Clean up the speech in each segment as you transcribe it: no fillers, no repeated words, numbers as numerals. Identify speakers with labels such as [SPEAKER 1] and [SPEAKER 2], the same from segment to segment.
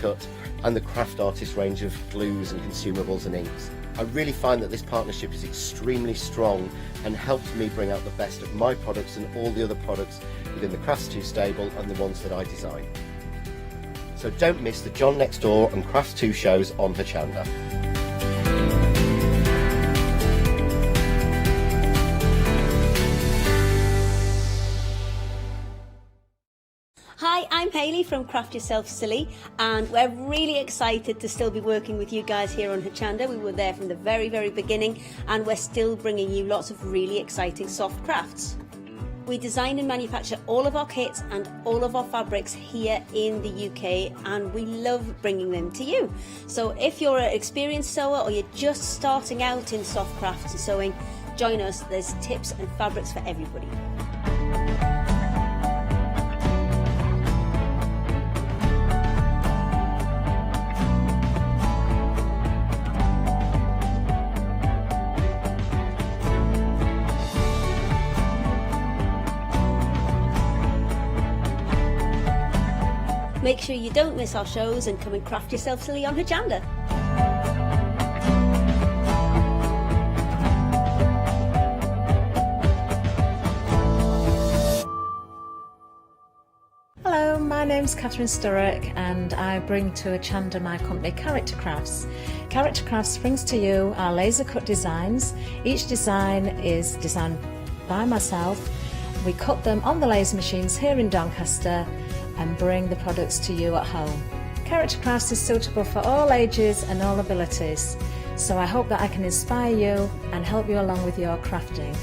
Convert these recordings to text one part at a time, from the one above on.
[SPEAKER 1] cut and the craft artist range of glues and consumables and inks. I really find that this partnership is extremely strong and helps me bring out the best of my products and all the other products within the Crafts2 stable and the ones that I design. So don't miss the John Next Door and Crafts2 shows on Hochanda.
[SPEAKER 2] Hi, I'm Hayley from Craft Yourself Silly, and we're really excited to still be working with you guys here on Hochanda. We were there from the very beginning, and we're still bringing you lots of really exciting soft crafts. We design and manufacture all of our kits and all of our fabrics here in the UK, and we love bringing them to you. So if you're an experienced sewer or you're just starting out in soft crafts and sewing, join us. There's tips and fabrics for everybody. Make sure you don't miss our shows and come and craft yourself silly on Hochanda.
[SPEAKER 3] Hello, my name's Catherine Sturrock and I bring to Hochanda my company Character Crafts. Character Crafts brings to you our laser cut designs. Each design is designed by myself. We cut them on the laser machines here in Doncaster and bring the products to you at home. Character Crafts is suitable for all ages and all abilities, so I hope that I can inspire you and help you along with your crafting.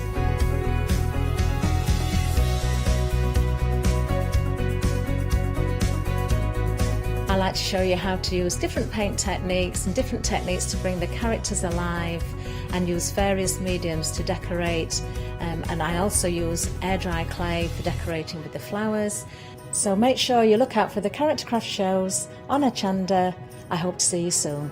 [SPEAKER 3] I like to show you how to use different paint techniques and different techniques to bring the characters alive and use various mediums to decorate, and I also use air dry clay for decorating with the flowers. So make sure you look out for the Character Craft shows on Hochanda. I hope to see you soon.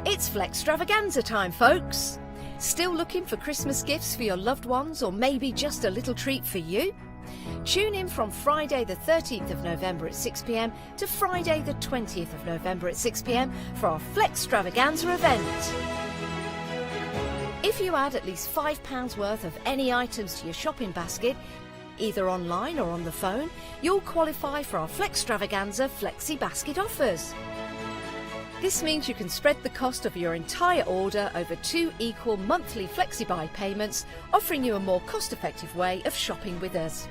[SPEAKER 4] It's Flextravaganza time, folks! Still looking for Christmas gifts for your loved ones, or maybe just a little treat for you? Tune in from Friday the 13th of November at 6 p.m. to Friday the 20th of November at 6 p.m. for our Flextravaganza event. If you add at least £5 worth of any items to your shopping basket, either online or on the phone, you'll qualify for our Flextravaganza Flexi Basket offers. This means you can spread the cost of your entire order over 2 equal monthly FlexiBuy payments, offering you a more cost-effective way of shopping with us.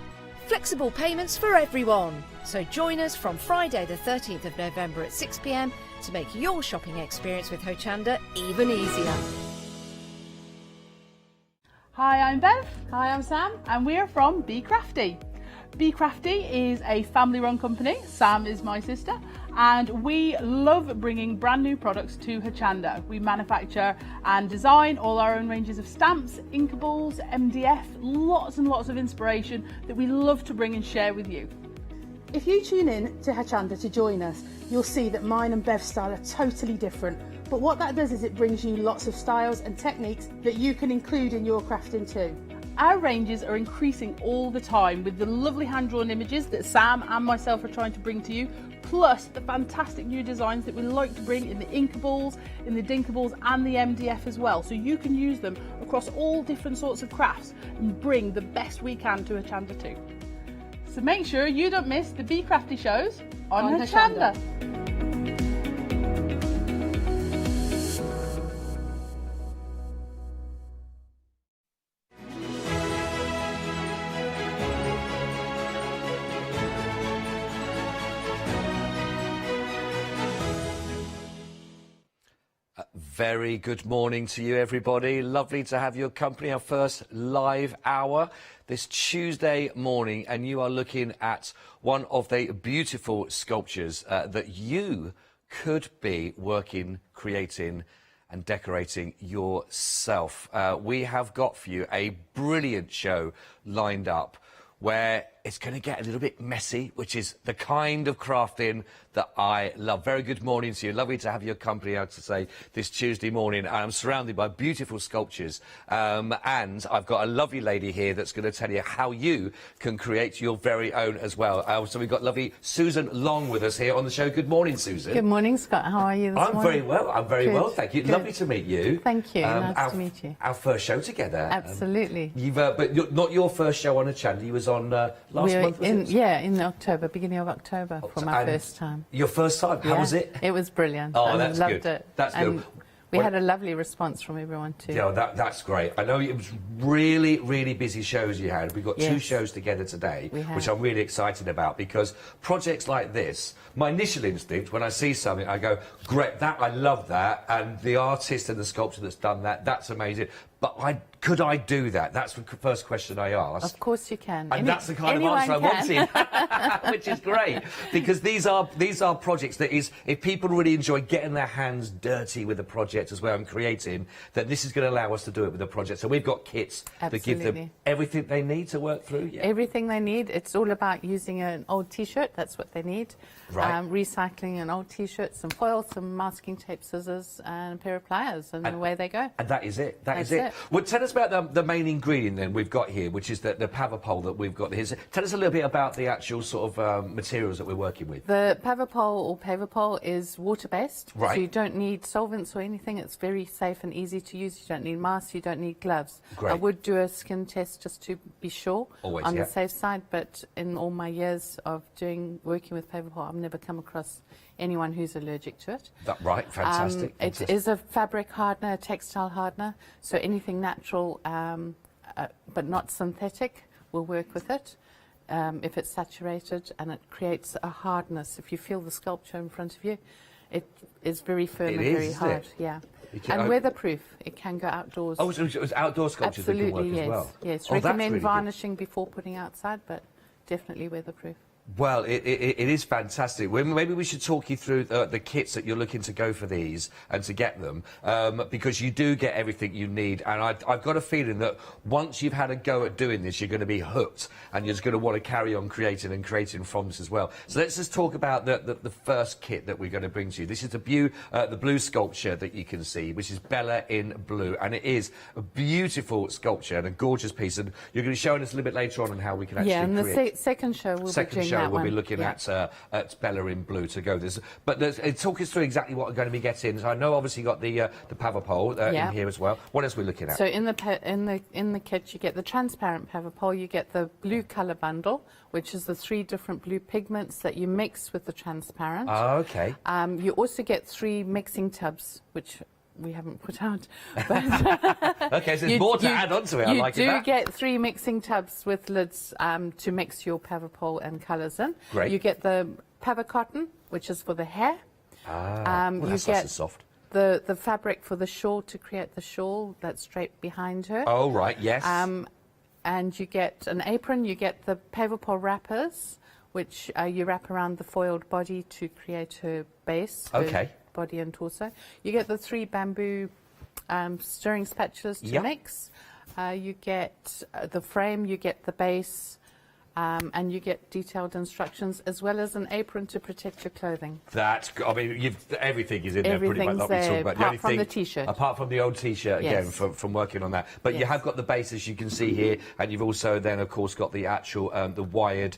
[SPEAKER 4] Flexible payments for everyone. So join us from Friday the 13th of November at 6 p.m. to make your shopping experience with Hochanda even easier.
[SPEAKER 5] Hi, I'm Bev. Hi, I'm Sam. And we're from Be Crafty. Be Crafty is a family-run company. Sam is my sister. And we love bringing brand new products to Hochanda. We manufacture and design all our own ranges of stamps, inkables, MDF, lots and lots of inspiration that we love to bring and share with you. If you tune in to Hochanda to join us, you'll see that mine and Bev's style are totally different. But what that does is it brings you lots of styles and techniques that you can include in your crafting too. Our ranges are increasing all the time with the lovely hand-drawn images that Sam and myself are trying to bring to you, plus the fantastic new designs that we like to bring in the inkables, in the dinkables and the MDF as well. So you can use them across all different sorts of crafts and bring the best we can to Hochanda too. So make sure you don't miss the Be Crafty shows on Hochanda.
[SPEAKER 6] Very good morning to you, everybody. Lovely to have your company, our first live hour this Tuesday morning, and you are looking at one of the beautiful sculptures that you could be working, creating and decorating yourself. We have got for you a brilliant show lined up where it's going to get a little bit messy, which is the kind of crafting that I love. Very good morning to you. Lovely to have your company, I have to say, this Tuesday morning. I'm surrounded by beautiful sculptures, and I've got a lovely lady here that's going to tell you how you can create your very own as well. So we've got lovely Susan Long with us here on the show. Good morning, Susan.
[SPEAKER 7] Good morning, Scott. How are you this morning?
[SPEAKER 6] I'm very well. I'm very
[SPEAKER 7] Good.
[SPEAKER 6] well, thank you.
[SPEAKER 7] Good.
[SPEAKER 6] Lovely to meet you.
[SPEAKER 7] Thank you. Nice to meet you.
[SPEAKER 6] Our first show together.
[SPEAKER 7] Absolutely.
[SPEAKER 6] But not your first show on Hochanda. You was on last month, was it?
[SPEAKER 7] Yeah, in October, beginning of October, for my
[SPEAKER 6] And
[SPEAKER 7] first time.
[SPEAKER 6] Your first time? How was it?
[SPEAKER 7] It was brilliant.
[SPEAKER 6] Oh,
[SPEAKER 7] I
[SPEAKER 6] that's
[SPEAKER 7] loved
[SPEAKER 6] good.
[SPEAKER 7] it.
[SPEAKER 6] That's
[SPEAKER 7] and
[SPEAKER 6] good.
[SPEAKER 7] We had a lovely response from everyone too.
[SPEAKER 6] Yeah, that's great. I know it was really, really busy shows you had. We've got 2
[SPEAKER 7] Yes.
[SPEAKER 6] shows together today,
[SPEAKER 7] We have.
[SPEAKER 6] which I'm really excited about, because projects like this, my initial instinct when I see something, I go, great, that, I love that, and the artist and the sculptor that's done that, that's amazing. But could I do that? That's the first question I asked.
[SPEAKER 7] Of course you can.
[SPEAKER 6] And that's the kind of answer I wanted, which is great, because these are projects that is, if people really enjoy getting their hands dirty with a project as well and creating, then this is going to allow us to do it with a project. So we've got kits that give them
[SPEAKER 7] Absolutely.
[SPEAKER 6] everything they need to work through. Yeah.
[SPEAKER 7] Everything they need. It's all about using an old T-shirt. That's what they need.
[SPEAKER 6] Right.
[SPEAKER 7] Recycling an old T-shirt, some foil, some masking tape, scissors, and a pair of pliers, and away they go.
[SPEAKER 6] And that is it. That is
[SPEAKER 7] That's
[SPEAKER 6] it.
[SPEAKER 7] it.
[SPEAKER 6] Well, tell us about the main ingredient then we've got here, which is the Paverpol that we've got here. So tell us a little bit about the actual sort of materials that we're working with.
[SPEAKER 7] The Paverpol or Paverpol is water-based,
[SPEAKER 6] Right.
[SPEAKER 7] so you don't need solvents or anything. It's very safe and easy to use. You don't need masks, you don't need gloves.
[SPEAKER 6] Great.
[SPEAKER 7] I would do a skin test just to be sure,
[SPEAKER 6] Always,
[SPEAKER 7] on
[SPEAKER 6] yeah.
[SPEAKER 7] the safe side, but in all my years of working with Paverpol, I've never come across anyone who's allergic to it.
[SPEAKER 6] Right, fantastic.
[SPEAKER 7] It
[SPEAKER 6] fantastic.
[SPEAKER 7] is a fabric hardener, a textile hardener, so anything natural but not synthetic will work with it. If it's saturated, and it creates a hardness. If you feel the sculpture in front of you, it is very firm and very
[SPEAKER 6] isn't
[SPEAKER 7] hard.
[SPEAKER 6] it?
[SPEAKER 7] Yeah,
[SPEAKER 6] You can-
[SPEAKER 7] and weatherproof. It can go outdoors.
[SPEAKER 6] Oh, so it was outdoor sculptures that can work
[SPEAKER 7] Absolutely, yes.
[SPEAKER 6] as well?
[SPEAKER 7] Yes,
[SPEAKER 6] Oh, that's
[SPEAKER 7] recommend
[SPEAKER 6] really good.
[SPEAKER 7] varnishing before putting outside, but definitely weatherproof.
[SPEAKER 6] Well, it is fantastic. Maybe we should talk you through the kits that you're looking to go for these and to get them, because you do get everything you need. And I've got a feeling that once you've had a go at doing this, you're going to be hooked, and you're just going to want to carry on creating from this as well. So let's just talk about the first kit that we're going to bring to you. This is the blue sculpture that you can see, which is Bella in blue, and it is a beautiful sculpture and a gorgeous piece. And you're going to be showing us a little bit later on how we can actually
[SPEAKER 7] Yeah, and
[SPEAKER 6] create.
[SPEAKER 7] the second show we'll be doing that
[SPEAKER 6] We'll be
[SPEAKER 7] one.
[SPEAKER 6] looking
[SPEAKER 7] Yeah.
[SPEAKER 6] at Bella in blue to go. But talk us through exactly what we're going to be getting. So I know obviously you got the Paverpol
[SPEAKER 7] Yeah.
[SPEAKER 6] in here as well. What else are we looking at?
[SPEAKER 7] So in the kit you get the transparent Paverpol, you get the blue colour bundle, which is the 3 different blue pigments that you mix with the transparent.
[SPEAKER 6] Oh, okay.
[SPEAKER 7] You also get 3 mixing tubs, which we haven't put out. But
[SPEAKER 6] Okay, so there's more to add on to it. I like it.
[SPEAKER 7] You do get 3 mixing tubs with lids to mix your Paverpol and colours in.
[SPEAKER 6] Great.
[SPEAKER 7] You get the Pavercotton, which is for the hair.
[SPEAKER 6] Well,
[SPEAKER 7] You
[SPEAKER 6] that's
[SPEAKER 7] get
[SPEAKER 6] nice and soft.
[SPEAKER 7] the fabric for the shawl to create the shawl that's draped behind her.
[SPEAKER 6] Oh, right, yes.
[SPEAKER 7] And you get an apron, you get the Paverpol wrappers, which you wrap around the foiled body to create her base, her
[SPEAKER 6] Okay.
[SPEAKER 7] body and torso. You get the 3 bamboo stirring spatulas to
[SPEAKER 6] Yep.
[SPEAKER 7] mix. You get the frame, you get the base, and you get detailed instructions, as well as an apron to protect your clothing.
[SPEAKER 6] I mean, everything is in there pretty much
[SPEAKER 7] Everything's
[SPEAKER 6] like we talked
[SPEAKER 7] there,
[SPEAKER 6] about.
[SPEAKER 7] apart from
[SPEAKER 6] only
[SPEAKER 7] the
[SPEAKER 6] thing-
[SPEAKER 7] T-shirt.
[SPEAKER 6] Apart from the old T-shirt, again,
[SPEAKER 7] Yes.
[SPEAKER 6] from working on that. But you
[SPEAKER 7] Yes.
[SPEAKER 6] have got the base, as you can see here, and you've also then, of course, got the actual, the wired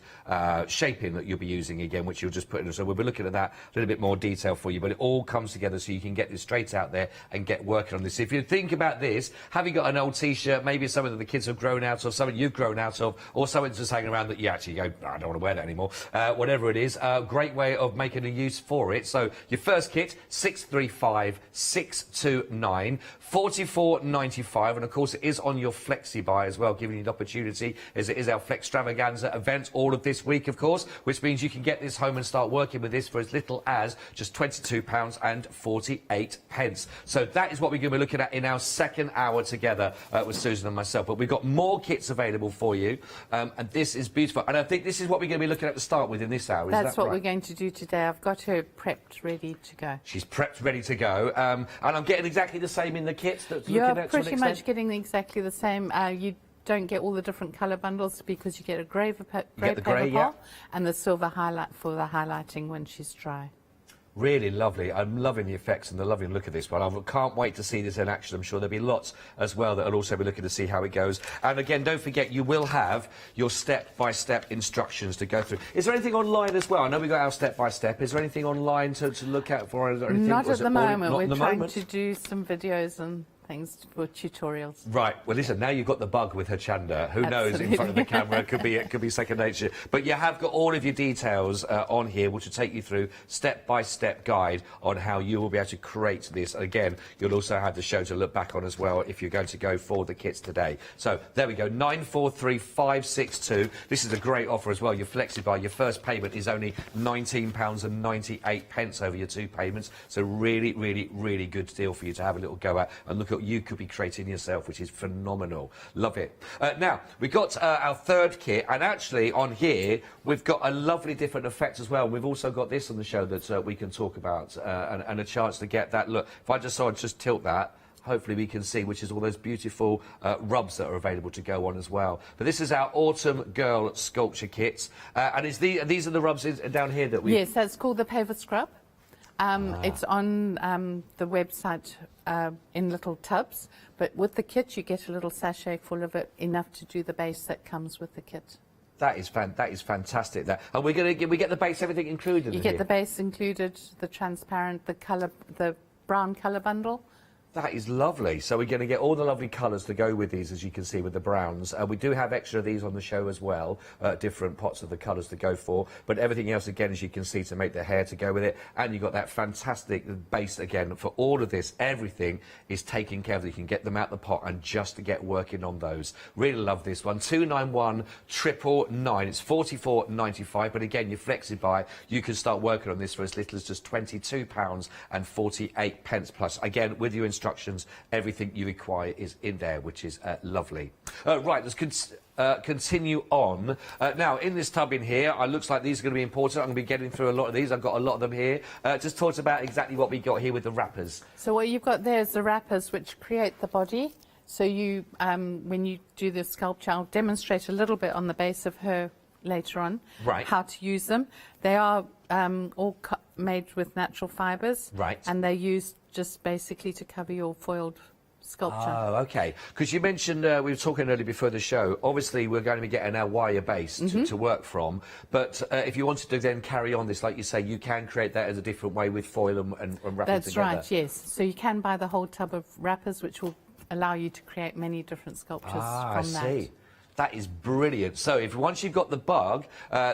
[SPEAKER 6] shaping that you'll be using again, which you'll just put in. So we'll be looking at that a little bit more detail for you, but it all comes together so you can get this straight out there and get working on this. If you think about this, have you got an old T-shirt, maybe something that the kids have grown out of, something you've grown out of, or something just hanging around that you actually go, I don't want to wear that anymore. Whatever it is, great way of making a use for it. So your first kit, 635-629, $44.95, and of course it is on your flexi buy as well, giving you the opportunity, as it is our Flextravaganza event all of this week, of course, which means you can get this home and start working with this for as little as just £22.48. So that is what we're going to be looking at in our second hour together with Susan and myself. But we've got more kits available for you, and this is beautiful. And I think this is what we're going to be looking at to start with in this hour.
[SPEAKER 7] That's
[SPEAKER 6] is that
[SPEAKER 7] what
[SPEAKER 6] right?
[SPEAKER 7] we're going to do today. I've got her prepped, ready to go.
[SPEAKER 6] She's prepped, ready to go, and I'm getting exactly the same in the kits. That's
[SPEAKER 7] You're
[SPEAKER 6] looking at to an
[SPEAKER 7] pretty much
[SPEAKER 6] extent?
[SPEAKER 7] getting exactly the same. You don't get all the different colour bundles because you get a grey
[SPEAKER 6] get the
[SPEAKER 7] paper
[SPEAKER 6] grey, yeah.
[SPEAKER 7] and the silver highlight for the highlighting when she's dry.
[SPEAKER 6] Really lovely. I'm loving the effects and the lovely look of this one. I can't wait to see this in action. I'm sure there'll be lots as well that will also be looking to see how it goes. And again, don't forget, you will have your step-by-step instructions to go through. Is there anything online as well? I know we got our step-by-step. Is there anything online to look out for? Or anything?
[SPEAKER 7] Not at the moment. We're trying
[SPEAKER 6] moment?
[SPEAKER 7] to do some videos and things for tutorials.
[SPEAKER 6] Right. Well, listen, now you've got the bug with Hochanda. Who knows in front of the camera? It could be second nature. But you have got all of your details on here, which will take you through step-by-step guide on how you will be able to create this. Again, you'll also have the show to look back on as well if you're going to go for the kits today. So there we go, 943562. This is a great offer as well. Your FlexiBuy, your first payment is only £19.98 over your 2 payments. So really, really, really good deal for you to have a little go at and look at what you could be creating yourself, which is phenomenal. Love it. Now, we've got our third kit, and actually on here, we've got a lovely different effect as well. We've also got this on the show that we can talk about and a chance to get that look. If I just tilt that, hopefully we can see, which is all those beautiful rubs that are available to go on as well. But this is our Autumn Girl Sculpture Kits, and these are the rubs down here that we...
[SPEAKER 7] Yes, that's called the Paver Scrub. It's on the website in little tubs, but with the kit you get a little sachet full of it, enough to do the base that comes with the kit.
[SPEAKER 6] That is fantastic. That, and we get the base, everything included.
[SPEAKER 7] You get the base included, the transparent, the colour, the brown colour bundle.
[SPEAKER 6] That is lovely. So we're going to get all the lovely colours to go with these, as you can see, with the browns. We do have extra of these on the show as well, different pots of the colours to go for. But everything else, again, as you can see, to make the hair to go with it. And you've got that fantastic base, again, for all of this. Everything is taken care of. You can get them out the pot and just to get working on those. Really love this one. 291999. It's £44.95. But again, your FlexiBuy, you can start working on this for as little as just £22.48 plus. Again, with your instructions, everything you require is in there, which is lovely. Right, let's continue on. Now, in this tub in here, it looks like these are going to be important. I'm going to be getting through a lot of these. I've got a lot of them here. Just talk about exactly what we got here with the wrappers.
[SPEAKER 7] So what you've got there is the wrappers which create the body. So you, when you do the sculpture, I'll demonstrate a little bit on the base of her later on,
[SPEAKER 6] right,
[SPEAKER 7] how to use them. They are all made with natural fibres,
[SPEAKER 6] right,
[SPEAKER 7] and they're used just basically to cover your foiled sculpture.
[SPEAKER 6] Oh, okay. Because you mentioned, we were talking earlier before the show, obviously we're going to be getting our wire base to work from, but if you wanted to then carry on this, like you say, you can create that as a different way with foil and wrap it together.
[SPEAKER 7] That's right, yes. So you can buy the whole tub of wrappers, which will allow you to create many different sculptures from that.
[SPEAKER 6] I see. That is brilliant. So if once you've got the bug,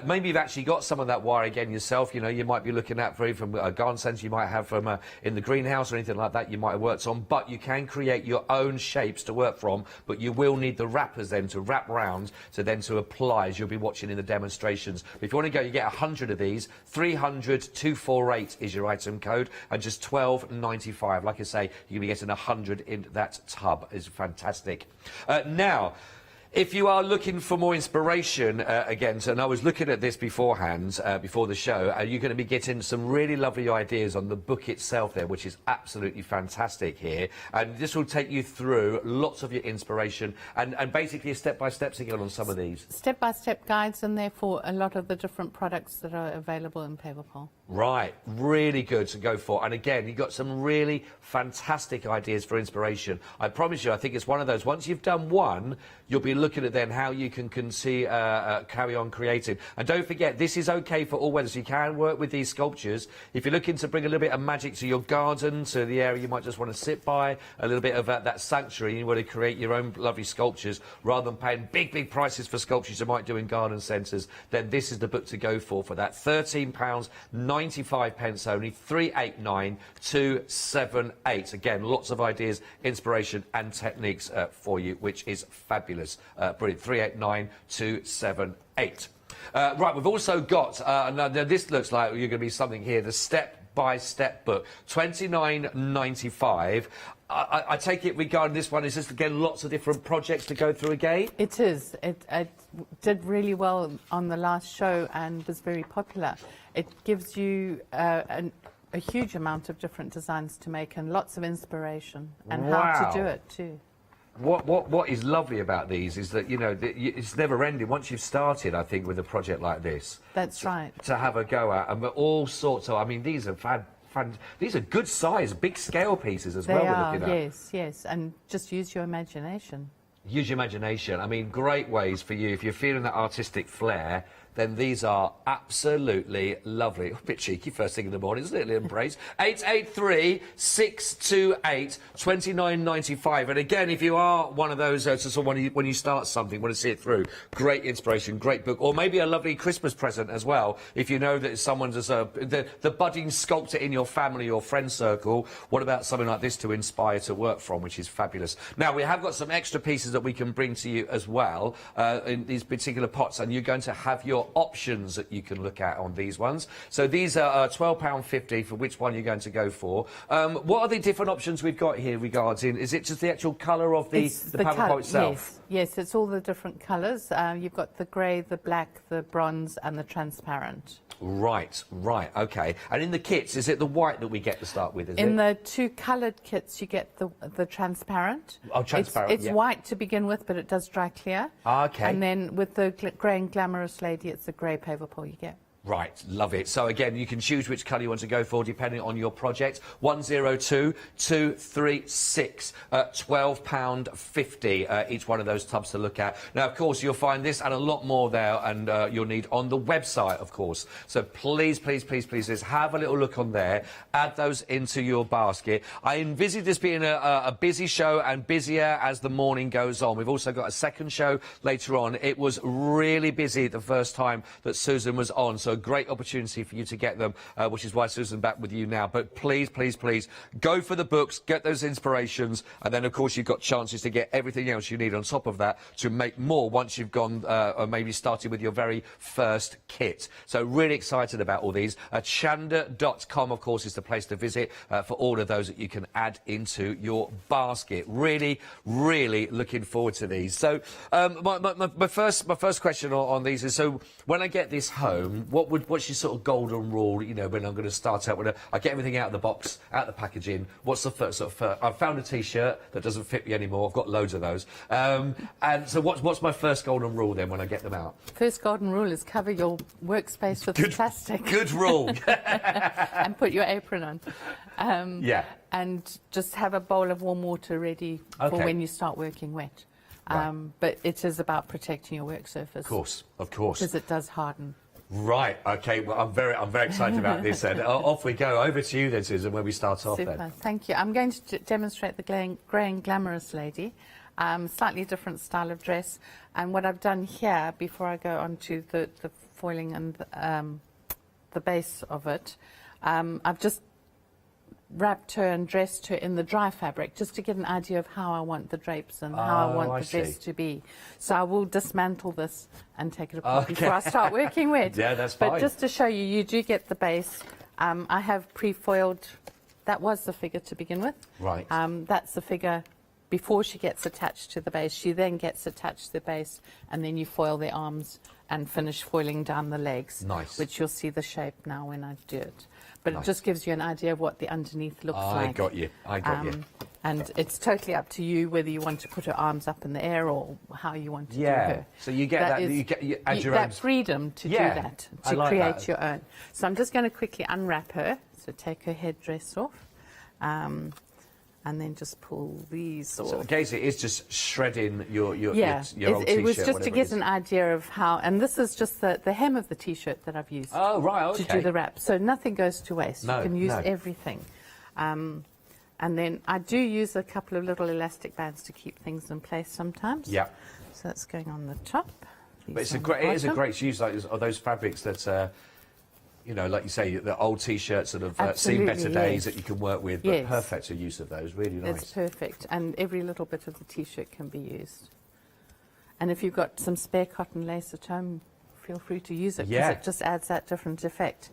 [SPEAKER 6] maybe you've actually got some of that wire again yourself, you know, you might be looking at from a garden centre you might have from in the greenhouse or anything like that you might have worked on, but you can create your own shapes to work from, but you will need the wrappers then to wrap round to apply, as you'll be watching in the demonstrations. If you want to go, you get 100 of these, 300-248 is your item code, and just £12.95. Like I say, you'll be getting 100 in that tub. It's fantastic. Now, if you are looking for more inspiration, again, and I was looking at this beforehand, before the show, you're going to be getting some really lovely ideas on the book itself there, which is absolutely fantastic here. And this will take you through lots of your inspiration and basically a step-by-step again on some of these.
[SPEAKER 7] Step-by-step guides, and therefore a lot of the different products that are available in Paverpol.
[SPEAKER 6] Right, really good to go for. And again, you've got some really fantastic ideas for inspiration. I promise you, I think it's one of those, once you've done one, you'll be looking at then how you can carry on creating. And don't forget, this is okay for all weathers. You can work with these sculptures. If you're looking to bring a little bit of magic to your garden, to the area you might just want to sit by, a little bit of that sanctuary, you want to create your own lovely sculptures, rather than paying big prices for sculptures you might do in garden centres, then this is the book to go for that. £13.95 only, 389-278. Again, lots of ideas, inspiration and techniques for you, which is fabulous. Brilliant. 389-278. Right, we've also got, now this looks like you're going to be something here, the step-by-step book, £29.95. I take it regarding this one, is this again lots of different projects to go through again?
[SPEAKER 7] It is. It did really well on the last show and was very popular. It gives you a huge amount of different designs to make and lots of inspiration and how to do it too.
[SPEAKER 6] what is lovely about these is that, you know, it's never ending. Once you've started, I think, with a project like this.
[SPEAKER 7] That's right.
[SPEAKER 6] To have a go at, and all sorts of, I mean, these are these are good size, big scale pieces as well.
[SPEAKER 7] They
[SPEAKER 6] we're
[SPEAKER 7] are,
[SPEAKER 6] looking at.
[SPEAKER 7] yes, yes, and just use your imagination.
[SPEAKER 6] Use your imagination. I mean, great ways for you. If you're feeling that artistic flair, then these are absolutely lovely. A bit cheeky first thing in the morning, isn't it, little Embrace? 883-628-29.95. And again, if you are one of those, when you start something, want to see it through, great inspiration, great book, or maybe a lovely Christmas present as well. If you know that someone's the budding sculptor in your family or friend circle, what about something like this to inspire to work from, which is fabulous. Now, we have got some extra pieces that we can bring to you as well in these particular pots, and you're going to have your options that you can look at on these ones. So these are £12.50 for which one you're going to go for. What are the different options we've got here regarding, is it just the actual colour of the Paverpol itself?
[SPEAKER 7] Yes, it's all the different colours. You've got the grey, the black, the bronze and the transparent.
[SPEAKER 6] Right, okay. And in the kits, is it the white that we get to start with,
[SPEAKER 7] In the two coloured kits, you get the transparent.
[SPEAKER 6] Oh, transparent,
[SPEAKER 7] It's white to begin with, but it does dry clear.
[SPEAKER 6] Okay.
[SPEAKER 7] And then with the grey and glamorous lady, it's the grey Paverpol you get.
[SPEAKER 6] Right, love it. So again, you can choose which colour you want to go for depending on your project. 102236, £12.50 each one of those tubs to look at. Now, of course, you'll find this and a lot more there, and you'll need on the website, of course. So please, just have a little look on there. Add those into your basket. I envisage this being a busy show and busier as the morning goes on. We've also got a second show later on. It was really busy the first time that Susan was on, so a great opportunity for you to get them, which is why Susan's back with you now. But please, go for the books, get those inspirations, and then, of course, you've got chances to get everything else you need on top of that to make more once you've gone or maybe started with your very first kit. So really excited about all these. Hochanda.com, of course, is the place to visit for all of those that you can add into your basket. Really looking forward to these. So my first question on these is, so when I get this home, what's your sort of golden rule, you know, when I'm going to start out with I get everything out of the box, out of the packaging, what's the first sort of I've found a t-shirt that doesn't fit me anymore, I've got loads of those, and so what's my first golden rule then when I get them out?
[SPEAKER 7] First golden rule is cover your workspace with plastic.
[SPEAKER 6] Good rule.
[SPEAKER 7] And put your apron on.
[SPEAKER 6] Yeah.
[SPEAKER 7] And just have a bowl of warm water ready for when you start working wet.
[SPEAKER 6] Right.
[SPEAKER 7] But it is about protecting your work surface.
[SPEAKER 6] Of course.
[SPEAKER 7] Because it does harden.
[SPEAKER 6] Right, okay, well, I'm very excited about this then. Off we go. Over to you then, Susan, when we start off.
[SPEAKER 7] Super,
[SPEAKER 6] then.
[SPEAKER 7] Thank you. I'm going to demonstrate the grey and glamorous lady. Slightly different style of dress. And what I've done here, before I go on to the foiling and the base of it, I've just wrapped her and dressed her in the dry fabric, just to get an idea of how I want the drapes and how I want the dress to be. So I will dismantle this and take it apart before I start working wet.
[SPEAKER 6] Yeah, that's fine.
[SPEAKER 7] But just to show you, you do get the base. I have pre-foiled, that was the figure to begin with.
[SPEAKER 6] Right.
[SPEAKER 7] That's the figure before she gets attached to the base. She then gets attached to the base, and then you foil the arms and finish foiling down the legs.
[SPEAKER 6] Nice.
[SPEAKER 7] Which you'll see the shape now when I do it. But it just gives you an idea of what the underneath looks like.
[SPEAKER 6] I got you.
[SPEAKER 7] And it's totally up to you whether you want to put her arms up in the air or how you want to do her.
[SPEAKER 6] So you get you add your own
[SPEAKER 7] freedom to do that, to
[SPEAKER 6] like
[SPEAKER 7] create
[SPEAKER 6] that.
[SPEAKER 7] your own. So I'm just going to quickly unwrap her. So take her headdress off. And then just pull these off.
[SPEAKER 6] So, Gazy, it's just shredding your old T-shirt.
[SPEAKER 7] It was just to get an idea of how, and this is just the hem of the T-shirt that I've used.
[SPEAKER 6] Oh, right, okay.
[SPEAKER 7] To do the wrap. So nothing goes to waste.
[SPEAKER 6] No,
[SPEAKER 7] you can use everything. And then I do use a couple of little elastic bands to keep things in place sometimes.
[SPEAKER 6] Yeah.
[SPEAKER 7] So that's going on the top.
[SPEAKER 6] But it is a great use of those fabrics that... you know, like you say, the old T-shirts that have seen better days that you can work with, but perfect use of those, really nice.
[SPEAKER 7] It's perfect, and every little bit of the T-shirt can be used. And if you've got some spare cotton lace at home, feel free to use it, because it just adds that different effect.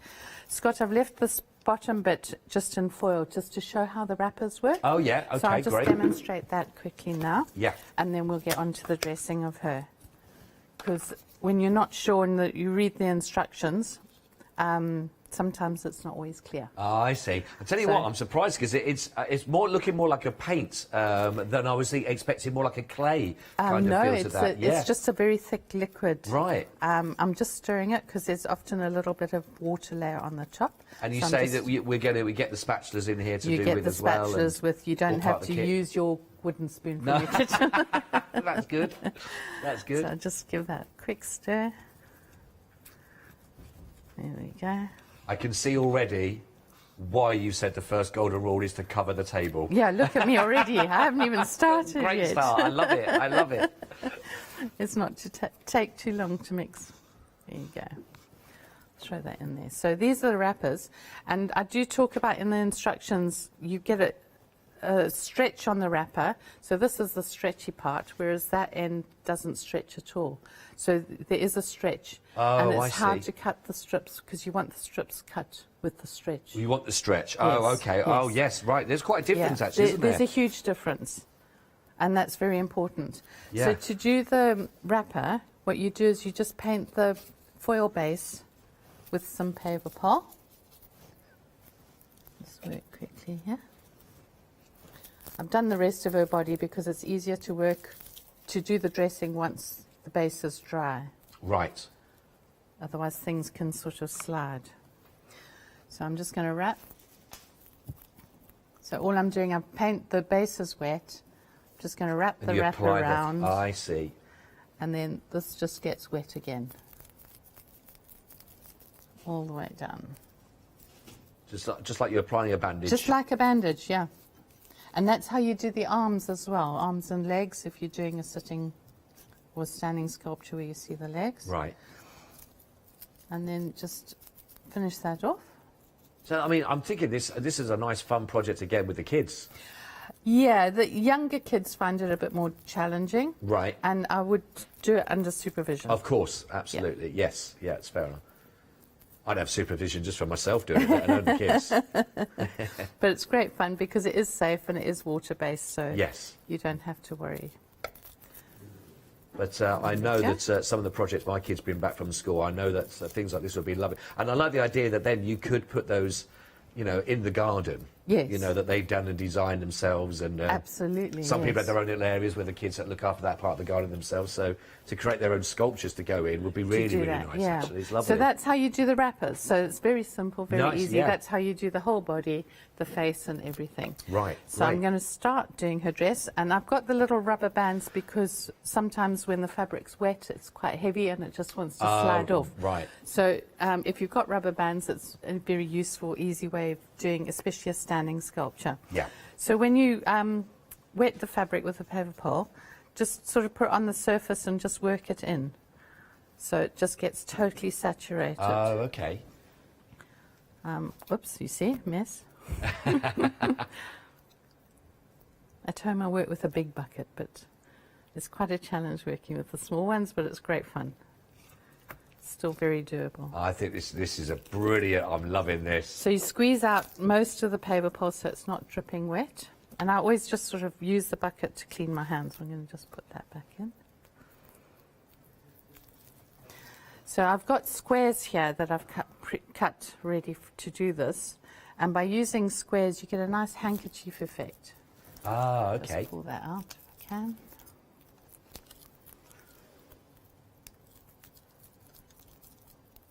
[SPEAKER 7] Scott, I've left this bottom bit just in foil, just to show how the wrappers work.
[SPEAKER 6] Oh, yeah, okay,
[SPEAKER 7] so I'll just
[SPEAKER 6] great.
[SPEAKER 7] demonstrate that quickly now.
[SPEAKER 6] Yeah.
[SPEAKER 7] And then we'll get on to the dressing of her. Because when you're not sure and you read the instructions, sometimes it's not always clear.
[SPEAKER 6] I see. I tell you what, I'm surprised because it's more looking more like a paint than I was expecting, more like a clay kind of feel to that.
[SPEAKER 7] No, it's just a very thick liquid.
[SPEAKER 6] Right.
[SPEAKER 7] I'm just stirring it because there's often a little bit of water layer on the top.
[SPEAKER 6] And you say that we get the spatulas in here to do with as well.
[SPEAKER 7] You get the spatulas with. You don't have to use your wooden spoon from your kitchen.
[SPEAKER 6] That's good. That's good.
[SPEAKER 7] So I'll just give that a quick stir. There we go.
[SPEAKER 6] I can see already why you said the first golden rule is to cover the table.
[SPEAKER 7] Yeah, look at me already. I haven't even started yet.
[SPEAKER 6] Great start. I love it. I love it.
[SPEAKER 7] It's not to take too long to mix. There you go. Throw that in there. So these are the wrappers, and I do talk about in the instructions, you get a stretch on the wrapper. So this is the stretchy part, whereas that end doesn't stretch at all. So there is a stretch.
[SPEAKER 6] Oh,
[SPEAKER 7] and
[SPEAKER 6] I
[SPEAKER 7] it's hard
[SPEAKER 6] see.
[SPEAKER 7] to cut the strips because you want the strips cut with the stretch.
[SPEAKER 6] You want the stretch. Oh,
[SPEAKER 7] Yes,
[SPEAKER 6] okay.
[SPEAKER 7] yes.
[SPEAKER 6] Oh, yes, right. There's quite a difference, actually, isn't there?
[SPEAKER 7] There's a huge difference, and that's very important.
[SPEAKER 6] Yeah.
[SPEAKER 7] So to do the wrapper, what you do is you just paint the foil base with some Paverpol. Just work quickly here. I've done the rest of her body because it's easier to work, to do the dressing once the base is dry.
[SPEAKER 6] Right.
[SPEAKER 7] Otherwise things can sort of slide. So I'm just going to wrap. So all I'm doing, the base is wet. I'm just going to wrap the wrapper around.
[SPEAKER 6] I see.
[SPEAKER 7] And then this just gets wet again. All the way down.
[SPEAKER 6] Just like you're applying a bandage.
[SPEAKER 7] Just like a bandage, yeah. And that's how you do the arms as well, arms and legs, if you're doing a sitting or standing sculpture where you see the legs.
[SPEAKER 6] Right.
[SPEAKER 7] And then just finish that off.
[SPEAKER 6] So, I mean, I'm thinking this is a nice, fun project again with the kids.
[SPEAKER 7] Yeah, the younger kids find it a bit more challenging.
[SPEAKER 6] Right.
[SPEAKER 7] And I would do it under supervision.
[SPEAKER 6] Of course, absolutely. Yeah. Yes, yeah, it's fair enough. I'd have supervision just for myself doing it, let alone the kids.
[SPEAKER 7] But it's great fun because it is safe and it is water-based, so
[SPEAKER 6] Yes.
[SPEAKER 7] you don't have to worry.
[SPEAKER 6] But I know that some of the projects my kids bring back from school, I know that things like this would be lovely. And I like the idea that then you could put those, you know, in the garden.
[SPEAKER 7] Yes.
[SPEAKER 6] You know, that they've done and designed themselves. And
[SPEAKER 7] Absolutely,
[SPEAKER 6] some people
[SPEAKER 7] yes.
[SPEAKER 6] have their own little areas where the kids that look after that part of the garden themselves. So to create their own sculptures to go in would be really, really nice, actually. It's lovely.
[SPEAKER 7] So that's how you do the wrappers. So it's very simple, very
[SPEAKER 6] Nice,
[SPEAKER 7] easy.
[SPEAKER 6] yeah.
[SPEAKER 7] That's how you do the whole body, the face and everything.
[SPEAKER 6] Right,
[SPEAKER 7] So I'm
[SPEAKER 6] right.
[SPEAKER 7] going to start doing her dress. And I've got the little rubber bands because sometimes when the fabric's wet, it's quite heavy and it just wants to slide off.
[SPEAKER 6] Right.
[SPEAKER 7] So if you've got rubber bands, it's a very useful, easy way of doing, especially a standing sculpture.
[SPEAKER 6] Yeah.
[SPEAKER 7] So when you wet the fabric with a Paverpol, just sort of put it on the surface and just work it in. So it just gets totally saturated.
[SPEAKER 6] Oh, okay.
[SPEAKER 7] Whoops, you see, mess. At home I work with a big bucket, but it's quite a challenge working with the small ones, but it's great fun. Still very doable.
[SPEAKER 6] I think this is a brilliant, I'm loving this.
[SPEAKER 7] So you squeeze out most of the Paverpol so it's not dripping wet. And I always just sort of use the bucket to clean my hands. I'm going to just put that back in. So I've got squares here that I've cut ready to do this. And by using squares, you get a nice handkerchief effect.
[SPEAKER 6] Ah, okay.
[SPEAKER 7] Just pull that out if I can.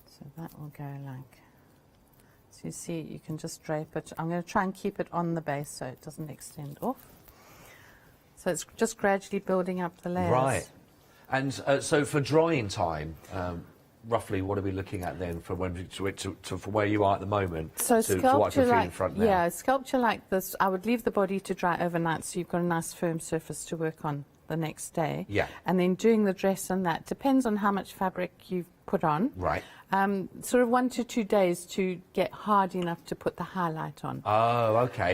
[SPEAKER 7] So that will go like, so you see you can just drape it. I'm going to try and keep it on the base so it doesn't extend off. So it's just gradually building up the layers.
[SPEAKER 6] Right. And so for drying time, roughly what are we looking at then from when from where you are at the moment
[SPEAKER 7] So
[SPEAKER 6] to what I can feel in front now?
[SPEAKER 7] Yeah, a sculpture like this, I would leave the body to dry overnight so you've got a nice firm surface to work on the next day.
[SPEAKER 6] Yeah.
[SPEAKER 7] And then doing the dress and that depends on how much fabric you've put on.
[SPEAKER 6] Right.
[SPEAKER 7] Sort of 1 to 2 days to get hard enough to put the highlight on.
[SPEAKER 6] Oh, okay.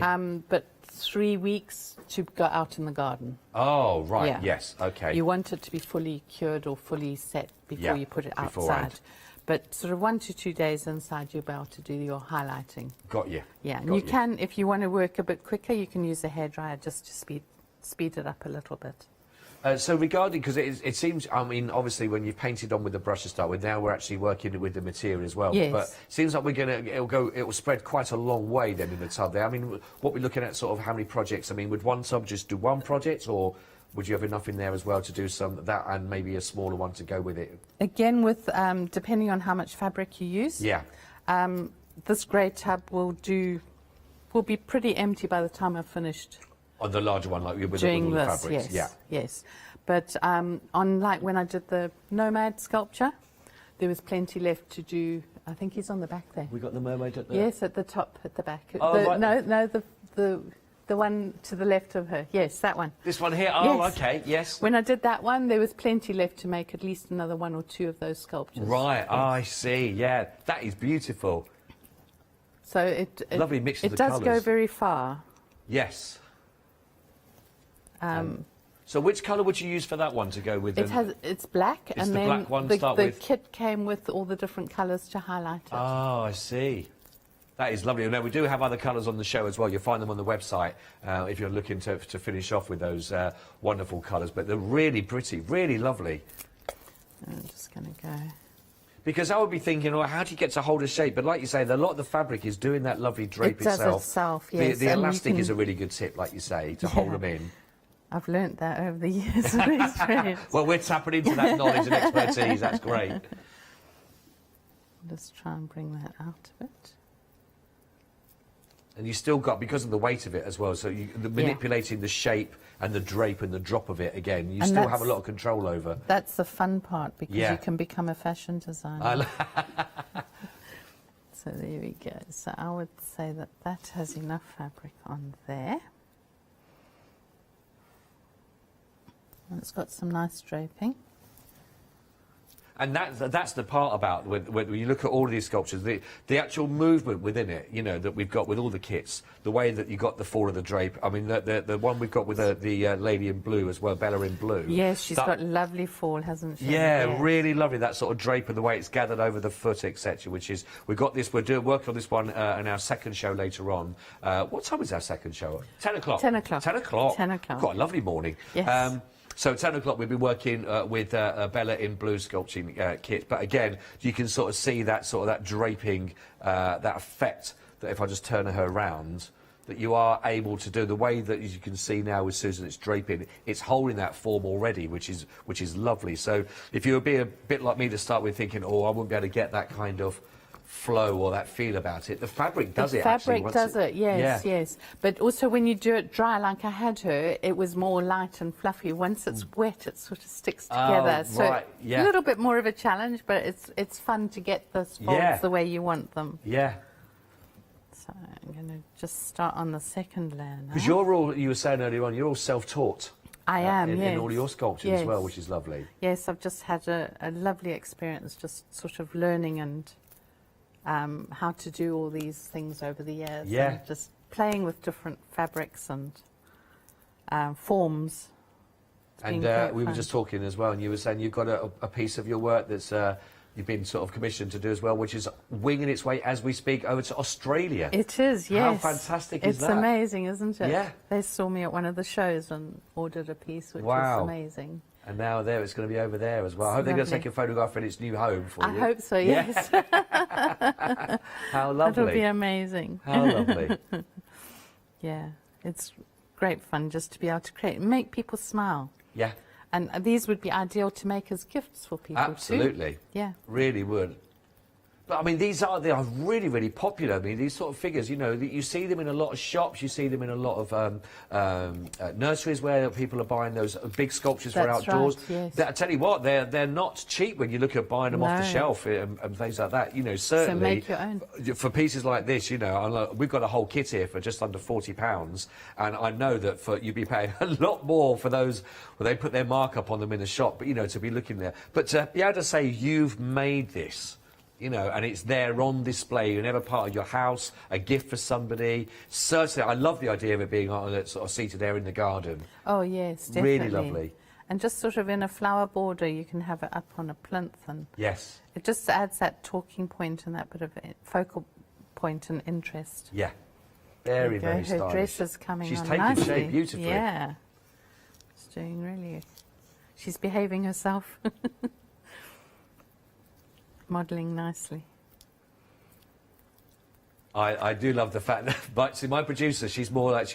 [SPEAKER 7] But 3 weeks to go out in the garden.
[SPEAKER 6] Oh, right.
[SPEAKER 7] Yeah.
[SPEAKER 6] Yes. Okay.
[SPEAKER 7] You want it to be fully cured or fully set before
[SPEAKER 6] Yeah,
[SPEAKER 7] you put it
[SPEAKER 6] beforehand.
[SPEAKER 7] outside. But sort of 1 to 2 days inside, you'll be able to do your highlighting.
[SPEAKER 6] Got you.
[SPEAKER 7] Yeah, and
[SPEAKER 6] Got
[SPEAKER 7] you can, if you want to work a bit quicker, you can use a hairdryer just to speed it up a little bit.
[SPEAKER 6] So regarding, because it seems, I mean, obviously when you've painted on with the brush to start with, now we're actually working with the material as well.
[SPEAKER 7] Yes.
[SPEAKER 6] But it seems like it'll spread quite a long way then in the tub there. I mean, what we're looking at, sort of how many projects? I mean, would one tub just do one project, or would you have enough in there as well to do some that and maybe a smaller one to go with it?
[SPEAKER 7] Again, with depending on how much fabric you use.
[SPEAKER 6] Yeah.
[SPEAKER 7] This grey tub will be pretty empty by the time I've finished.
[SPEAKER 6] On the larger one, like with
[SPEAKER 7] Doing
[SPEAKER 6] all the
[SPEAKER 7] this,
[SPEAKER 6] fabrics.
[SPEAKER 7] yes,
[SPEAKER 6] Yeah.
[SPEAKER 7] yes. But on like when I did the nomad sculpture, there was plenty left to do. I think he's on the back there.
[SPEAKER 6] We got the mermaid at the...
[SPEAKER 7] Yes, at the top, at the back.
[SPEAKER 6] Oh, right.
[SPEAKER 7] No, the one to the left of her. Yes, that one.
[SPEAKER 6] This one here? Oh,
[SPEAKER 7] Yes.
[SPEAKER 6] okay, yes.
[SPEAKER 7] When I did that one, there was plenty left to make at least another 1 or 2 of those sculptures.
[SPEAKER 6] Right,
[SPEAKER 7] Yes.
[SPEAKER 6] I see, yeah. That is beautiful.
[SPEAKER 7] So it
[SPEAKER 6] Lovely mix of
[SPEAKER 7] it
[SPEAKER 6] the
[SPEAKER 7] does go
[SPEAKER 6] colours.
[SPEAKER 7] very far.
[SPEAKER 6] Yes. So which colour would you use for that one to go with?
[SPEAKER 7] It's black,
[SPEAKER 6] It's
[SPEAKER 7] and
[SPEAKER 6] the
[SPEAKER 7] then
[SPEAKER 6] black one to
[SPEAKER 7] the
[SPEAKER 6] start with?
[SPEAKER 7] kit came with all the different colours to highlight it.
[SPEAKER 6] Oh, I see. That is lovely. Now, we do have other colours on the show as well. You'll find them on the website if you're looking to finish off with those wonderful colours. But they're really pretty, really lovely.
[SPEAKER 7] I'm just going to go.
[SPEAKER 6] Because I would be thinking, well, how do you get to hold a shape? But like you say, a lot of the fabric is doing that lovely drape
[SPEAKER 7] It does
[SPEAKER 6] itself.
[SPEAKER 7] itself, yes.
[SPEAKER 6] The
[SPEAKER 7] And you
[SPEAKER 6] elastic
[SPEAKER 7] can-
[SPEAKER 6] is a really good tip, like you say, to hold them in.
[SPEAKER 7] I've learnt that over the years of experience.
[SPEAKER 6] Well, we're tapping into that knowledge and expertise. That's great.
[SPEAKER 7] Just try and bring that out of it.
[SPEAKER 6] And you still got, because of the weight of it as well, so manipulating the shape and the drape and the drop of it again, you
[SPEAKER 7] And
[SPEAKER 6] still have a
[SPEAKER 7] that's-
[SPEAKER 6] lot of control over.
[SPEAKER 7] That's the fun part, because
[SPEAKER 6] Yeah.
[SPEAKER 7] you can become a fashion designer. So there we go. So I would say that that has enough fabric on there. And it's got some nice draping.
[SPEAKER 6] And that's the part about when you look at all of these sculptures, the actual movement within it, you know, that we've got with all the kits, the way that you got the fall of the drape. I mean, the one we've got with the lady in blue as well, Bella in blue.
[SPEAKER 7] Yes, she's got lovely fall, hasn't she?
[SPEAKER 6] Yeah,
[SPEAKER 7] Yes.
[SPEAKER 6] really lovely, that sort of drape and the way it's gathered over the foot, etc. Which is, we're working on this one in our second show later on. What time is our second show? 10 o'clock.
[SPEAKER 7] 10 o'clock.
[SPEAKER 6] 10 o'clock.
[SPEAKER 7] 10 o'clock.
[SPEAKER 6] Quite a lovely morning.
[SPEAKER 7] Yes.
[SPEAKER 6] So 10 o'clock we'll be working with Bella in blue sculpting kit. But again, you can sort of see that draping, that effect, that if I just turn her around, that you are able to do the way that you can see now with Susan, it's draping, it's holding that form already, which is lovely. So if you would be a bit like me to start with thinking, oh, I wouldn't be able to get that kind of flow or that feel about it, the fabric does it actually.
[SPEAKER 7] The fabric does it, yes,
[SPEAKER 6] yeah.
[SPEAKER 7] yes. But also when you do it dry, like I had her, it was more light and fluffy. Once it's wet, it sort of sticks together.
[SPEAKER 6] Oh,
[SPEAKER 7] So
[SPEAKER 6] right, yeah.
[SPEAKER 7] a little bit more of a challenge, but it's fun to get the folds
[SPEAKER 6] Yeah.
[SPEAKER 7] the way you want them.
[SPEAKER 6] Yeah.
[SPEAKER 7] So I'm going to just start on the second layer now.
[SPEAKER 6] Because you were saying earlier on, you're all self-taught.
[SPEAKER 7] I am,
[SPEAKER 6] in,
[SPEAKER 7] yes.
[SPEAKER 6] in all your sculptures as well,
[SPEAKER 7] Yes.
[SPEAKER 6] which is lovely.
[SPEAKER 7] Yes, I've just had a lovely experience just sort of learning and how to do all these things over the years.
[SPEAKER 6] Yeah.
[SPEAKER 7] And just playing with different fabrics and forms. It's
[SPEAKER 6] And
[SPEAKER 7] been great
[SPEAKER 6] we were
[SPEAKER 7] fun.
[SPEAKER 6] just talking as well, and you were saying you've got a piece of your work that's you've been sort of commissioned to do as well, which is winging its way as we speak over to Australia.
[SPEAKER 7] It is, yes.
[SPEAKER 6] How fantastic is
[SPEAKER 7] it's
[SPEAKER 6] that?
[SPEAKER 7] amazing, isn't it?
[SPEAKER 6] Yeah.
[SPEAKER 7] They saw me at one of the shows and ordered a piece, which
[SPEAKER 6] Wow.
[SPEAKER 7] was amazing.
[SPEAKER 6] And now it's going to be over there as well. I hope
[SPEAKER 7] It's
[SPEAKER 6] they're going to
[SPEAKER 7] lovely.
[SPEAKER 6] take a photograph in its new home for
[SPEAKER 7] I
[SPEAKER 6] you.
[SPEAKER 7] hope so,
[SPEAKER 6] Yeah.
[SPEAKER 7] yes.
[SPEAKER 6] How lovely.
[SPEAKER 7] That'll be amazing.
[SPEAKER 6] How lovely.
[SPEAKER 7] Yeah, it's great fun just to be able to create and make people smile.
[SPEAKER 6] Yeah,
[SPEAKER 7] And these would be ideal to make as gifts for people too.
[SPEAKER 6] absolutely.
[SPEAKER 7] Yeah.
[SPEAKER 6] Really would. But I mean, they are really, really popular. I mean, these sort of figures, you know, you see them in a lot of shops, you see them in a lot of nurseries where people are buying those big sculptures for
[SPEAKER 7] That's
[SPEAKER 6] outdoors.
[SPEAKER 7] right, yes.
[SPEAKER 6] I tell you what, they're not cheap when you look at buying them off the
[SPEAKER 7] No.
[SPEAKER 6] shelf and things like that. You know, certainly.
[SPEAKER 7] make your own.
[SPEAKER 6] For pieces like this, you know, we've got a whole kit here for just under £40, and I know that you'd be paying a lot more for those. Well, they put their markup on them in the shop, but you know, to be looking there. But to be able to say you've made this, you know, and it's there on display, you're never part of your house, a gift for somebody. Certainly, I love the idea of it being on a sort of seated there in the garden.
[SPEAKER 7] Oh, yes, definitely.
[SPEAKER 6] Really lovely.
[SPEAKER 7] And just sort of in a flower border, you can have it up on a plinth, and
[SPEAKER 6] Yes.
[SPEAKER 7] it just adds that talking point and that bit of focal point and interest.
[SPEAKER 6] Yeah. Very,
[SPEAKER 7] There you go.
[SPEAKER 6] very
[SPEAKER 7] Her
[SPEAKER 6] stylish.
[SPEAKER 7] dress is coming
[SPEAKER 6] She's
[SPEAKER 7] on
[SPEAKER 6] taking
[SPEAKER 7] nicely.
[SPEAKER 6] shape beautifully.
[SPEAKER 7] Yeah. It's doing really She's behaving herself. Modelling nicely.
[SPEAKER 6] I do love the fact that, but see, my producer, she's more like,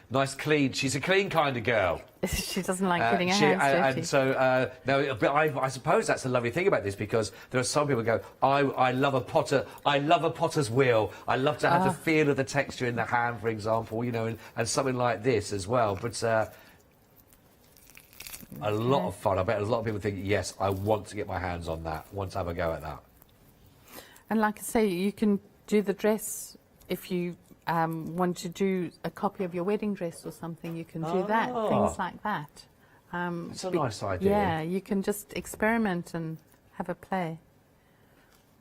[SPEAKER 6] nice, clean. She's a clean kind of girl.
[SPEAKER 7] She doesn't like getting her hands dirty.
[SPEAKER 6] And so, no, but I suppose that's the lovely thing about this, because there are some people who go, I love a potter's wheel. I love to have the feel of the texture in the hand, for example, you know, and something like this as well. But a lot of fun. I bet a lot of people think, yes, I want to get my hands on that. I want to have a go at that.
[SPEAKER 7] And like I say, you can do the dress if you want to do a copy of your wedding dress or something. You can do that, things like that.
[SPEAKER 6] It's a nice idea.
[SPEAKER 7] Yeah, you can just experiment and have a play.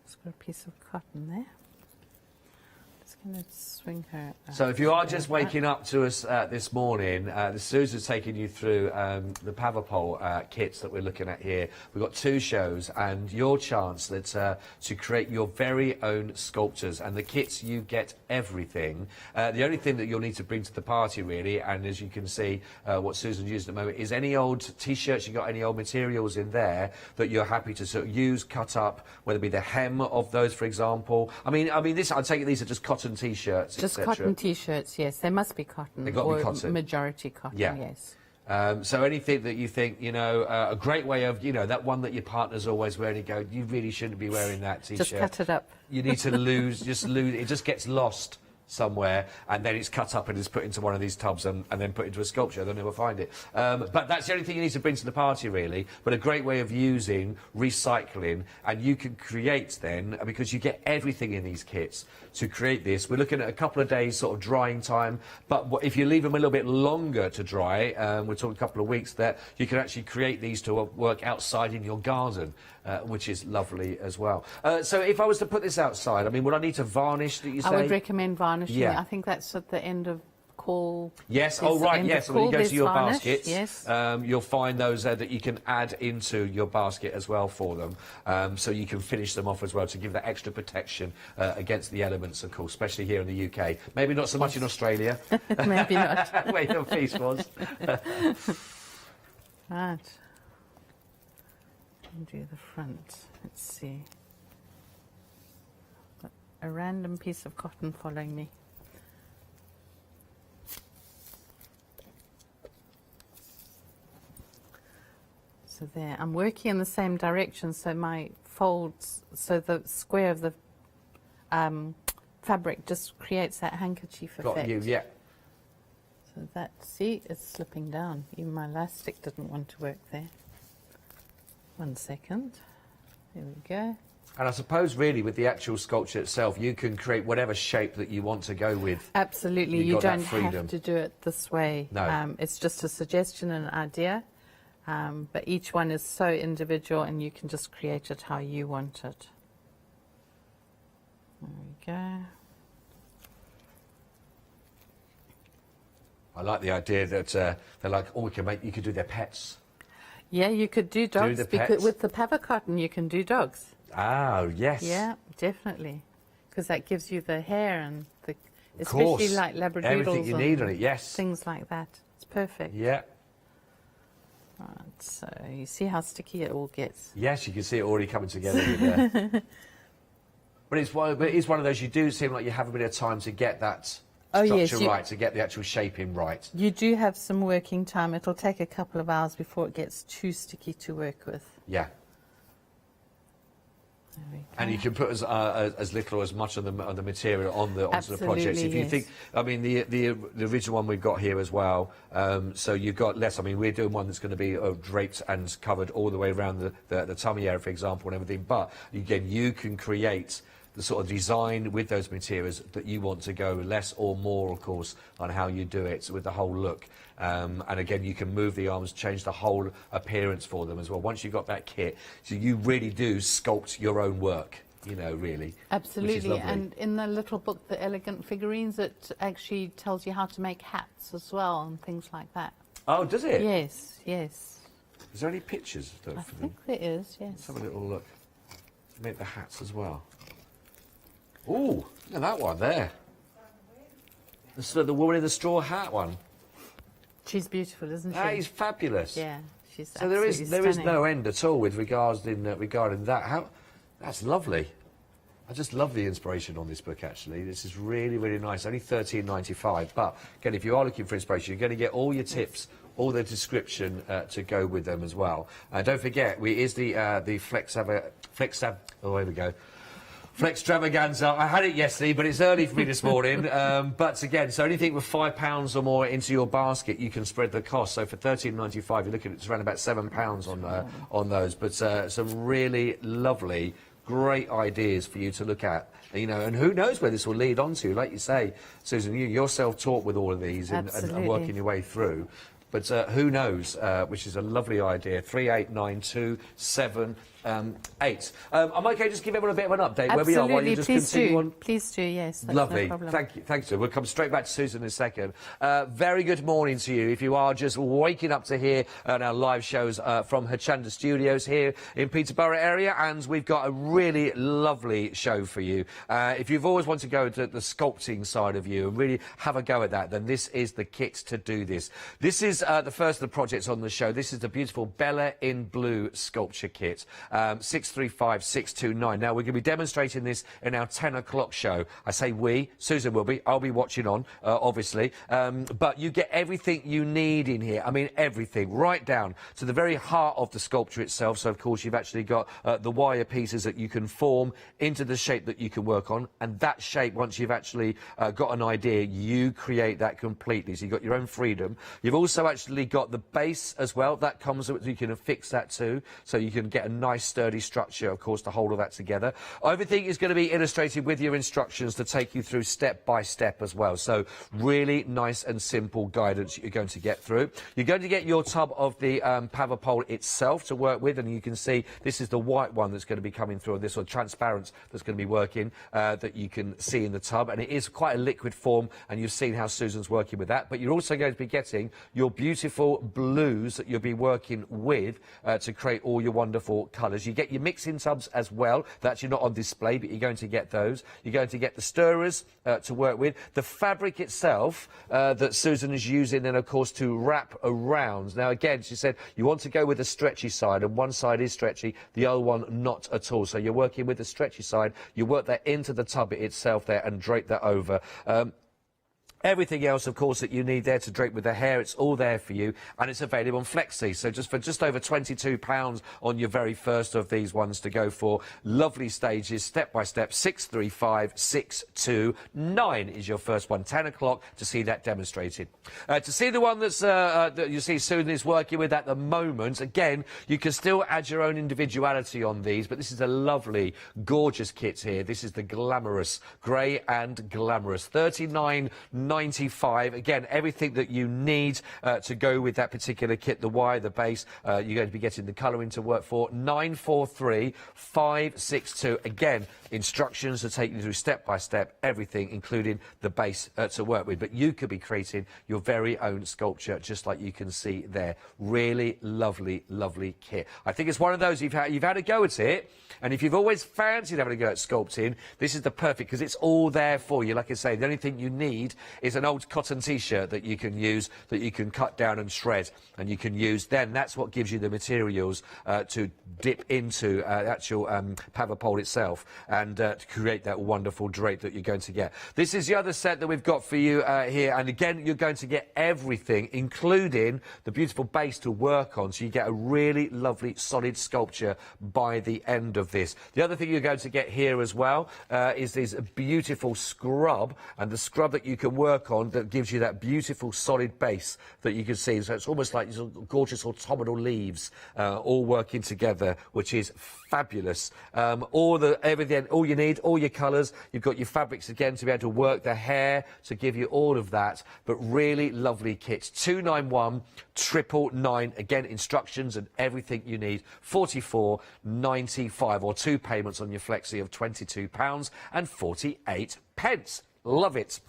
[SPEAKER 7] Just got a piece of cotton there. Just going to swing her.
[SPEAKER 6] So if you are just waking up to us this morning, Susan's taking you through the Paverpol kits that we're looking at here. We've got 2 shows and your chance to create your very own sculptures. And the kits, you get everything. The only thing that you'll need to bring to the party, really, and as you can see, what Susan used at the moment, is any old T-shirts, you got any old materials in there that you're happy to sort of use, cut up, whether it be the hem of those, for example. I mean, this, I'd take it these are just cotton T-shirts,
[SPEAKER 7] just
[SPEAKER 6] etc.
[SPEAKER 7] cotton T-shirts, yes. They must be cotton.
[SPEAKER 6] They've got to be cotton.
[SPEAKER 7] Majority cotton,
[SPEAKER 6] yeah.
[SPEAKER 7] Yes.
[SPEAKER 6] So anything that you think, you know, a great way of, you know, that one that your partner's always wearing, you go, you really shouldn't be wearing that T-shirt.
[SPEAKER 7] Just cut it up.
[SPEAKER 6] You need to lose, it just gets lost somewhere, and then it's cut up and it's put into one of these tubs and then put into a sculpture. They'll never find it. But that's the only thing you need to bring to the party, really. But a great way of using recycling, and you can create then, because you get everything in these kits to create this. We're looking at a couple of days sort of drying time, but if you leave them a little bit longer to dry, we're talking a couple of weeks there, you can actually create these to work outside in your garden, which is lovely as well. So if I was to put this outside, I mean, would I need to varnish, do you say?
[SPEAKER 7] I would recommend varnishing.
[SPEAKER 6] Yeah.
[SPEAKER 7] I think that's at the end of call.
[SPEAKER 6] Yes, oh right, yes. So when you go to your baskets,
[SPEAKER 7] yes.
[SPEAKER 6] You'll find those that you can add into your basket as well for them. So you can finish them off as well to give that extra protection against the elements, of course, especially here in the UK. Maybe not so much in Australia.
[SPEAKER 7] Maybe not.
[SPEAKER 6] Where your piece was.
[SPEAKER 7] Right. Do the front. Let's see. Got a random piece of cotton following me. So there, I'm working in the same direction, so my folds, so the square of the fabric just creates that handkerchief effect.
[SPEAKER 6] Got you, yeah.
[SPEAKER 7] So that, see, it's slipping down. Even my elastic didn't want to work there. 1 second. There we go.
[SPEAKER 6] And I suppose really with the actual sculpture itself, you can create whatever shape that you want to go with.
[SPEAKER 7] Absolutely, you don't have to do it this way.
[SPEAKER 6] No.
[SPEAKER 7] It's just a suggestion and an idea, but each one is so individual and you can just create it how you want it. There we go.
[SPEAKER 6] I like the idea that they're like, oh, you could do their pets.
[SPEAKER 7] Yeah, you could do dogs,
[SPEAKER 6] the
[SPEAKER 7] because
[SPEAKER 6] pets.
[SPEAKER 7] with the Pavercotton you can do dogs.
[SPEAKER 6] Ah, yes.
[SPEAKER 7] Yeah, definitely, because that gives you the hair and the,
[SPEAKER 6] Of course.
[SPEAKER 7] especially like Labradoodles.
[SPEAKER 6] Everything you need on it, yes.
[SPEAKER 7] Things like that. It's perfect.
[SPEAKER 6] Yeah.
[SPEAKER 7] Right, so you see how sticky it all gets.
[SPEAKER 6] Yes, you can see it already coming together with there. But it's one of those, you do seem like you have a bit of time to get that structure right, to get the actual shaping right.
[SPEAKER 7] You do have some working time. It'll take a couple of hours before it gets too sticky to work with.
[SPEAKER 6] Yeah.
[SPEAKER 7] There we go.
[SPEAKER 6] And you can put as little or as much of the material onto the projects. If you
[SPEAKER 7] yes.
[SPEAKER 6] think, I mean, the original one we've got here as well. So you've got less. I mean, we're doing one that's going to be draped and covered all the way around the tummy area, for example, and everything. But again, you can create the sort of design with those materials that you want to go less or more, of course, on how you do it with the whole look. And again, you can move the arms, change the whole appearance for them as well. Once you've got that kit, so you really do sculpt your own work, you know, really.
[SPEAKER 7] Absolutely, and in the little book, The Elegant Figurines, it actually tells you how to make hats as well and things like that.
[SPEAKER 6] Oh, does it?
[SPEAKER 7] Yes, yes.
[SPEAKER 6] Is there any pictures for
[SPEAKER 7] I
[SPEAKER 6] them?
[SPEAKER 7] think there is, yes.
[SPEAKER 6] Let's have a little look. Make the hats as well. Ooh, look at that one there. The woman in the straw hat one.
[SPEAKER 7] She's beautiful, isn't she?
[SPEAKER 6] That is fabulous.
[SPEAKER 7] Yeah, She's
[SPEAKER 6] So there is
[SPEAKER 7] absolutely
[SPEAKER 6] no end at all with regarding that. That's lovely. I just love the inspiration on this book, actually. This is really, really nice. Only $13.95. But, again, if you are looking for inspiration, you're going to get all your tips, all the description to go with them as well. Don't forget, is the oh, here we go. Flextravaganza. I had it yesterday, but it's early for me this morning. But again, so anything with £5 or more into your basket, you can spread the cost. So for $13.95, you're looking at around about £7 on those. But some really lovely, great ideas for you to look at. You know, and who knows where this will lead on to? Like you say, Susan, you're self-taught with all of these and working your way through. But who knows, which is a lovely idea. 389278. I'm okay, just give everyone a bit of an update where we are while you just continue on.
[SPEAKER 7] Please do, yes. That's
[SPEAKER 6] Lovely.
[SPEAKER 7] No problem.
[SPEAKER 6] Thank you. Thanks, sir. We'll come straight back to Susan in a second. Very good morning to you. If you are just waking up to hear our live shows from Hochanda Studios here in Peterborough area, and we've got a really lovely show for you. If you've always wanted to go to the sculpting side of you and really have a go at that, then this is the kit to do this. This is the first of the projects on the show. This is the beautiful Bella in Blue sculpture kit. 635629. Now, we're going to be demonstrating this in our 10 o'clock show. I say we, Susan will be, I'll be watching on, obviously. But you get everything you need in here. I mean, everything, right down to the very heart of the sculpture itself. So, of course, you've actually got the wire pieces that you can form into the shape that you can work on. And that shape, once you've actually got an idea, you create that completely. So you've got your own freedom. You've also actually got the base as well. That comes with, you can affix that too. So you can get a nice sturdy structure, of course, to hold all that together. Everything is going to be illustrated with your instructions to take you through step by step as well. So really nice and simple guidance you're going to get through. You're going to get your tub of the Paverpol itself to work with, and you can see this is the white one that's going to be coming through, this one transparent that's going to be working, that you can see in the tub, and it is quite a liquid form, and you've seen how Susan's working with that. But you're also going to be getting your beautiful blues that you'll be working with to create all your wonderful colours. You get your mixing tubs as well. They're actually not on display, but you're going to get those. You're going to get the stirrers to work with. The fabric itself that Susan is using then, of course, to wrap around. Now, again, she said you want to go with the stretchy side, and one side is stretchy, the other one not at all. So you're working with the stretchy side. You work that into the tub itself there and drape that over. Everything else, of course, that you need there to drape with the hair, it's all there for you, and it's available on Flexi. So just for over £22 on your very first of these ones to go for. Lovely stages, step by step. 635629 is your first one. 10 o'clock to see that demonstrated. To see the one that you see Susan is working with at the moment, again, you can still add your own individuality on these, but this is a lovely, gorgeous kit here. This is the Glamorous, grey and Glamorous. $39.95. Again, everything that you need to go with that particular kit, the wire, the base, you're going to be getting the colouring to work for. 943562. Again, instructions to take you through step by step, everything, including the base to work with. But you could be creating your very own sculpture, just like you can see there. Really lovely, lovely kit. I think it's one of those you've had a go at it, and if you've always fancied having a go at sculpting, this is the perfect, because it's all there for you. Like I say, the only thing you need is an old cotton t-shirt that you can use, that you can cut down and shred, and you can use. Then that's what gives you the materials to dip into actual Paverpol itself, and to create that wonderful drape that you're going to get. This is the other set that we've got for you here, and again, you're going to get everything, including the beautiful base to work on, so you get a really lovely solid sculpture by the end of this. The other thing you're going to get here as well is this beautiful scrub, and the scrub that you can work on that gives you that beautiful solid base that you can see. So it's almost like these gorgeous autumnal leaves all working together, which is fabulous. Everything, all you need, all your colours. You've got your fabrics again to be able to work the hair to give you all of that. But really lovely kits. 291999. Again, instructions and everything you need. £44.95, or 2 payments on your Flexi of £22.48. Love it.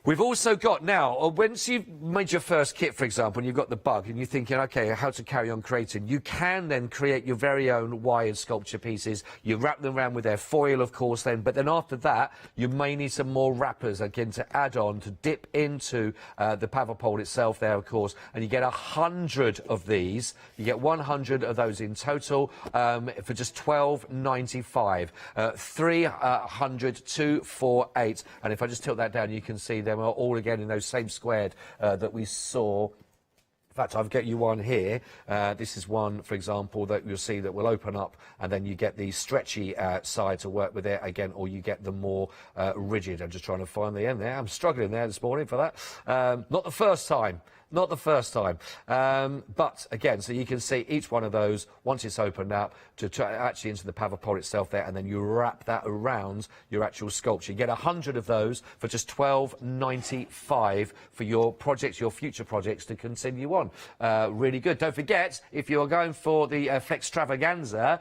[SPEAKER 6] We've also got now, once you've made your first kit, for example, and you've got the bug, and you're thinking, okay, how to carry on creating, you can then create your very own wired sculpture pieces. You wrap them around with their foil, of course, then, but then after that, you may need some more wrappers, again, to add on, to dip into the Paverpol itself there, of course, and you get 100 of these. You get 100 of those in total for just £12.95. 300 248, and if I just tilt that down, you can see them are all again in those same squared that we saw. In fact, I've got you one here. This is one, for example, that you'll see that will open up, and then you get the stretchy side to work with it again, or you get the more rigid. I'm just trying to find the end there. I'm struggling there this morning for that. Not the first time. Not the first time. But again, so you can see each one of those, once it's opened up, to actually into the Paverpol itself there, and then you wrap that around your actual sculpture. You get 100 of those for just £12.95 for your projects, your future projects, to continue on. Really good. Don't forget, if you're going for the Flextravaganza,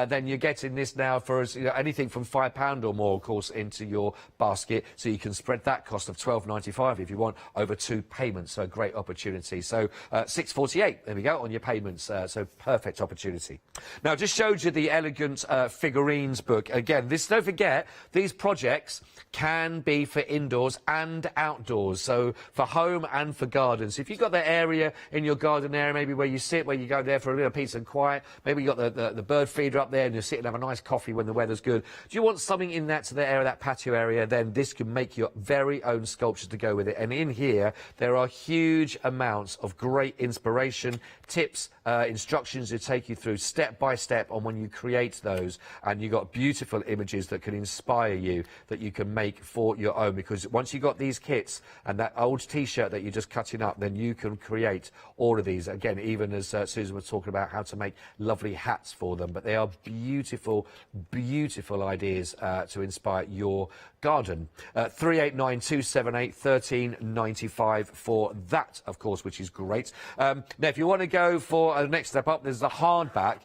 [SPEAKER 6] then you're getting this now for anything from £5 or more, of course, into your basket, so you can spread that cost of £12.95 if you want over 2 payments. So a great opportunity. So £6.48, there we go, on your payments. So perfect opportunity. Now, just showed you the elegant figurines book. Again, don't forget, these projects can be for indoors and outdoors, so for home and for gardens. If you've got that area in your garden area, maybe where you sit, where you go there for a little peace and quiet, maybe you got the bird feeder up there and you sit and have a nice coffee when the weather's good. Do you want something in that area, that patio area? Then this can make your very own sculptures to go with it. And in here, there are huge amounts of great inspiration, tips, instructions to take you through step by step on when you create those, and you've got beautiful images that can inspire you, that you can make for your own, because once you've got these kits and that old t-shirt that you're just cutting up, then you can create all of these. Again, even as Susan was talking about how to make lovely hats for them, but they are beautiful, beautiful ideas to inspire your garden. 389278 1395 for that, of course, which is great. Now, if you want to go for the next step up, there's the hardback.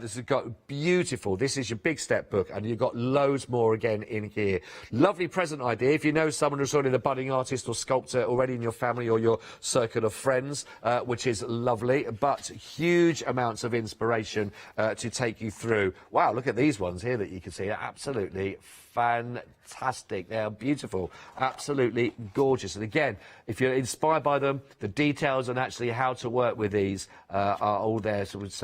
[SPEAKER 6] This has got beautiful. This is your big step book, and you've got loads more again in here. Lovely present idea. If you know someone who's already a budding artist or sculptor already in your family or your circle of friends, which is lovely, but huge amounts of inspiration to take you through. Wow, look at these ones here that you can see. Absolutely fantastic. They are beautiful, absolutely gorgeous. And again, if you're inspired by them, the details on actually how to work with these are all there. So it's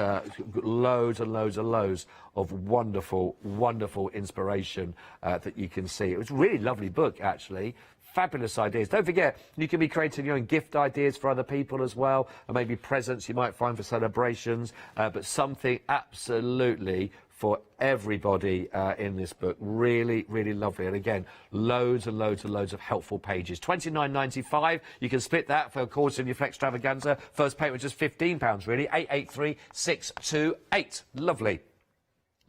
[SPEAKER 6] loads and loads and loads of wonderful, wonderful inspiration that you can see. It was a really lovely book, actually. Fabulous ideas. Don't forget, you can be creating your own gift ideas for other people as well, and maybe presents you might find for celebrations, but something absolutely for everybody in this book. Really, really lovely. And again, loads and loads and loads of helpful pages. £29.95. You can split that for, of course, in your Flextravaganza. First payment just £15, really. 883628. Lovely.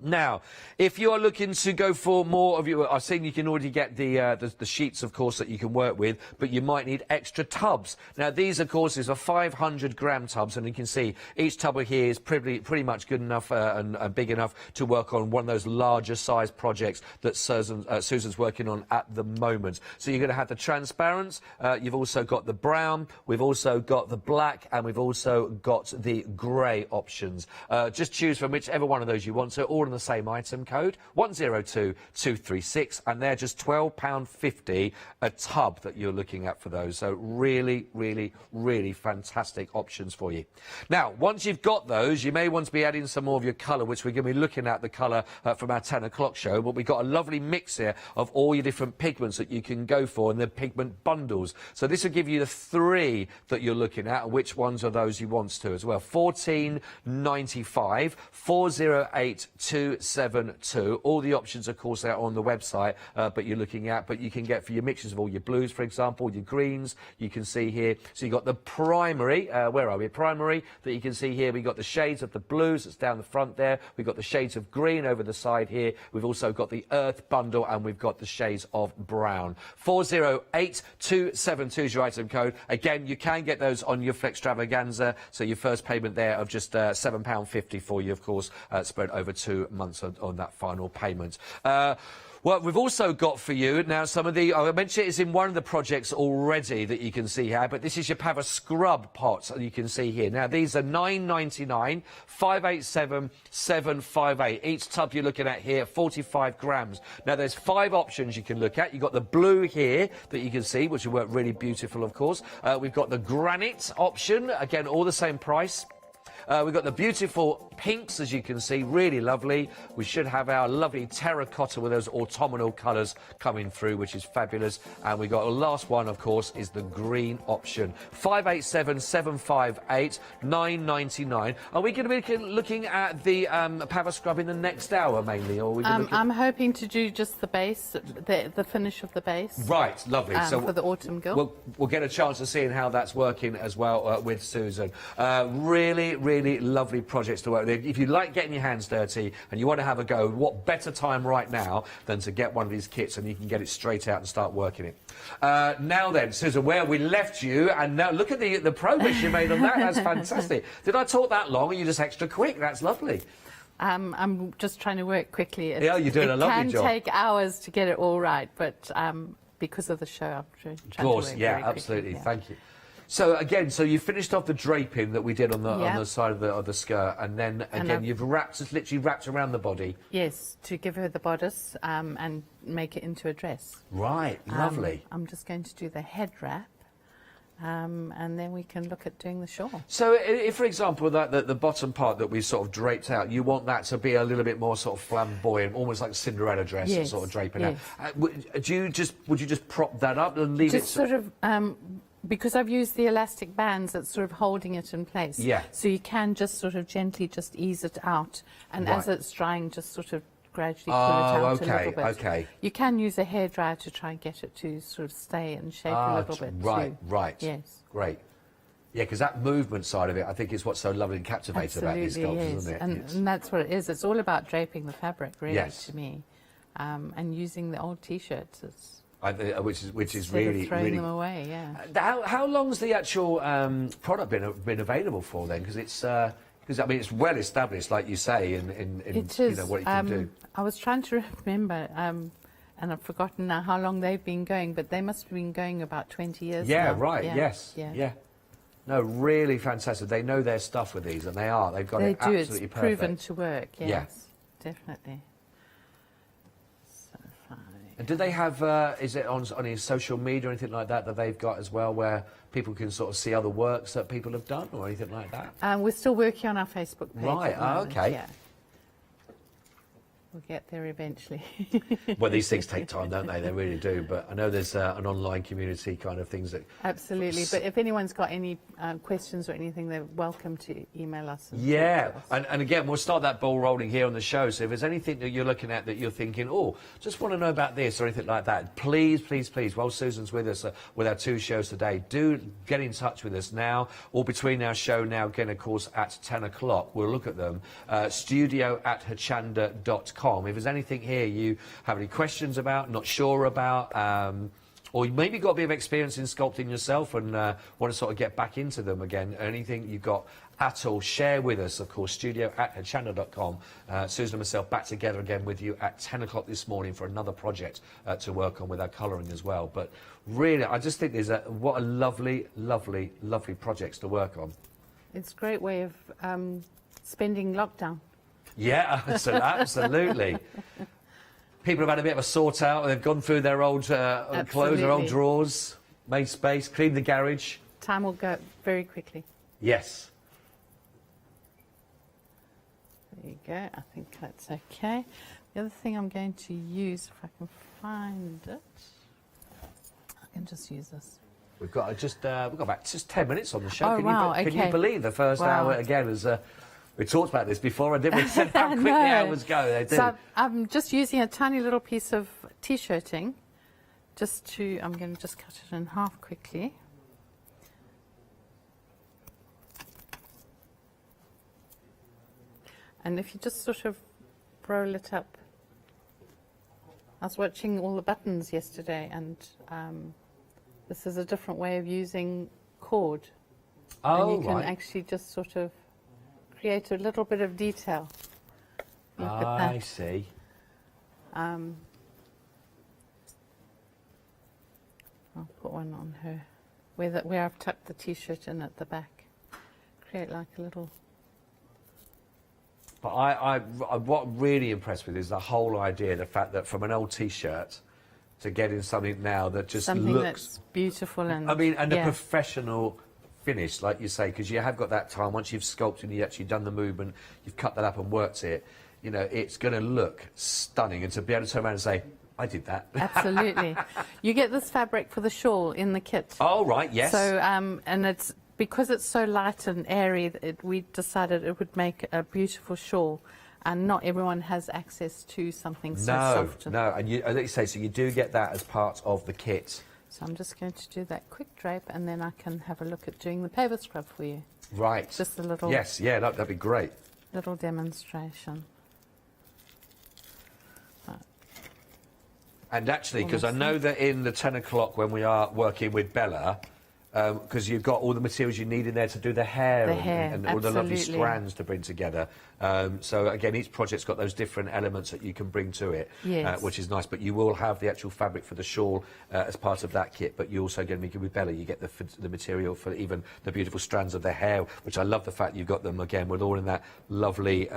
[SPEAKER 6] Now, if you are looking to go for more of your, I've seen you can already get the sheets, of course, that you can work with, but you might need extra tubs. Now, these, of course, are 500-gram tubs, and you can see each tub here is pretty much good enough and big enough to work on one of those larger size projects that Susan's working on at the moment. So you're going to have the transparent, you've also got the brown, we've also got the black, and we've also got the grey options. Just choose from whichever one of those you want. So all in the same item code, 102236, and they're just £12.50 a tub that you're looking at for those. So really, really, really fantastic options for you. Now, once you've got those, you may want to be adding some more of your colour, which we're going to be looking at the colour from our 10 o'clock show, but we've got a lovely mix here of all your different pigments that you can go for and the pigment bundles. So this will give you the 3 that you're looking at, and which ones are those you want to as well. £14.95, 408272. All the options, of course, are on the website, but you're looking at, but you can get for your mixtures of all your blues, for example, your greens, you can see here. So you've got the primary, where are we? Primary, that you can see here. We've got the shades of the blues, that's down the front there. We've got the shades of green over the side here. We've also got the earth bundle, and we've got the shades of brown. 408272 is your item code. Again, you can get those on your Flextravaganza, so your first payment there of just £7.50 for you, of course, spread over 2 2 months on that final payment. Well, we've also got for you now some of the, I mentioned it's in one of the projects already that you can see here, but this is your Paver scrub pots that you can see here. Now, these are $9.99, 587 758. Each tub you're looking at here, 45 grams. Now, there's 5 options you can look at. You've got the blue here that you can see, which will work really beautiful, of course. We've got the granite option, again, all the same price. We've got the beautiful pinks, as you can see, really lovely. We should have our lovely terracotta with those autumnal colours coming through, which is fabulous. And we've got the last one, of course, is the green option. 587 758 9.99. Are we going to be looking at the Paver scrub in the next hour mainly, or are we going to
[SPEAKER 7] I'm hoping to do just the base, the finish of the base.
[SPEAKER 6] Right, lovely. So
[SPEAKER 7] for the autumn gill.
[SPEAKER 6] We'll get a chance of seeing how that's working as well with Susan. Really lovely projects to work with. If you like getting your hands dirty and you want to have a go, what better time right now than to get one of these kits and you can get it straight out and start working it. Now then, Susan, where we left you, and now look at the progress you made on that. That's fantastic. Did I talk that long, or are you just extra quick? That's lovely.
[SPEAKER 7] I'm just trying to work quickly.
[SPEAKER 6] Yeah, you're doing a lovely job.
[SPEAKER 7] It can take hours to get it all right, but because of the show, I'm trying to work very
[SPEAKER 6] absolutely.
[SPEAKER 7] quickly, yeah.
[SPEAKER 6] Thank you. So again, so you finished off the draping that we did on the side of the skirt, and then again you've literally wrapped around the body.
[SPEAKER 7] Yes, to give her the bodice and make it into a dress.
[SPEAKER 6] Right, lovely.
[SPEAKER 7] I'm just going to do the head wrap, and then we can look at doing the shawl.
[SPEAKER 6] So, if, for example, the bottom part that we sort of draped out, you want that to be a little bit more sort of flamboyant, almost like a Cinderella dress,
[SPEAKER 7] Yes,
[SPEAKER 6] sort of draping
[SPEAKER 7] yes.
[SPEAKER 6] out. Would you just prop that up and leave
[SPEAKER 7] Just
[SPEAKER 6] it?
[SPEAKER 7] sort of. Because I've used the elastic bands, it's sort of holding it in place.
[SPEAKER 6] Yeah.
[SPEAKER 7] So you can just sort of gently just ease it out, and as it's drying, just sort of gradually pull it out a little bit.
[SPEAKER 6] Okay.
[SPEAKER 7] You can use a hairdryer to try and get it to sort of stay and shape a little bit too.
[SPEAKER 6] Right.
[SPEAKER 7] Yes.
[SPEAKER 6] Great. Yeah, because that movement side of it, I think, is what's so lovely and captivating about these sculptures,
[SPEAKER 7] yes.
[SPEAKER 6] isn't it?
[SPEAKER 7] And that's what it is. It's all about draping the fabric, really,
[SPEAKER 6] Yes.
[SPEAKER 7] to me, and using the old T-shirts.
[SPEAKER 6] Which is
[SPEAKER 7] Instead
[SPEAKER 6] really
[SPEAKER 7] of throwing them away, yeah.
[SPEAKER 6] How long's the actual product been available for then? Because it's I mean it's well established, like you say, in
[SPEAKER 7] It
[SPEAKER 6] you
[SPEAKER 7] is,
[SPEAKER 6] know what it can do.
[SPEAKER 7] I was trying to remember, and I've forgotten now how long they've been going, but they must have been going about 20 years
[SPEAKER 6] Yeah,
[SPEAKER 7] now.
[SPEAKER 6] right.
[SPEAKER 7] Yeah,
[SPEAKER 6] Yes. Yeah. No, really fantastic. They know their stuff with these, and they are. They've got
[SPEAKER 7] They
[SPEAKER 6] it
[SPEAKER 7] do.
[SPEAKER 6] absolutely
[SPEAKER 7] It's
[SPEAKER 6] perfect.
[SPEAKER 7] proven to work. Yes,
[SPEAKER 6] Yeah.
[SPEAKER 7] definitely. So fine.
[SPEAKER 6] And do they have, is it on any social media or anything like that that they've got as well, where people can sort of see other works that people have done or anything like that?
[SPEAKER 7] We're still working on our Facebook page.
[SPEAKER 6] Right,
[SPEAKER 7] at the moment,
[SPEAKER 6] okay.
[SPEAKER 7] Yeah. We'll get there eventually.
[SPEAKER 6] Well, these things take time, don't they? They really do. But I know there's an online community kind of things that...
[SPEAKER 7] Absolutely. But if anyone's got any questions or anything, they're welcome to email us.
[SPEAKER 6] Yeah, and again, we'll start that ball rolling here on the show. So if there's anything that you're looking at that you're thinking, oh, just want to know about this or anything like that, please, while Susan's with us with our 2 shows today, do get in touch with us now or between our show now, again, of course, at 10 o'clock. We'll look at them. studio@hochanda.com. If there's anything here you have any questions about, not sure about, or you maybe got a bit of experience in sculpting yourself and want to sort of get back into them again, anything you've got at all, share with us, of course, studio@hochanda.com. Susan and myself back together again with you at 10 o'clock this morning for another project to work on with our colouring as well. But really, I just think what a lovely, lovely, lovely projects to work on.
[SPEAKER 7] It's a great way of spending lockdown.
[SPEAKER 6] Yeah, absolutely. People have had a bit of a sort out. They've gone through their old clothes, their old drawers, made space, cleaned the garage.
[SPEAKER 7] Time will go very quickly.
[SPEAKER 6] Yes.
[SPEAKER 7] There you go. I think that's okay. The other thing I'm going to use, if I can find it, I can just use this.
[SPEAKER 6] We've got we've got about just 10 minutes on the show.
[SPEAKER 7] Oh, wow,
[SPEAKER 6] Can you believe the first
[SPEAKER 7] Wow.
[SPEAKER 6] hour again was... we talked about this before, and then we said how quick the hours go. They do.
[SPEAKER 7] So I'm just using a tiny little piece of T-shirting, I'm going to just cut it in half quickly. And if you just sort of roll it up. I was watching all the buttons yesterday, and this is a different way of using cord.
[SPEAKER 6] Oh,
[SPEAKER 7] and you can
[SPEAKER 6] right.
[SPEAKER 7] actually just sort of create a little bit of detail Look at that.
[SPEAKER 6] I see.
[SPEAKER 7] I'll put one on her, where I've tucked the t-shirt in at the back. Create like a little...
[SPEAKER 6] But what I'm really impressed with is the whole idea, the fact that from an old T-shirt to getting something now that just
[SPEAKER 7] something
[SPEAKER 6] looks...
[SPEAKER 7] that's beautiful and...
[SPEAKER 6] I mean, and
[SPEAKER 7] yeah.
[SPEAKER 6] a professional finish, like you say, because you have got that time, once you've sculpted and you've actually done the movement, you've cut that up and worked it, you know, it's going to look stunning. And to be able to turn around and say, I did that.
[SPEAKER 7] Absolutely. You get this fabric for the shawl in the kit.
[SPEAKER 6] Oh, right, yes.
[SPEAKER 7] So, and it's... Because it's so light and airy, we decided it would make a beautiful shawl, and not everyone has access to something so soft.
[SPEAKER 6] No, and as you say, so you do get that as part of the kit.
[SPEAKER 7] So I'm just going to do that quick drape, and then I can have a look at doing the paver scrub for you.
[SPEAKER 6] Right.
[SPEAKER 7] Just a little...
[SPEAKER 6] Yes, yeah, that'd be great.
[SPEAKER 7] Little demonstration.
[SPEAKER 6] And actually, because I know that in the 10 o'clock when we are working with Bella, because you've got all the materials you need in there to do the hair, and all the lovely strands to bring together. So again, each project's got those different elements that you can bring to it, which is nice. But you will have the actual fabric for the shawl as part of that kit. But you also, again, with Bella, you get the material for even the beautiful strands of the hair, which I love the fact you've got them again with all in that lovely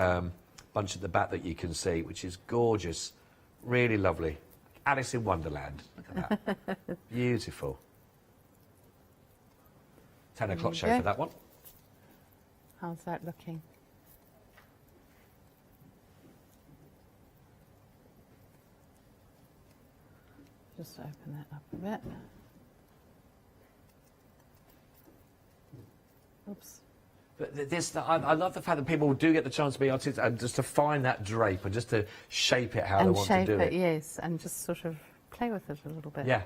[SPEAKER 6] bunch at the back that you can see, which is gorgeous, really lovely. Alice in Wonderland. Look at that. Beautiful. 10 o'clock show for that one.
[SPEAKER 7] How's that looking? Just open that up a bit. Oops.
[SPEAKER 6] But I love the fact that people do get the chance to be artists and just to find that drape and just to shape it how they want to do it.
[SPEAKER 7] Yes, and just sort of play with it a little bit.
[SPEAKER 6] Yeah.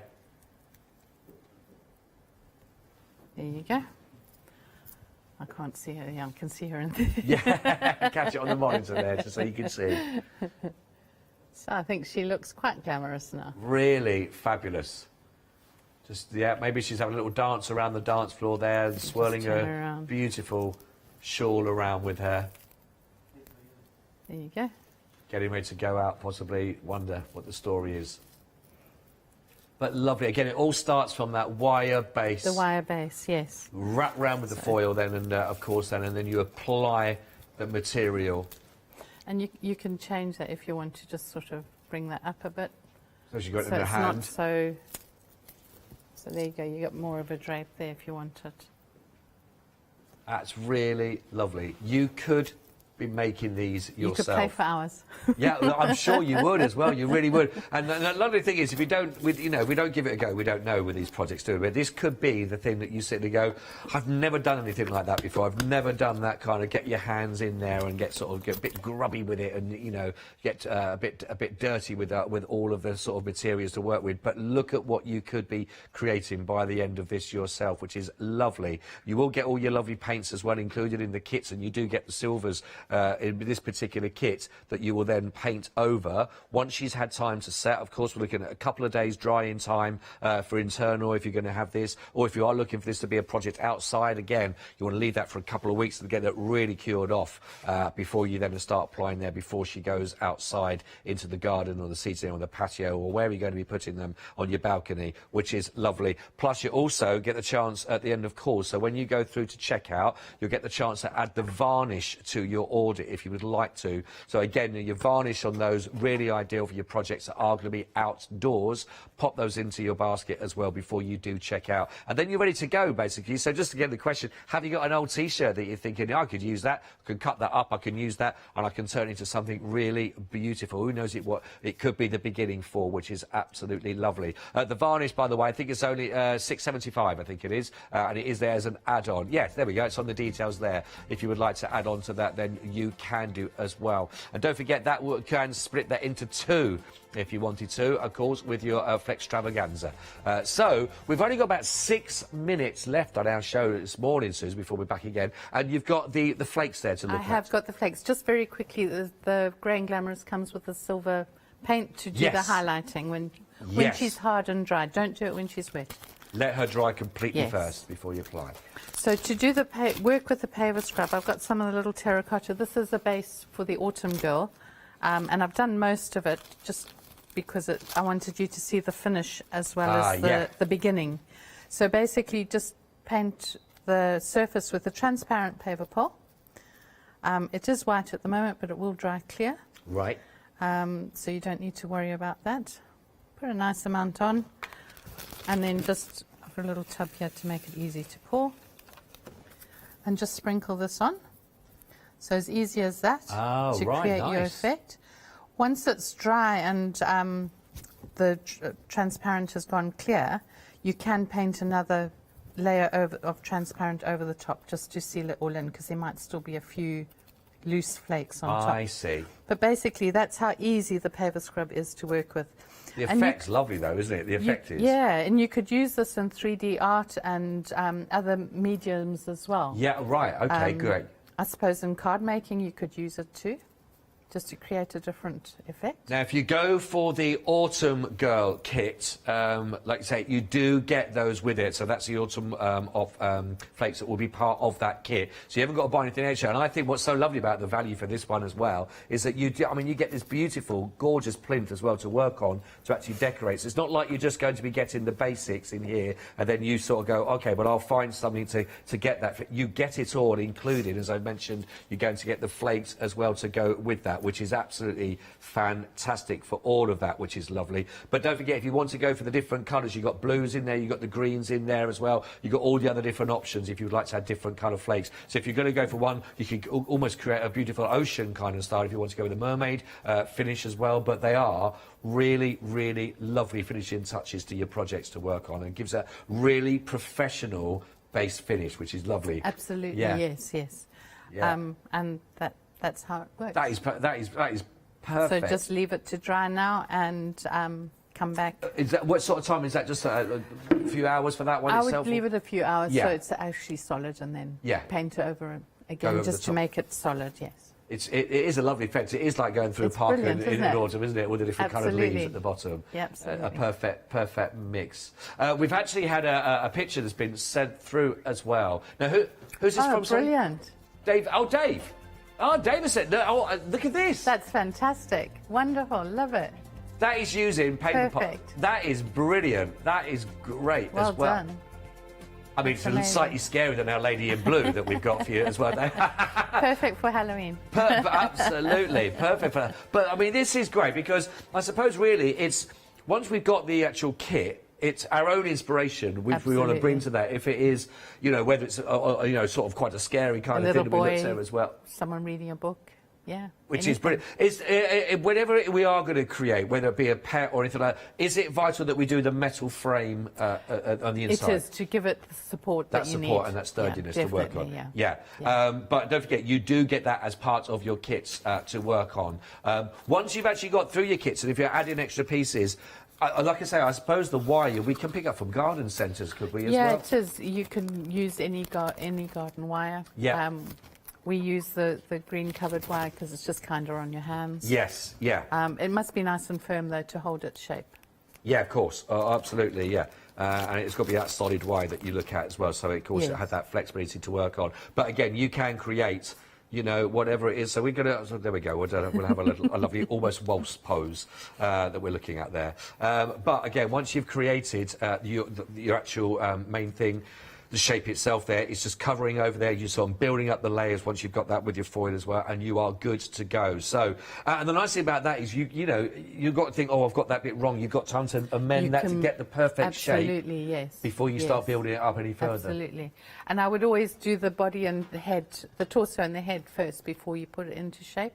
[SPEAKER 7] There you go. I can't see her. Yeah, I can see her in there.
[SPEAKER 6] Yeah, catch it on the monitor there just so you can see.
[SPEAKER 7] So I think she looks quite glamorous now.
[SPEAKER 6] Really fabulous. Just, yeah, maybe she's having a little dance around the dance floor there and swirling her beautiful shawl around with her.
[SPEAKER 7] There you go.
[SPEAKER 6] Getting ready to go out, possibly wonder what the story is. But lovely. Again, it all starts from that wire base.
[SPEAKER 7] The wire base, yes.
[SPEAKER 6] Wrap round with the foil then, and of course and then you apply the material.
[SPEAKER 7] And you can change that if you want to just sort of bring that up a bit.
[SPEAKER 6] So you've got it in the hand.
[SPEAKER 7] Not so... So there you go, you got more of a drape there if you want it.
[SPEAKER 6] That's really lovely. You could be making these yourself.
[SPEAKER 7] You could play for hours.
[SPEAKER 6] Yeah, I'm sure you would as well. You really would. And the lovely thing is, if you don't, we don't give it a go. We don't know with these projects, do we? This could be the thing that you sit and go, I've never done anything like that before. I've never done that kind of get your hands in there and get a bit grubby with it, and get a bit dirty with all of the sort of materials to work with. But look at what you could be creating by the end of this yourself, which is lovely. You will get all your lovely paints as well included in the kits, and you do get the silvers in this particular kit that you will then paint over once she's had time to set. Of course, we're looking at a couple of days drying time for internal if you're going to have this, or if you are looking for this to be a project outside, again, you want to leave that for a couple of weeks to get that really cured off before you then start applying there, before she goes outside into the garden or the seating or the patio or where you're going to be putting them on your balcony, which is lovely. Plus, you also get the chance at the end of course, so when you go through to checkout, you'll get the chance to add the varnish to your order if you would like to. So again, your varnish on those, really ideal for your projects that are going to be outdoors. Pop those into your basket as well before you do check out. And then you're ready to go, basically. So just to get the question, have you got an old T-shirt that you're thinking, I could use that, I can cut that up, I can use that, and I can turn it into something really beautiful. Who knows what it could be the beginning for, which is absolutely lovely. The varnish, by the way, I think it's only £6.75, I think it is, and it is there as an add-on. Yes, there we go, it's on the details there. If you would like to add on to that, then you can do as well. And don't forget that we can split that into two if you wanted to, of course, with your Flextravaganza. So we've only got about 6 minutes left on our show this morning, Suze, before we're back again. And you've got the flakes there to look at.
[SPEAKER 7] I have got the flakes. Just very quickly, the Grey and Glamorous comes with the silver paint to do the highlighting when she's hard and dry. Don't do it when she's wet.
[SPEAKER 6] Let her dry completely first before you apply.
[SPEAKER 7] So to do the work with the paver scrub, I've got some of the little terracotta. This is a base for the Autumn Girl. And I've done most of it just because I wanted you to see the finish as well as the beginning. So basically just paint the surface with a transparent Paverpol. It is white at the moment, but it will dry clear.
[SPEAKER 6] Right.
[SPEAKER 7] So you don't need to worry about that. Put a nice amount on, and then just I've got a little tub here to make it easy to pour. And just sprinkle this on. So as easy as that to create your effect. Once it's dry and the transparent has gone clear, you can paint another layer of transparent over the top just to seal it all in, because there might still be a few loose flakes on top.
[SPEAKER 6] I see.
[SPEAKER 7] But basically that's how easy the paver scrub is to work with.
[SPEAKER 6] The effect's lovely though, isn't it? The effect is.
[SPEAKER 7] Yeah, and you could use this in 3D art and other mediums as well.
[SPEAKER 6] Yeah, right. Okay, great.
[SPEAKER 7] I suppose in card making you could use it too, just to create a different effect.
[SPEAKER 6] Now, if you go for the Autumn Girl kit, like you say, you do get those with it. So that's the Autumn flakes that will be part of that kit. So you haven't got to buy anything extra. And I think what's so lovely about the value for this one as well is that you get this beautiful, gorgeous plinth as well to work on to actually decorate. So it's not like you're just going to be getting the basics in here and then you sort of go, OK, but I'll find something to get that. You get it all included. As I mentioned, you're going to get the flakes as well to go with that, which is absolutely fantastic for all of that, which is lovely. But don't forget, if you want to go for the different colours, you've got blues in there, you've got the greens in there as well, you've got all the other different options if you'd like to have different colour flakes. So if you're going to go for one, you could almost create a beautiful ocean kind of style if you want to go with a mermaid finish as well. But they are really, really lovely finishing touches to your projects to work on, and gives a really professional base finish, which is lovely.
[SPEAKER 7] Absolutely,
[SPEAKER 6] yeah.
[SPEAKER 7] Yes.
[SPEAKER 6] Yeah.
[SPEAKER 7] And that's how it works.
[SPEAKER 6] That is perfect.
[SPEAKER 7] So just leave it to dry now and come back.
[SPEAKER 6] Is that, what sort of time is that? Just a few hours for that one itself?
[SPEAKER 7] I would leave it a few hours
[SPEAKER 6] Yeah.
[SPEAKER 7] so it's actually solid, and then paint it over again
[SPEAKER 6] over
[SPEAKER 7] just to make it solid. Yes.
[SPEAKER 6] It is a lovely effect. It is like going through a park in autumn, isn't it? With the different coloured leaves at the bottom.
[SPEAKER 7] Yeah, absolutely.
[SPEAKER 6] A perfect mix. We've actually had a picture that's been sent through as well. Now, who's this from?
[SPEAKER 7] Brilliant.
[SPEAKER 6] Dave. Oh, Dave. Oh, David said, look at this.
[SPEAKER 7] That's fantastic. Wonderful. Love it.
[SPEAKER 6] That is using Paverpol.
[SPEAKER 7] Perfect.
[SPEAKER 6] That is brilliant. That is great as well.
[SPEAKER 7] Well done.
[SPEAKER 6] I mean, it's slightly scarier than our lady in blue that we've got for you as well.
[SPEAKER 7] Perfect for Halloween.
[SPEAKER 6] Absolutely. Perfect for that. But, I mean, this is great because I suppose really it's, once we've got the actual kit, it's our own inspiration which we want to bring to that. If it is, whether it's, sort of quite a scary kind of thing that we look at as well.
[SPEAKER 7] Someone reading a book. Yeah.
[SPEAKER 6] Which is brilliant. Whenever we are going to create, whether it be a pet or anything like that, is it vital that we do the metal frame on the inside?
[SPEAKER 7] It is, to give it the support that you need.
[SPEAKER 6] That support and that sturdiness to work on.
[SPEAKER 7] Yeah.
[SPEAKER 6] But don't forget, you do get that as part of your kits to work on. Once you've actually got through your kits, and if you're adding extra pieces, like I say, I suppose the wire we can pick up from garden centres, could we, as well?
[SPEAKER 7] Yeah, it is. You can use any garden wire.
[SPEAKER 6] Yeah.
[SPEAKER 7] We use the green covered wire because it's just kinder on your hands.
[SPEAKER 6] Yes, yeah.
[SPEAKER 7] It must be nice and firm, though, to hold its shape.
[SPEAKER 6] Yeah, of course. Absolutely, yeah. And it's got to be that solid wire that you look at as well, so it can also have that flexibility to work on. But again, you can create, whatever it is. So we're going to, there we go, we'll have a lovely almost waltz pose that we're looking at there. But again, once you've created your actual main thing, the shape itself there is just covering over there. You're sort of building up the layers once you've got that with your foil as well, and you are good to go. So, and the nice thing about that is you've got to think, oh, I've got that bit wrong. You've got time to amend that to get the perfect shape.
[SPEAKER 7] Absolutely, yes.
[SPEAKER 6] Before you start building it up any further.
[SPEAKER 7] Absolutely. And I would always do the body and the head, the torso and the head first before you put it into shape.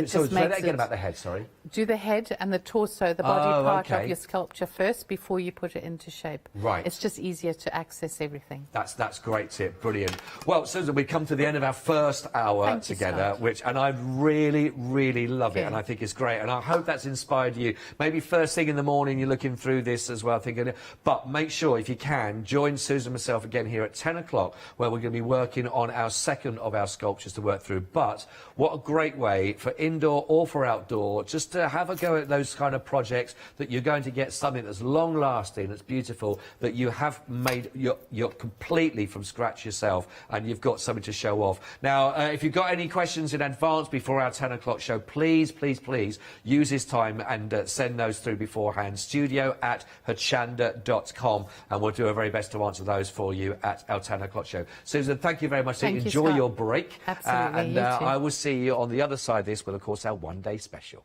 [SPEAKER 6] Say that again about the head, sorry.
[SPEAKER 7] Do the head and the torso, the body part of your sculpture first before you put it into shape.
[SPEAKER 6] Right.
[SPEAKER 7] It's just easier to access everything.
[SPEAKER 6] That's great tip, brilliant. Well, Susan, we've come to the end of our first hour together, and I really, really love it, and I think it's great, and I hope that's inspired you. Maybe first thing in the morning you're looking through this as well, thinking, but make sure, if you can, join Susan and myself again here at 10 o'clock, where we're going to be working on our second of our sculptures to work through. But what a great way for indoor or for outdoor, just to have a go at those kind of projects that you're going to get something that's long lasting, that's beautiful, that you have made you're completely from scratch yourself, and you've got something to show off. Now, if you've got any questions in advance before our 10 o'clock show, please use this time and send those through beforehand. studio@hochanda.com, and we'll do our very best to answer those for you at our 10 o'clock show. Susan, thank you very much.
[SPEAKER 7] Thank you,
[SPEAKER 6] Enjoy
[SPEAKER 7] Scott.
[SPEAKER 6] your break.
[SPEAKER 7] Absolutely,
[SPEAKER 6] And
[SPEAKER 7] you too.
[SPEAKER 6] I will see you on the other side of this with, of course, our one-day special.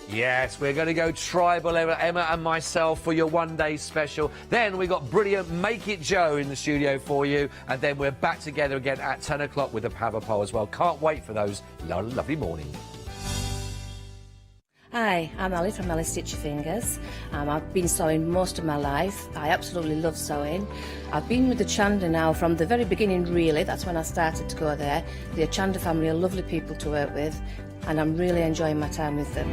[SPEAKER 6] Yes, we're going to go tribal, Emma and myself, for your one-day special. Then we got brilliant Make It Joe in the studio for you, and then we're back together again at 10 o'clock with the Paverpol as well. Can't wait for those lovely mornings.
[SPEAKER 8] Hi, I'm Ali from Ali Stitch Your Fingers. I've been sewing most of my life. I absolutely love sewing. I've been with the Hochanda now from the very beginning, really. That's when I started to go there. The Hochanda family are lovely people to work with, and I'm really enjoying my time with them.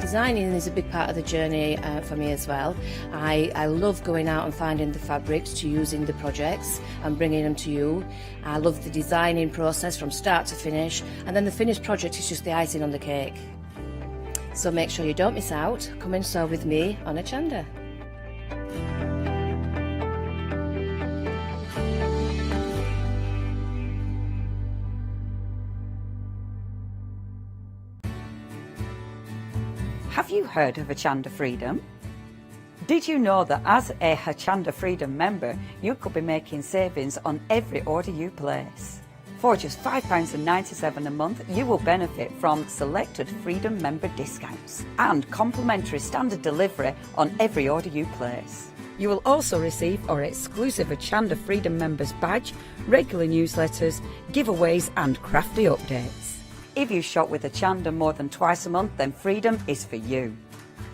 [SPEAKER 8] Designing is a big part of the journey for me as well. I love going out and finding the fabrics to use in the projects and bringing them to you. I love the designing process from start to finish, and then the finished project is just the icing on the cake. So make sure you don't miss out. Come and sew with me on Hochanda.
[SPEAKER 9] Have you heard of Hochanda Freedom? Did you know that as a Hochanda Freedom member, you could be making savings on every order you place? For just £5.97 a month, you will benefit from selected Freedom member discounts and complimentary standard delivery on every order you place. You will also receive our exclusive Hochanda Freedom members badge, regular newsletters, giveaways and crafty updates. If you shop with Hochanda more than twice a month, then Freedom is for you.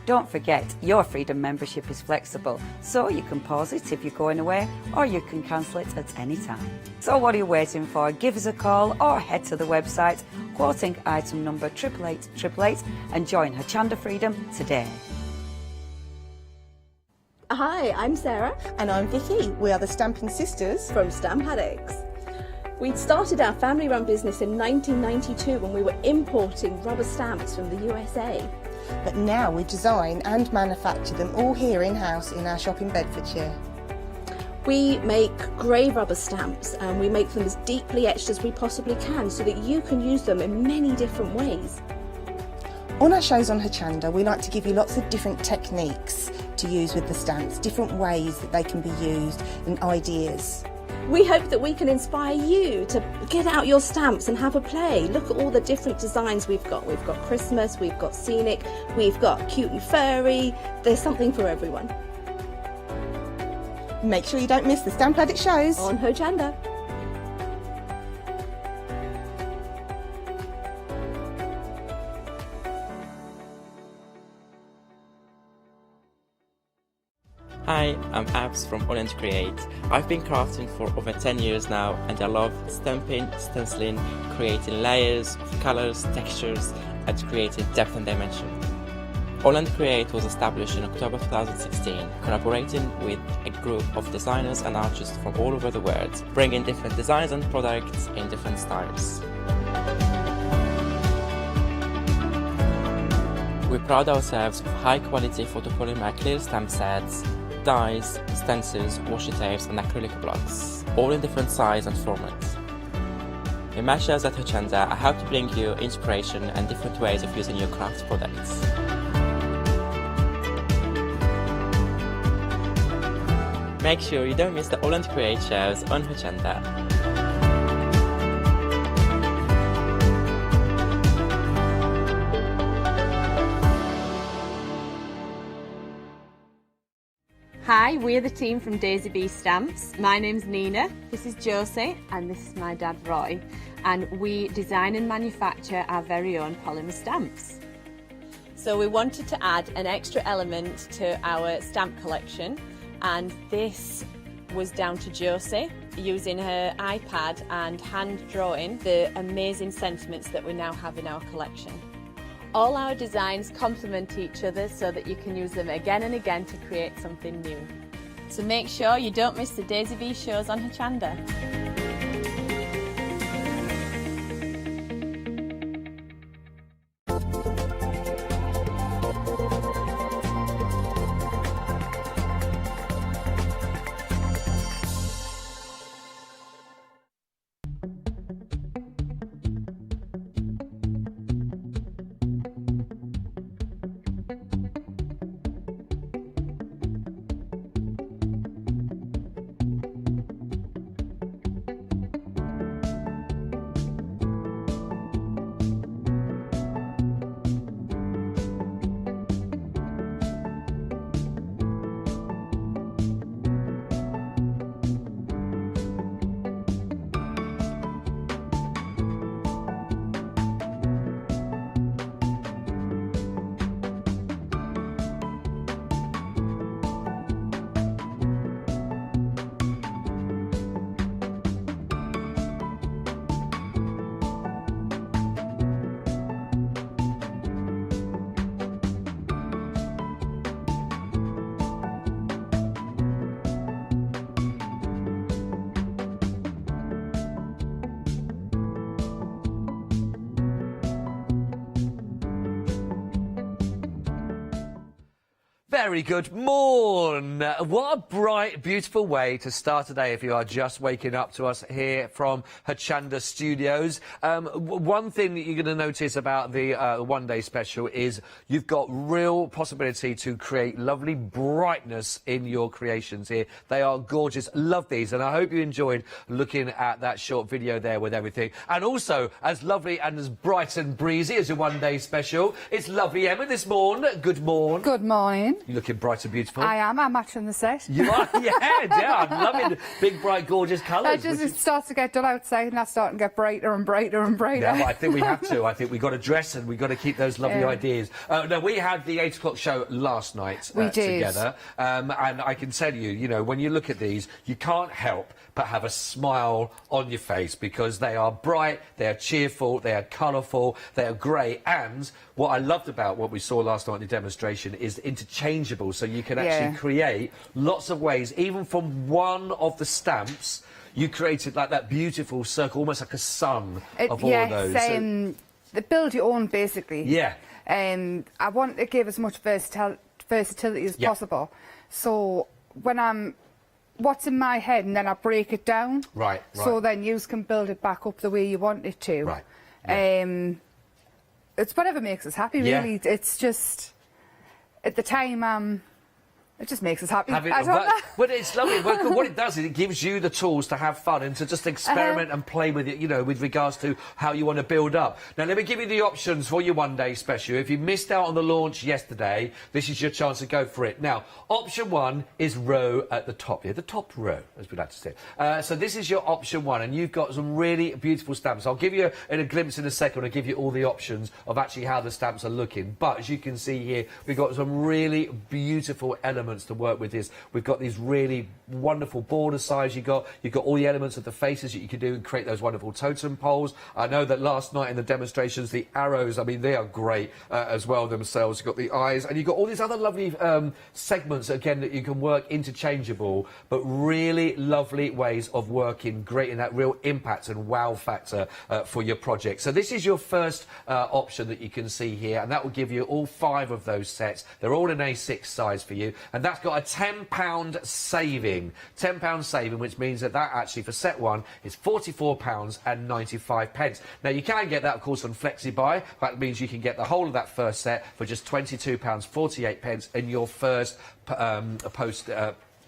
[SPEAKER 9] Don't forget, your Freedom membership is flexible, so you can pause it if you're going away, or you can cancel it at any time. So what are you waiting for? Give us a call or head to the website, quoting item number 88888, and join Hochanda Freedom today.
[SPEAKER 10] Hi, I'm Sarah.
[SPEAKER 11] And I'm Vicky. We are the Stamping Sisters
[SPEAKER 10] From Stamp Addicts. We started our family-run business in 1992 when we were importing rubber stamps from the USA.
[SPEAKER 11] But now we design and manufacture them all here in-house in our shop in Bedfordshire.
[SPEAKER 10] We make grey rubber stamps and we make them as deeply etched as we possibly can so that you can use them in many different ways.
[SPEAKER 11] On our shows on Hochanda, we like to give you lots of different techniques to use with the stamps, different ways that they can be used and ideas.
[SPEAKER 10] We hope that we can inspire you to get out your stamps and have a play. Look at all the different designs we've got. We've got Christmas, we've got scenic, we've got cute and furry. There's something for everyone.
[SPEAKER 11] Make sure you don't miss the Stamp Addict shows
[SPEAKER 10] on Hochanda.
[SPEAKER 12] Hi, I'm Abs from Orange Create. I've been crafting for over 10 years now, and I love stamping, stenciling, creating layers of colors, textures, and creating depth and dimension. Holland Create was established in October 2016, collaborating with a group of designers and artists from all over the world, bringing different designs and products in different styles. We pride ourselves of high-quality photopolymer clear stamp sets, dies, stencils, washi tapes and acrylic blocks, all in different size and formats. In my shows at Hochanda, I hope to bring you inspiration and different ways of using your craft products. Make sure you don't miss the Holland Create shows on Hochanda.
[SPEAKER 13] Hi, we're the team from Daisy Bee Stamps. My name's Nina, this is Josie, and this is my dad Roy. And we design and manufacture our very own polymer stamps. So we wanted to add an extra element to our stamp collection, and this was down to Josie using her iPad and hand drawing the amazing sentiments that we now have in our collection. All our designs complement each other so that you can use them again and again to create something new. So make sure you don't miss the Daisy Bee shows on Hochanda.
[SPEAKER 6] Very good morn. What a bright, beautiful way to start today if you are just waking up to us here from Hochanda Studios. One thing that you're going to notice about the one-day special is you've got real possibility to create lovely brightness in your creations here. They are gorgeous. Love these, and I hope you enjoyed looking at that short video there with everything. And also, as lovely and as bright and breezy as your one-day special, it's lovely Emma this morning. Good morn.
[SPEAKER 14] Good morning.
[SPEAKER 6] You're looking bright and beautiful.
[SPEAKER 14] I am. I'm matching the set.
[SPEAKER 6] You are? Yeah, I'm loving big, bright, gorgeous colours.
[SPEAKER 14] It starts to get dull outside and that's starting to get brighter and brighter and brighter.
[SPEAKER 6] Yeah, well, I think we have to. I think we've got to dress and we've got to keep those lovely ideas. Now, we had the 8 o'clock show last night together. And I can tell you, you know, when you look at these, you can't help but have a smile on your face because they are bright, they are cheerful, they are colourful, they are great. And what I loved about what we saw last night in the demonstration is interchangeable, so you can actually create lots of ways. Even from one of the stamps, you created like that beautiful circle, almost like a sun of all of those.
[SPEAKER 14] They build your own, basically.
[SPEAKER 6] Yeah.
[SPEAKER 14] I want to give as much versatility as possible. So when what's in my head, and then I break it down.
[SPEAKER 6] Right.
[SPEAKER 14] So then you can build it back up the way you want it to.
[SPEAKER 6] Right.
[SPEAKER 14] Yeah. It's whatever makes us happy, really. It's just, at the time, it just makes us happy.
[SPEAKER 6] But it's lovely. What it does is it gives you the tools to have fun and to just experiment and play with it, you know, with regards to how you want to build up. Now, let me give you the options for your one-day special. If you missed out on the launch yesterday, this is your chance to go for it. Now, option 1 is row at the top here, the top row, as we like to say. So this is your option 1, and you've got some really beautiful stamps. I'll give you a glimpse in a second. I'll give you all the options of actually how the stamps are looking. But as you can see here, we've got some really beautiful elements to work with this. We've got these really wonderful border size you've got all the elements of the faces that you can do and create those wonderful totem poles. I know that last night in the demonstrations, the arrows, I mean, they are great as well themselves. You've got the eyes, and you've got all these other lovely segments, again, that you can work interchangeable, but really lovely ways of working, creating that real impact and wow factor for your project. So this is your first option that you can see here, and that will give you all 5 of those sets. They're all in A6 size for you, and that's got a £10 saving. £10 saving, which means that actually for set 1 is £44.95. Now, you can get that, of course, on FlexiBuy. That means you can get the whole of that first set for just £22.48 in your first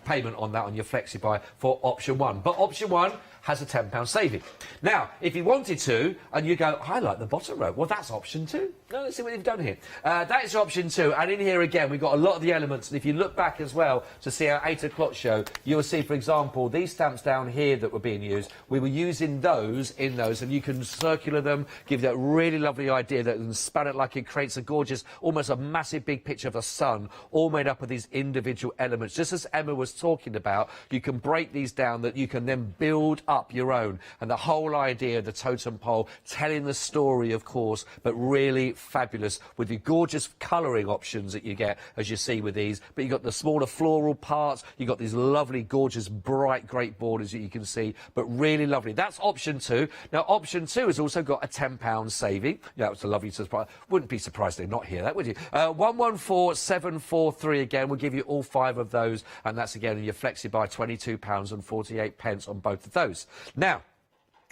[SPEAKER 6] payment on that on your FlexiBuy for option 1. But option 1 has a £10 saving. Now, if you wanted to, and you go, I like the bottom row, well, that's option 2. No, let's see what they've done here. That is option 2, and in here again, we've got a lot of the elements, and if you look back as well to see our 8 o'clock show, you'll see, for example, these stamps down here that were being used, we were using those in those, and you can circular them, give that really lovely idea that and span it like it creates a gorgeous, almost a massive big picture of the sun, all made up of these individual elements, just as Emma was talking about, you can break these down that you can then build up your own. And the whole idea of the totem pole, telling the story, of course, but really fabulous with the gorgeous colouring options that you get, as you see with these. But you've got the smaller floral parts, you've got these lovely, gorgeous, bright, great borders that you can see, but really lovely. That's option 2. Now, option 2 has also got a £10 saving. Yeah, it's a lovely surprise. Wouldn't be surprised to not hear that, would you? 114743 again. We'll give you all 5 of those, and that's again in your Flexi Buy, £22.48 on both of those. Now,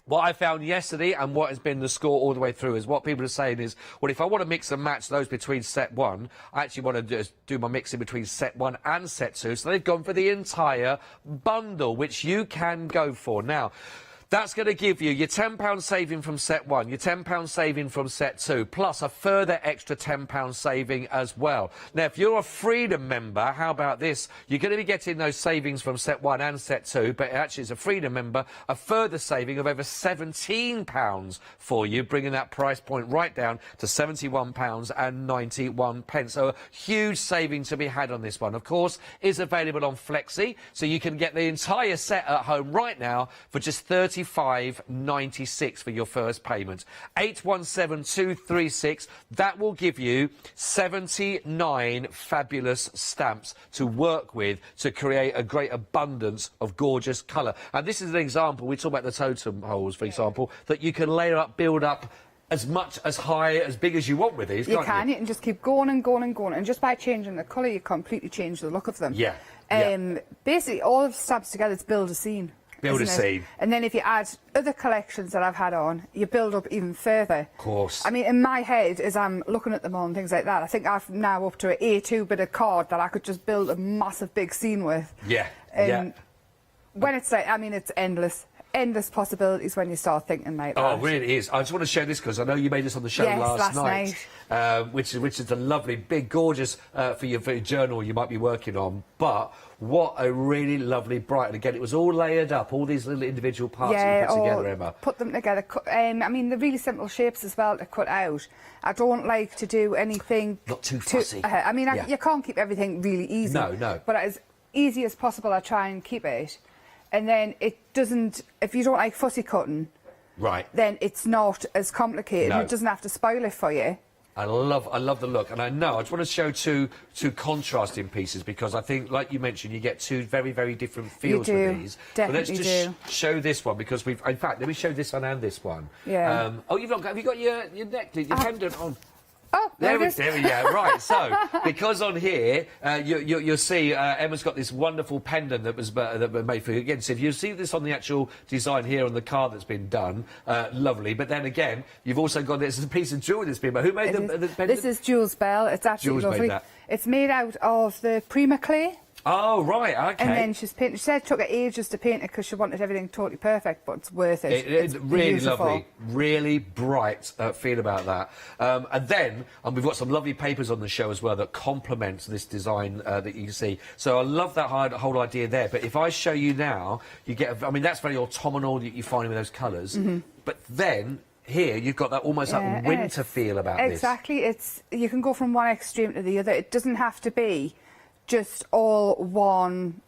[SPEAKER 6] what I found yesterday and what has been the score all the way through is what people are saying is, well, if I want to mix and match those between set 1, I actually want to do my mixing between set 1 and set 2. So they've gone for the entire bundle, which you can go for. Now, that's going to give you your £10 saving from set 1, your £10 saving from set 2, plus a further extra £10 saving as well. Now, if you're a Freedom member, how about this? You're going to be getting those savings from set 1 and set 2, but actually, as a Freedom member, a further saving of over £17 for you, bringing that price point right down to £71.91. So a huge saving to be had on this one. Of course, is available on Flexi, so you can get the entire set at home right now for just £35.96 for your first payment. 817236. That will give you 79 fabulous stamps to work with to create a great abundance of gorgeous colour. And this is an example. We talk about the totem poles, for example, that you can layer up, build up as much, as high, as big as you want with these.
[SPEAKER 14] You can just keep going and going and going, and just by changing the colour, you completely change the look of them.
[SPEAKER 6] Yeah.
[SPEAKER 14] Basically, all of the stamps together to build a scene.
[SPEAKER 6] Build a scene.
[SPEAKER 14] And then if you add other collections that I've had on, you build up even further.
[SPEAKER 6] Of course.
[SPEAKER 14] I mean, in my head, as I'm looking at them all and things like that, I think I've now up to an A2 bit of card that I could just build a massive big scene with.
[SPEAKER 6] Yeah,
[SPEAKER 14] When it's like, I mean, it's endless. Endless possibilities when you start thinking like that.
[SPEAKER 6] Oh, it really is. I just want to show this because I know you made this on the show last night. Which is a lovely, big, gorgeous for your journal you might be working on. But what a really lovely, bright, and again, it was all layered up, all these little individual parts that you put together, Emma.
[SPEAKER 14] Put them together. I mean, the really simple shapes as well to cut out. I don't like to do anything...
[SPEAKER 6] Not too fussy.
[SPEAKER 14] I mean, you can't keep everything really easy.
[SPEAKER 6] No.
[SPEAKER 14] But as easy as possible, I try and keep it. And then it doesn't... If you don't like fussy cutting...
[SPEAKER 6] Right.
[SPEAKER 14] Then it's not as complicated.
[SPEAKER 6] No.
[SPEAKER 14] It doesn't have to spoil it for you.
[SPEAKER 6] I love the look, and I just want to show two contrasting pieces because I think, like you mentioned, you get two very, very different feels with these.
[SPEAKER 14] Definitely
[SPEAKER 6] so let's just show this one because in fact, let me show this one and this one.
[SPEAKER 14] Yeah.
[SPEAKER 6] Oh, have you got your necklace, your pendant on?
[SPEAKER 14] Oh,
[SPEAKER 6] there we go. Right, so because on here you'll see Emma's got this wonderful pendant that was made for you. Again, so if you see this on the actual design here on the card that's been done, lovely. But then again, you've also got this as a piece of jewellery that's been made. Who made the pendant?
[SPEAKER 14] This is Jules Bell. It's absolutely lovely. It's made out of the Prima clay.
[SPEAKER 6] Oh, right, okay.
[SPEAKER 14] And then she's painted. She said it took her ages to paint it because she wanted everything totally perfect, but it's worth it.
[SPEAKER 6] It's really
[SPEAKER 14] beautiful.
[SPEAKER 6] lovely, really bright feel about that. And then we've got some lovely papers on the show as well that complement this design that you can see. So I love that whole idea there. But if I show you now, you get, I mean, that's very autumnal that you find with those colours. But then... Here, you've got that almost like winter feel about this.
[SPEAKER 14] Exactly. You can go from one extreme to the other. It doesn't have to be just all one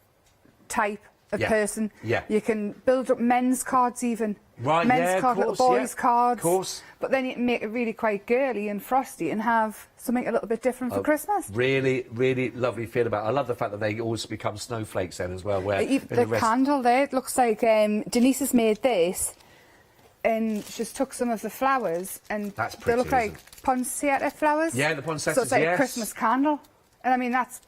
[SPEAKER 14] type of person.
[SPEAKER 6] Yeah.
[SPEAKER 14] You can build up men's cards even.
[SPEAKER 6] Right,
[SPEAKER 14] men's cards,
[SPEAKER 6] of course,
[SPEAKER 14] little boys' cards.
[SPEAKER 6] Of course.
[SPEAKER 14] But then you can make it really quite girly and frosty and have something a little bit different for Christmas.
[SPEAKER 6] Really, really lovely feel about it. I love the fact that they always become snowflakes then as well. Where
[SPEAKER 14] the candle there, it looks like Denise has made this. And she's took some of the flowers and they look like poinsettia flowers.
[SPEAKER 6] Yeah, the poinsettias,
[SPEAKER 14] so it's like a Christmas candle. And I mean, that's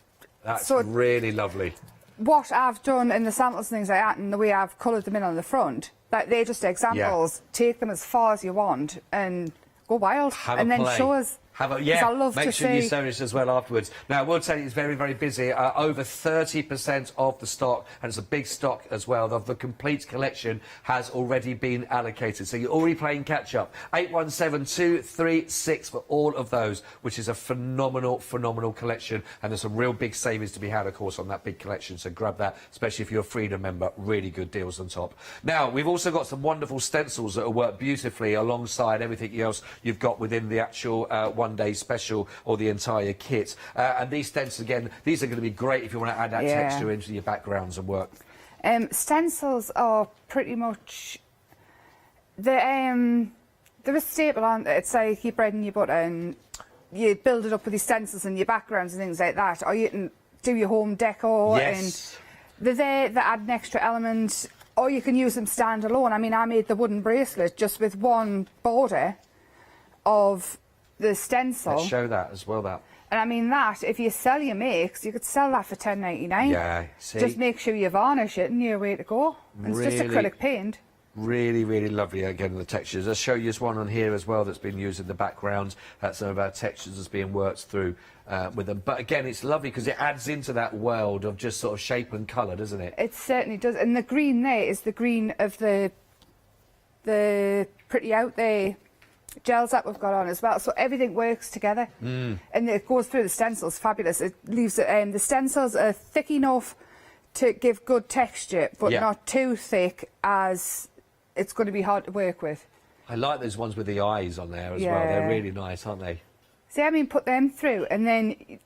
[SPEAKER 6] really lovely.
[SPEAKER 14] What I've done in the samples and things like that and the way I've coloured them in on the front, like they're just examples. Yeah. Take them as far as you want and go wild. And then show us. I love
[SPEAKER 6] Make sure you show us as well afterwards. Now, I will tell you it's very, very busy. Over 30% of the stock, and it's a big stock as well, of the complete collection has already been allocated. So you're already playing catch-up. 817236 for all of those, which is a phenomenal, phenomenal collection. And there's some real big savings to be had, of course, on that big collection. So grab that, especially if you're a Freedom member. Really good deals on top. Now, we've also got some wonderful stencils that will work beautifully alongside everything else you've got within the actual one one-day special or the entire kit. And these stencils, again, these are going to be great if you want to add that texture into your backgrounds and work.
[SPEAKER 14] Stencils are pretty much... they're a staple, aren't they? It's like your bread and your butter, and you build it up with your stencils and your backgrounds and things like that. Or you can do your home decor, and they're there that add an extra element. Or you can use them standalone. I mean, I made the wooden bracelet just with one border of the stencil.
[SPEAKER 6] Let's show that as well, that.
[SPEAKER 14] And I mean that, if you sell your makes, you could sell that for $10.99.
[SPEAKER 6] Yeah, see?
[SPEAKER 14] Just make sure you varnish it and you're way to go. And it's just acrylic paint.
[SPEAKER 6] Really, really lovely, again, the textures. I'll show you this one on here as well that's been used in the background. Some of our textures that's being worked through with them. But again, it's lovely because it adds into that world of just sort of shape and colour, doesn't it?
[SPEAKER 14] It certainly does. And the green there is the green of the pretty out there gels that we've got on as well. So everything works together. And it goes through the stencils, fabulous. It leaves it, the stencils are thick enough to give good texture, but not too thick as it's going to be hard to work with.
[SPEAKER 6] I like those ones with the eyes on there as well. They're really nice, aren't they?
[SPEAKER 14] See, I mean, put them through and then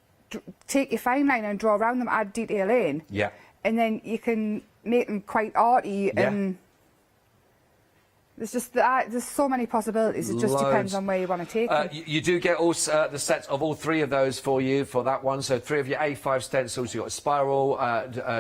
[SPEAKER 14] take your fine line and draw around them, add detail in.
[SPEAKER 6] Yeah.
[SPEAKER 14] And then you can make them quite arty and... There's just there's so many possibilities. It just depends on where you want to take them.
[SPEAKER 6] You do get all the sets of all three of those for you for that one. So 3 of your A5 stencils. You've got Spiral,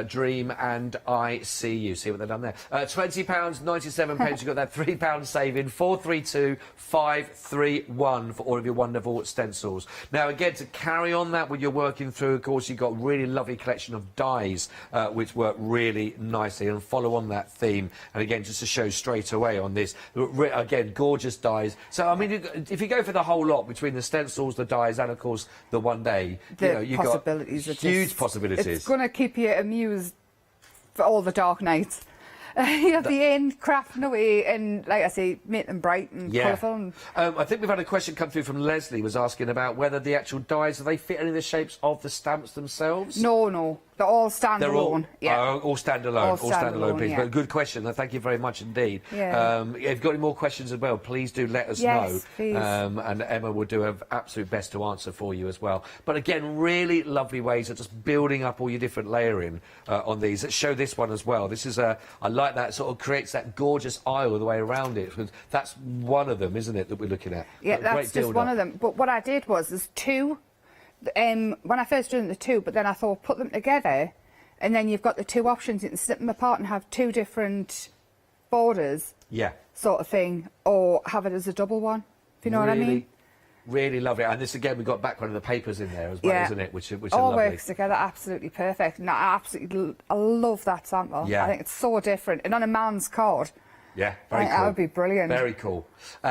[SPEAKER 6] Dream, and I See You. See what they've done there? £20.97. You've got that £3 saving. 432-531 for all of your wonderful stencils. Now, again, to carry on that when you're working through, of course, you've got a really lovely collection of dies which work really nicely and follow on that theme. And again, just to show straight away on this. Again, gorgeous dies. So, I mean, if you go for the whole lot between the stencils, the dies, and, of course, the one day, you've got huge possibilities.
[SPEAKER 14] It's going to keep you amused for all the dark nights. You'll be in, crafting away, and, like I say, make them bright and colourful.
[SPEAKER 6] I think we've had a question come through from Leslie, was asking about whether the actual dies, do they fit any of the shapes of the stamps themselves?
[SPEAKER 14] No. They're all standalone.
[SPEAKER 6] They're all standalone. All standalone pieces. But good question. Thank you very much indeed. If you've got any more questions as well, please do let us know.
[SPEAKER 14] Please.
[SPEAKER 6] And Emma will do her absolute best to answer for you as well. But again, really lovely ways of just building up all your different layering on these. Let's show this one as well. This is I like that, sort of creates that gorgeous aisle all the way around it. That's one of them, isn't it, that we're looking at?
[SPEAKER 14] Yeah, that's just one of them. But what I did was, there's 2. When I first did the 2, but then I thought put them together, and then you've got the 2 options. You can snip them apart and have 2 different borders, sort of thing, or have it as a double one. If you know what I mean?
[SPEAKER 6] Really lovely. And this again, we've got background of the papers in there as well, isn't it? Which
[SPEAKER 14] all
[SPEAKER 6] are lovely.
[SPEAKER 14] Works together absolutely perfect. And I love that sample. I think it's so different, and on a man's card.
[SPEAKER 6] Yeah, very cool.
[SPEAKER 14] That would be brilliant.
[SPEAKER 6] Very cool.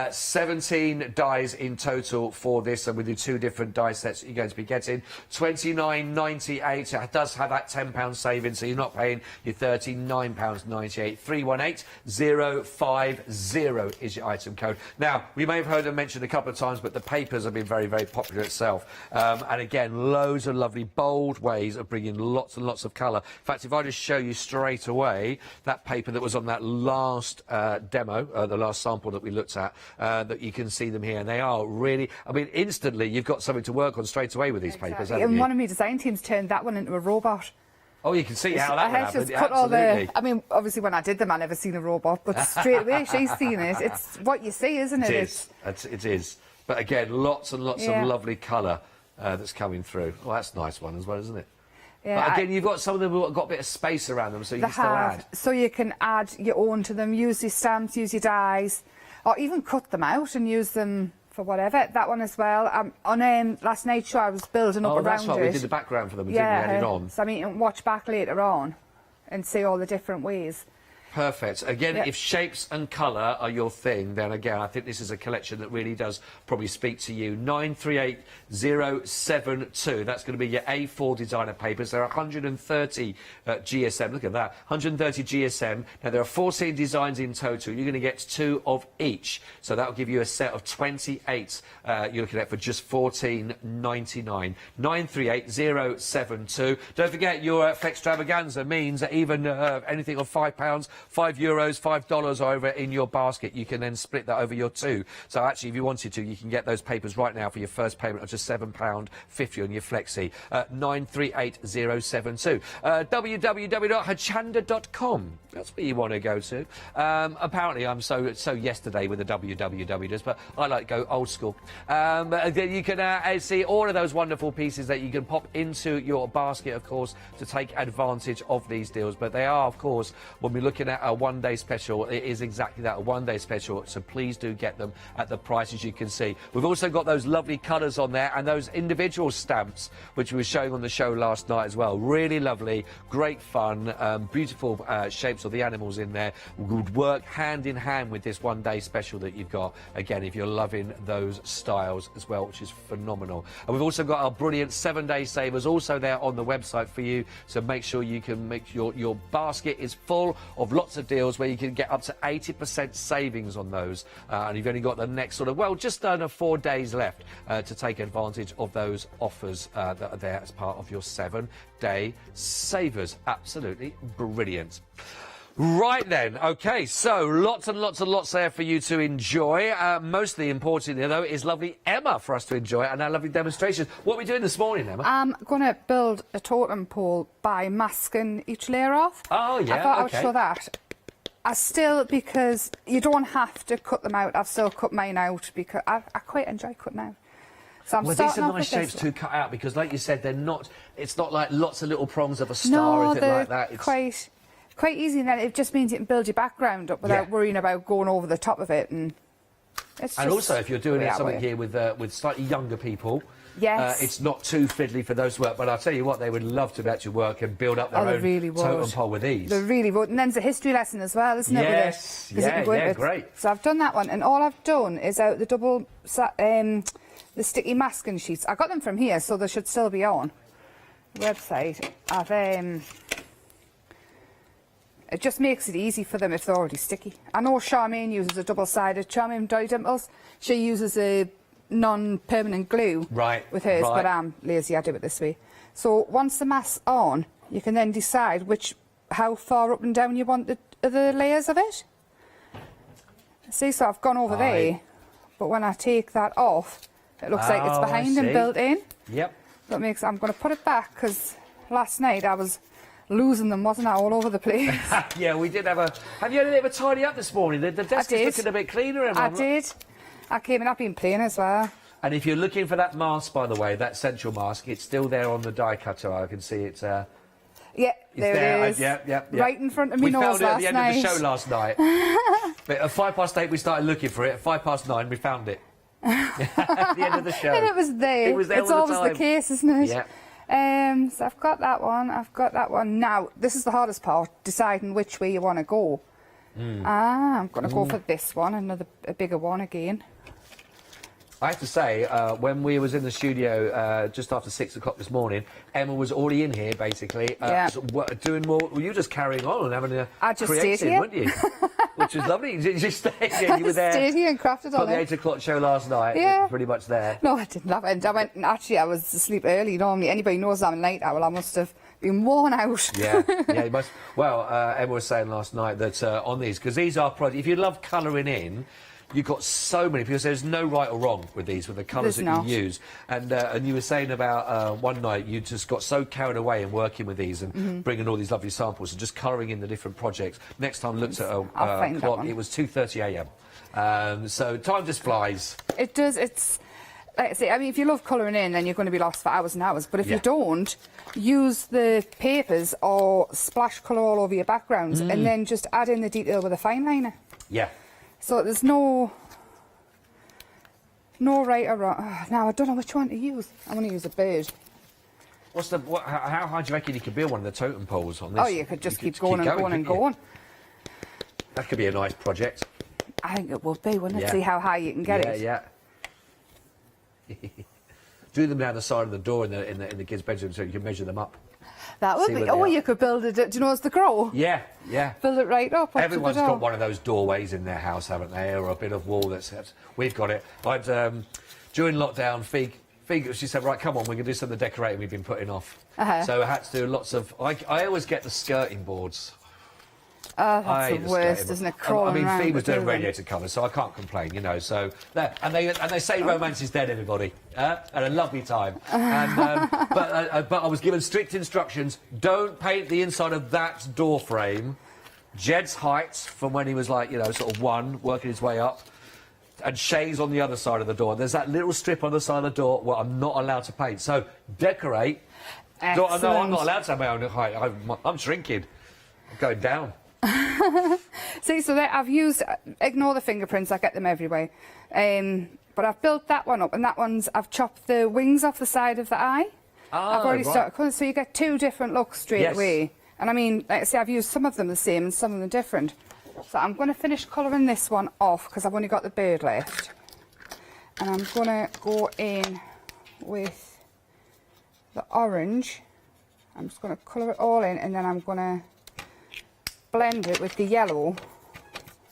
[SPEAKER 6] 17 dies in total for this, and with the 2 different die sets that you're going to be getting. £29.98. It does have that £10 saving, so you're not paying your £39.98. 318050 is your item code. Now, we may have heard them mentioned a couple of times, but the papers have been very, very popular itself. And again, loads of lovely, bold ways of bringing lots and lots of colour. In fact, if I just show you straight away that paper that was on that last demo, the last sample that we looked at, that you can see them here, and they are really, I mean, instantly you've got something to work on straight away with these papers, haven't
[SPEAKER 14] and
[SPEAKER 6] you?
[SPEAKER 14] one of my design teams turned that one into a robot.
[SPEAKER 6] Oh, you can see how that happened.
[SPEAKER 14] Absolutely. I mean, obviously when I did them I never seen a robot, but straight away she's seen it. It's what you see, isn't it?
[SPEAKER 6] It is. But again, lots and lots of lovely colour that's coming through. Well, that's a nice one as well, isn't it?
[SPEAKER 14] Yeah,
[SPEAKER 6] but again, you've got some of them who've got a bit of space around them, so you can still add.
[SPEAKER 14] So you can add your own to them, use your stamps, use your dies, or even cut them out and use them for whatever. That one as well. On last night's show, I was building up around it.
[SPEAKER 6] Oh, that's right. We did the background for them, didn't we? Added on.
[SPEAKER 14] So I mean, you can watch back later on and see all the different ways.
[SPEAKER 6] Perfect. Again, if shapes and colour are your thing, then again, I think this is a collection that really does probably speak to you. 938072. That's going to be your A4 designer papers. There are 130 GSM. Look at that. 130 GSM. Now, there are 14 designs in total. You're going to get 2 of each. So that'll give you a set of 28 you're looking at for just $14.99. 938072. Don't forget, your Flextravaganza means that even anything of £5 €5, $5 over in your basket. You can then split that over your 2. So actually, if you wanted to, you can get those papers right now for your first payment of just £7.50 on your Flexi. 938072. www.hochanda.com. That's where you want to go to. Apparently, I'm so yesterday with the wwws, but I like to go old school. You can see all of those wonderful pieces that you can pop into your basket, of course, to take advantage of these deals. But they are, of course, when we're looking at a one-day special, it is exactly that, a one-day special. So please do get them at the prices you can see. We've also got those lovely colours on there and those individual stamps, which we were showing on the show last night as well. Really lovely, great fun, beautiful shapes of the animals in there. Would work hand in hand with this one-day special that you've got. Again, if you're loving those styles as well, which is phenomenal. And we've also got our brilliant 7-day savers also there on the website for you. So make sure you can make your basket is full of lots of deals where you can get up to 80% savings on those. And you've only got the next sort of, well, just under 4 days left to take advantage of those offers that are there as part of your 7-day savers. Absolutely brilliant. Right then, OK, so lots and lots and lots there for you to enjoy. Mostly importantly, though, is lovely Emma for us to enjoy and our lovely demonstrations. What are we doing this morning, Emma?
[SPEAKER 14] I'm going to build a totem pole by masking each layer off.
[SPEAKER 6] Oh, yeah,
[SPEAKER 14] I thought
[SPEAKER 6] okay.
[SPEAKER 14] I would show that. I still, because you don't have to cut them out, I've still cut mine out because I quite enjoy cutting out. So I'm
[SPEAKER 6] these are nice shapes to cut out because, like you said, they're not. It's not like lots of little prongs of a star or anything like that. It's
[SPEAKER 14] quite easy, and then it just means you can build your background up without worrying about going over the top of it. And it's
[SPEAKER 6] and also, if you're doing something here with slightly younger people,
[SPEAKER 14] yes,
[SPEAKER 6] it's not too fiddly for those to work. But I'll tell you what, they would love to be able to work and build up their own totem pole with these.
[SPEAKER 14] They really would. And then there's a history lesson as well, isn't it?
[SPEAKER 6] Yes, great.
[SPEAKER 14] So I've done that one, and all I've done is out the the sticky masking sheets. I got them from here, so they should still be on the website. It just makes it easy for them if they're already sticky. I know Charmaine uses a double-sided, Charmaine Dolly Dimples. She uses a non-permanent glue with hers, but I'm lazy, I do it this way. So once the mask's on, you can then decide how far up and down you want the layers of it. See, so I've gone over there, but when I take that off, it looks like it's behind and built in.
[SPEAKER 6] Yep.
[SPEAKER 14] That makes. I'm going to put it back because last night I was losing them, wasn't I, all over the place?
[SPEAKER 6] Yeah, we did have a... Have you had a bit of a tidy up this morning? The desk is looking a bit cleaner, Emma.
[SPEAKER 14] I did. I came and I've been playing as well.
[SPEAKER 6] And if you're looking for that mask, by the way, that central mask, it's still there on the die cutter. I can see it's...
[SPEAKER 14] Yeah, there it is.
[SPEAKER 6] Yeah.
[SPEAKER 14] Right in front of me nose last night.
[SPEAKER 6] We found it at the end of the show last night. But at 8:05 we started looking for it. At 9:05 we found it. At the end of the show.
[SPEAKER 14] And it was there.
[SPEAKER 6] It was there
[SPEAKER 14] it's
[SPEAKER 6] all the
[SPEAKER 14] always
[SPEAKER 6] time.
[SPEAKER 14] the case, isn't it?
[SPEAKER 6] Yeah.
[SPEAKER 14] So I've got that one. I've got that one. Now, this is the hardest part, deciding which way you want to go. I'm going to go for this one, a bigger one again.
[SPEAKER 6] I have to say, when we was in the studio just after 6 o'clock this morning, Emma was already in here, basically, doing more. Well, you were just carrying on and having a creative, weren't you? Which was lovely. You just stayed here. You were there.
[SPEAKER 14] Stayed here and crafted on
[SPEAKER 6] the 8 o'clock show last night.
[SPEAKER 14] Yeah.
[SPEAKER 6] Pretty much there.
[SPEAKER 14] No, I didn't have it. I was asleep early. Normally, anybody knows I'm a night owl. I must have been worn out.
[SPEAKER 6] Yeah, you must. Well, Emma was saying last night that on these, because these are projects, if you love colouring in, you've got so many people. There's no right or wrong with these, with the colours that you use. And you were saying about one night you just got so carried away in working with these and bringing all these lovely samples and just colouring in the different projects. Next time looked at a clock, it was 2:30 a.m. So time just flies.
[SPEAKER 14] It does. It's like I say. I mean, if you love colouring in, then you're going to be lost for hours and hours. But if you don't, use the papers or splash colour all over your backgrounds, and then just add in the detail with a fine liner.
[SPEAKER 6] Yeah.
[SPEAKER 14] So there's no right or wrong. Now I don't know which one to use. I'm going to use a bird.
[SPEAKER 6] How high do you reckon you could build one of the totem poles on this?
[SPEAKER 14] Oh, you could just keep going and going.
[SPEAKER 6] That could be a nice project.
[SPEAKER 14] I think it would be, wouldn't it? See how high you can get it.
[SPEAKER 6] Yeah. Do them down the side of the door in the kids' bedroom so you can measure them up.
[SPEAKER 14] That would be. Or you could build it. Do you know as the crow?
[SPEAKER 6] Yeah.
[SPEAKER 14] Build it right up.
[SPEAKER 6] Everyone's got one of those doorways in their house, haven't they? Or a bit of wall that's. We've got it. During lockdown, Fig, she said, right, come on, we're going to do some of the decorating we've been putting off. So I had to do lots of. I always get the skirting boards.
[SPEAKER 14] Oh, that's the worst, isn't it? Crawling
[SPEAKER 6] I mean,
[SPEAKER 14] around
[SPEAKER 6] Fee was
[SPEAKER 14] the
[SPEAKER 6] doing
[SPEAKER 14] building.
[SPEAKER 6] radiator colours, so I can't complain, you know. So there, and they say romance is dead, everybody. Had a lovely time. And, but I was given strict instructions: don't paint the inside of that door frame. Jed's height from when he was like, you know, sort of 1, working his way up, and Shay's on the other side of the door. There's that little strip on the side of the door where I'm not allowed to paint. So decorate. No, I'm not allowed to have my own height. I'm shrinking. I'm going down.
[SPEAKER 14] See, so there I've used, ignore the fingerprints, I get them everywhere. But I've built that one up, and that one's, I've chopped the wings off the side of the eye. I've already started colours, so you get 2 different looks straight away. And I mean, like I say, I've used some of them the same and some of them different. So I'm going to finish colouring this one off because I've only got the bird left. And I'm going to go in with the orange. I'm just going to colour it all in, and then I'm going to blend it with the yellow.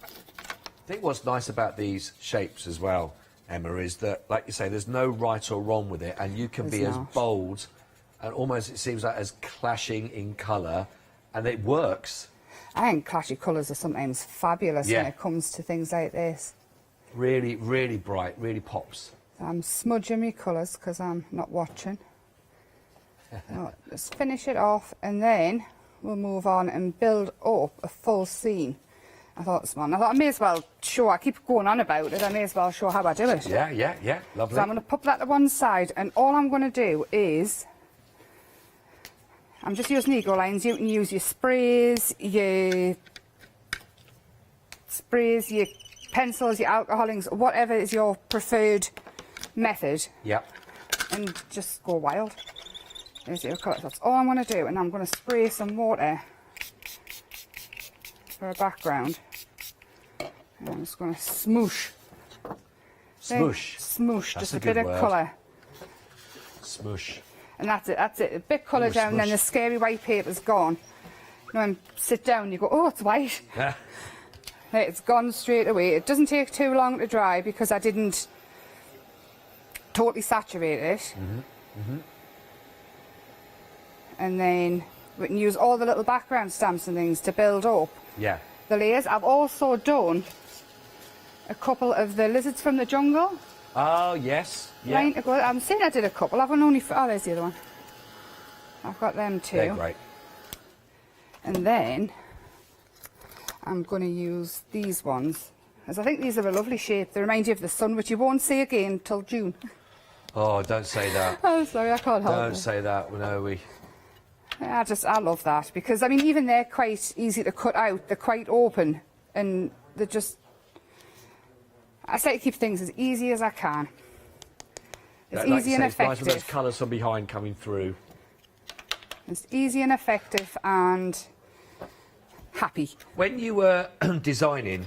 [SPEAKER 6] I think what's nice about these shapes as well, Emma, is that, like you say, there's no right or wrong with it, and you can be as bold and almost, it seems like, as clashing in colour, and it works.
[SPEAKER 14] I think clashy colours are sometimes fabulous when it comes to things like this.
[SPEAKER 6] Really, really bright, really pops.
[SPEAKER 14] I'm smudging my colours because I'm not watching. Right, let's finish it off, and then we'll move on and build up a full scene. I thought I may as well show, I keep going on about it, I may as well show how I do it.
[SPEAKER 6] Yeah, lovely.
[SPEAKER 14] So I'm going to pop that to one side, and all I'm going to do is, I'm just using Ego lines. You can use your sprays, your pencils, your alcohol inks, whatever is your preferred method.
[SPEAKER 6] Yep.
[SPEAKER 14] And just go wild. There's your colour. That's all I'm going to do, and I'm going to spray some water for a background. And I'm just going to smoosh.
[SPEAKER 6] Smoosh.
[SPEAKER 14] Smoosh,
[SPEAKER 6] That's
[SPEAKER 14] just
[SPEAKER 6] a
[SPEAKER 14] a bit
[SPEAKER 6] good
[SPEAKER 14] of
[SPEAKER 6] word.
[SPEAKER 14] colour.
[SPEAKER 6] Smoosh.
[SPEAKER 14] And that's it. A bit colour down, and then the scary white paper's gone. You know, and sit down, you go, oh, it's white. It's gone straight away. It doesn't take too long to dry because I didn't totally saturate it. And then we can use all the little background stamps and things to build up the layers. I've also done a couple of the lizards from the jungle.
[SPEAKER 6] Oh, yes. Yeah.
[SPEAKER 14] I'm saying I did a couple. I've only... Oh, there's the other one. I've got them too.
[SPEAKER 6] They're great.
[SPEAKER 14] And then I'm going to use these ones, as I think these are a lovely shape. They remind you of the sun, which you won't see again until June.
[SPEAKER 6] Oh, don't say that.
[SPEAKER 14] Oh, sorry, I can't help it.
[SPEAKER 6] Don't say that. No,
[SPEAKER 14] I love that, because, I mean, even they're quite easy to cut out. They're quite open, and they're just... I try to keep things as easy as I can. It's easy and effective.
[SPEAKER 6] Nice with those colours from behind coming through.
[SPEAKER 14] It's easy and effective and happy.
[SPEAKER 6] When you were designing,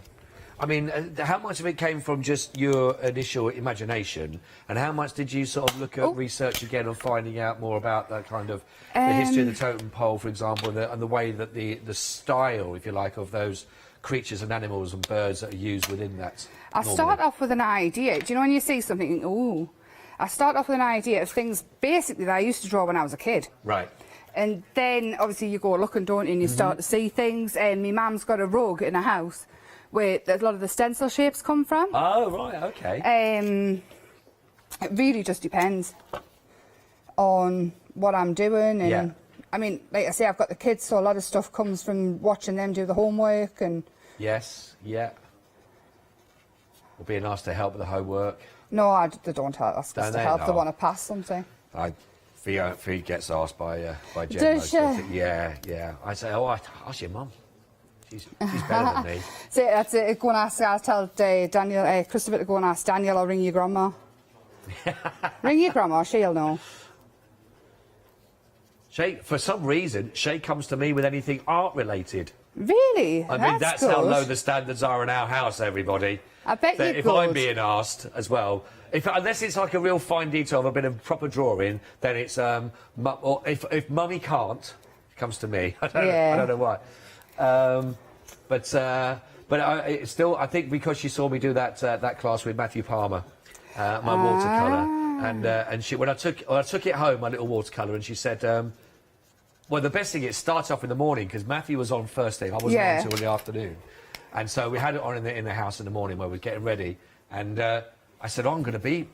[SPEAKER 6] I mean, how much of it came from just your initial imagination, and how much did you sort of look at research again and finding out more about that kind of the history of the totem pole, for example, and the way that the style, if you like, of those creatures and animals and birds that are used within that?
[SPEAKER 14] I start off with an idea. Do you know when you see something, ooh? I start off with an idea of things basically that I used to draw when I was a kid.
[SPEAKER 6] Right.
[SPEAKER 14] And then obviously you go looking, don't you, and you start to see things. And my mum's got a rug in a house where a lot of the stencil shapes come from.
[SPEAKER 6] Oh, right, okay.
[SPEAKER 14] It really just depends on what I'm doing. And I mean, like I say, I've got the kids, so a lot of stuff comes from watching them do the homework. And
[SPEAKER 6] yes, yeah. Would be nice to help with the homework.
[SPEAKER 14] No, they don't help. That's just to help. They want to pass something.
[SPEAKER 6] Fee gets asked by Jen.
[SPEAKER 14] Does she?
[SPEAKER 6] Yeah. I say, ask your mum. She's better than me.
[SPEAKER 14] So that's it. Go and ask. I'll tell Daniel, Christopher to go and ask Daniel, or ring your grandma. Ring your grandma, she'll know.
[SPEAKER 6] Shay, for some reason, Shay comes to me with anything art related.
[SPEAKER 14] Really?
[SPEAKER 6] I mean, that's how low the standards are in our house, everybody.
[SPEAKER 14] I bet you
[SPEAKER 6] if I'm being asked as well, unless it's like a real fine detail of a bit of proper drawing, then it's or if Mummy can't, it comes to me. I don't know why. But it's still, I think, because she saw me do that class with Matthew Palmer, my watercolour, and she when I took it home, my little watercolour, and she said, Well, the best thing, it starts off in the morning, because Matthew was on first thing. I wasn't on until the afternoon. And so we had it on in the house in the morning where we were getting ready. And I said, I'm going to be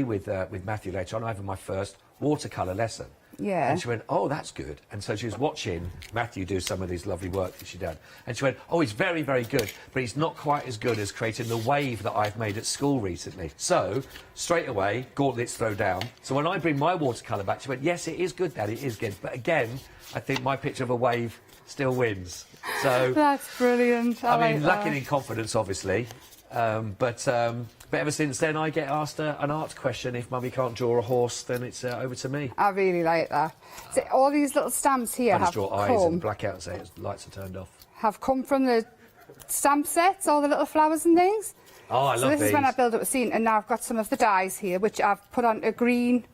[SPEAKER 6] with Matthew later on. I'm having my first watercolour lesson.
[SPEAKER 14] Yeah.
[SPEAKER 6] And she went, oh, that's good. And so she was watching Matthew do some of these lovely work that she did. And she went, oh, he's very, very good, but he's not quite as good as creating the wave that I've made at school recently. So, straight away, gauntlets throw down. So when I bring my watercolour back, she went, yes, it is good, Dad, it is good. But again, I think my picture of a wave still wins. So
[SPEAKER 14] that's brilliant.
[SPEAKER 6] I mean, lacking in confidence, obviously. But ever since then, I get asked an art question. If Mummy can't draw a horse, then it's over to me.
[SPEAKER 14] I really like that. So all these little stamps here
[SPEAKER 6] I just draw eyes and black out and say the lights are turned off.
[SPEAKER 14] Have come from the stamp sets, all the little flowers and things.
[SPEAKER 6] Oh, I love
[SPEAKER 14] So this
[SPEAKER 6] these.
[SPEAKER 14] is when I build up a scene, and now I've got some of the dies here, which I've put on a green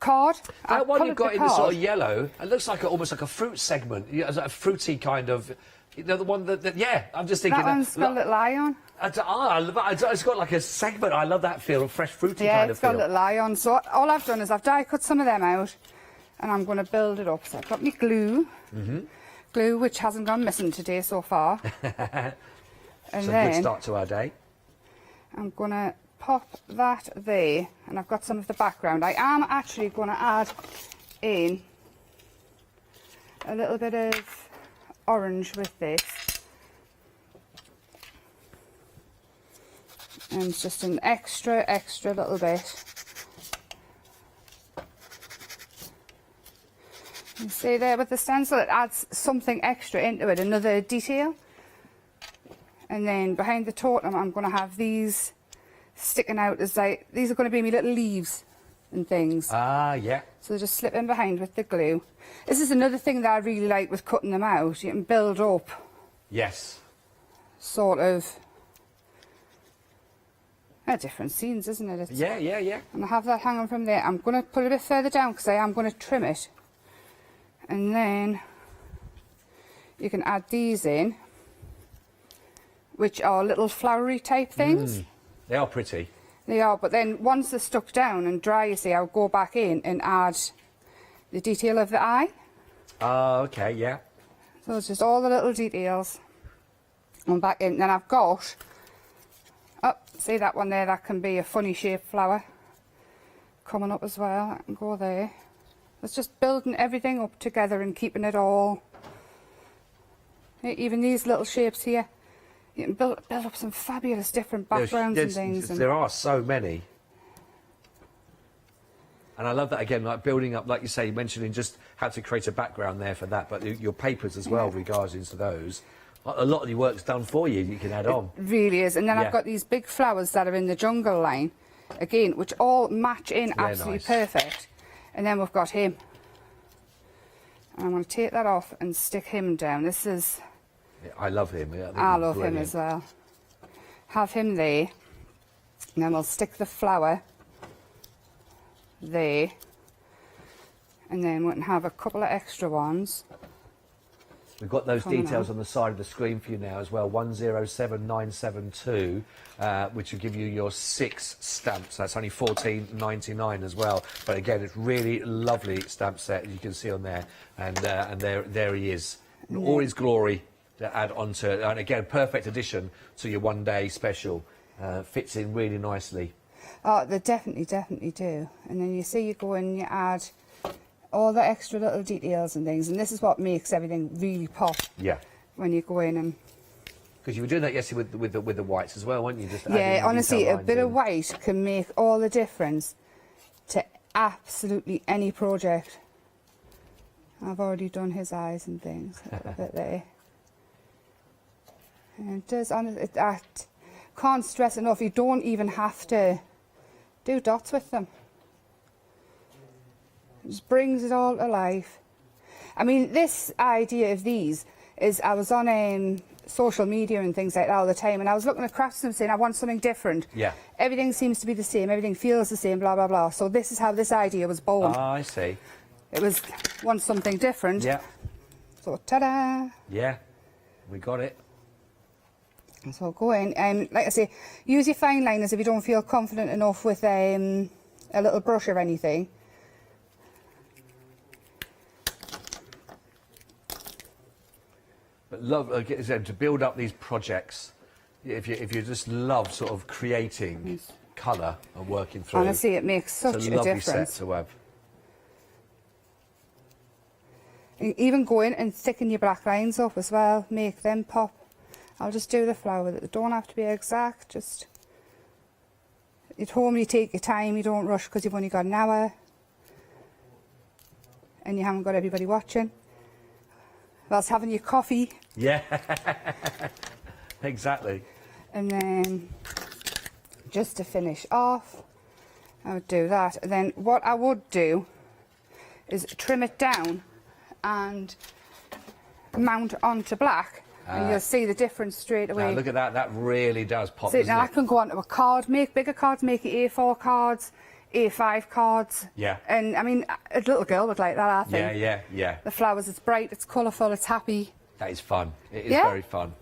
[SPEAKER 14] card.
[SPEAKER 6] That one you've got in the sort of yellow, it looks like almost like a fruit segment. Yeah, it's like a fruity kind of. You know, the one that yeah, I'm just thinking.
[SPEAKER 14] That one's got a little eye on.
[SPEAKER 6] I love it. It's got like a segment. I love that feel, a fresh fruity
[SPEAKER 14] yeah,
[SPEAKER 6] kind of feel.
[SPEAKER 14] Yeah, it's got a little eye on. So all I've done is I've die cut some of them out, and I'm going to build it up. So I've got my glue, glue which hasn't gone missing today so far. And
[SPEAKER 6] so
[SPEAKER 14] then
[SPEAKER 6] good start to our day.
[SPEAKER 14] I'm going to pop that there, and I've got some of the background. I am actually going to add in a little bit of orange with this, and it's just an extra little bit. You see there with the stencil, it adds something extra into it, another detail. And then behind the totem, I'm going to have these sticking out as these are going to be my little leaves and things.
[SPEAKER 6] Ah, yeah.
[SPEAKER 14] So they just slip in behind with the glue. This is another thing that I really like with cutting them out. You can build up.
[SPEAKER 6] Yes.
[SPEAKER 14] Sort of. Different scenes, isn't it?
[SPEAKER 6] Yeah.
[SPEAKER 14] And I have that hanging from there. I'm going to put it a bit further down because I am going to trim it. And then you can add these in, which are little flowery type things.
[SPEAKER 6] They are pretty.
[SPEAKER 14] They are, but then once they're stuck down and dry, you see, I'll go back in and add the detail of the eye.
[SPEAKER 6] Oh, okay, yeah.
[SPEAKER 14] So it's just all the little details. And back in. Then I've got, see that one there? That can be a funny shaped flower coming up as well. That can go there. It's just building everything up together and keeping it all. Even these little shapes here. You can build up some fabulous different backgrounds and things.
[SPEAKER 6] There are so many. And I love that, again, like building up, like you say, mentioning just how to create a background there for that, but your papers as well, regarding to those. A lot of the work's done for you, you can add on.
[SPEAKER 14] It really is. And then I've got these big flowers that are in the jungle line, again, which all match in absolutely perfect. And then we've got him. And I'm going to take that off and stick him down. This is...
[SPEAKER 6] I love him. Yeah,
[SPEAKER 14] I love him as well. Have him there. And then we'll stick the flower there. And then we can have a couple of extra ones.
[SPEAKER 6] We've got those details on the side of the screen for you now as well. 107972, which will give you your 6 stamps. That's only $14.99 as well. But again, it's really lovely stamp set, you can see on there. And there he is, in all his glory to add onto it. And again, perfect addition to your one-day special. Fits in really nicely.
[SPEAKER 14] Oh, they definitely do. And then you see, you go in and you add all the extra little details and things, and this is what makes everything really pop.
[SPEAKER 6] Yeah.
[SPEAKER 14] When you go in and...
[SPEAKER 6] Because you were doing that yesterday with the whites as well, weren't you? Just
[SPEAKER 14] yeah, honestly, a bit of white can make all the difference to absolutely any project. I've already done his eyes and things a little bit there. And it does, honestly, I can't stress enough, you don't even have to do dots with them. It just brings it all to life. I mean, this idea of these is, I was on social media and things like that all the time, and I was looking at craftsmen saying, I want something different.
[SPEAKER 6] Yeah.
[SPEAKER 14] Everything seems to be the same, everything feels the same, blah, blah, blah. So this is how this idea was born.
[SPEAKER 6] Ah, I see.
[SPEAKER 14] It was, want something different.
[SPEAKER 6] Yeah.
[SPEAKER 14] So, ta-da!
[SPEAKER 6] Yeah, we got it.
[SPEAKER 14] So go in, like I say, use your fine liners if you don't feel confident enough with a little brush or anything.
[SPEAKER 6] love, like I said, to build up these projects. If you just love sort of creating colour and working through.
[SPEAKER 14] Honestly, it makes such
[SPEAKER 6] it's
[SPEAKER 14] a
[SPEAKER 6] lovely
[SPEAKER 14] difference.
[SPEAKER 6] set to have.
[SPEAKER 14] Even go in and thicken your black lines up as well, make them pop. I'll just do the flower. They don't have to be exact, just at home you take your time, you don't rush because you've only got an hour and you haven't got everybody watching. That's having your coffee.
[SPEAKER 6] Yeah, exactly.
[SPEAKER 14] And then just to finish off, I would do that. And then what I would do is trim it down and mount onto black, and you'll see the difference straight away.
[SPEAKER 6] Now look at that, that really does pop.
[SPEAKER 14] See, now I can go onto a card, make bigger cards, make it A4 cards, A5 cards.
[SPEAKER 6] Yeah.
[SPEAKER 14] And I mean, a little girl would like that, I think.
[SPEAKER 6] Yeah.
[SPEAKER 14] The flowers, it's bright, it's colourful, it's happy.
[SPEAKER 6] That is fun. It is
[SPEAKER 14] Yeah?
[SPEAKER 6] very fun.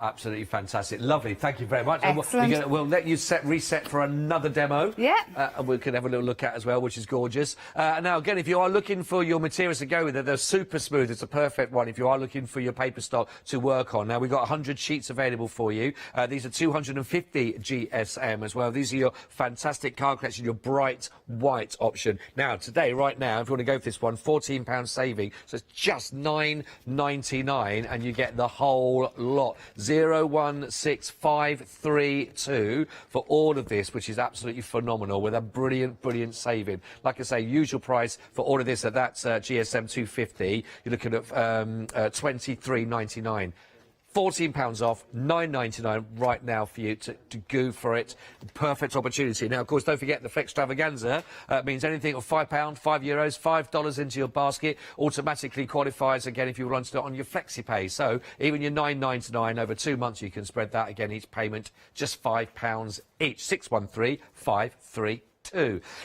[SPEAKER 6] Absolutely fantastic. Lovely. Thank you very much.
[SPEAKER 14] Excellent.
[SPEAKER 6] And we'll let you reset for another demo.
[SPEAKER 14] Yeah.
[SPEAKER 6] And we can have a little look at as well, which is gorgeous. Now, again, if you are looking for your materials to go with it, they're super smooth. It's a perfect one if you are looking for your paper stock to work on. Now, we've got 100 sheets available for you. These are 250 GSM as well. These are your fantastic card collection, your bright white option. Now, today, right now, if you want to go for this one, £14 saving. So it's just £9.99 and you get the whole lot. 016532 for all of this, which is absolutely phenomenal, with a brilliant saving. Like I say, usual price for all of this, that's GSM 250. You're looking at £23.99. £14 off, $9.99 right now for you to go for it. Perfect opportunity. Now, of course, don't forget the Flextravaganza means anything of £5, €5, $5 into your basket automatically qualifies again if you want to do it on your FlexiPay. So even your $9.99 over 2 months, you can spread that again. Each payment just £5 each. 613-532.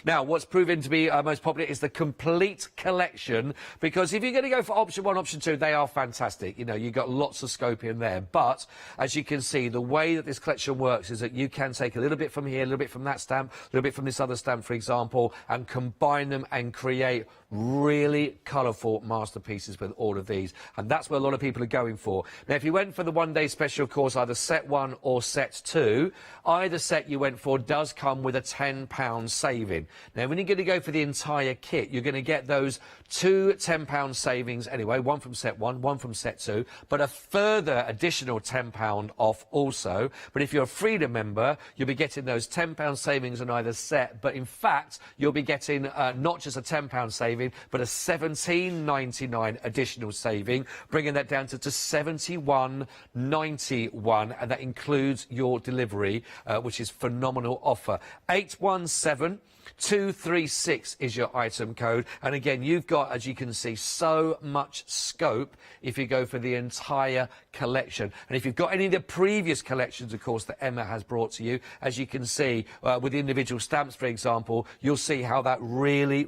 [SPEAKER 6] Now, what's proven to be most popular is the complete collection, because if you're going to go for option 1, option 2, they are fantastic. You know, you've got lots of scope in there. But as you can see, the way that this collection works is that you can take a little bit from here, a little bit from that stamp, a little bit from this other stamp, for example, and combine them and create really colourful masterpieces with all of these. And that's what a lot of people are going for. Now, if you went for the one-day special, of course, either set 1 or set 2, either set you went for does come with a £10 saving. Now, when you're going to go for the entire kit, you're going to get those 2 £10 savings anyway, one from set 1, one from set 2, but a further additional £10 off also. But if you're a Freedom member, you'll be getting those £10 savings on either set, but in fact, you'll be getting not just a £10 saving, but a £17.99 additional saving, bringing that down to £71.91, and that includes your delivery, which is phenomenal offer. 817-236 is your item code, and again, you've got, as you can see, so much scope if you go for the entire collection. And if you've got any of the previous collections, of course, that Emma has brought to you, as you can see with the individual stamps, for example, you'll see how that really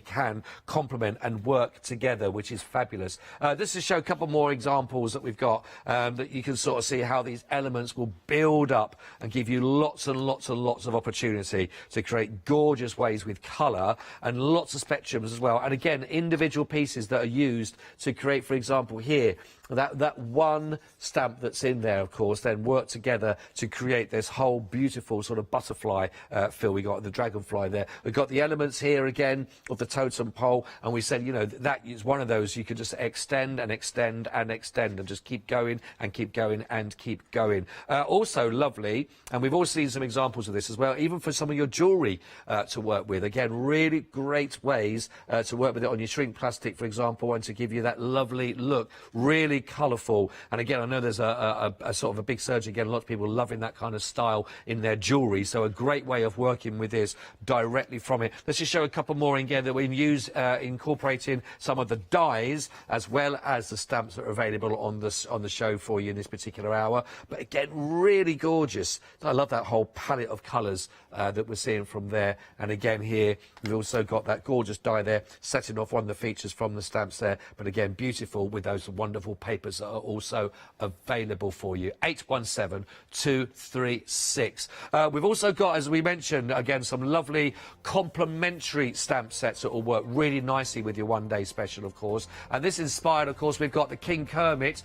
[SPEAKER 6] can complement and work together, which is fabulous. This is to show a couple more examples that we've got, that you can sort of see how these elements will build up and give you lots and lots of opportunity to create gorgeous ways with colour and lots of spectrums as well. And again, individual pieces that are used to create, for example, here, that one stamp that's in there, of course, then work together to create this whole beautiful sort of butterfly feel. We got the dragonfly there. We've got the elements here again of the totem pole, and we said, you know, that is one of those you can just extend and extend and extend and just keep going and keep going and keep going. Also lovely, and we've all seen some examples of this as well, even for some of your jewellery to work with. Again, really great ways to work with it on your shrink plastic, for example, and to give you that lovely look. Really colourful. And again, I know there's a sort of a big surge again, a lot of people loving that kind of style in their jewellery, so a great way of working with this directly from it. Let's just show a couple more again that we use, incorporating some of the dies as well as the stamps that are available on the show for you in this particular hour. But again, really gorgeous. I love that whole palette of colours that we're seeing from there. And again, here we've also got that gorgeous die there, setting off one of the features from the stamps there. But again, beautiful with those wonderful papers are also available for you. 817-236. We've also got, as we mentioned, again, some lovely complimentary stamp sets that will work really nicely with your one-day special, of course. And this inspired, of course, we've got the King Kermit,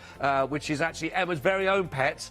[SPEAKER 6] which is actually Emma's very own pet,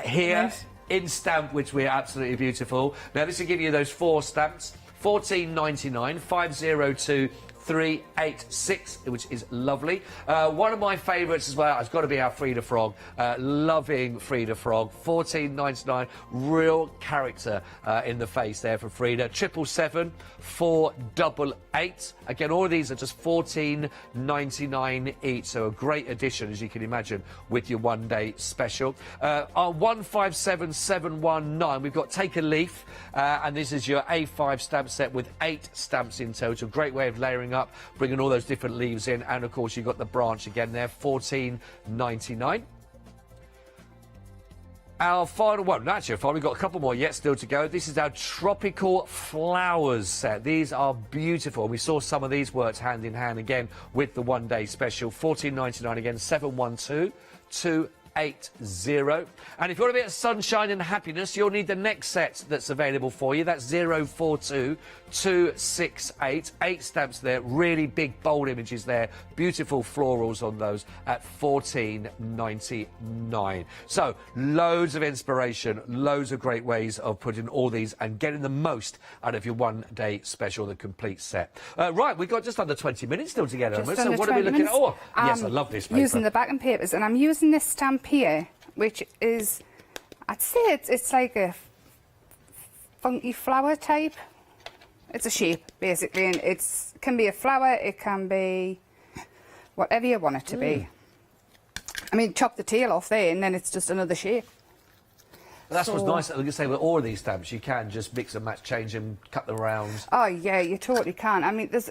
[SPEAKER 6] here. Yes. In stamp, which we're absolutely beautiful. Now, this will give you those 4 stamps, $14.99, 502386, which is lovely. One of my favourites as well has got to be our Frida Frog. Loving Frida Frog, $14.99, real character in the face there for Frida. 777-488. Again, all of these are just $14.99 each, so a great addition, as you can imagine, with your one-day special. On 157719, we've got Take a Leaf, and this is your A5 stamp set with 8 stamps in total. Great way of layering up, bringing all those different leaves in, and of course you've got the branch again there, $14.99. Our final one, actually, we've got a couple more yet still to go. This is our Tropical Flowers set. These are beautiful. We saw some of these works hand in hand again with the one-day special. $14.99 again, 712-280. And if you want a bit of sunshine and happiness, you'll need the next set that's available for you. That's 042268. 8 stamps there, really big, bold images there. Beautiful florals on those at $14.99. So, loads of inspiration, loads of great ways of putting all these and getting the most out of your one-day special, the complete set. Right, we've got just under 20 minutes still together. So what are we looking at? Oh, yes, I love this paper.
[SPEAKER 14] Using the backing papers, and I'm using this stamp here, which is, I'd say it's like a funky flower type. It's a shape, basically, and it can be a flower, it can be whatever you want it to be. I mean, chop the tail off there, and then it's just another shape.
[SPEAKER 6] Well, that's what's nice, like I say, with all of these stamps, you can just mix and match, change them, cut them around.
[SPEAKER 14] Oh, yeah, you totally can. I mean, there's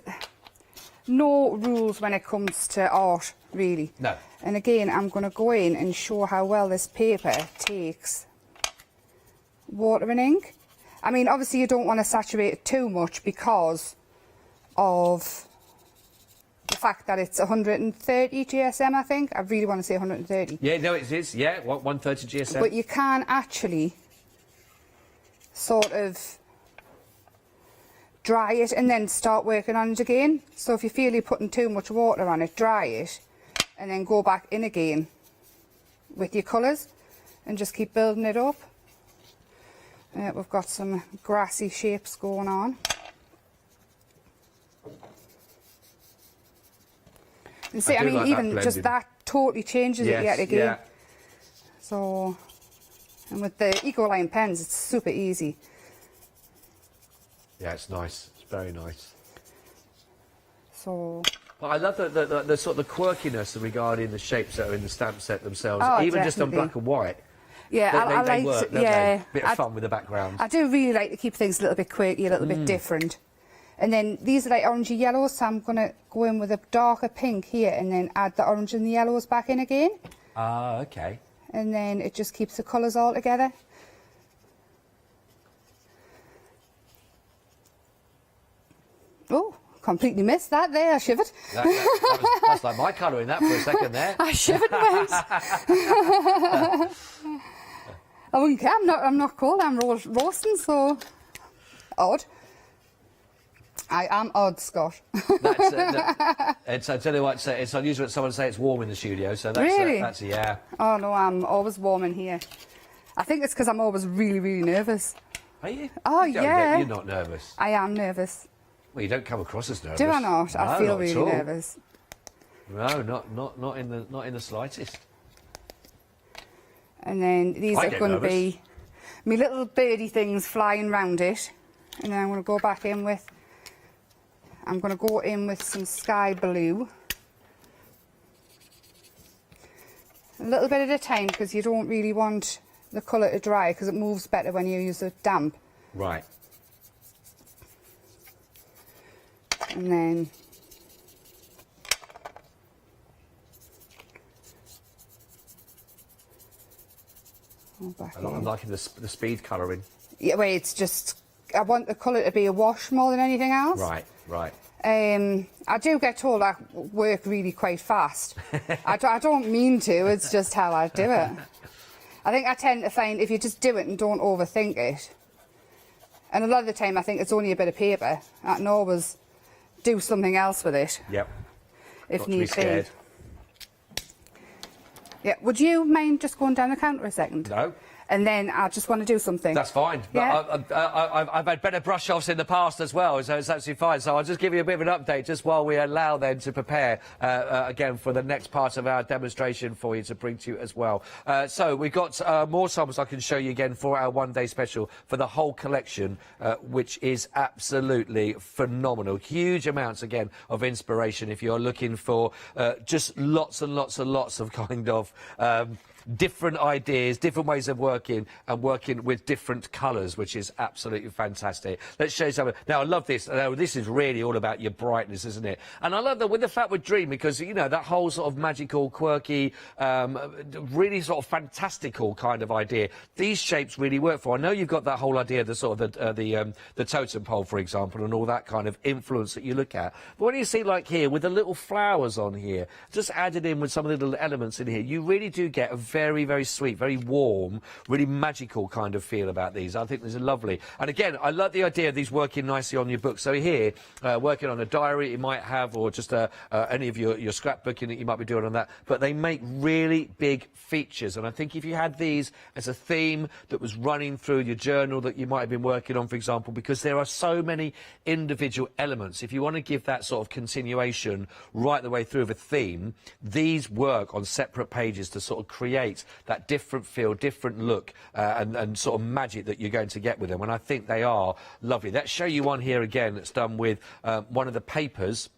[SPEAKER 14] no rules when it comes to art, really.
[SPEAKER 6] No.
[SPEAKER 14] And again, I'm going to go in and show how well this paper takes water and ink. I mean, obviously you don't want to saturate it too much because of the fact that it's 130 GSM, I think. I really want to say 130.
[SPEAKER 6] Yeah, no, it is, yeah, 130 GSM.
[SPEAKER 14] But you can actually sort of dry it and then start working on it again. So if you feel you're putting too much water on it, dry it and then go back in again with your colours and just keep building it up. We've got some grassy shapes going on. And see, I mean, like even just that totally changes it yet again. Yeah. So, and with the Ecoline pens, it's super easy.
[SPEAKER 6] Yeah, it's nice. It's very nice.
[SPEAKER 14] So.
[SPEAKER 6] Well, I love the sort of the quirkiness regarding the shapes that are in the stamp set themselves, even
[SPEAKER 14] definitely.
[SPEAKER 6] just on black and white.
[SPEAKER 14] Yeah, I
[SPEAKER 6] they
[SPEAKER 14] like
[SPEAKER 6] work,
[SPEAKER 14] to, yeah.
[SPEAKER 6] Bit of fun with the background.
[SPEAKER 14] I do really like to keep things a little bit quirky, a little bit different. And then these are like orangey yellows, so I'm going to go in with a darker pink here and then add the orange and the yellows back in again.
[SPEAKER 6] Ah, okay.
[SPEAKER 14] And then it just keeps the colours all together. Oh, completely missed that there, I shivered.
[SPEAKER 6] That's like my colouring that for a second there.
[SPEAKER 14] I shivered once. I wouldn't care, I'm not cold, I'm roasting, so odd. I am odd, Scott.
[SPEAKER 6] It's, I tell you what, it's unusual that someone say it's warm in the studio, so that's,
[SPEAKER 14] really?
[SPEAKER 6] That's yeah.
[SPEAKER 14] Oh no, I'm always warm in here. I think it's because I'm always really, really nervous.
[SPEAKER 6] Are you?
[SPEAKER 14] Oh, yeah.
[SPEAKER 6] You're not nervous.
[SPEAKER 14] I am nervous.
[SPEAKER 6] Well, you don't come across as nervous.
[SPEAKER 14] Do I not?
[SPEAKER 6] No,
[SPEAKER 14] I feel
[SPEAKER 6] not
[SPEAKER 14] really nervous.
[SPEAKER 6] No, not in the slightest.
[SPEAKER 14] And then these are going to be my little birdie things flying round it. And then I'm going to go back in with, I'm going to go in with some sky blue. A little bit at a time because you don't really want the colour to dry because it moves better when you use it damp.
[SPEAKER 6] Right.
[SPEAKER 14] And then
[SPEAKER 6] I'm liking the speed colouring.
[SPEAKER 14] Yeah, well, it's just, I want the colour to be a wash more than anything else.
[SPEAKER 6] Right, right.
[SPEAKER 14] I do get told I work really quite fast. I don't mean to, it's just how I do it. I think I tend to find if you just do it and don't overthink it, and a lot of the time I think it's only a bit of paper, I can always do something else with it.
[SPEAKER 6] Yep.
[SPEAKER 14] If
[SPEAKER 6] Not to be scared.
[SPEAKER 14] Yeah, would you mind just going down the counter a second?
[SPEAKER 6] No.
[SPEAKER 14] And then I just want to do something.
[SPEAKER 6] That's fine.
[SPEAKER 14] Yeah.
[SPEAKER 6] I've had better brush-offs in the past as well, so it's absolutely fine. So I'll just give you a bit of an update just while we allow them to prepare, again, for the next part of our demonstration for you to bring to you as well. So we've got more samples I can show you again for our one-day special for the whole collection, which is absolutely phenomenal. Huge amounts, again, of inspiration if you're looking for just lots and lots and lots of kind of... different ideas, different ways of working, and working with different colours, which is absolutely fantastic. Let's show you something. Now, I love this. This is really all about your brightness, isn't it? And I love that with the fact with Dream, because, you know, that whole sort of magical, quirky, really sort of fantastical kind of idea. These shapes really work for. I know you've got that whole idea, the sort of the totem pole, for example, and all that kind of influence that you look at. But when you see, like here, with the little flowers on here, just added in with some of the little elements in here, you really do get a very, very sweet, very warm, really magical kind of feel about these. I think these are lovely. And again, I love the idea of these working nicely on your book. So here, working on a diary you might have, or just any of your scrapbooking that you might be doing on that. But they make really big features. And I think if you had these as a theme that was running through your journal that you might have been working on, for example, because there are so many individual elements. If you want to give that sort of continuation right the way through of a theme, these work on separate pages to sort of create that different feel, different look, and sort of magic that you're going to get with them. And I think they are lovely. Let's show you one here again that's done with one of the papers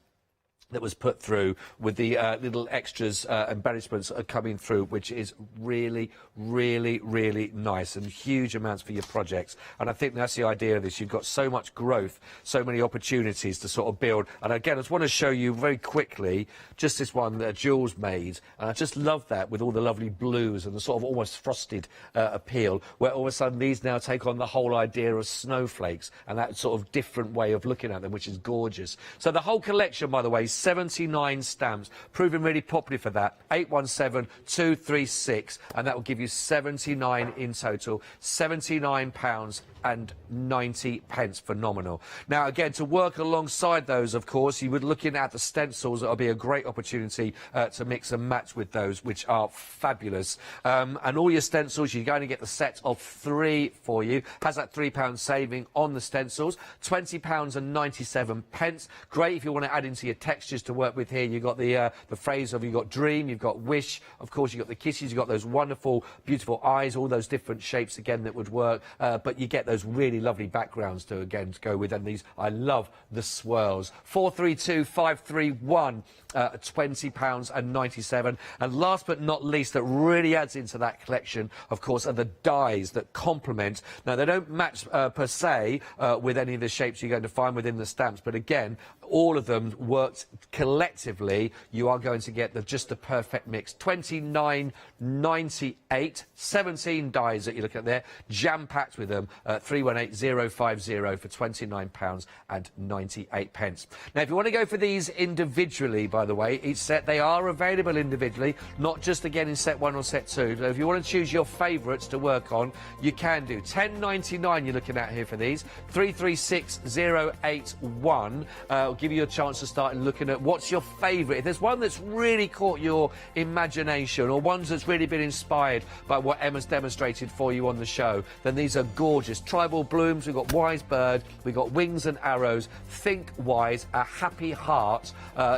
[SPEAKER 6] that was put through with the little extras, embellishments that are coming through, which is really, really, really nice, and huge amounts for your projects. And I think that's the idea of this. You've got so much growth, so many opportunities to sort of build. And again, I just want to show you very quickly just this one that Jules made. And I just love that with all the lovely blues and the sort of almost frosted appeal, where all of a sudden these now take on the whole idea of snowflakes and that sort of different way of looking at them, which is gorgeous. So the whole collection, by the way, 79 stamps, proving really popular for that. 817236, and that will give you 79 in total. £79.90. Phenomenal. Now, again, to work alongside those, of course, you would looking at the stencils. That'll be a great opportunity to mix and match with those, which are fabulous. And all your stencils, you're going to get the set of 3 for you. Has that £3 saving on the stencils. £20.97. Great if you want to add into your textures to work with here. You've got the phrase of, you've got dream, you've got wish, of course you've got the kisses, you've got those wonderful, beautiful eyes, all those different shapes again that would work, but you get those really lovely backgrounds to go with, and these, I love the swirls. 432531, £20.97. And last but not least, that really adds into that collection, of course, are the dies that complement. Now, they don't match per se with any of the shapes you're going to find within the stamps, but again, all of them worked collectively. You are going to get just the perfect mix. £29.98, 17 dies that you look at there, jam-packed with them. 318050 for £29.98. Now, if you want to go for these individually, by the way, each set, they are available individually, not just again in set 1 or set 2. So if you want to choose your favourites to work on, you can do. £10.99 you're looking at here for these. 336081 will give you a chance to start looking at what's your favourite. If there's one that's really caught your imagination, or ones that's really been inspired by what Emma's demonstrated for you on the show, then these are gorgeous. Tribal blooms, we've got wise bird, we've got wings and arrows, think wise, a happy heart,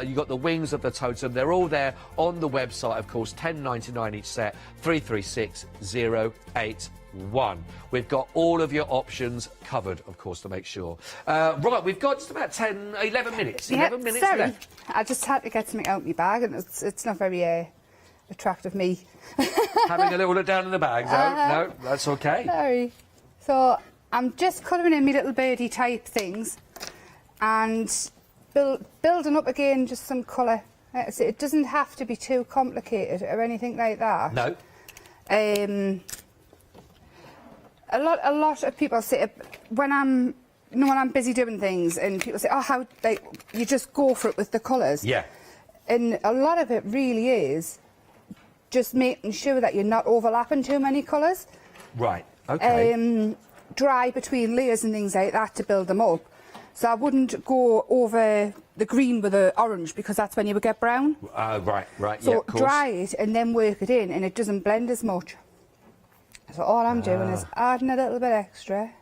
[SPEAKER 6] you've got the wings of the totem. They're all there on the website, of course. £10.99 each set. 336081. We've got all of your options covered, of course, to make sure. Right, we've got just about 11 minutes. 11 minutes left.
[SPEAKER 14] I just had to get something out of my bag, and it's not very attractive, me.
[SPEAKER 6] Having a little look down in the bag, no, that's okay.
[SPEAKER 14] Sorry. So I'm just colouring in my little birdie type things and building up again just some colour. It doesn't have to be too complicated or anything like that.
[SPEAKER 6] No.
[SPEAKER 14] A lot of people say when I'm you know, when I'm busy doing things and people say, oh, how, like, you just go for it with the colours.
[SPEAKER 6] Yeah.
[SPEAKER 14] And a lot of it really is just making sure that you're not overlapping too many colours.
[SPEAKER 6] Right, okay.
[SPEAKER 14] Dry between layers and things like that to build them up. So I wouldn't go over the green with the orange because that's when you would get brown.
[SPEAKER 6] Right,
[SPEAKER 14] So
[SPEAKER 6] yeah, of course.
[SPEAKER 14] dry it and then work it in and it doesn't blend as much. So all I'm doing is adding a little bit extra.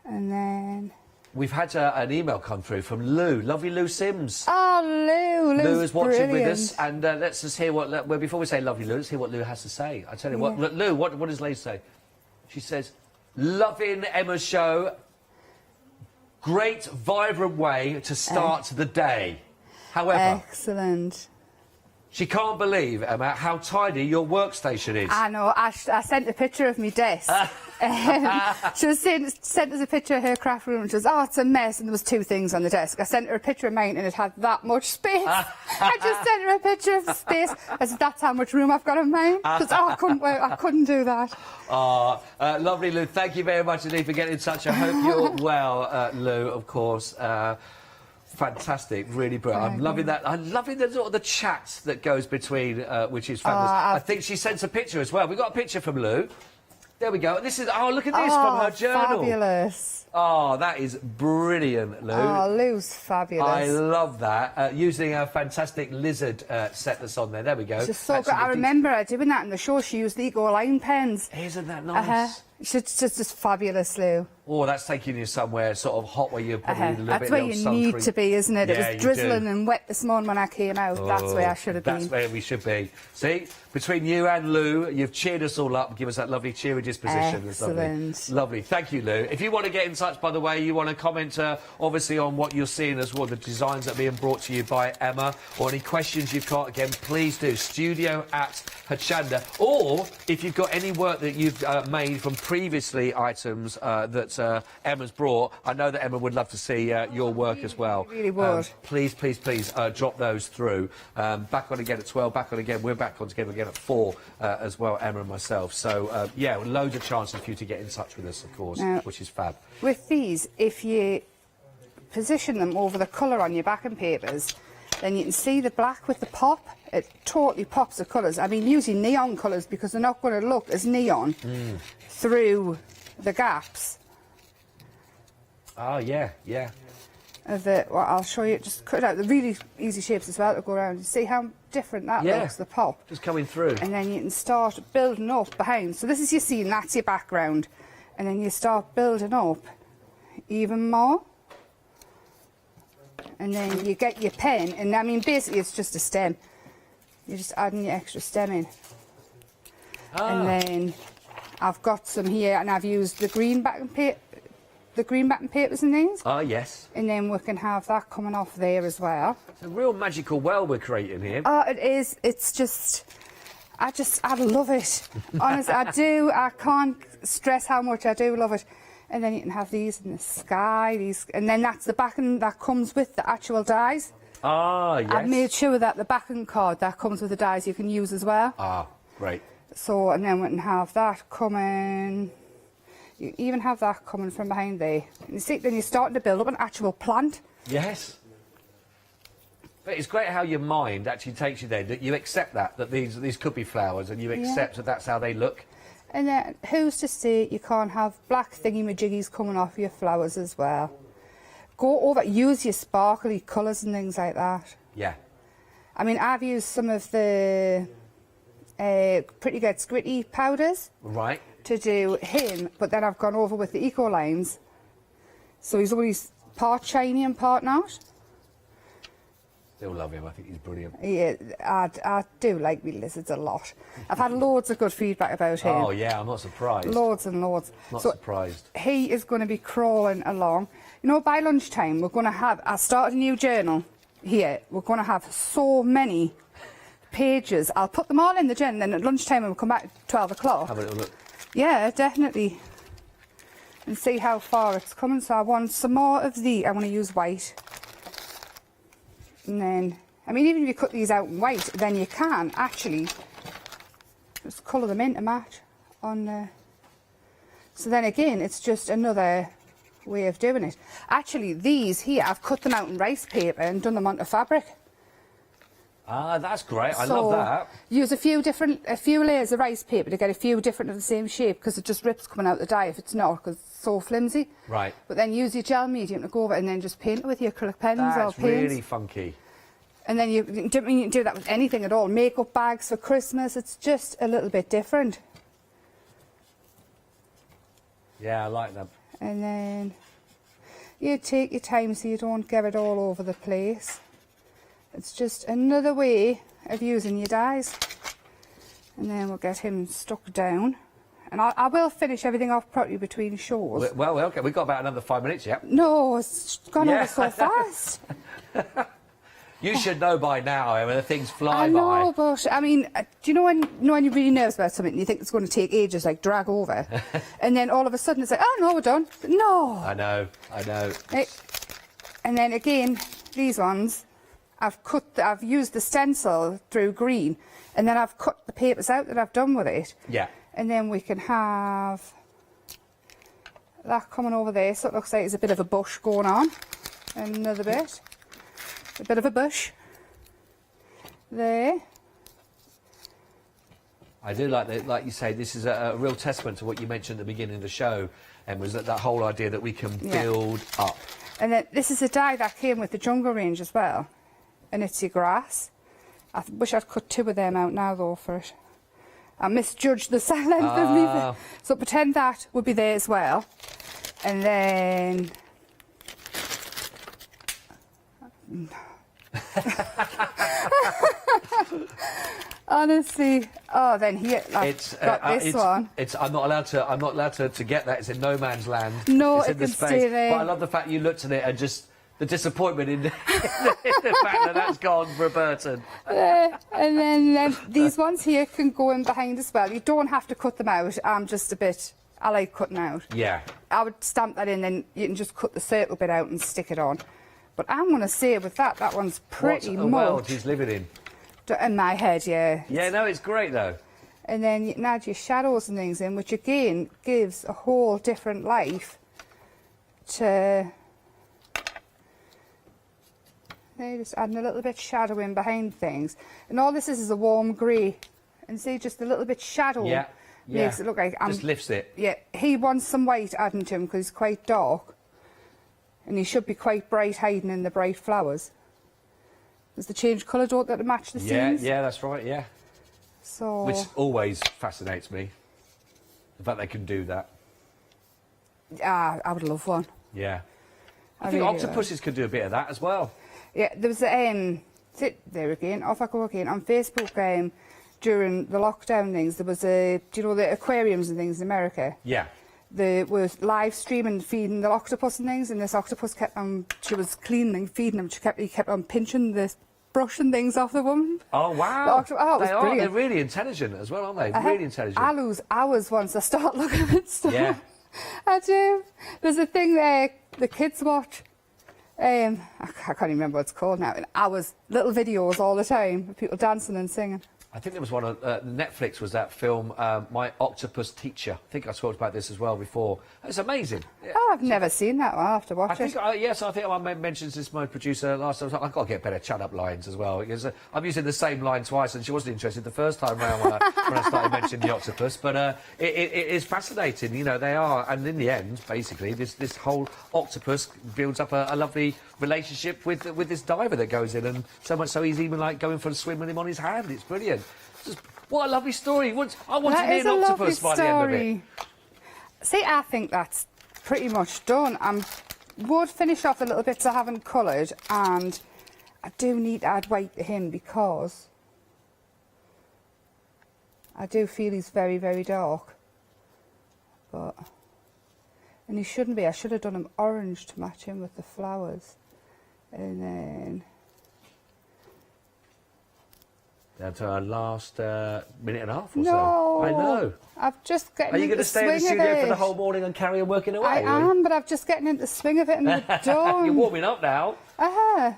[SPEAKER 14] And then...
[SPEAKER 6] We've had an email come through from Lou, lovely Lou Sims.
[SPEAKER 14] Oh,
[SPEAKER 6] Lou is watching
[SPEAKER 14] brilliant.
[SPEAKER 6] with us, and let's just hear what. Well, before we say lovely Lou, let's hear what Lou has to say. I tell you what, Lou, what does Lou say? She says, loving Emma's show. Great, vibrant way to start the day. However,
[SPEAKER 14] excellent.
[SPEAKER 6] She can't believe, Emma, how tidy your workstation is.
[SPEAKER 14] I know. I sent a picture of my desk. She was sent us a picture of her craft room and she was, oh, it's a mess, and there was 2 things on the desk. I sent her a picture of mine and it had that much space. I just sent her a picture of the space. I said, that's how much room I've got in mine. Because I couldn't do that.
[SPEAKER 6] Lovely, Lou. Thank you very much indeed for getting in touch. I hope you're well, Lou, of course. Fantastic, really brilliant. I'm loving that. I'm loving the sort of the chat that goes between, which is fabulous. I think she sends a picture as well. We got a picture from Lou. There we go. This is, oh, look at this from her journal.
[SPEAKER 14] Fabulous.
[SPEAKER 6] Oh, that is brilliant, Lou.
[SPEAKER 14] Oh, Lou's fabulous.
[SPEAKER 6] I love that. Using a fantastic lizard set that's on there. There we go.
[SPEAKER 14] She's so good. I remember her doing that in the show. She used the Eco line pens.
[SPEAKER 6] Isn't that nice?
[SPEAKER 14] She's just fabulous, Lou.
[SPEAKER 6] Oh, that's taking you somewhere sort of hot where you're probably a little
[SPEAKER 14] that's
[SPEAKER 6] bit
[SPEAKER 14] where you need to be, isn't it?
[SPEAKER 6] Yeah,
[SPEAKER 14] it was drizzling and wet this morning when I came out. That's where I should have been.
[SPEAKER 6] That's where we should be. See, between you and Lou, you've cheered us all up, give us that lovely cheery disposition.
[SPEAKER 14] Excellent.
[SPEAKER 6] Lovely. Thank you, Lou. If you want to get in touch, by the way, you want to comment obviously on what you're seeing as well, the designs that are being brought to you by Emma, or any questions you've got, again, please do. studio@Hochanda. Or if you've got any work that you've made from previously items that Emma's brought, I know that Emma would love to see your work as well.
[SPEAKER 14] Really would.
[SPEAKER 6] Please drop those through. Back on again at 12, back on again. We're back on together again at 4 as well, Emma and myself. So, yeah, loads of chances for you to get in touch with us, of course, which is fab.
[SPEAKER 14] With these, if you position them over the colour on your backing papers, then you can see the black with the pop. It totally pops the colours. I mean, using neon colours because they're not going to look as neon through the gaps.
[SPEAKER 6] Oh, yeah.
[SPEAKER 14] Well, I'll show you. Just cut it out. The really easy shapes as well to go around. You see how different that looks, the pop.
[SPEAKER 6] Just coming through.
[SPEAKER 14] And then you can start building up behind. So this is your scene, that's your background. And then you start building up even more. And then you get your pen, and I mean, basically it's just a stem. You're just adding your extra stem in. And then I've got some here, and I've used the green backing papers and things.
[SPEAKER 6] Ah, yes.
[SPEAKER 14] And then we can have that coming off there as well.
[SPEAKER 6] It's a real magical well we're creating here.
[SPEAKER 14] Oh, it is. It's just, I love it. Honestly, I do. I can't stress how much I do love it. And then you can have these in the sky, and then that's the backing that comes with the actual dies.
[SPEAKER 6] Ah, yes.
[SPEAKER 14] I've made sure that the backing card that comes with the dies you can use as well.
[SPEAKER 6] Ah, great.
[SPEAKER 14] So, and then we can have that coming. You even have that coming from behind there. And you see, then you're starting to build up an actual plant.
[SPEAKER 6] Yes. But it's great how your mind actually takes you there, that you accept that these could be flowers, and you accept that that's how they look.
[SPEAKER 14] And then, who's to say you can't have black thingy-majiggies coming off your flowers as well? Go over, use your sparkly colours and things like that.
[SPEAKER 6] Yeah.
[SPEAKER 14] I mean, I've used some of the Pretty Gets Gritty powders.
[SPEAKER 6] Right.
[SPEAKER 14] To do him, but then I've gone over with the Eco lines. So he's always part shiny and part not.
[SPEAKER 6] Still love him, I think he's brilliant.
[SPEAKER 14] Yeah, I do like me lizards a lot. I've had loads of good feedback about him.
[SPEAKER 6] Oh yeah, I'm not surprised.
[SPEAKER 14] Loads and loads.
[SPEAKER 6] Not surprised.
[SPEAKER 14] He is going to be crawling along. You know, by lunchtime we're going to have, I started a new journal here. We're going to have so many pages. I'll put them all in the journal, and then at lunchtime when we come back at 12 o'clock.
[SPEAKER 6] Have a little look.
[SPEAKER 14] Yeah, definitely. And see how far it's coming. So I want some more of I want to use white. And then, I mean, even if you cut these out in white, then you can actually just colour them in to match on the... So then again, it's just another way of doing it. Actually, these here, I've cut them out in rice paper and done them onto fabric.
[SPEAKER 6] Ah, that's great. I
[SPEAKER 14] So
[SPEAKER 6] love that.
[SPEAKER 14] use a few layers of rice paper to get a few different of the same shape, because it just rips coming out the die if it's not, because it's so flimsy.
[SPEAKER 6] Right.
[SPEAKER 14] But then use your gel medium to go over it and then just paint it with your acrylic pens or
[SPEAKER 6] That's
[SPEAKER 14] paints.
[SPEAKER 6] really funky.
[SPEAKER 14] And then you can do that with anything at all. Makeup bags for Christmas, it's just a little bit different.
[SPEAKER 6] Yeah, I like that.
[SPEAKER 14] And then you take your time so you don't get it all over the place. It's just another way of using your dies. And then we'll get him stuck down. And I will finish everything off properly between shows.
[SPEAKER 6] Well, okay, we've got about another 5 minutes, yeah.
[SPEAKER 14] No, it's gone over so fast.
[SPEAKER 6] You should know by now, I mean, the things fly
[SPEAKER 14] I know,
[SPEAKER 6] by.
[SPEAKER 14] but I mean, do you know when you're really nervous about something and you think it's going to take ages, like drag over, and then all of a sudden it's like, oh no, we're done. But no.
[SPEAKER 6] I know.
[SPEAKER 14] And then again, these ones, I've used the stencil through green, and then I've cut the papers out that I've done with it.
[SPEAKER 6] Yeah.
[SPEAKER 14] And then we can have that coming over there, so it looks like there's a bit of a bush going on. Another bit. A bit of a bush. There.
[SPEAKER 6] I do like that, like you say, this is a real testament to what you mentioned at the beginning of the show, and was that whole idea that we can build up.
[SPEAKER 14] And then this is a die that came with the jungle range as well. And it's your grass. I wish I'd cut 2 of them out now though for it. I misjudged the length of me. So pretend that would be there as well. And then honestly, then here I've got this one.
[SPEAKER 6] I'm not allowed to get that. It's in no man's land.
[SPEAKER 14] No,
[SPEAKER 6] it's
[SPEAKER 14] it
[SPEAKER 6] in the
[SPEAKER 14] can
[SPEAKER 6] space.
[SPEAKER 14] stay there.
[SPEAKER 6] But I love the fact you looked at it and just the disappointment in the fact that that's gone for a Burton.
[SPEAKER 14] And then these ones here can go in behind as well. You don't have to cut them out. I like cutting out.
[SPEAKER 6] Yeah.
[SPEAKER 14] I would stamp that in, then you can just cut the circle bit out and stick it on. But I'm going to say with that one's pretty much...
[SPEAKER 6] What a world he's living in.
[SPEAKER 14] In my head, yeah.
[SPEAKER 6] Yeah, no, it's great though.
[SPEAKER 14] And then you can add your shadows and things in, which again gives a whole different life to... Just adding a little bit shadow in behind things. And all this is a warm grey. And see, just a little bit shadow makes it look like...
[SPEAKER 6] just lifts it.
[SPEAKER 14] Yeah, he wants some white adding to him because he's quite dark. And he should be quite bright, hiding in the bright flowers. Does the change colour, don't they, to match the scenes?
[SPEAKER 6] Yeah, that's right, yeah.
[SPEAKER 14] So...
[SPEAKER 6] Which always fascinates me, the fact they can do that.
[SPEAKER 14] I would love one.
[SPEAKER 6] Yeah. I think octopuses could do a bit of that as well.
[SPEAKER 14] Yeah, there was there again, off I go again, on Facebook during the lockdown things, there was do you know the aquariums and things in America?
[SPEAKER 6] Yeah.
[SPEAKER 14] They were live streaming feeding the octopus and things, and this octopus she was cleaning and feeding them, he kept on pinching the brush and things off the woman.
[SPEAKER 6] Oh wow.
[SPEAKER 14] It was brilliant.
[SPEAKER 6] They're really intelligent as well, aren't they? Really intelligent.
[SPEAKER 14] I lose hours once I start looking at stuff.
[SPEAKER 6] Yeah.
[SPEAKER 14] I do. There's a thing there the kids watch. I can't even remember what it's called now. Hours, little videos all the time of people dancing and singing.
[SPEAKER 6] I think there was one on Netflix, was that film, My Octopus Teacher. I think I talked about this as well before. It's amazing.
[SPEAKER 14] Oh, I've never seen that one. I'll have to watch it.
[SPEAKER 6] Yes, I think I mentioned this to my producer last time. I've got to get better chat-up lines as well, because I'm using the same line twice, and she wasn't interested the first time round when I started mentioning the octopus. But it is fascinating, you know, they are. And in the end, basically, this whole octopus builds up a lovely relationship with this diver that goes in, and so much so he's even like going for a swim with him on his hand. It's brilliant. What a lovely story. I want to be an octopus by the end of it.
[SPEAKER 14] See, I think that's pretty much done. I would finish off the little bits I haven't coloured, and I do need to add white to him because I do feel he's very, very dark. And he shouldn't be. I should have done him orange to match him with the flowers. And then...
[SPEAKER 6] Down to our last minute and a half or
[SPEAKER 14] no,
[SPEAKER 6] so. I know.
[SPEAKER 14] I've just getting
[SPEAKER 6] Are you going to stay in the studio for the whole morning and carry on working away?
[SPEAKER 14] I am, but I've just getting into the swing of it and we're done.
[SPEAKER 6] You're warming up now.
[SPEAKER 14] Uh-huh.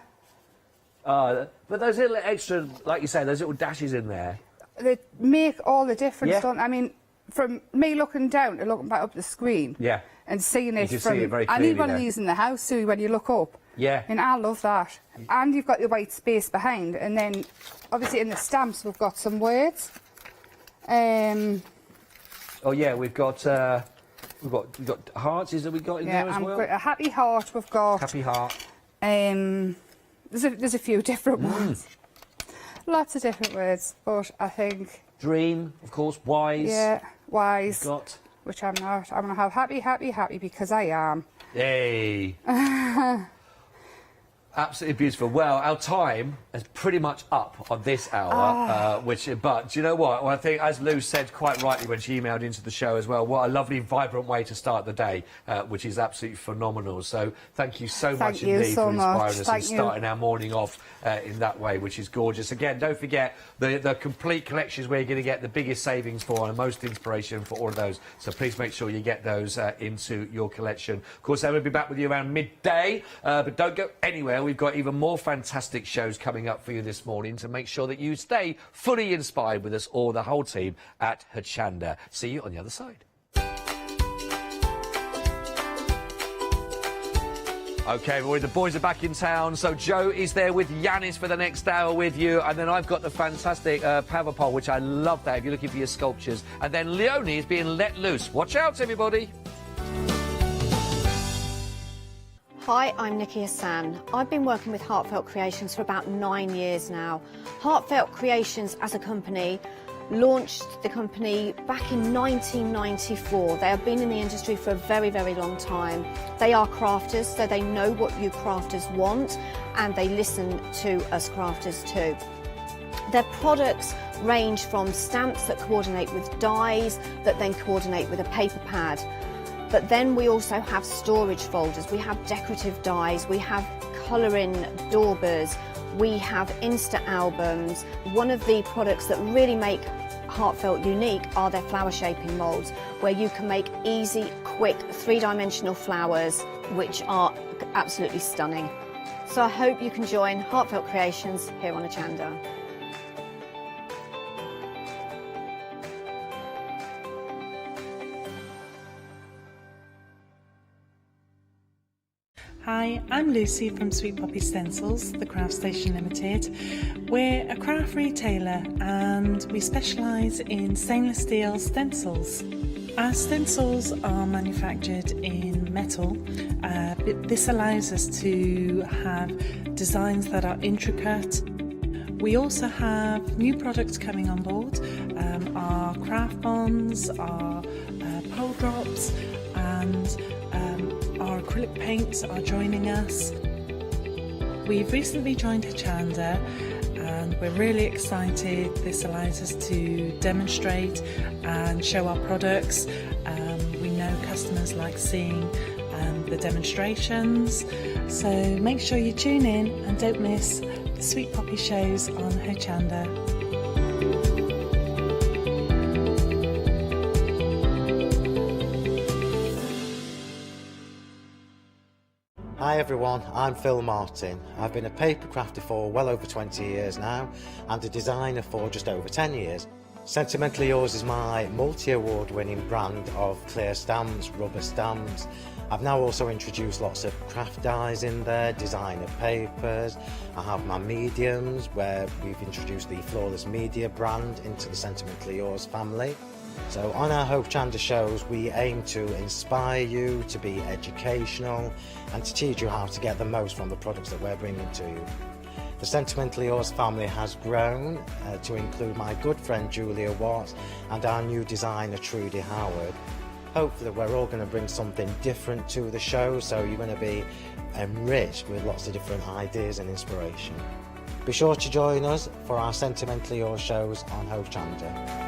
[SPEAKER 6] But those little extra, like you say, those little dashes in there.
[SPEAKER 14] They make all the difference, don't I mean, from me looking down to looking back up the screen.
[SPEAKER 6] Yeah.
[SPEAKER 14] And seeing it
[SPEAKER 6] You can
[SPEAKER 14] from.
[SPEAKER 6] see it very
[SPEAKER 14] I need
[SPEAKER 6] clearly
[SPEAKER 14] one of
[SPEAKER 6] there.
[SPEAKER 14] these in the house too when you look up.
[SPEAKER 6] Yeah.
[SPEAKER 14] And I love that. And you've got your white space behind, and then obviously in the stamps we've got some words.
[SPEAKER 6] Oh yeah, we've got hearts. Is that we got in there as well?
[SPEAKER 14] A happy heart we've got.
[SPEAKER 6] Happy heart.
[SPEAKER 14] There's a few different ones. Lots of different words, but I think.
[SPEAKER 6] Dream, of course. Wise.
[SPEAKER 14] Yeah, wise.
[SPEAKER 6] We've got.
[SPEAKER 14] Which I'm not. I'm gonna have happy, happy, happy because I am.
[SPEAKER 6] Hey. Absolutely beautiful. Well, our time is pretty much up on this hour, but do you know what? Well, I think, as Lou said quite rightly when she emailed into the show as well, what a lovely, vibrant way to start the day, which is absolutely phenomenal. So thank you so much indeed for inspiring us and starting our morning off in that way, which is gorgeous. Again, don't forget the complete collections where you're going to get the biggest savings for and most inspiration for all of those. So please make sure you get those into your collection. Of course, I'm going to be back with you around midday, but don't go anywhere. We've got even more fantastic shows coming up for you this morning to make sure that you stay fully inspired with us all, the whole team at Hochanda. See you on the other side. OK, everybody, the boys are back in town, so Joe is there with Yanis for the next hour with you, and then I've got the fantastic Paverpol, which I love that if you're looking for your sculptures, and then Leonie is being let loose. Watch out, everybody.
[SPEAKER 4] Hi, I'm Nikki Hassan. I've been working with Heartfelt Creations for about 9 years now. Heartfelt Creations as a company launched the company back in 1994. They have been in the industry for a very, very long time. They are crafters, so they know what you crafters want, and they listen to us crafters too. Their products range from stamps that coordinate with dies that then coordinate with a paper pad. But then we also have storage folders, we have decorative dies, we have colouring daubers, we have Insta albums. One of the products that really make Heartfelt unique are their flower shaping moulds, where you can make easy, quick, three-dimensional flowers, which are absolutely stunning. So I hope you can join Heartfelt Creations here on Hochanda.
[SPEAKER 15] Hi, I'm Lucy from Sweet Poppy Stencils, the Craft Station Limited. We're a craft retailer and we specialise in stainless steel stencils. Our stencils are manufactured in metal. This allows us to have designs that are intricate. We also have new products coming on board, our craft bonds, our pole drops, and our acrylic paints are joining us. We've recently joined Hochanda and we're really excited. This allows us to demonstrate and show our products. We know customers like seeing the demonstrations, so make sure you tune in and don't miss the Sweet Poppy shows on Hochanda.
[SPEAKER 16] Hi everyone, I'm Phil Martin. I've been a paper crafter for well over 20 years now and a designer for just over 10 years. Sentimentally Yours is my multi-award winning brand of clear stamps, rubber stamps. I've now also introduced lots of craft dies in there, designer papers. I have my mediums where we've introduced the Flawless Media brand into the Sentimentally Yours family. So on our Hochanda shows we aim to inspire you, to be educational and to teach you how to get the most from the products that we're bringing to you. The Sentimentally Yours family has grown to include my good friend Julia Watts and our new designer Trudy Howard. Hopefully we're all going to bring something different to the show, so you're going to be enriched with lots of different ideas and inspiration. Be sure to join us for our Sentimentally Yours shows on Hochanda.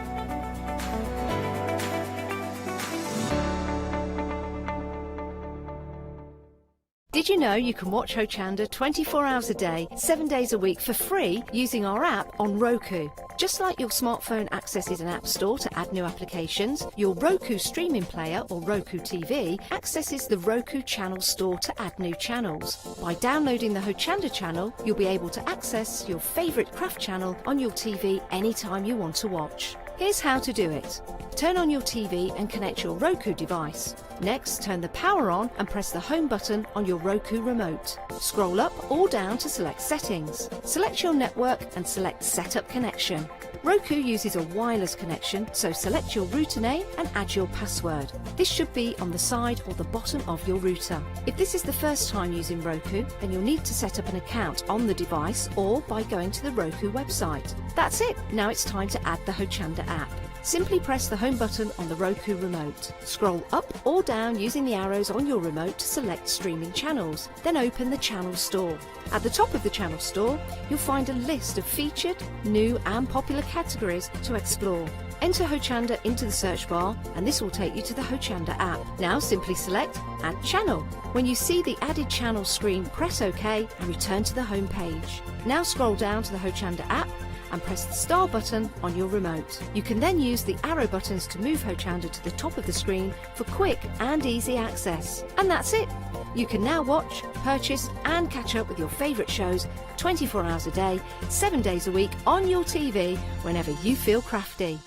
[SPEAKER 4] Did you know you can watch Hochanda 24 hours a day, 7 days a week for free using our app on Roku? Just like your smartphone accesses an app store to add new applications, your Roku streaming player or Roku TV accesses the Roku channel store to add new channels. By downloading the Hochanda channel, you'll be able to access your favourite craft channel on your TV anytime you want to watch. Here's how to do it. Turn on your TV and connect your Roku device. Next, turn the power on and press the home button on your Roku remote. Scroll up or down to select settings. Select your network and select setup connection. Roku uses a wireless connection, so select your router name and add your password. This should be on the side or the bottom of your router. If this is the first time using Roku, then you'll need to set up an account on the device or by going to the Roku website. That's it. Now it's time to add the Hochanda app. Simply press the home button on the Roku remote. Scroll up or down using the arrows on your remote to select streaming channels. Then open the channel store. At the top of the channel store, you'll find a list of featured, new and popular categories to explore. Enter Hochanda into the search bar and this will take you to the Hochanda app. Now simply select Add Channel. When you see the added channel screen, press OK and return to the home page. Now scroll down to the Hochanda app and press the star button on your remote. You can then use the arrow buttons to move Hochanda to the top of the screen for quick and easy access. And that's it. You can now watch, purchase and catch up with your favourite shows 24 hours a day, 7 days a week on your TV whenever you feel crafty.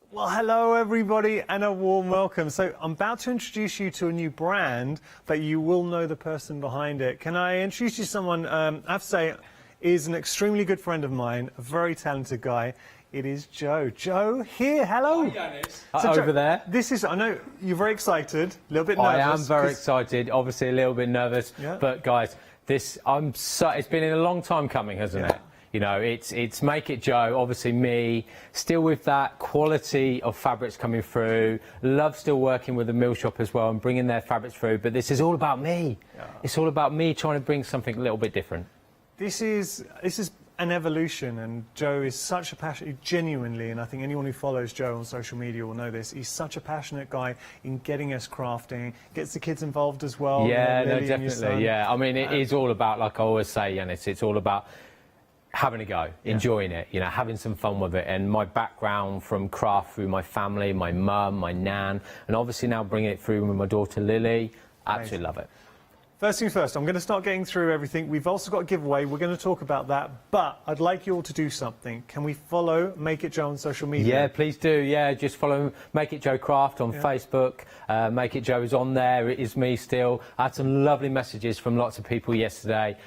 [SPEAKER 17] Well, hello everybody and a warm welcome. So I'm about to introduce you to a new brand, but you will know the person behind it. Can I introduce you to someone, I have to say, is an extremely good friend of mine, a very talented guy. It is Joe. Joe, here, hello.
[SPEAKER 18] Hi, Dennis.
[SPEAKER 17] So,
[SPEAKER 18] Over
[SPEAKER 17] Joe,
[SPEAKER 18] there.
[SPEAKER 17] This is, I know you're very excited, a little bit nervous.
[SPEAKER 18] I am very excited, obviously a little bit nervous, but guys, it's been a long time coming, hasn't it? You know, it's Make It Joe, obviously me, still with that quality of fabrics coming through, love still working with the mill shop as well and bringing their fabrics through, but this is all about me. It's all about me trying to bring something a little bit different.
[SPEAKER 17] This is an evolution, and Joe is such a passionate, genuinely, and I think anyone who follows Joe on social media will know this, he's such a passionate guy in getting us crafting, gets the kids involved as well.
[SPEAKER 18] Yeah, no, definitely, yeah. I mean, it is all about, like I always say, Yanis, it's all about having a go, enjoying it, you know, having some fun with it. And my background from craft through my family, my mum, my nan, and obviously now bringing it through with my daughter Lily, absolutely love it.
[SPEAKER 17] First things first, I'm going to start getting through everything. We've also got a giveaway. We're going to talk about that, but I'd like you all to do something. Can we follow Make It Joe on social media?
[SPEAKER 18] Yeah, please do. Yeah, just follow Make It Joe Craft on Facebook. Make It Joe is on there. It is me still. I had some lovely messages from lots of people yesterday,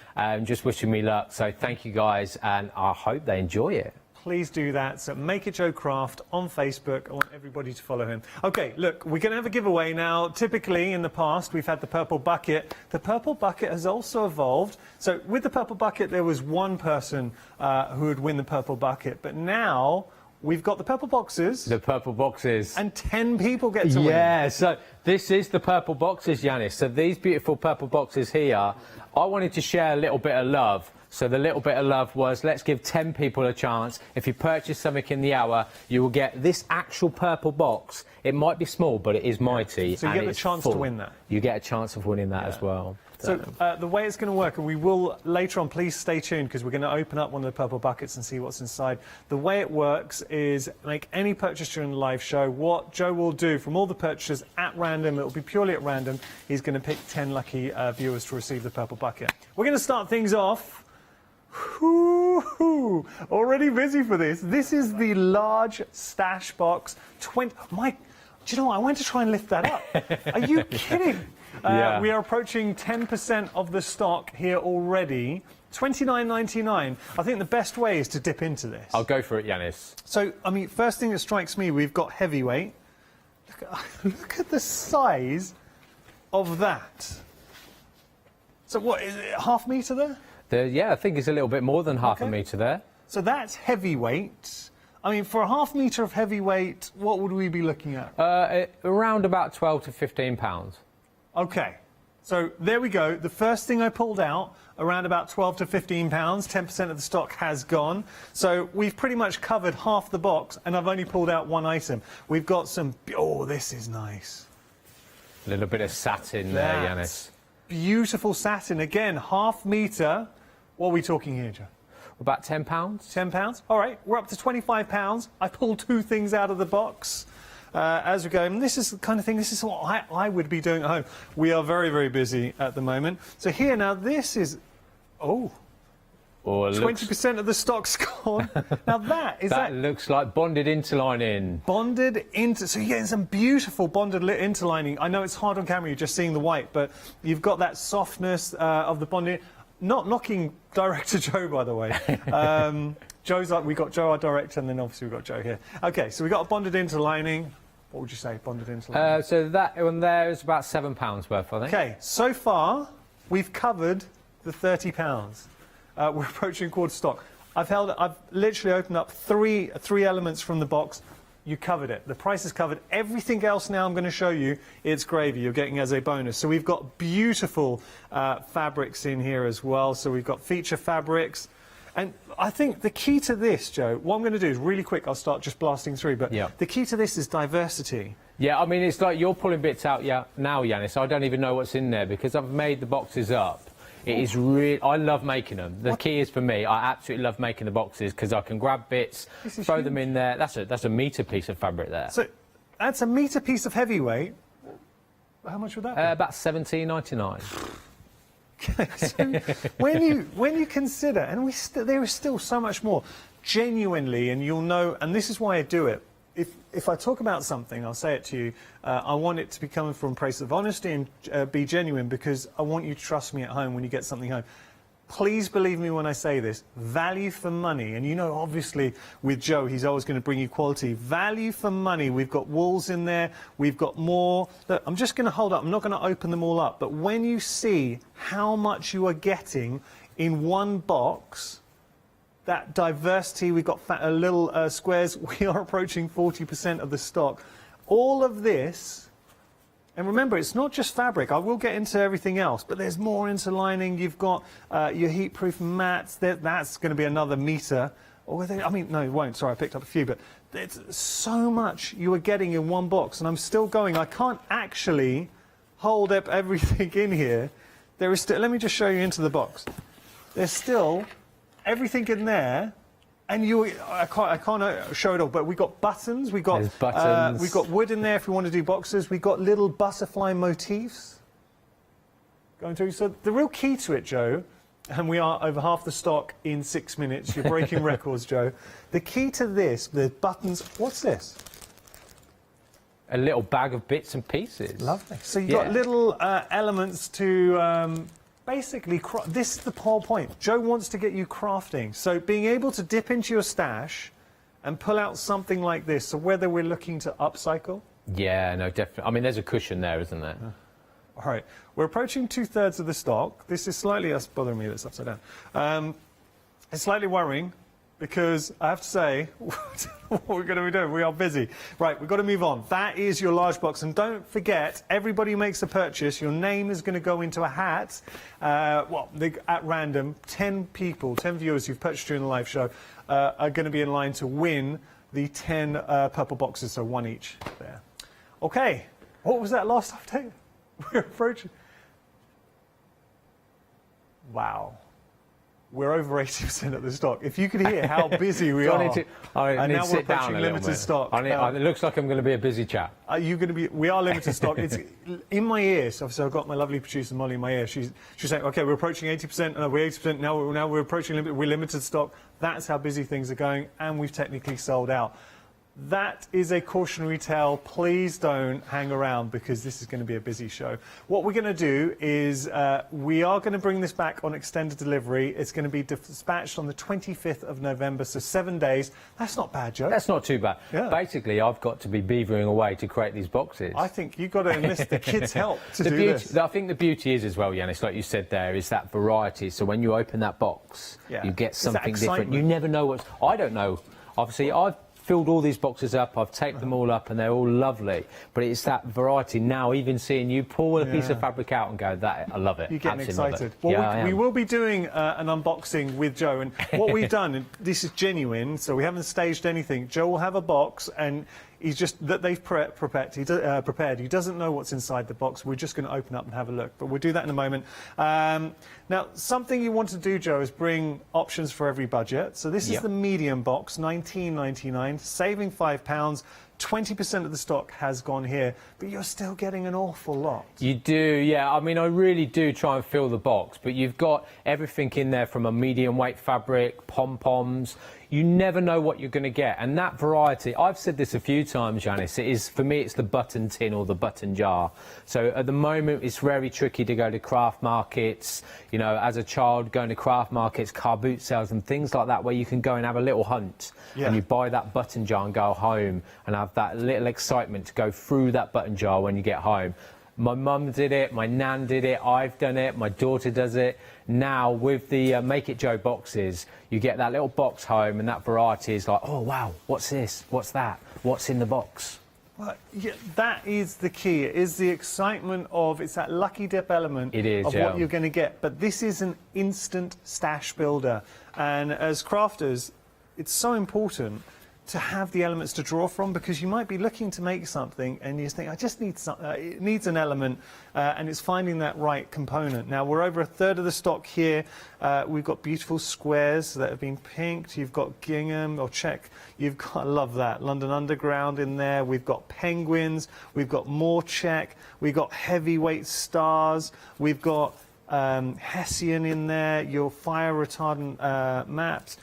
[SPEAKER 18] just wishing me luck. So thank you guys, and I hope they enjoy it.
[SPEAKER 17] Please do that. So Make It Joe Craft on Facebook. I want everybody to follow him. OK, look, we're going to have a giveaway now. Typically, in the past, we've had the purple bucket. The purple bucket has also evolved. So with the purple bucket, there was one person who would win the purple bucket. But now we've got the purple boxes.
[SPEAKER 18] The purple boxes.
[SPEAKER 17] And 10 people get to win.
[SPEAKER 18] Yeah, so this is the purple boxes, Yanis. So these beautiful purple boxes here, I wanted to share a little bit of love. So the little bit of love was, let's give 10 people a chance. If you purchase something in the hour, you will get this actual purple box. It might be small, but it is mighty.
[SPEAKER 17] So you get the chance to win that.
[SPEAKER 18] You get a chance of winning that as well.
[SPEAKER 17] So the way it's going to work, and we will later on, please stay tuned, because we're going to open up one of the purple buckets and see what's inside. The way it works is make any purchase during the live show. What Joe will do from all the purchases at random, it will be purely at random, he's going to pick 10 lucky viewers to receive the purple bucket. We're going to start things off. Already busy for this. This is the large stash box. Do you know what? I went to try and lift that up. Are you kidding? We are approaching 10% of the stock here already. $29.99. I think the best way is to dip into this.
[SPEAKER 18] I'll go for it, Yanis.
[SPEAKER 17] So, I mean, first thing that strikes me, we've got heavyweight. Look at the size of that. So what, is it ½ metre there?
[SPEAKER 18] Yeah, I think it's a little bit more than half a metre there.
[SPEAKER 17] So that's heavyweight. I mean, for ½ metre of heavyweight, what would we be looking at?
[SPEAKER 18] Around about 12 to 15 pounds.
[SPEAKER 17] OK. So there we go. The first thing I pulled out, around about 12 to 15 pounds, 10% of the stock has gone. So we've pretty much covered half the box, and I've only pulled out one item. We've got some... Oh, this is nice.
[SPEAKER 18] A little bit of satin there, Yanis.
[SPEAKER 17] Beautiful satin. Again, ½ metre. What are we talking here, Joe?
[SPEAKER 18] About £10.
[SPEAKER 17] £10? All right, we're up to £25. I pulled two things out of the box. as we go. And this is the kind of thing, this is what I would be doing at home. We are very, very busy at the moment. So here now, this is, oh, 20% of the stock's gone. Now that
[SPEAKER 18] looks like bonded interlining.
[SPEAKER 17] So you're getting some beautiful bonded interlining. I know it's hard on camera, you're just seeing the white, but you've got that softness of the bonded. Not knocking Director Joe, by the way. Joe's like, we got Joe, our director, and then obviously we've got Joe here. Okay, so we got a bonded interlining. What would you say, bonded interlining?
[SPEAKER 18] So that one there is about £7 worth, I think.
[SPEAKER 17] Okay, so far we've covered the £30. We're approaching quarter stock. I've literally opened up three elements from the box. You covered it. The price is covered. Everything else now I'm going to show you, it's gravy. You're getting as a bonus. So we've got beautiful fabrics in here as well. So we've got feature fabrics. And I think the key to this, Joe, what I'm going to do is really quick, I'll start just blasting through, but the key to this is diversity.
[SPEAKER 18] Yeah, I mean, it's like you're pulling bits out now, Yanis. I don't even know what's in there because I've made the boxes up. It is really, I love making them. The key is for me, I absolutely love making the boxes because I can grab bits, throw them in there. That's a metre piece of fabric there.
[SPEAKER 17] So that's a metre piece of heavyweight. How much would that be?
[SPEAKER 18] About £17.99.
[SPEAKER 17] So when you consider, and there is still so much more, genuinely, and you'll know, and this is why I do it. If I talk about something, I'll say it to you, I want it to be coming from a place of honesty and be genuine because I want you to trust me at home when you get something home. Please believe me when I say this, value for money, and you know obviously with Joe he's always going to bring you quality. Value for money, we've got wools in there, we've got more. Look, I'm just going to hold up, I'm not going to open them all up, but when you see how much you are getting in one box, that diversity, we've got little squares, we are approaching 40% of the stock. All of this, and remember, it's not just fabric, I will get into everything else, but there's more interlining, you've got your heat-proof mats, that's going to be another metre. I mean, no, it won't, sorry, I picked up a few, but it's so much you are getting in one box, and I'm still going, I can't actually hold up everything in here. There is still, let me just show you into the box. There's still everything in there, and I can't show it all, but we've got buttons, we've got wood in there if we want to do boxes, we've got little butterfly motifs going through. So the real key to it, Joe, and we are over half the stock in 6 minutes, you're breaking records, Joe. The key to this, the buttons, what's this?
[SPEAKER 18] A little bag of bits and pieces.
[SPEAKER 17] Lovely. So you've got little elements to... basically, this is the whole point. Joe wants to get you crafting. So being able to dip into your stash and pull out something like this, so whether we're looking to upcycle... Yeah, no, definitely. I mean, there's a cushion there, isn't there? All right. We're approaching 2/3 of the stock. This is slightly... That's bothering me, that's upside down. It's slightly worrying because I have to say, what we're going to be doing, we are busy. Right, we've got to move on. That is your large box. And don't forget, everybody who makes a purchase, your name is going to go into a hat. At random, 10 people, 10 viewers who've purchased during the live show are going to be in line to win the 10 purple boxes, so one each there. Okay, what was that last update? We're approaching... Wow. We're over 80% of the stock. If you could hear how busy we are.
[SPEAKER 18] I need to sit down a little bit.
[SPEAKER 17] Limited stock.
[SPEAKER 18] It looks like I'm going to be a busy chap.
[SPEAKER 17] We are limited stock. It's in my ear. So I've got my lovely producer Molly in my ear. She's saying, okay, we're approaching 80%. We're 80%. Now we're approaching limit. We're limited stock. That's how busy things are going, and we've technically sold out. That is a cautionary tale. Please don't hang around because this is going to be a busy show. What we're going to do is we are going to bring this back on extended delivery. It's going to be dispatched on the 25th of November, so 7 days. That's not bad, Joe.
[SPEAKER 18] That's not too bad. Yeah. Basically, I've got to be beavering away to create these boxes.
[SPEAKER 17] I think you've got to enlist the kids' help to do this.
[SPEAKER 18] I think the beauty is as well, Yanis, like you said there, is that variety. So when you open that box, you get something different. You never know what's... I don't know. Obviously, I've filled all these boxes up, I've taped them all up and they're all lovely, but it's that variety now, even seeing you pull a piece of fabric out and go, I love it.
[SPEAKER 17] You're getting excited. Well, we will be doing an unboxing with Joe, and what we've done, and this is genuine, so we haven't staged anything. Joe will have a box and he's just that they've prepared. He doesn't know what's inside the box. We're just going to open up and have a look, but we'll do that in a moment. Now, something you want to do, Joe, is bring options for every budget. So this is the medium box, £19.99, saving £5. 20% of the stock has gone here, but you're still getting an awful lot.
[SPEAKER 18] You do, yeah. I mean, I really do try and fill the box, but you've got everything in there from a medium weight fabric, pom-poms. You never know what you're going to get, and that variety, I've said this a few times, Janice, it is, for me, it's the button tin or the button jar. So at the moment, it's very tricky to go to craft markets, you know, as a child, going to craft markets, car boot sales and things like that, where you can go and have a little hunt, and you buy that button jar and go home and have that little excitement to go through that button jar when you get home. My mum did it, my nan did it, I've done it, my daughter does it. Now, with the Make It Joe boxes, you get that little box home and that variety is like, oh, wow, what's this? What's that? What's in the box?
[SPEAKER 17] Well, yeah, that is the key. It is the excitement of, it's that lucky dip element of what you're going to get. But this is an instant stash builder. And as crafters, it's so important to have the elements to draw from, because you might be looking to make something and you just think, I just need something, it needs an element, and it's finding that right component. Now, we're over a third of the stock here. We've got beautiful squares that have been pinked. You've got gingham or check. You've got, I love that, London Underground in there. We've got penguins. We've got more check. We've got heavyweight stars. We've got Hessian in there, your fire retardant mats,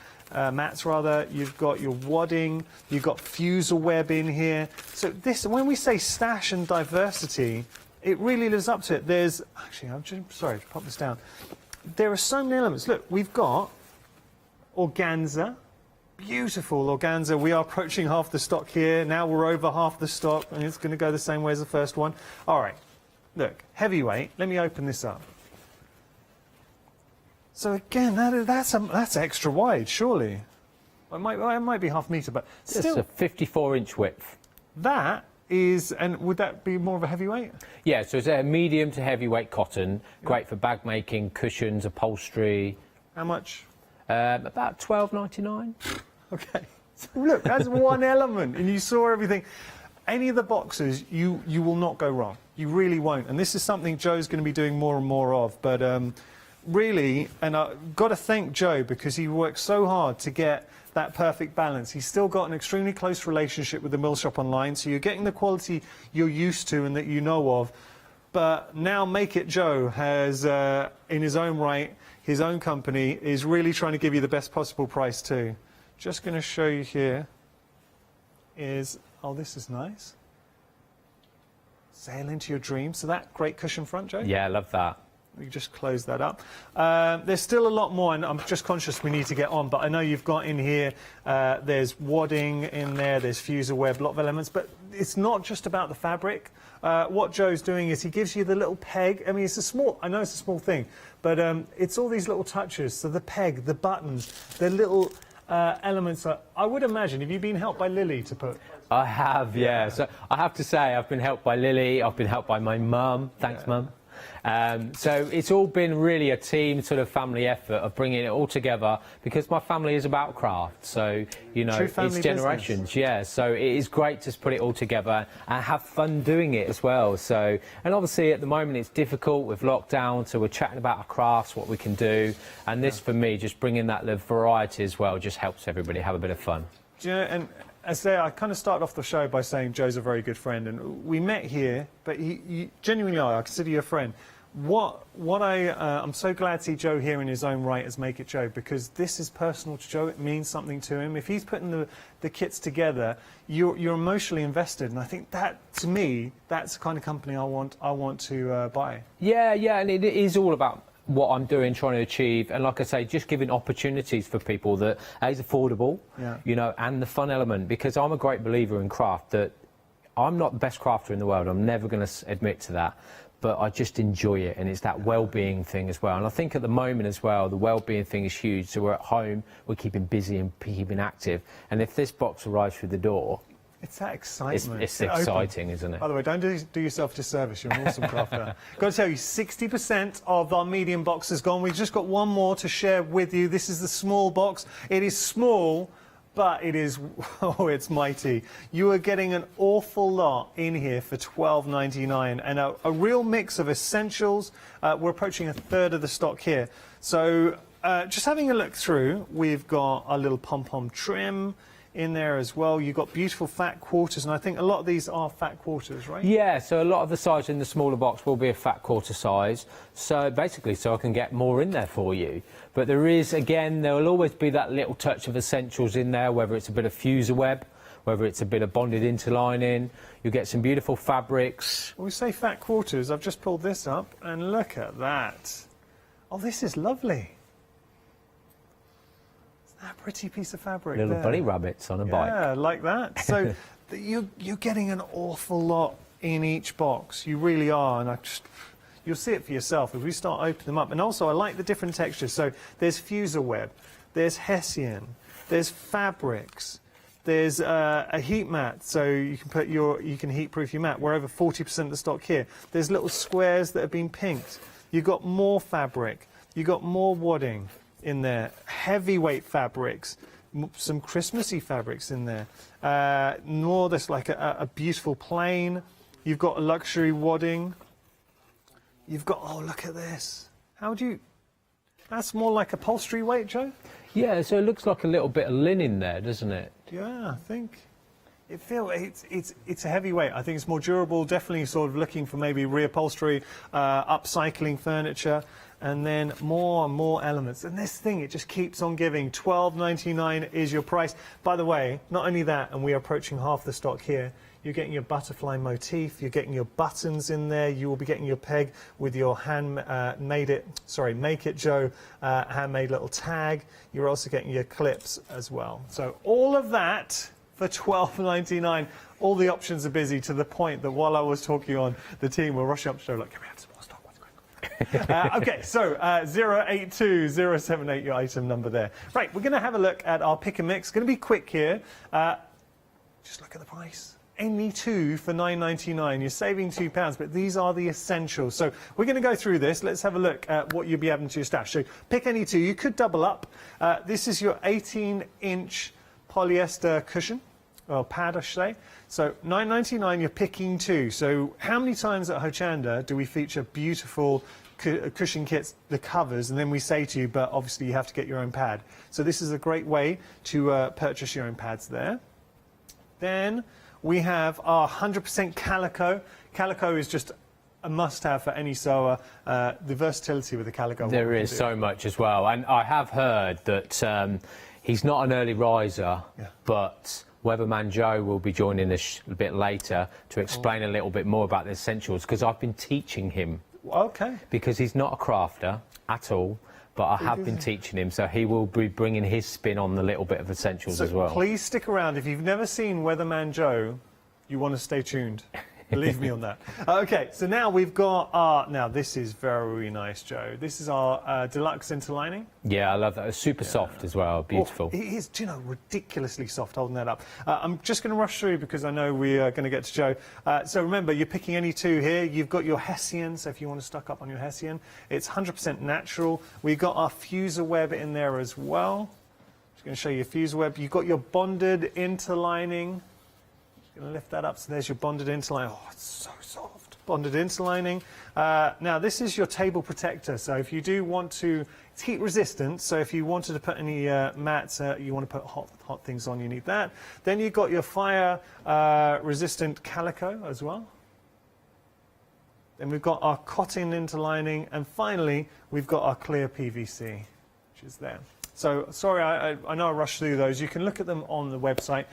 [SPEAKER 17] you've got your wadding, you've got fusel web in here. So this, when we say stash and diversity, it really lives up to it. There's, actually, I'm just, sorry, to pop this down. There are so many elements. Look, we've got organza, beautiful organza. We are approaching half the stock here. Now we're over half the stock, and it's going to go the same way as the first one. All right, look, heavyweight. Let me open this up. So again, that's extra wide, surely. It might be half metre, but still.
[SPEAKER 18] It's a 54-inch width.
[SPEAKER 17] That is, and would that be more of a heavyweight?
[SPEAKER 18] Yeah, so it's a medium to heavyweight cotton, great for bag making, cushions, upholstery.
[SPEAKER 17] How much?
[SPEAKER 18] About $12.99.
[SPEAKER 17] Okay. So look, that's one element, and you saw everything. Any of the boxes, you will not go wrong. You really won't. And this is something Joe's going to be doing more and more of, but really, and I've got to thank Joe, because he worked so hard to get that perfect balance. He's still got an extremely close relationship with the Mill Shop Online, so you're getting the quality you're used to and that you know of. But now Make It Joe has, in his own right, his own company, is really trying to give you the best possible price too. Just going to show you here is, oh, this is nice. Sail into your dreams. So that great cushion front, Joe?
[SPEAKER 18] Yeah, I love that.
[SPEAKER 17] We just close that up. There's still a lot more, and I'm just conscious we need to get on, but I know you've got in here, there's wadding in there, there's fusel web, a lot of elements, but it's not just about the fabric. What Joe's doing is he gives you the little peg. I mean, it's a small, I know it's a small thing, but it's all these little touches. So the peg, the buttons, the little elements. I would imagine, have you been helped by Lily to put?
[SPEAKER 18] I have, yeah. So I have to say, I've been helped by Lily, I've been helped by my mum. Thanks, Mum. So it's all been really a team sort of family effort of bringing it all together, because my family is about craft, so you know it's generations business. Yeah, so it is great to put it all together and have fun doing it as well. So, and obviously at the moment it's difficult with lockdown, so we're chatting about our crafts, what we can do, and this for me, just bringing that variety as well, just helps everybody have a bit of fun.
[SPEAKER 17] Do you know, and as I kind of started off the show by saying Joe's a very good friend, and we met here, but he genuinely I consider you a friend. I'm so glad to see Joe here in his own right as Make It Joe, because this is personal to Joe. It means something to him. If he's putting the kits together, you're emotionally invested, and I think that, to me, that's the kind of company I want to buy.
[SPEAKER 18] Yeah, and it is all about what I'm doing, trying to achieve, and like I say, just giving opportunities for people that is affordable, you know, and the fun element, because I'm a great believer in craft, that I'm not the best crafter in the world, I'm never going to admit to that, but I just enjoy it, and it's that well-being thing as well. And I think at the moment as well, the well-being thing is huge, so we're at home, we're keeping busy and keeping active, and if this box arrives through the door,
[SPEAKER 17] it's that excitement.
[SPEAKER 18] It's exciting, isn't it?
[SPEAKER 17] By the way, don't do yourself a disservice. You're an awesome crafter. Got to tell you, 60% of our medium box is gone. We've just got one more to share with you. This is the small box. It is small, but it is, oh, it's mighty. You are getting an awful lot in here for $12.99, and a real mix of essentials. We're approaching a third of the stock here. So just having a look through, we've got our little pom-pom trim in there as well. You've got beautiful fat quarters, and I think a lot of these are fat quarters, right?
[SPEAKER 18] Yeah, so a lot of the size in the smaller box will be a fat quarter size, so basically so I can get more in there for you. But there is, again, there will always be that little touch of essentials in there, whether it's a bit of fuser web, whether it's a bit of bonded interlining. You'll get some beautiful fabrics.
[SPEAKER 17] When we say fat quarters, I've just pulled this up, and look at that. Oh, this is lovely. That pretty piece of fabric
[SPEAKER 18] Little
[SPEAKER 17] there.
[SPEAKER 18] bunny rabbits on a bike.
[SPEAKER 17] Yeah, like that. So you're getting an awful lot in each box. You really are, and you'll see it for yourself as we start opening them up. And also, I like the different textures. So there's fuser web, there's hessian, there's fabrics, there's a heat mat, so you can heat proof your mat. We're over 40% of the stock here. There's little squares that have been pinked. You've got more fabric. You've got more wadding in there, heavyweight fabrics, some Christmassy fabrics in there. More there's like a beautiful plain. You've got a luxury wadding. You've got, oh, look at this. That's more like upholstery weight, Joe?
[SPEAKER 18] Yeah, so it looks like a little bit of linen there, doesn't it?
[SPEAKER 17] Yeah, I think it's a heavyweight. I think it's more durable, definitely sort of looking for maybe reupholstery, upcycling furniture. And then more and more elements. And this thing, it just keeps on giving. $12.99 is your price. By the way, not only that, and we're approaching half the stock here, you're getting your butterfly motif, you're getting your buttons in there, you will be getting your peg with your Make It Joe handmade little tag. You're also getting your clips as well. So all of that for $12.99. All the options are busy, to the point that while I was talking on, the team were rushing up to show, like, can we have some more stock? Okay, so 082078, your item number there. Right, we're going to have a look at our pick and mix. Going to be quick here. Just look at the price. Any two for $9.99. You're saving £2, but these are the essentials. So we're going to go through this. Let's have a look at what you'll be adding to your stash. So pick any two. You could double up. This is your 18-inch polyester cushion. Well, pad, I should say. So $9.99, you're picking two. So how many times at Hochanda do we feature beautiful cushion kits, the covers, and then we say to you, but obviously you have to get your own pad. So this is a great way to purchase your own pads there. Then we have our 100% calico. Calico is just a must-have for any sewer. The versatility with the calico.
[SPEAKER 18] There is so much as well. And I have heard that he's not an early riser, but Weatherman Joe will be joining us a bit later to explain a little bit more about the essentials, because I've been teaching him.
[SPEAKER 17] Okay.
[SPEAKER 18] Because he's not a crafter at all, but I have been teaching him, so he will be bringing his spin on the little bit of essentials as well.
[SPEAKER 17] Please stick around. If you've never seen Weatherman Joe, you want to stay tuned. Believe me on that. Okay, so now we've got our... Now, this is very nice, Joe. This is our deluxe interlining.
[SPEAKER 18] Yeah, I love that. It's super soft as well. Beautiful.
[SPEAKER 17] Oh, it is, do you know, ridiculously soft, holding that up. I'm just going to rush through because I know we are going to get to Joe. So remember, you're picking any two here. You've got your hessian, so if you want to stock up on your hessian, it's 100% natural. We've got our fuser web in there as well. Just going to show you your fuser web. You've got your bonded interlining. Going to lift that up, so there's your bonded interlining. Oh, it's so soft. Bonded interlining. Now, this is your table protector, so if you do want to, it's heat resistant, so if you wanted to put any mats, you want to put hot things on, you need that. Then you've got your fire resistant calico as well. Then we've got our cotton interlining, and finally, we've got our clear PVC, which is there. So, sorry, I know I rushed through those. You can look at them on the website.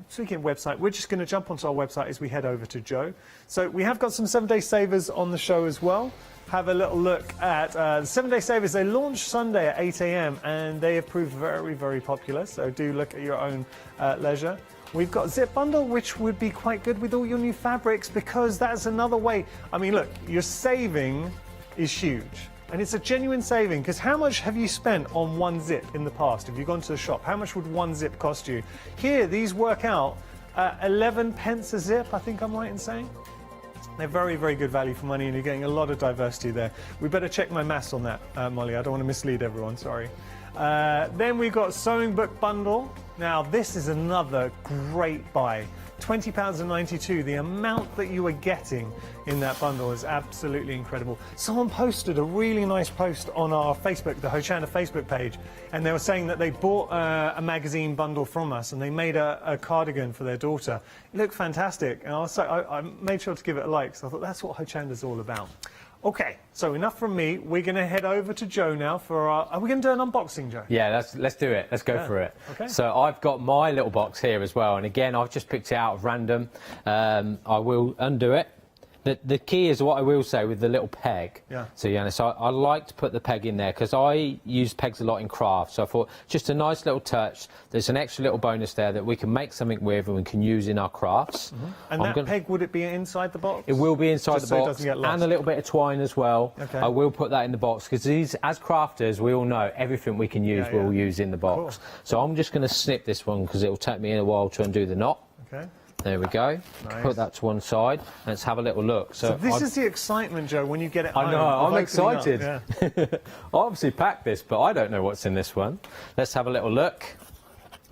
[SPEAKER 17] Speaking of website, we're just going to jump onto our website as we head over to Joe. So we have got some 7-day savers on the show as well. Have a little look at the 7-day savers. They launched Sunday at 8 a.m. and they have proved very, very popular. So do look at your own leisure. We've got Zip Bundle, which would be quite good with all your new fabrics, because that's another way. I mean, look, your saving is huge. And it's a genuine saving, because how much have you spent on one zip in the past? If you've gone to the shop, how much would one zip cost you? Here, these work out 11 pence a zip, I think I'm right in saying. They're very, very good value for money, and you're getting a lot of diversity there. We better check my maths on that, Molly. I don't want to mislead everyone, sorry. Then we've got Sewing Book Bundle. Now, this is another great buy £20.92. The amount that you are getting in that bundle is absolutely incredible. Someone posted a really nice post on our Facebook, the Hochanda Facebook page, and they were saying that they bought a magazine bundle from us and they made a cardigan for their daughter. It looked fantastic, and I made sure to give it a like, so I thought that's what Hochanda's all about. Okay, so enough from me. We're going to head over to Joe now for our... Are we going to do an unboxing, Joe?
[SPEAKER 18] Yeah, let's do it. Let's go for it.
[SPEAKER 17] Okay.
[SPEAKER 18] So I've got my little box here as well, and again, I've just picked it out of random. I will undo it. The key is what I will say with the little peg.
[SPEAKER 17] Yeah.
[SPEAKER 18] So, yeah, so I like to put the peg in there because I use pegs a lot in craft. So I thought just a nice little touch. There's an extra little bonus there that we can make something with and we can use in our crafts.
[SPEAKER 17] And that peg, would it be inside the box?
[SPEAKER 18] It will be inside
[SPEAKER 17] Just
[SPEAKER 18] the
[SPEAKER 17] so it
[SPEAKER 18] box,
[SPEAKER 17] doesn't get lost.
[SPEAKER 18] and a little bit of twine as well.
[SPEAKER 17] Okay.
[SPEAKER 18] I will put that in the box because these, as crafters, we all know everything we can use, we'll use in the box.
[SPEAKER 17] Cool.
[SPEAKER 18] So I'm just going to snip this one because it will take me a while to undo the knot.
[SPEAKER 17] Okay.
[SPEAKER 18] There we go.
[SPEAKER 17] Nice.
[SPEAKER 18] Put that to one side. Let's have a little look.
[SPEAKER 17] So this is the excitement, Joe, when you get it home.
[SPEAKER 18] I know,
[SPEAKER 17] of
[SPEAKER 18] I'm
[SPEAKER 17] opening
[SPEAKER 18] excited.
[SPEAKER 17] up. Yeah.
[SPEAKER 18] I obviously packed this, but I don't know what's in this one. Let's have a little look.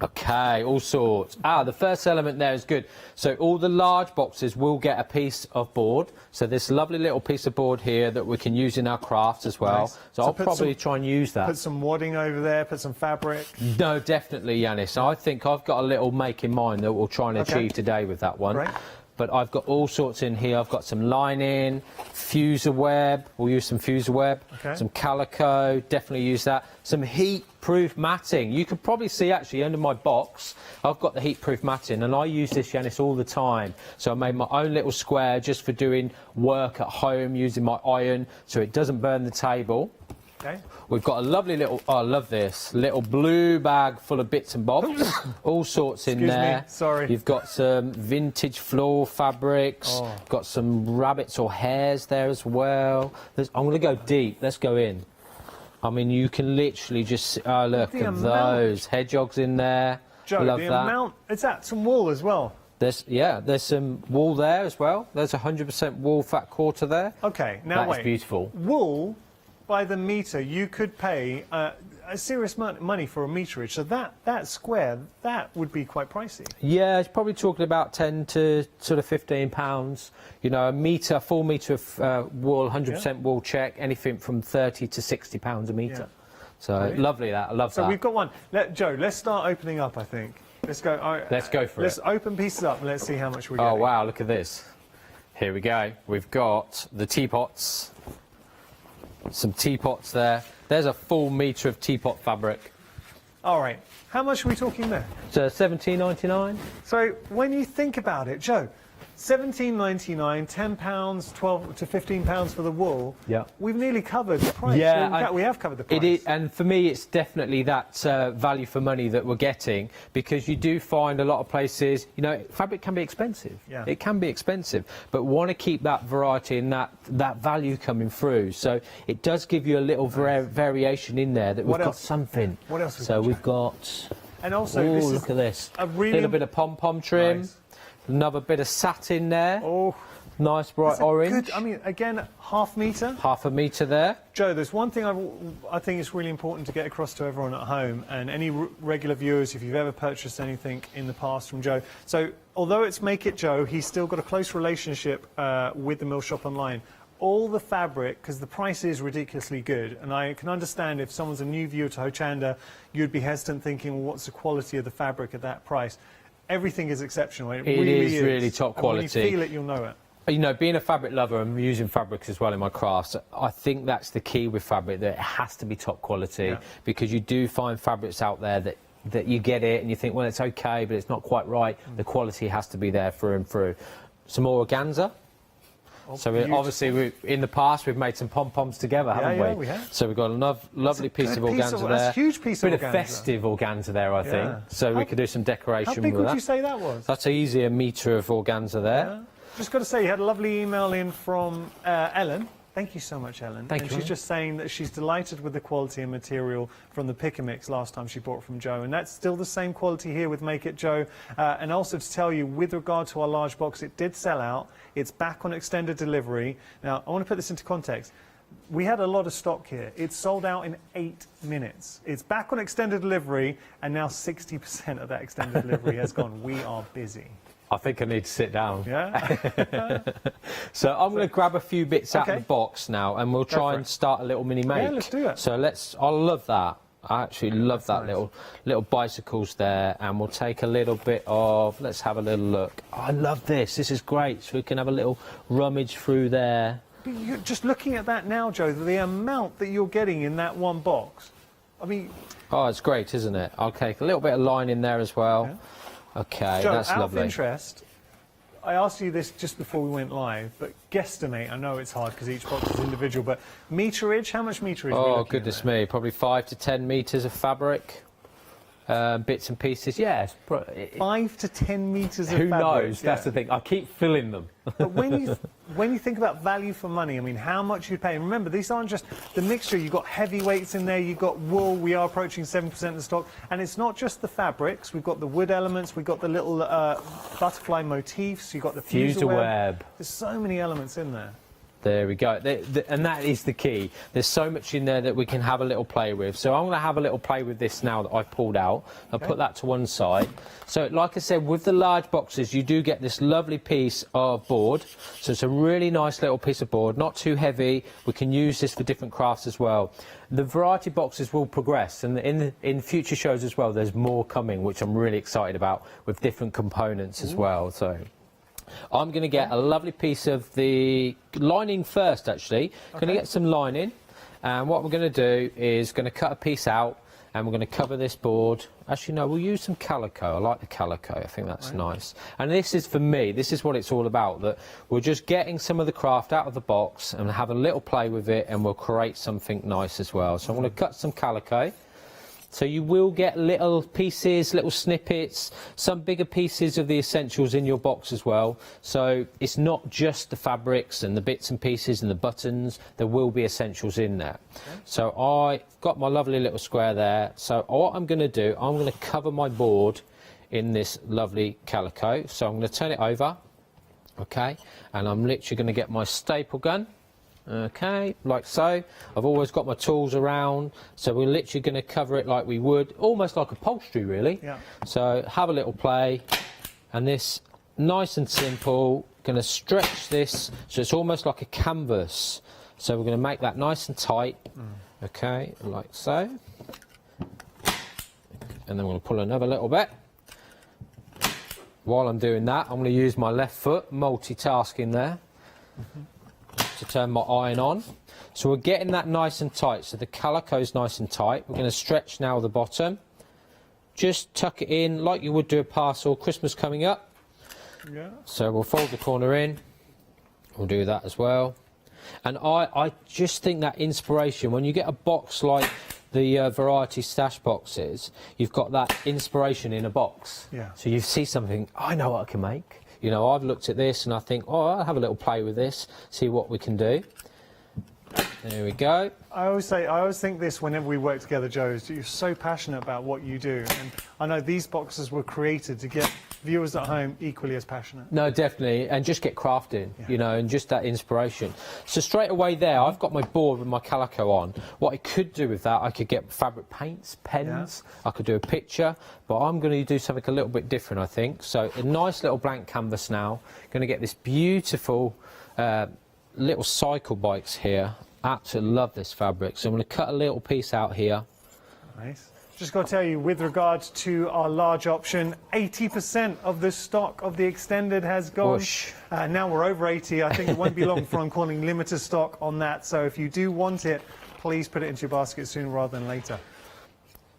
[SPEAKER 18] Okay, all sorts. The first element there is good. So all the large boxes will get a piece of board. So this lovely little piece of board here that we can use in our crafts as well.
[SPEAKER 17] Nice.
[SPEAKER 18] So I'll probably try and use that.
[SPEAKER 17] Put some wadding over there, put some fabric.
[SPEAKER 18] No, definitely, Yanis. I think I've got a little make in mind that we'll try and achieve today with that one.
[SPEAKER 17] Great.
[SPEAKER 18] But I've got all sorts in here. I've got some lining, fuser web. We'll use some fuser web.
[SPEAKER 17] Okay.
[SPEAKER 18] Some calico. Definitely use that. Some heat-proof matting. You can probably see actually under my box, I've got the heat-proof matting, and I use this, Yanis, all the time. So I made my own little square just for doing work at home using my iron, so it doesn't burn the table.
[SPEAKER 17] Okay.
[SPEAKER 18] We've got a lovely little, oh, I love this, little blue bag full of bits and bobs, all sorts in there.
[SPEAKER 17] Me, sorry.
[SPEAKER 18] You've got some vintage floral fabrics, got some rabbits or hares there as well. I'm going to go deep, let's go in. I mean, you can literally just, oh, look at those, hedgehogs in there.
[SPEAKER 17] Joe,
[SPEAKER 18] love
[SPEAKER 17] the
[SPEAKER 18] that.
[SPEAKER 17] amount, is that some wool as well?
[SPEAKER 18] There's some wool there as well. There's 100% wool fat quarter there.
[SPEAKER 17] Okay, now wait.
[SPEAKER 18] That's beautiful.
[SPEAKER 17] Wool, by the metre, you could pay a serious money for a meterage. So that square, that would be quite pricey.
[SPEAKER 18] Yeah, it's probably talking about 10 to sort of £15. You know, a metre, full metre of wool, 100% wool check, anything from £30 to £60 a metre.
[SPEAKER 17] Yeah.
[SPEAKER 18] So lovely that. I love that.
[SPEAKER 17] So we've got one. Joe, let's start opening up. I think. Let's go.
[SPEAKER 18] Let's go for it.
[SPEAKER 17] Let's open pieces up and let's see how much we're getting.
[SPEAKER 18] Oh wow! Look at this. Here we go. We've got the teapots. Some teapots there. There's a full metre of teapot fabric.
[SPEAKER 17] All right. How much are we talking there?
[SPEAKER 18] So £17.99.
[SPEAKER 17] So when you think about it, Joe, £17.99, £10, 12 to £15 for the wool.
[SPEAKER 18] Yeah.
[SPEAKER 17] We've nearly covered the price.
[SPEAKER 18] Yeah,
[SPEAKER 17] we have covered the price.
[SPEAKER 18] It is, and for me, it's definitely that value for money that we're getting, because you do find a lot of places, you know, fabric can be expensive.
[SPEAKER 17] Yeah.
[SPEAKER 18] It can be expensive, but want to keep that variety and that value coming through. So it does give you a little variation in there that we've got something.
[SPEAKER 17] What else?
[SPEAKER 18] So we've got.
[SPEAKER 17] And also, this
[SPEAKER 18] look at this.
[SPEAKER 17] A really
[SPEAKER 18] little bit of pom-pom trim.
[SPEAKER 17] Nice.
[SPEAKER 18] Another bit of satin there.
[SPEAKER 17] Oh,
[SPEAKER 18] nice bright orange.
[SPEAKER 17] Good, I mean, again, half metre.
[SPEAKER 18] Half a metre there.
[SPEAKER 17] Joe, there's one thing I think is really important to get across to everyone at home, and any regular viewers, if you've ever purchased anything in the past from Joe. So, although it's Make It Joe, he's still got a close relationship with the Mill Shop Online. All the fabric, because the price is ridiculously good, and I can understand if someone's a new viewer to Hochanda, you'd be hesitant thinking, well, what's the quality of the fabric at that price? Everything is exceptional. It really is
[SPEAKER 18] really top quality.
[SPEAKER 17] And when you feel it, you'll know it.
[SPEAKER 18] You know, being a fabric lover and using fabrics as well in my crafts, I think that's the key with fabric, that it has to be top quality, because you do find fabrics out there that you get it and you think, well, it's okay, but it's not quite right. The quality has to be there through and through. Some more organza. So obviously, in the past, we've made some pom-poms together, haven't we?
[SPEAKER 17] Yeah, we have.
[SPEAKER 18] So we've got a lovely piece of organza there.
[SPEAKER 17] That's a huge piece of organza.
[SPEAKER 18] Bit of festive organza there, I think. So we could do some decoration with that.
[SPEAKER 17] How big would you say that was?
[SPEAKER 18] That's easy, a metre of organza there.
[SPEAKER 17] Yeah. Just got to say, you had a lovely email in from Ellen. Thank you so much, Ellen.
[SPEAKER 18] Thank you.
[SPEAKER 17] She's just saying that she's delighted with the quality and material from the pick and mix last time she bought from Joe, and that's still the same quality here with Make It Joe. And also to tell you, with regard to our large box, it did sell out. It's back on extended delivery. Now, I want to put this into context. We had a lot of stock here. It's sold out in 8 minutes. It's back on extended delivery, and now 60% of that extended delivery has gone. We are busy.
[SPEAKER 18] I think I need to sit down.
[SPEAKER 17] Yeah.
[SPEAKER 18] So I'm going to grab a few bits out of the box now, and we'll try and start a little mini make.
[SPEAKER 17] Yeah, let's do it.
[SPEAKER 18] So I love that. I actually love that little bicycles there, and we'll take a little bit of, let's have a little look. Oh, I love this. This is great. So we can have a little rummage through there.
[SPEAKER 17] But you're just looking at that now, Joe, the amount that you're getting in that one box. I mean...
[SPEAKER 18] Oh, it's great, isn't it? I'll take a little bit of line in there as well. Yeah. Okay,
[SPEAKER 17] Joe,
[SPEAKER 18] that's lovely.
[SPEAKER 17] Out of interest, I asked you this just before we went live, but guesstimate, I know it's hard because each box is individual, but meterage, how much meterage?
[SPEAKER 18] Oh, goodness me, probably 5 to 10 metres of fabric. Bits and pieces, yeah.
[SPEAKER 17] 5 to 10 metres of fabric.
[SPEAKER 18] Who knows? That's the thing. I keep filling them.
[SPEAKER 17] But when you think about value for money, I mean, how much you pay. And remember, these aren't just the mixture. You've got heavyweights in there. You've got wool. We are approaching 7% of the stock. And it's not just the fabrics. We've got the wood elements. We've got the little butterfly motifs. You've got the fuser web. There's so many elements in there.
[SPEAKER 18] There we go. And that is the key. There's so much in there that we can have a little play with. So I'm going to have a little play with this now that I've pulled out. I'll put that to one side. So like I said, with the large boxes, you do get this lovely piece of board. So it's a really nice little piece of board, not too heavy. We can use this for different crafts as well. The variety boxes will progress, and in future shows as well, there's more coming, which I'm really excited about, with different components as well. So I'm going to get a lovely piece of the lining first, actually. Going to get some lining, and what we're going to do is going to cut a piece out, and we're going to cover this board. Actually, no, we'll use some calico. I like the calico. I think that's nice. And this is, for me, this is what it's all about, that we're just getting some of the craft out of the box and have a little play with it, and we'll create something nice as well. So I'm going to cut some calico. So you will get little pieces, little snippets, some bigger pieces of the essentials in your box as well. So it's not just the fabrics and the bits and pieces and the buttons. There will be essentials in there. Okay. So I've got my lovely little square there. So what I'm going to do, I'm going to cover my board in this lovely calico. So I'm going to turn it over, okay, and I'm literally going to get my staple gun. Okay, like so. I've always got my tools around, so we're literally going to cover it like we would, almost like upholstery, really. Yeah. So have a little play, and this, nice and simple, going to stretch this so it's almost like a canvas. So we're going to make that nice and tight, okay, like so. And then we're going to pull another little bit. While I'm doing that, I'm going to use my left foot, multitasking there. To turn my iron on. So we're getting that nice and tight, so the calico's nice and tight. We're going to stretch now the bottom, just tuck it in like you would do a parcel. Christmas coming up, so we'll fold the corner in, we'll do that as well. And I just think that inspiration, when you get a box like the variety stash boxes, you've got that inspiration in a box. So you see something, I know what I can make. You know, I've looked at this and I think, oh, I'll have a little play with this, see what we can do. There we go.
[SPEAKER 17] I always think this whenever we work together, Joe, is you're so passionate about what you do. And I know these boxes were created to get viewers at home equally as passionate.
[SPEAKER 18] No, definitely, and just get crafting, you know, and just that inspiration. So straight away there, I've got my board with my calico on. What I could do with that, I could get fabric paints, pens, I could do a picture, but I'm going to do something a little bit different, I think. So a nice little blank canvas now. Going to get this beautiful little cycle bikes here. Absolutely love this fabric. So I'm going to cut a little piece out here.
[SPEAKER 17] Nice. Just got to tell you, with regards to our large option, 80% of the stock of the extended has gone. Now we're over 80. I think it won't be long before I'm calling limited stock on that. So if you do want it, please put it into your basket sooner rather than later.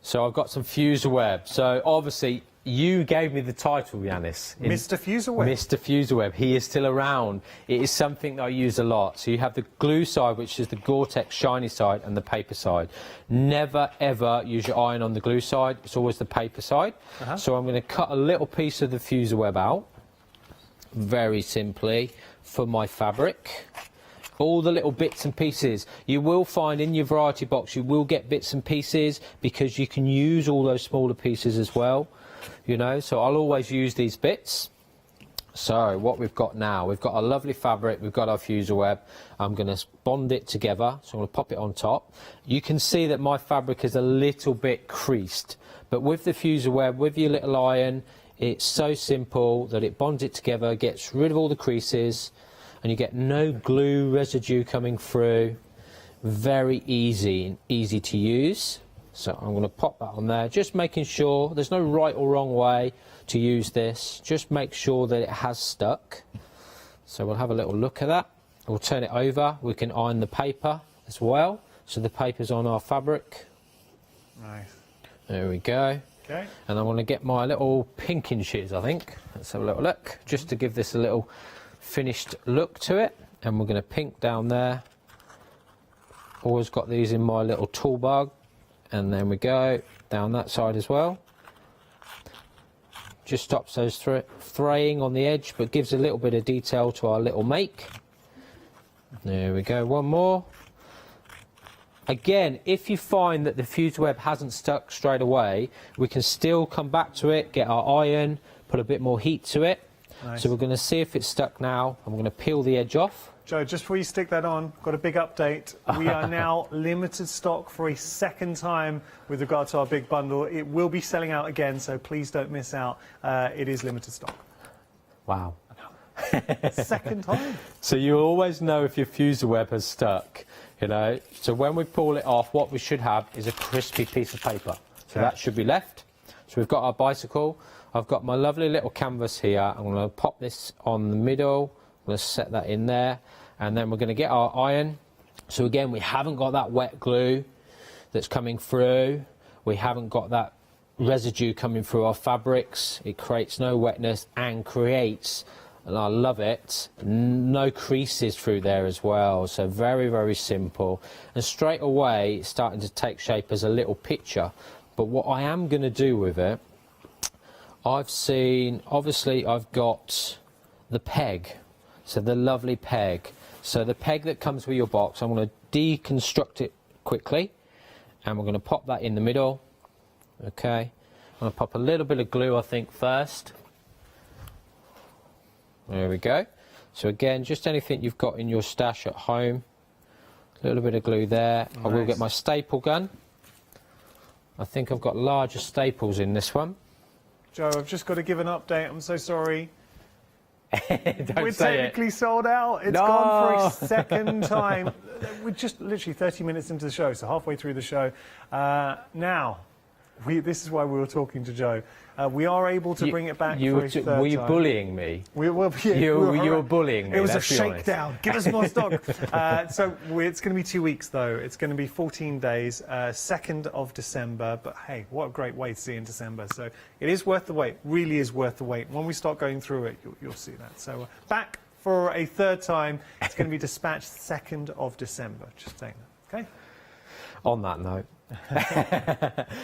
[SPEAKER 18] So I've got some fuser web. So obviously you gave me the title, Yanis.
[SPEAKER 17] Mr. Fuser Web.
[SPEAKER 18] Mr. Fuser Web. He is still around. It is something that I use a lot. So you have the glue side, which is the Gore-Tex shiny side, and the paper side. Never, ever use your iron on the glue side. It's always the paper side. So I'm going to cut a little piece of the Fuser Web out, very simply, for my fabric. All the little bits and pieces. You will find in your variety box, you will get bits and pieces, because you can use all those smaller pieces as well. You know, so I'll always use these bits. So what we've got now, we've got a lovely fabric, we've got our fuser web. I'm going to bond it together, so I'm going to pop it on top. You can see that my fabric is a little bit creased, but with the fuser web, with your little iron, It's so simple that it bonds it together, gets rid of all the creases, and you get no glue residue coming through. Very easy and easy to use. So I'm going to pop that on there, just making sure there's no right or wrong way to use this. Just make sure that it has stuck. So we'll have a little look at that. We'll turn it over. We can iron the paper as well. So the paper's on our fabric.
[SPEAKER 17] Nice.
[SPEAKER 18] There we go.
[SPEAKER 17] Okay.
[SPEAKER 18] And I want to get my little pinking shears, I think. Let's have a little look, just to give this a little finished look to it. And we're going to pink down there. Always got these in my little tool bag. And then we go down that side as well. Just stops those fraying on the edge, but gives a little bit of detail to our little make. There we go, one more. Again, if you find that the fused web hasn't stuck straight away, we can still come back to it, get our iron, put a bit more heat to it.
[SPEAKER 17] Nice.
[SPEAKER 18] So we're going to see if it's stuck now. I'm going to peel the edge off.
[SPEAKER 17] Joe, just before you stick that on, got a big update. We are now limited stock for a second time with regard to our big bundle. It will be selling out again, so please don't miss out. It is limited stock.
[SPEAKER 18] Wow.
[SPEAKER 17] Second time.
[SPEAKER 18] So you always know if your fuser web has stuck, you know. So when we pull it off, what we should have is a crispy piece of paper. So that should be left. So we've got our bicycle. I've got my lovely little canvas here. I'm going to pop this on the middle. I'm going to set that in there. And then we're going to get our iron. So again, we haven't got that wet glue that's coming through. We haven't got that residue coming through our fabrics. It creates no wetness and creates, and I love it, no creases through there as well. So very, very simple. And straight away, it's starting to take shape as a little picture. But what I am going to do with it, I've seen, obviously I've got the peg. So the lovely peg. So the peg that comes with your box, I'm going to deconstruct it quickly. And we're going to pop that in the middle. Okay. I'm going to pop a little bit of glue, I think, first. There we go. So again, just anything you've got in your stash at home. A little bit of glue there. Nice. I will get my staple gun. I think I've got larger staples in this one.
[SPEAKER 17] Joe, I've just got to give an update. I'm so sorry.
[SPEAKER 18] We're
[SPEAKER 17] technically sold out. It's gone for a second time. We're just literally 30 minutes into the show, so halfway through the show. Now, this is why we were talking to Joe. We are able to bring it back for a third time.
[SPEAKER 18] Were you bullying me?
[SPEAKER 17] You
[SPEAKER 18] were bullying me.
[SPEAKER 17] It was a shakedown. Give us more stock. So it's going to be 2 weeks, though. It's going to be 14 days, 2nd of December. But hey, what a great way to see in December. So it is worth the wait. Really is worth the wait. When we start going through it, you'll see that. So back for a third time. It's going to be dispatched 2nd of December. Just saying that. Okay.
[SPEAKER 18] On that note.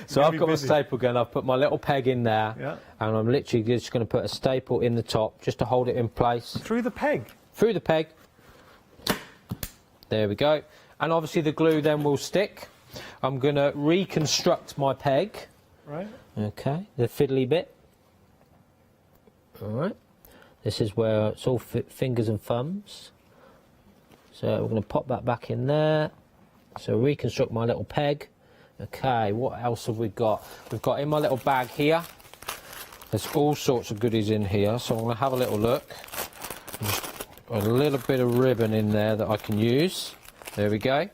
[SPEAKER 18] So I've got my staple gun, I've put my little peg in there, and I'm literally just going to put a staple in the top just to hold it in place.
[SPEAKER 17] Through the peg?
[SPEAKER 18] Through the peg. There we go. And obviously the glue then will stick. I'm going to reconstruct my peg.
[SPEAKER 17] Right.
[SPEAKER 18] Okay, the fiddly bit. Alright. This is where it's all fingers and thumbs. So we're going to pop that back in there. So reconstruct my little peg. Okay, what else have we got? We've got in my little bag here, there's all sorts of goodies in here, so I'm going to have a little look. Just a little bit of ribbon in there that I can use. There we go.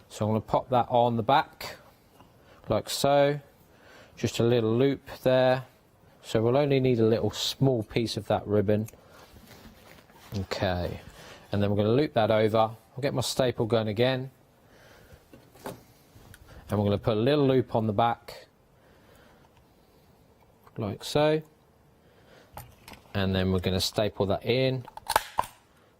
[SPEAKER 18] So I'm going to pop that on the back, like so. Just a little loop there. So we'll only need a little small piece of that ribbon. Okay, and then we're going to loop that over. I'll get my staple gun again. And we're going to put a little loop on the back, like so. And then we're going to staple that in.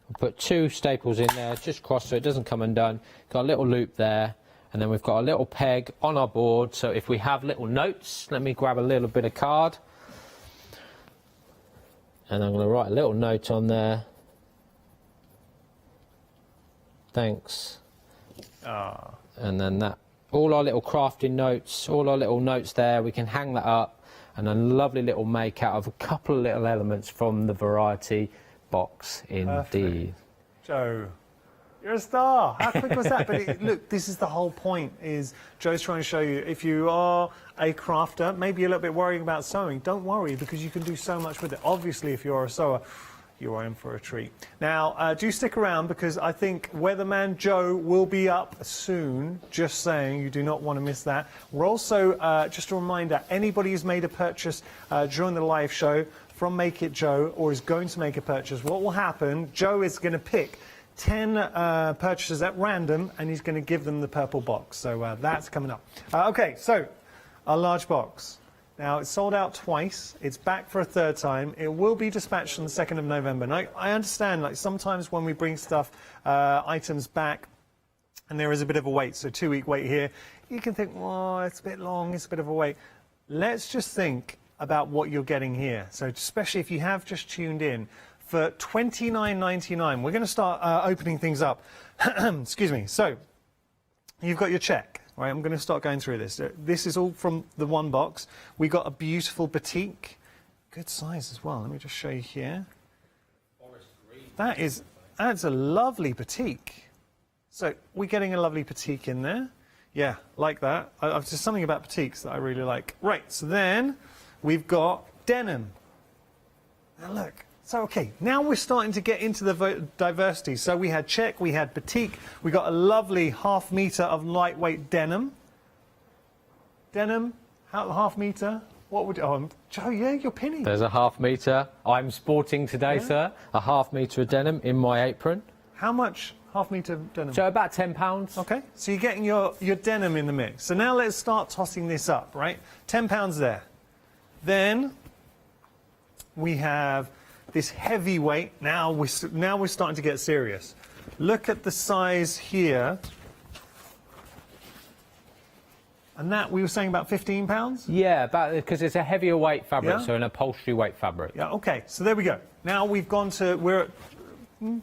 [SPEAKER 18] We'll put 2 staples in there, just cross so it doesn't come undone. Got a little loop there. And then we've got a little peg on our board. So if we have little notes, let me grab a little bit of card. And I'm going to write a little note on there. Thanks. And then that. All our little crafting notes, all our little notes there, we can hang that up, and a lovely little make out of a couple of little elements from the variety box indeed.
[SPEAKER 17] Joe, You're a star. How quick was that? But look, this is the whole point, is Joe's trying to show you, if you are a crafter, maybe you're a little bit worrying about sewing, don't worry, because you can do so much with it. Obviously, if you're a sewer, you are in for a treat. Now, do stick around, because I think Weatherman Joe will be up soon. Just saying, you do not want to miss that. We're also, just a reminder, anybody who's made a purchase during the live show from Make It Joe, or is going to make a purchase, what will happen, Joe is going to pick 10 purchases at random, and he's going to give them the purple box. So that's coming up. Okay, so a large box. Now, it's sold out twice. It's back for a third time. It will be dispatched on the 2nd of November. And I understand, like, sometimes when we bring stuff, items back, and there is a bit of a wait, so 2-week wait here, you can think, well, it's a bit long, it's a bit of a wait. Let's just think about what you're getting here. So especially if you have just tuned in, for $29.99, we're going to start opening things up. Excuse me. So you've got your check. Right, I'm going to start going through this. This is all from the one box. We got a beautiful batik, good size as well. Let me just show you here. That's a lovely batik. So we're getting a lovely batik in there. Yeah, like that. There's something about batiks that I really like. Right, so then we've got denim. Now look. So, okay, now we're starting to get into the diversity. So we had check, we had batik, we got a lovely ½ metre of lightweight denim. Denim, ½ metre. What would, Joe, yeah, you're pinning.
[SPEAKER 18] There's a ½ metre. I'm sporting today, sir, a ½ metre of denim in my apron.
[SPEAKER 17] How much ½ metre denim?
[SPEAKER 18] So about £10.
[SPEAKER 17] Okay, so you're getting your denim in the mix. So now let's start tossing this up, right? £10 there. Then we have this heavyweight. Now we're starting to get serious. Look at the size here. And that, we were saying about £15?
[SPEAKER 18] Yeah, because it's a heavier weight fabric, so an upholstery weight fabric.
[SPEAKER 17] Yeah, okay, so there we go. Now we're at,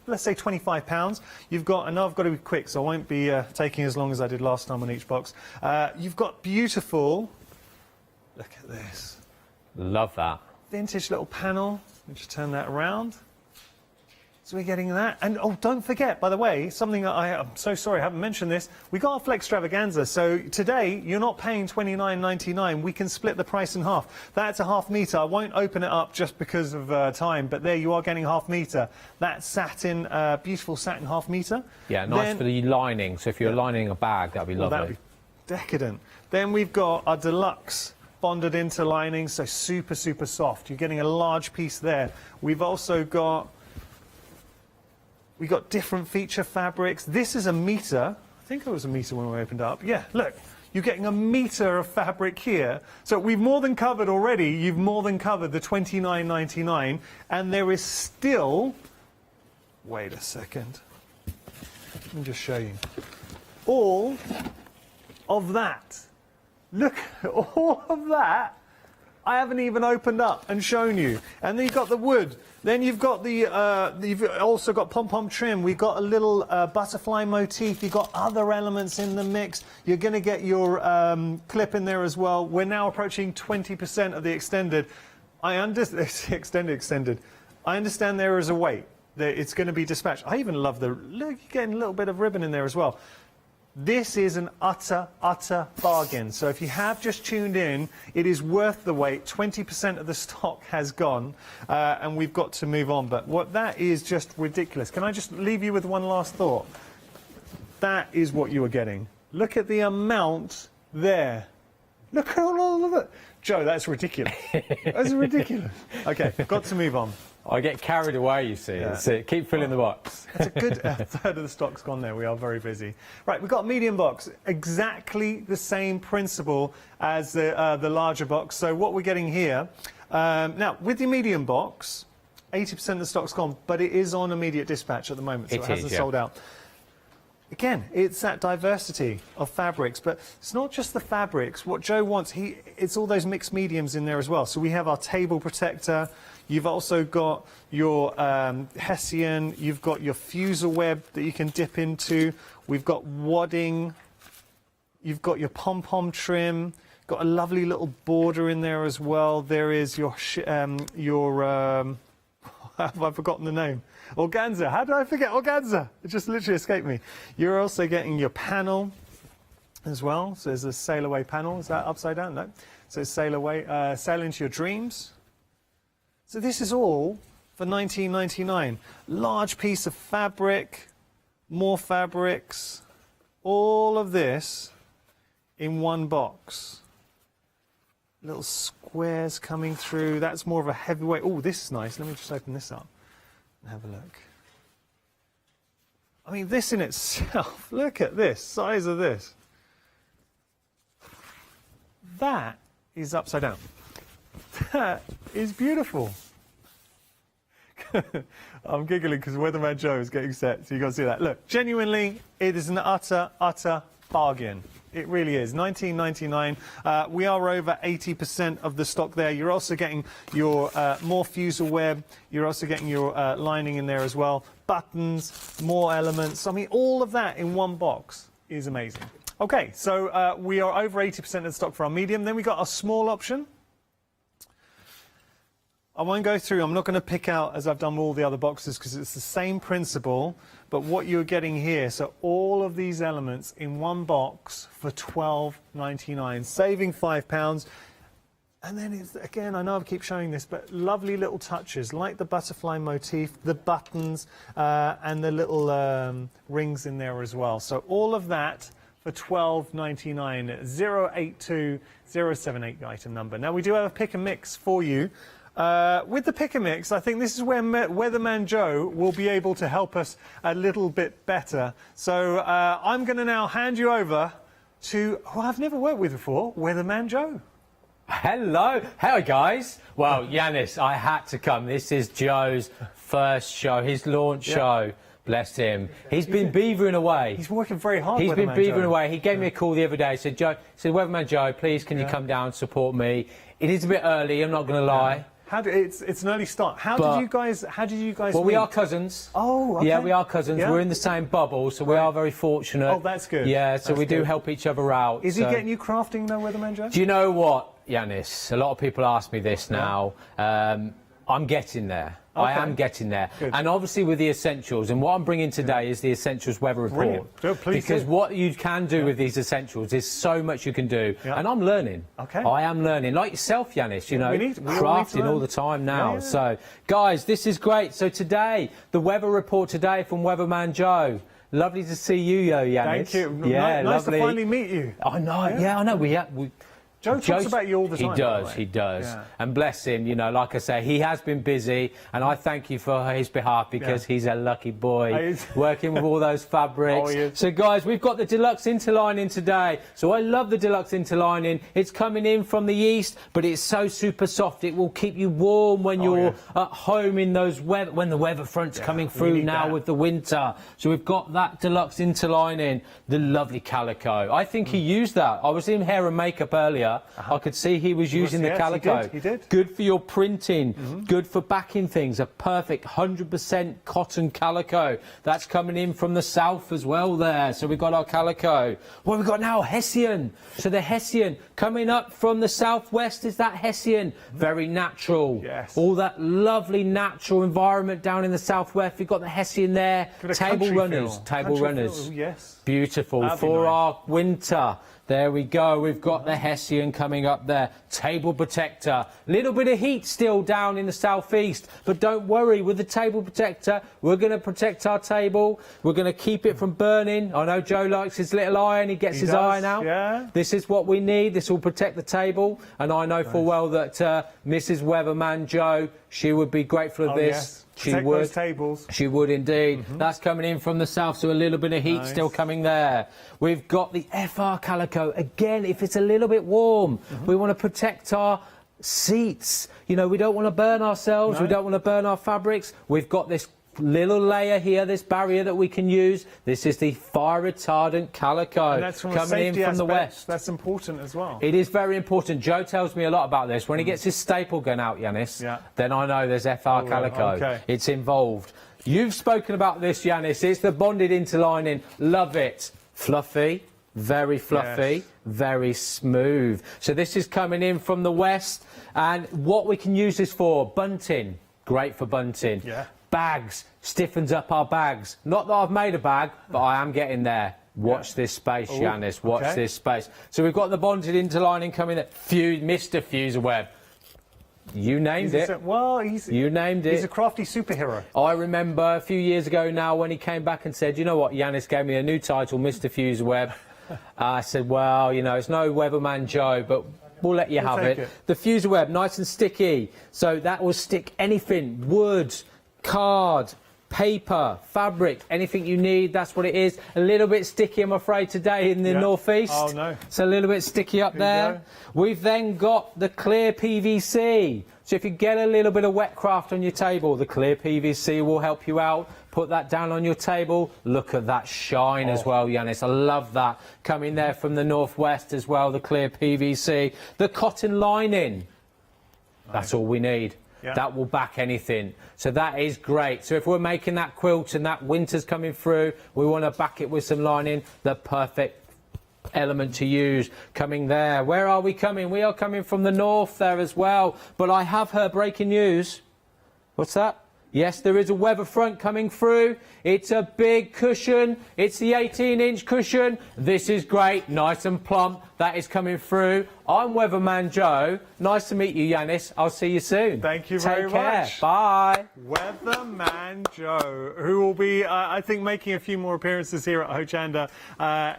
[SPEAKER 17] let's say £25. You've got, and I've got to be quick, so I won't be taking as long as I did last time on each box. You've got beautiful, look at this.
[SPEAKER 18] Love that.
[SPEAKER 17] Vintage little panel. Let me just turn that around. So we're getting that. And, oh, don't forget, by the way, something that I'm so sorry I haven't mentioned this. We got our Flex Extravaganza. So today, you're not paying $29.99. We can split the price in half. That's a ½ metre. I won't open it up just because of time, but there you are getting ½ metre. That's satin, beautiful satin ½ metre.
[SPEAKER 18] Yeah, nice for the lining. So if you're lining a bag, that'd be lovely.
[SPEAKER 17] That'd be decadent. Then we've got our deluxe bonded into lining, so super, super soft. You're getting a large piece there. We've also got, different feature fabrics. This is a metre. I think it was a metre when we opened up. Yeah, look, you're getting a metre of fabric here. So we've more than covered already. You've more than covered the $29.99, and there is still, wait a second. Let me just show you. All of that. Look at all of that. I haven't even opened up and shown you. And then you've got the wood. Then you've got you've also got pom-pom trim. We've got a little butterfly motif. You've got other elements in the mix. You're going to get your clip in there as well. We're now approaching 20% of the extended. Extended. I understand there is a weight. It's going to be dispatched. I even love look, you're getting a little bit of ribbon in there as well. This is an utter bargain. So if you have just tuned in, it is worth the wait. 20% of the stock has gone, and we've got to move on. But that is just ridiculous. Can I just leave you with one last thought? That is what you are getting. Look at the amount there. Look at all of it. Joe, that's ridiculous. That's ridiculous. Okay, got to move on.
[SPEAKER 18] I get carried away, you see. That's it. Keep filling the box.
[SPEAKER 17] That's a good third of the stock's gone there. We are very busy. Right, we've got a medium box. Exactly the same principle as the larger box. So what we're getting here, now, with the medium box, 80% of the stock's gone, but it is on immediate dispatch at the moment, so it hasn't sold out. Again, it's that diversity of fabrics, but it's not just the fabrics. What Joe wants, it's all those mixed mediums in there as well. So we have our table protector. You've also got your Hessian. You've got your fusel web that you can dip into. We've got wadding. You've got your pom-pom trim. Got a lovely little border in there as well. There is your Have I forgotten the name? Organza. How did I forget organza? It just literally escaped me. You're also getting your panel as well. So there's a sail away panel. Is that upside down? No. So sail away, sail into your dreams. So this is all for $19.99. Large piece of fabric, more fabrics, all of this in one box. Little squares coming through. That's more of a heavyweight. Oh, this is nice. Let me just open this up and have a look. I mean, this in itself, look at this, size of this. That is upside down. That is beautiful. I'm giggling because Weatherman Joe is getting set, so you've got to see that. Look, genuinely, it is an utter bargain. It really is. $19.99. We are over 80% of the stock there. You're also getting your more fusel web. You're also getting your lining in there as well. Buttons, more elements. I mean, all of that in one box is amazing. Okay, so we are over 80% of the stock for our medium. Then we got our small option. I won't go through, I'm not going to pick out as I've done all the other boxes because it's the same principle, but what you're getting here, so all of these elements in one box for $12.99, saving £5. And then it's, again, I know I keep showing this, but lovely little touches like the butterfly motif, the buttons, and the little rings in there as well. So all of that for $12.99, 082078 item number. Now we do have a pick and mix for you. With the pick and mix, I think this is where Weatherman Joe will be able to help us a little bit better. So I'm going to now hand you over to who I've never worked with before, Weatherman Joe.
[SPEAKER 18] Hello. Hey, guys. Well, Yanis, I had to come. This is Joe's first show, his launch show. Bless him. He's been beavering away.
[SPEAKER 17] He's working very hard.
[SPEAKER 18] He's been beavering away. He gave me a call the other day. He said, Weatherman Joe, please, can you come down and support me? It is a bit early, I'm not going to lie.
[SPEAKER 17] It's an early start. How did you guys
[SPEAKER 18] Well, we are cousins.
[SPEAKER 17] Oh, okay.
[SPEAKER 18] Yeah, we are cousins.
[SPEAKER 17] Yeah.
[SPEAKER 18] We're in the same bubble, so we are very fortunate.
[SPEAKER 17] Oh, that's good.
[SPEAKER 18] Yeah, so
[SPEAKER 17] that's
[SPEAKER 18] we do
[SPEAKER 17] good.
[SPEAKER 18] help each other out.
[SPEAKER 17] Is he getting you crafting though, Weatherman Joe?
[SPEAKER 18] Do you know what, Yanis? A lot of people ask me this now. I'm getting there.
[SPEAKER 17] Okay.
[SPEAKER 18] I am getting there.
[SPEAKER 17] Good.
[SPEAKER 18] And obviously with the essentials, and what I'm bringing today is the Essentials Weather Report. Because what you can do with these essentials is so much you can do. And I'm learning.
[SPEAKER 17] Okay.
[SPEAKER 18] I am learning. Like yourself, Yanis, you know, crafting all the time now. So, guys, this is great. So today, the weather report today from Weatherman Joe. Lovely to see you, Yanis.
[SPEAKER 17] Thank you.
[SPEAKER 18] Yeah,
[SPEAKER 17] nice
[SPEAKER 18] lovely.
[SPEAKER 17] to finally meet you.
[SPEAKER 18] I know. Yeah, I know.
[SPEAKER 17] Joe talks about you all the time.
[SPEAKER 18] He does. Yeah. And bless him, you know, like I say, he has been busy, and I thank you for his behalf because he's a lucky boy working with all those fabrics. So, guys, we've got the deluxe interlining today. So I love the deluxe interlining. It's coming in from the east, but it's so super soft. It will keep you warm when you're at home in those when the weather front's coming through now with the winter. So we've got that deluxe interlining, the lovely calico. I think he used that. I was in hair and makeup earlier. I could see he was using the calico.
[SPEAKER 17] He did.
[SPEAKER 18] Good for your printing, good for backing things, a perfect 100% cotton calico. That's coming in from the south as well there. So we've got our calico. What we've got now, Hessian. So the Hessian coming up from the southwest is that Hessian. Very natural.
[SPEAKER 17] Yes.
[SPEAKER 18] All that lovely natural environment down in the southwest. We've got the Hessian there. Table runners. Table runners.
[SPEAKER 17] Yes.
[SPEAKER 18] Beautiful. For our winter. There we go, we've got the Hessian coming up there. Table protector. Little bit of heat still down in the southeast, but don't worry, with the table protector, we're going to protect our table. We're going to keep it from burning. I know Joe likes his little iron, he gets his iron out.
[SPEAKER 17] Yeah.
[SPEAKER 18] This is what we need, this will protect the table. And I know full well that Mrs. Weatherman Joe, she would be grateful of this.
[SPEAKER 17] Yes.
[SPEAKER 18] She
[SPEAKER 17] Protect
[SPEAKER 18] would.
[SPEAKER 17] those tables.
[SPEAKER 18] She would indeed. That's coming in from the south, so a little bit of heat still coming there. We've got the FR calico. Again, if it's a little bit warm, we want to protect our seats. You know, we don't want to burn ourselves. We don't want to burn our fabrics. We've got this little layer here, this barrier that we can use. This is the fire retardant calico.
[SPEAKER 17] And that's from
[SPEAKER 18] coming in from the west.
[SPEAKER 17] That's important as well.
[SPEAKER 18] It is very important. Joe tells me a lot about this. When he gets his staple gun out, Yanis, then I know there's FR calico.
[SPEAKER 17] Okay.
[SPEAKER 18] It's involved. You've spoken about this, Yanis. It's the bonded interlining. Love it. Fluffy, very fluffy, very smooth. So this is coming in from the west. And what we can use this for, bunting. great for bunting.
[SPEAKER 17] Yeah.
[SPEAKER 18] Bags, stiffens up our bags. Not that I've made a bag, but I am getting there. Watch this space, Yanis, watch this space. So we've got the bonded interlining coming there. Mr. Fuserweb. You named it. You named it.
[SPEAKER 17] He's a crafty superhero.
[SPEAKER 18] I remember a few years ago now when he came back and said, you know what, Yanis gave me a new title, Mr. Fuserweb. I said, well, you know, it's no Weatherman Joe, but we'll let you have it. The Fuserweb, nice and sticky. So that will stick anything, wood, card, paper, fabric, anything you need, that's what it is. A little bit sticky, I'm afraid, today in the northeast.
[SPEAKER 17] Oh, no.
[SPEAKER 18] It's a little bit sticky up there. We've then got the clear PVC. So if you get a little bit of wet craft on your table, the clear PVC will help you out. Put that down on your table. Look at that shine as well, Yanis. I love that. Coming there from the northwest as well, the clear PVC. The cotton lining. That's all we need. Yeah. That will back anything. So that is great. So if we're making that quilt and that winter's coming through, we want to back it with some lining, the perfect element to use coming there. Where are we coming? We are coming from the north there as well. But I have heard breaking news. What's that? Yes, there is a weather front coming through. It's a big cushion. It's the 18-inch cushion. This is great, nice and plump. That is coming through. I'm Weatherman Joe. Nice to meet you, Yanis. I'll see you soon.
[SPEAKER 17] Thank you very much.
[SPEAKER 18] Take care. Bye.
[SPEAKER 17] Weatherman Joe, who will be, I think, making a few more appearances here at Hochanda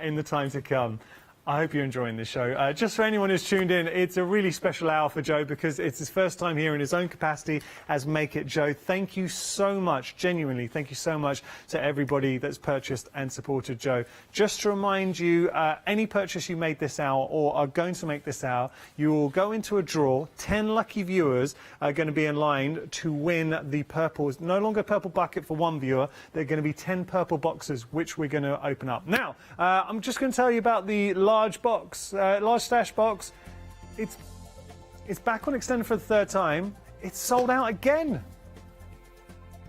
[SPEAKER 17] in the time to come. I hope you're enjoying this show. Just for anyone who's tuned in, it's a really special hour for Joe because it's his first time here in his own capacity as Make It Joe. Thank you so much, genuinely, thank you so much to everybody that's purchased and supported Joe. Just to remind you, any purchase you made this hour or are going to make this hour, you will go into a draw. 10 lucky viewers are going to be in line to win the purple. It's no longer purple bucket for one viewer. They're going to be 10 purple boxes, which we're going to open up. Now, I'm just going to tell you about the large box, large stash box. It's back on extended for the third time. It's sold out again.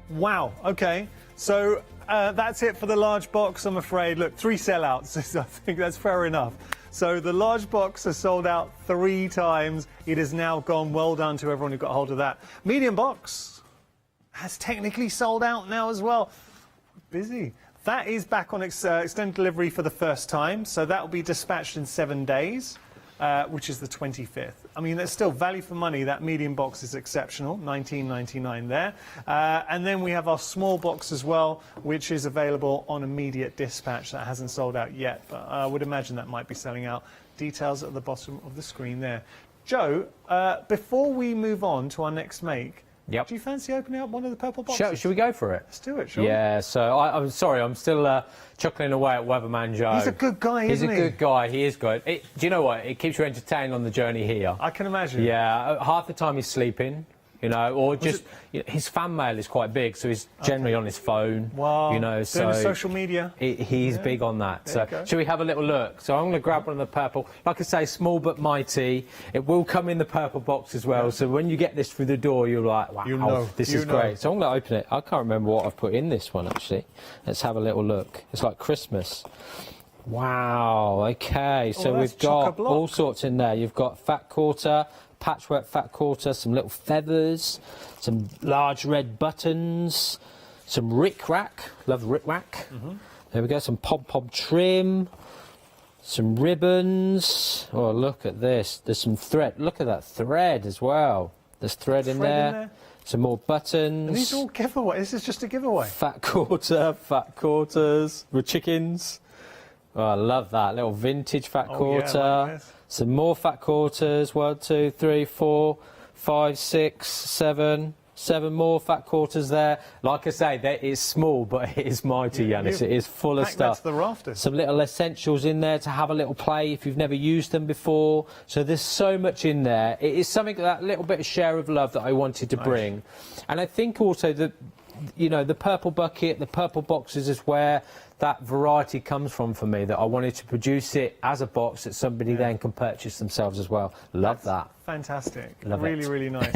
[SPEAKER 17] Wow. Okay. So that's it for the large box, I'm afraid. Look, 3 sellouts. I think that's fair enough. So the large box has sold out 3 times. It has now gone. Well done to everyone who got hold of that. Medium box has technically sold out now as well. Busy. That is back on extended delivery for the first time, so that will be dispatched in 7 days, which is the 25th. I mean, that's still value for money. That medium box is exceptional, $19.99 there. And then we have our small box as well, which is available on immediate dispatch. That hasn't sold out yet, but I would imagine that might be selling out. Details at the bottom of the screen there. Joe, before we move on to our next make,
[SPEAKER 18] yep,
[SPEAKER 17] do you fancy opening up one of the purple boxes?
[SPEAKER 18] Should we go for it?
[SPEAKER 17] Let's do it, sure.
[SPEAKER 18] Yeah, so I'm sorry, I'm still chuckling away at Weatherman Joe.
[SPEAKER 17] He's a good guy, isn't he?
[SPEAKER 18] He's a good guy, he is good. Do you know what? It keeps you entertained on the journey here.
[SPEAKER 17] I can imagine.
[SPEAKER 18] Yeah, half the time he's sleeping, you know, or just his fan mail is quite big, so he's generally on his phone.
[SPEAKER 17] Wow.
[SPEAKER 18] You know,
[SPEAKER 17] so doing social media.
[SPEAKER 18] He's big on that. So shall we have a little look? So I'm going to grab one of the purple. Like I say, small but mighty. It will come in the purple box as well. So when you get this through the door, you're like, wow, this is great. So I'm going to open it. I can't remember what I've put in this one actually. Let's have a little look. It's like Christmas. Wow. Okay. So we've got all sorts in there. You've got fat quarter, patchwork fat quarter, some little feathers, some large red buttons, some rick-rack, love rick-rack. There we go, some pom-pom trim, some ribbons. Oh, look at this. There's some thread. Look at that thread as well. There's thread in there. Some more buttons.
[SPEAKER 17] And these are all giveaways. This is just a giveaway.
[SPEAKER 18] Fat quarter, fat quarters with chickens. Oh, I love that. Little vintage fat quarter.
[SPEAKER 17] Yeah, like this.
[SPEAKER 18] Some more fat quarters. 1, 2, 3, 4, 5, 6, 7. 7 more fat quarters there. Like I say, that is small, but it is mighty, Yanis. It is full of stuff.
[SPEAKER 17] That's the rafters.
[SPEAKER 18] Some little essentials in there to have a little play if you've never used them before. So there's so much in there. It is something, that little bit of share of love that I wanted to bring. And I think also that, you know, the purple bucket, the purple boxes is where that variety comes from for me, that I wanted to produce it as a box that somebody then can purchase themselves as well. Love that.
[SPEAKER 17] Fantastic.
[SPEAKER 18] Love
[SPEAKER 17] really,
[SPEAKER 18] it.
[SPEAKER 17] really nice.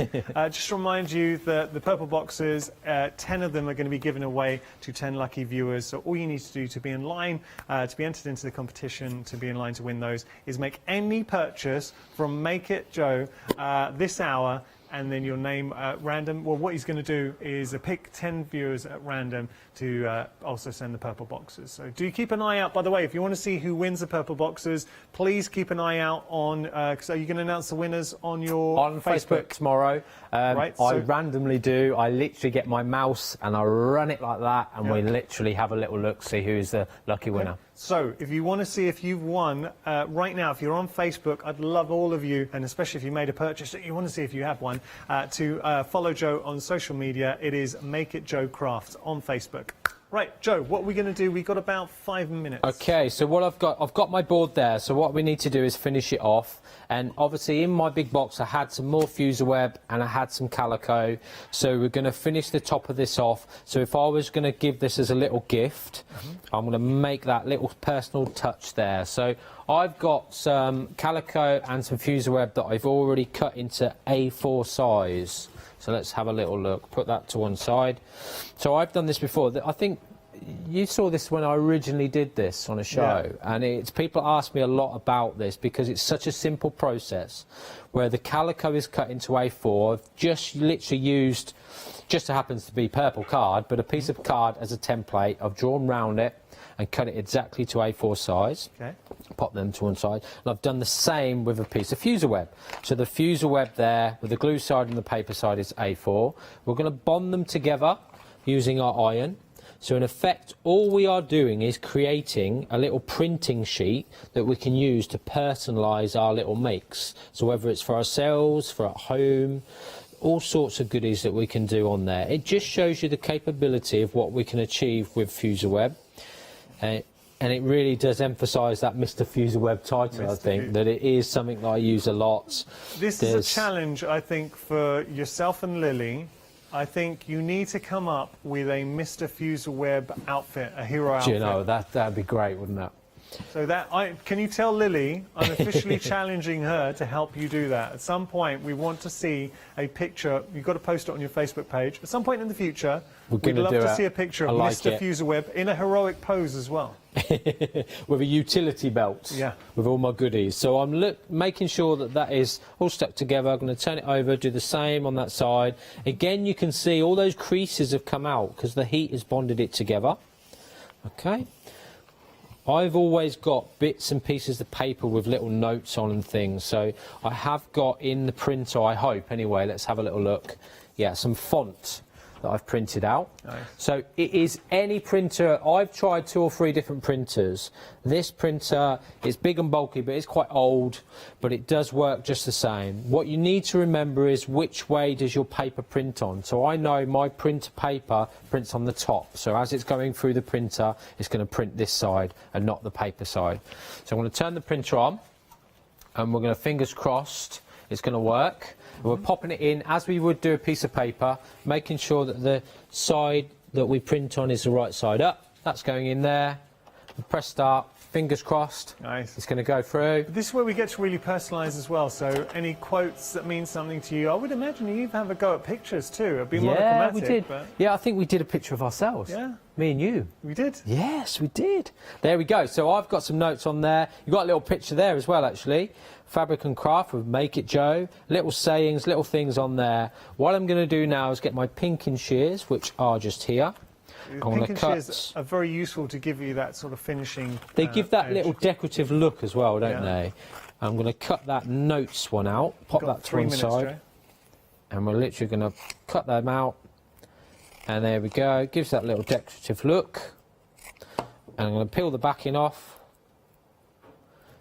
[SPEAKER 17] Just to remind you that the purple boxes, 10 of them are going to be given away to 10 lucky viewers. So all you need to do to be in line, to be entered into the competition, to be in line to win those, is make any purchase from Make It Joe this hour and then your name at random. Well, what he's going to do is pick 10 viewers at random to also send the purple boxes. So do keep an eye out. By the way, if you want to see who wins the purple boxes, please keep an eye out on, because are you going to announce the winners on your
[SPEAKER 18] on Facebook tomorrow?
[SPEAKER 17] Right,
[SPEAKER 18] I randomly do. I literally get my mouse and I run it like that, and we literally have a little look, see who's the lucky winner.
[SPEAKER 17] So if you want to see if you've won right now, if you're on Facebook, I'd love all of you, and especially if you made a purchase that you want to see if you have one, to follow Joe on social media. It is Make It Joe Crafts on Facebook. Right, Joe, what are we going to do? We've got about 5 minutes.
[SPEAKER 18] Okay, so what I've got my board there, so what we need to do is finish it off. And obviously in my big box I had some more fuser web and I had some calico, so we're going to finish the top of this off. So if I was going to give this as a little gift, I'm going to make that little personal touch there. So I've got some calico and some fuser web that I've already cut into A4 size. So let's have a little look. Put that to one side. So I've done this before. I think you saw this when I originally did this on a show, and people ask me a lot about this because it's such a simple process where the calico is cut into A4. I've just literally used, just so happens to be purple card, but a piece of card as a template. I've drawn round it and cut it exactly to A4 size.
[SPEAKER 17] Okay.
[SPEAKER 18] Pop them to one side, and I've done the same with a piece of fuser web. So the fuser web there with the glue side and the paper side is A4. We're going to bond them together using our iron. So in effect all we are doing is creating a little printing sheet that we can use to personalise our little makes. So whether it's for ourselves, for at home, all sorts of goodies that we can do on there. It just shows you the capability of what we can achieve with fuser web. And it really does emphasise that Mr. Fuser Web title, I think, that it is something that I use a lot.
[SPEAKER 17] This is a challenge, I think, for yourself and Lily. I think you need to come up with a Mr. Fuser Web outfit, a hero outfit.
[SPEAKER 18] Do you know, that'd be great, wouldn't it?
[SPEAKER 17] So can you tell Lily, I'm officially challenging her to help you do that. At some point, we want to see a picture. You've got to post it on your Facebook page. At some point in the future, we'd love to see a picture of Mr. Fuser Web in a heroic pose as well.
[SPEAKER 18] With a utility belt, with all my goodies. So I'm making sure that that is all stuck together. I'm going to turn it over, do the same on that side. Again, you can see all those creases have come out because the heat has bonded it together. Okay. I've always got bits and pieces of paper with little notes on and things. So I have got in the printer, I hope anyway, let's have a little look. Yeah, some font that I've printed out. Nice. So it is any printer. I've tried 2 or 3 different printers. This printer is big and bulky, but it's quite old, but it does work just the same. What you need to remember is which way does your paper print on. So I know my printer paper prints on the top. So as it's going through the printer, it's going to print this side and not the paper side. So I'm going to turn the printer on, and we're going to, fingers crossed, it's going to work. We're popping it in as we would do a piece of paper, making sure that the side that we print on is the right side up. That's going in there. We press start, fingers crossed. Nice. It's going to go through.
[SPEAKER 17] This is where we get to really personalise as well. So any quotes that mean something to you, I would imagine you even have a go at pictures too. It'd be monochromatic.
[SPEAKER 18] We did.
[SPEAKER 17] But...
[SPEAKER 18] Yeah, I think we did a picture of ourselves.
[SPEAKER 17] Yeah.
[SPEAKER 18] Me and you.
[SPEAKER 17] We did?
[SPEAKER 18] Yes, we did. There we go. So I've got some notes on there. You've got a little picture there as well, actually. Fabric and Craft with Make It Joe. Little sayings, little things on there. What I'm going to do now is get my pinking shears, which are just here.
[SPEAKER 17] Pinking shears are very useful to give you that sort of finishing
[SPEAKER 18] They give that
[SPEAKER 17] edge.
[SPEAKER 18] little decorative look as well, don't they? I'm going to cut that notes one out, pop that to one side. And we're literally going to cut them out. And there we go. It gives that little decorative look. And I'm going to peel the backing off.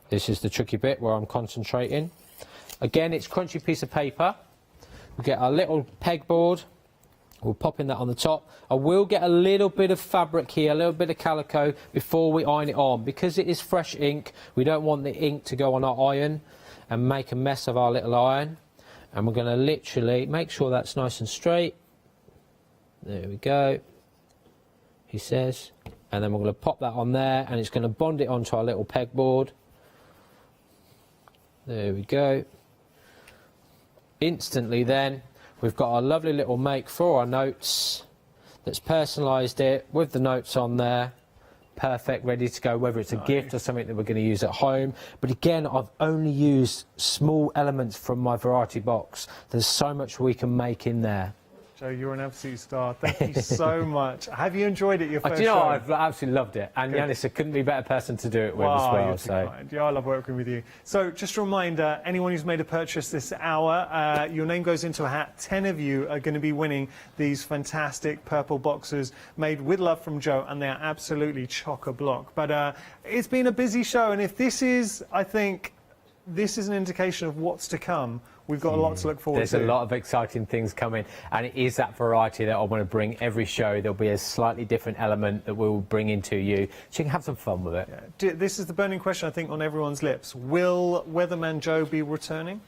[SPEAKER 18] This is the tricky bit where I'm concentrating. Again, it's crunchy piece of paper. We get our little pegboard. We'll pop in that on the top. I will get a little bit of fabric here, a little bit of calico before we iron it on. Because it is fresh ink, we don't want the ink to go on our iron and make a mess of our little iron. And we're going to literally make sure that's nice and straight. There we go, he says. And then we're going to pop that on there, and it's going to bond it onto our little pegboard. There we go. Instantly then, we've got our lovely little make for our notes that's personalised it with the notes on there. perfect, ready to go, whether it's a gift or something that we're going to use at home. But again, I've only used small elements from my variety box. There's so much we can make in there.
[SPEAKER 17] Joe, you're an absolute star. Thank you so much. Have you enjoyed it, your first
[SPEAKER 18] Do you know,
[SPEAKER 17] show?
[SPEAKER 18] I've absolutely loved it. And Yanis, there couldn't be a better person to do it with as well.
[SPEAKER 17] You're too kind. Yeah, I love working with you. So just a reminder, anyone who's made a purchase this hour, your name goes into a hat. 10 of you are going to be winning these fantastic purple boxes made with love from Joe, and they're absolutely chock-a-block. But it's been a busy show, and if this is, I think, this is an indication of what's to come. We've got a lot to look forward to.
[SPEAKER 18] There's a lot of exciting things coming, and it is that variety that I want to bring every show. There'll be a slightly different element that we'll bring into you, so you can have some fun with it.
[SPEAKER 17] Yeah. This is the burning question, I think, on everyone's lips. Will Weatherman Joe be returning?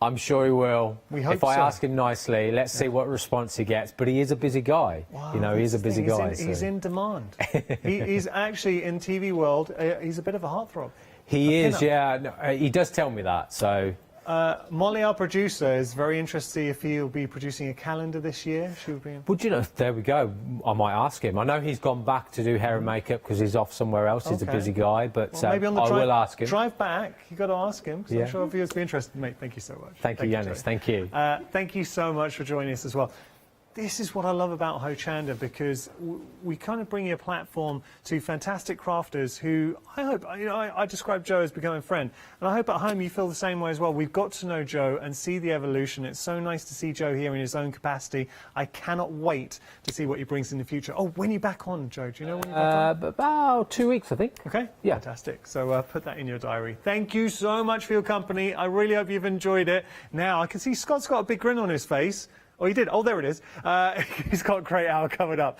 [SPEAKER 18] I'm sure he will.
[SPEAKER 17] We hope
[SPEAKER 18] if I
[SPEAKER 17] so.
[SPEAKER 18] ask him nicely, let's see what response he gets. But he is a busy guy.
[SPEAKER 17] Wow,
[SPEAKER 18] you know, he is a busy guy.
[SPEAKER 17] He's in demand. He's actually, in TV world, he's a bit of a heartthrob.
[SPEAKER 18] He is, yeah. No, he does tell me that, so...
[SPEAKER 17] Molly, our producer, is very interested if he'll be producing a calendar this year.
[SPEAKER 18] Would you know, there we go. I might ask him. I know he's gone back to do hair and makeup because he's off somewhere else. He's a busy guy, but
[SPEAKER 17] well, maybe on the
[SPEAKER 18] I will ask him.
[SPEAKER 17] Drive back, you've got to ask him, because I'm sure viewers will be interested. Mate, thank you so much.
[SPEAKER 18] Thank you, Yanis. Thank you.
[SPEAKER 17] Thank you so much for joining us as well. This is what I love about Hochanda, because we kind of bring you a platform to fantastic crafters who I hope, you know, I describe Joe as becoming a friend, and I hope at home you feel the same way as well. We've got to know Joe and see the evolution. It's so nice to see Joe here in his own capacity. I cannot wait to see what he brings in the future. Oh, when are you back on, Joe? Do you know when you're back on?
[SPEAKER 18] About 2 weeks, I think.
[SPEAKER 17] Okay.
[SPEAKER 18] Yeah.
[SPEAKER 17] Fantastic. So put that in your diary. Thank you so much for your company. I really hope you've enjoyed it. Now, I can see Scott's got a big grin on his face. Oh, he did. Oh, there it is. He's got a great hour coming up.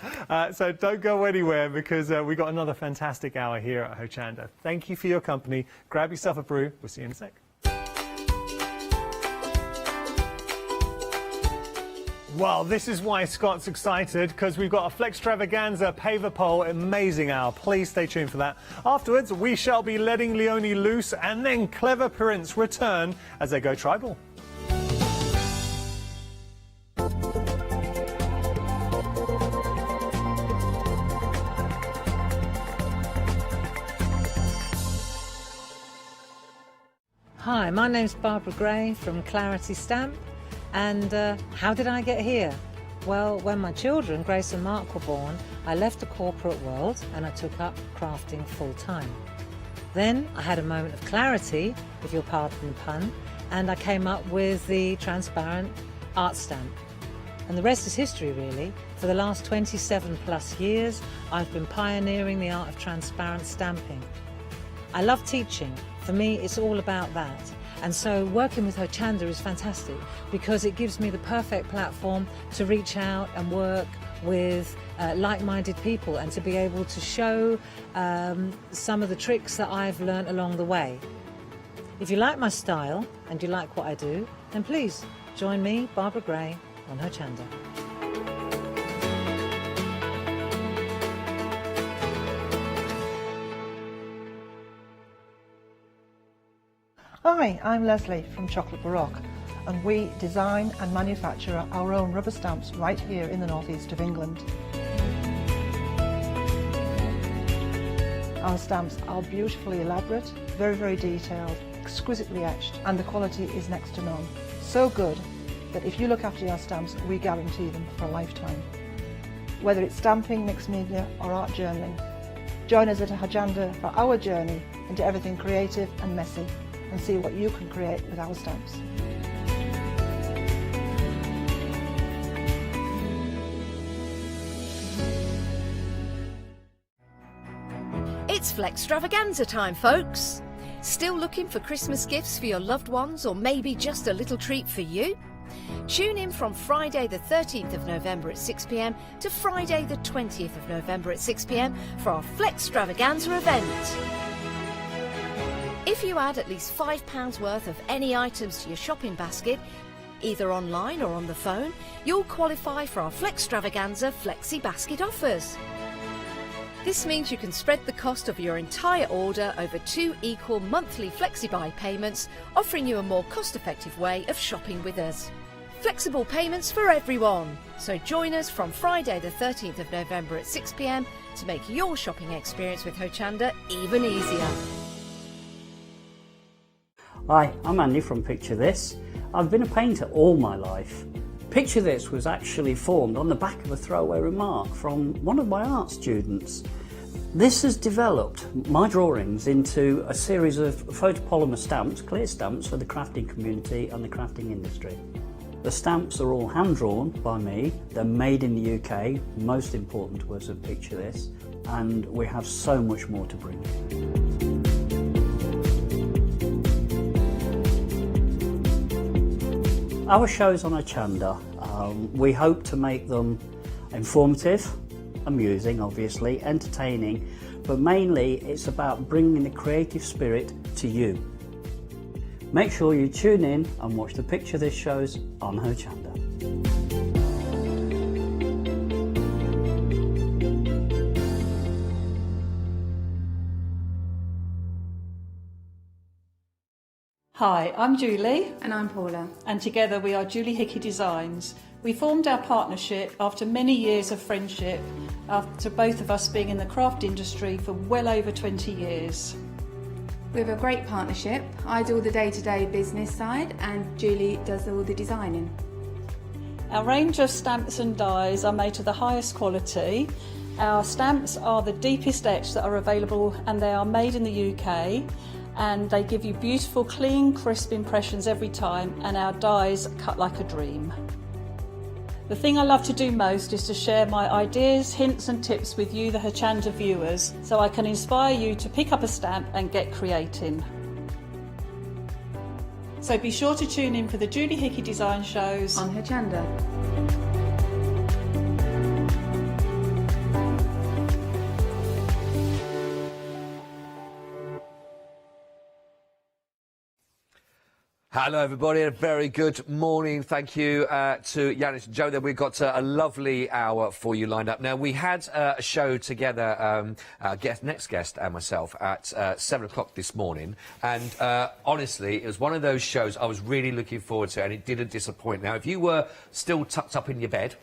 [SPEAKER 17] So don't go anywhere, because we've got another fantastic hour here at Hochanda. Thank you for your company. Grab yourself a brew. We'll see you in a sec. Well, this is why Scott's excited, because we've got a Flextravaganza Paverpol amazing hour. Please stay tuned for that. Afterwards, we shall be letting Leonie loose, and then Clever Prince return as they go tribal.
[SPEAKER 3] Hi, my name's Barbara Gray from Clarity Stamp, and how did I get here? Well, when my children, Grace and Mark, were born, I left the corporate world and I took up crafting full time. Then I had a moment of clarity, if you'll pardon the pun, and I came up with the transparent art stamp. And the rest is history, really. For the last 27 plus years, I've been pioneering the art of transparent stamping. I love teaching. For me, it's all about that. And so working with Hochanda is fantastic, because it gives me the perfect platform to reach out and work with like-minded people, and to be able to show some of the tricks that I've learnt along the way. If you like my style and you like what I do, then please join me, Barbara Gray, on Hochanda.
[SPEAKER 19] Hi, I'm Leslie from Chocolate Baroque, and we design and manufacture our own rubber stamps right here in the northeast of England. Our stamps are beautifully elaborate, very, very detailed, exquisitely etched, and the quality is next to none. So good that if you look after your stamps, we guarantee them for a lifetime. Whether it's stamping, mixed media, or art journaling, join us at Hochanda for our journey into everything creative and messy, and see what you can create with our stamps.
[SPEAKER 4] It's Flextravaganza time, folks. Still looking for Christmas gifts for your loved ones, or maybe just a little treat for you? Tune in from Friday the 13th of November at 6 p.m. to Friday the 20th of November at 6 p.m. for our Flextravaganza event. If you add at least £5 worth of any items to your shopping basket, either online or on the phone, you'll qualify for our Flextravaganza Flexi Basket offers. This means you can spread the cost of your entire order over 2 equal monthly FlexiBuy payments, offering you a more cost-effective way of shopping with us. Flexible payments for everyone. So join us from Friday the 13th of November at 6 p.m. to make your shopping experience with Hochanda even easier.
[SPEAKER 20] Hi, I'm Andy from Picture This. I've been a painter all my life. Picture This was actually formed on the back of a throwaway remark from one of my art students. This has developed my drawings into a series of photopolymer stamps, clear stamps for the crafting community and the crafting industry. The stamps are all hand-drawn by me, they're made in the UK, most important to us at Picture This, and we have so much more to bring. Our shows on Hochanda, we hope to make them informative, amusing obviously, entertaining, but mainly it's about bringing the creative spirit to you. Make sure you tune in and watch the Picture This shows on Hochanda.
[SPEAKER 21] Hi, I'm Julie.
[SPEAKER 22] And I'm Paula.
[SPEAKER 21] And together we are Julie Hickey Designs. We formed our partnership after many years of friendship, after both of us being in the craft industry for well over 20 years.
[SPEAKER 22] We have a great partnership. I do all the day-to-day business side and Julie does all the designing.
[SPEAKER 21] Our range of stamps and dies are made to the highest quality. Our stamps are the deepest etch that are available and they are made in the UK. And they give you beautiful, clean, crisp impressions every time, and our dies cut like a dream. The thing I love to do most is to share my ideas, hints and tips with you, the Hochanda viewers, so I can inspire you to pick up a stamp and get creating. So be sure to tune in for the Julie Hickey Design shows
[SPEAKER 22] on Hochanda.
[SPEAKER 6] Hello everybody, a very good morning. Thank you to Yanis and Joe. There we've got a lovely hour for you lined up. Now we had a show together, next guest and myself at 7 o'clock this morning, and honestly it was one of those shows I was really looking forward to, and it didn't disappoint. Now if you were still tucked up in your bed,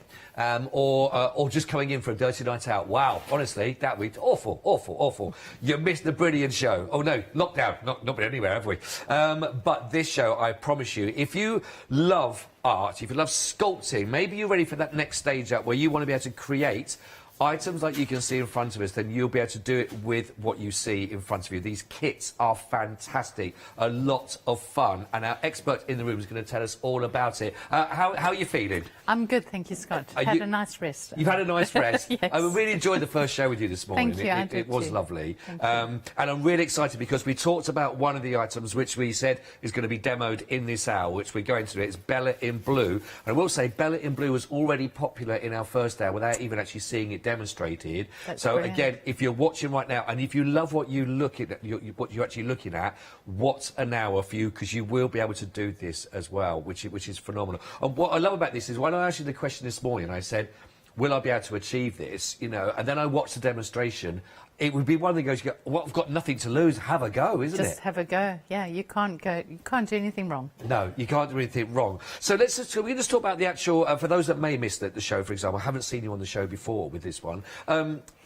[SPEAKER 6] or just coming in for a dirty night out. Wow, honestly, that week, awful. You missed the brilliant show. Oh no, lockdown, not been anywhere, have we? But this show, I promise you, if you love art, if you love sculpting, maybe you're ready for that next stage up where you want to be able to create items like you can see in front of us, then you'll be able to do it with what you see in front of you. These kits are fantastic, a lot of fun, and our expert in the room is going to tell us all about it. How are you feeling?
[SPEAKER 7] I'm good, thank you, Scott. Had a nice rest.
[SPEAKER 6] You've had a nice rest?
[SPEAKER 7] Yes.
[SPEAKER 6] I really enjoyed the first show with you this morning.
[SPEAKER 7] Thank you,
[SPEAKER 6] It was lovely. And I'm really excited because we talked about one of the items which we said is going to be demoed in this hour, which we're going to. It's Bella in Blue. And I will say Bella in Blue was already popular in our first hour without even actually seeing it demonstrated.
[SPEAKER 7] That's
[SPEAKER 6] so
[SPEAKER 7] brilliant.
[SPEAKER 6] Again, if you're watching right now and if you love what you look at, what you're actually looking at, what an hour for you, because you will be able to do this as well, which is phenomenal. And what I love about this is when I asked you the question this morning, I said, will I be able to achieve this? You know, and then I watched the demonstration. It would be one of the goes, you go, well, I've got nothing to lose, have a go, isn't it?
[SPEAKER 7] Just have a go. Yeah, you can't do anything wrong.
[SPEAKER 6] No, you can't do anything wrong. So we're going to talk about the actual, for those that may miss the show, for example, I haven't seen you on the show before with this one.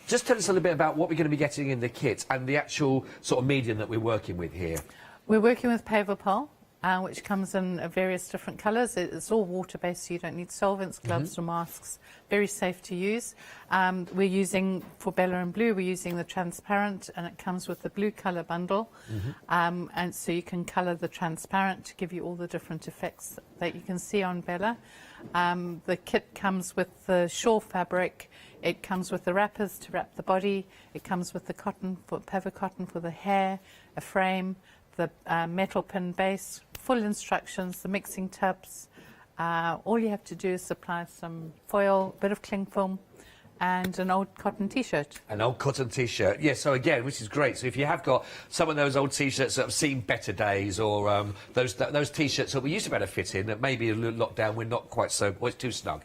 [SPEAKER 6] Just tell us a little bit about what we're going to be getting in the kit and the actual sort of medium that we're working with here.
[SPEAKER 7] We're working with Paverpol, which comes in various different colours. It's all water-based, so you don't need solvents, gloves or masks. Very safe to use. We're using, for Bella in Blue, we're using the transparent, and it comes with the blue colour bundle. And so you can colour the transparent to give you all the different effects that you can see on Bella. The kit comes with the shawl fabric. It comes with the wrappers to wrap the body. It comes with the cotton, Paver cotton for the hair, a frame, the metal pin base, full instructions, the mixing tubs. All you have to do is supply some foil, a bit of cling film, and an old cotton T-shirt.
[SPEAKER 6] An old cotton T-shirt, yeah, so again, which is great. So if you have got some of those old T-shirts that have seen better days, or those T-shirts that we used to be able to fit in, that maybe a little lockdown, we're not quite so, well, it's too snug.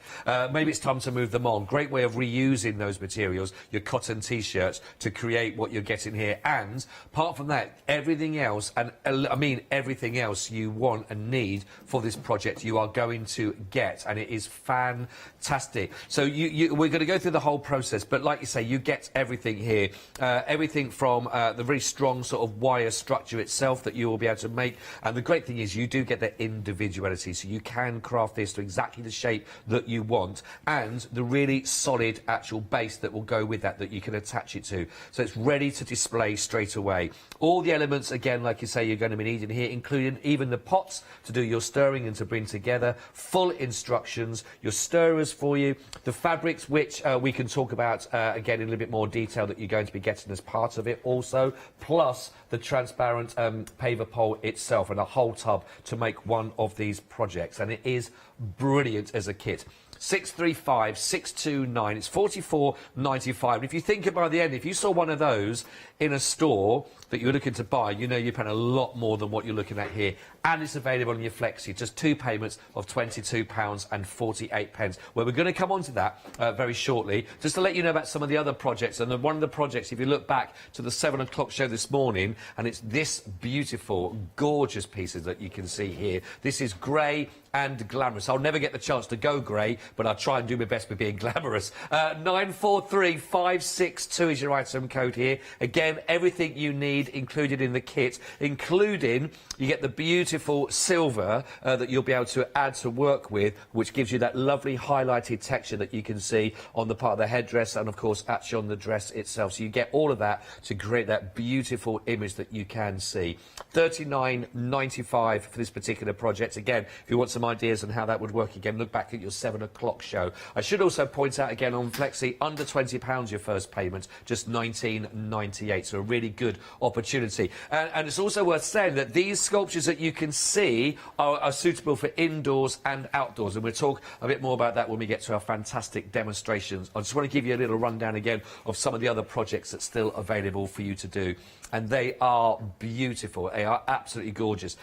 [SPEAKER 6] Maybe it's time to move them on. Great way of reusing those materials, your cotton T-shirts, to create what you're getting here. And apart from that, everything else, and I mean everything else you want and need for this project, you are going to get, and it is fantastic. So we're going to go through the whole whole process, but like you say, you get everything here. Everything from the very strong sort of wire structure itself that you will be able to make. And the great thing is you do get that individuality, so you can craft this to exactly the shape that you want, and the really solid actual base that will go with that you can attach it to. So it's ready to display straight away. All the elements, again, like you say, you're going to be needing here, including even the pots to do your stirring and to bring together. Full instructions, your stirrers for you, the fabrics, which we can talk about again in a little bit more detail, that you're going to be getting as part of it also, plus the transparent Paverpol itself, and a whole tub to make one of these projects. And it is brilliant as a kit. 635 629, it's £44.95. And if you think about the end, if you saw one of those in a store that you're looking to buy, you know you're paying a lot more than what you're looking at here. And it's available on your Flexi, just 2 payments of £22.48. Well, we're going to come on to that very shortly. Just to let you know about some of the other projects. And one of the projects, if you look back to the 7 o'clock show this morning, and it's this beautiful, gorgeous pieces that you can see here. This is grey and glamorous. I'll never get the chance to go grey, but I'll try and do my best with being glamorous. 943562 is your item code here. Again, everything you need included in the kit, including you get the beautiful silver that you'll be able to add to work with, which gives you that lovely highlighted texture that you can see on the part of the headdress, and of course actually on the dress itself. So you get all of that to create that beautiful image that you can see. $39.95 for this particular project. Again, if you want some ideas on how that would work, again, look back at your 7 o'clock show. I should also point out again on Flexi, under £20 your first payment, just $19.98. So a really good opportunity. And it's also worth saying that these sculptures that you can see are suitable for indoors and outdoors, and we'll talk a bit more about that when we get to our fantastic demonstrations. I just want to give you a little rundown again of some of the other projects that's still available for you to do, and they are beautiful. They are absolutely gorgeous.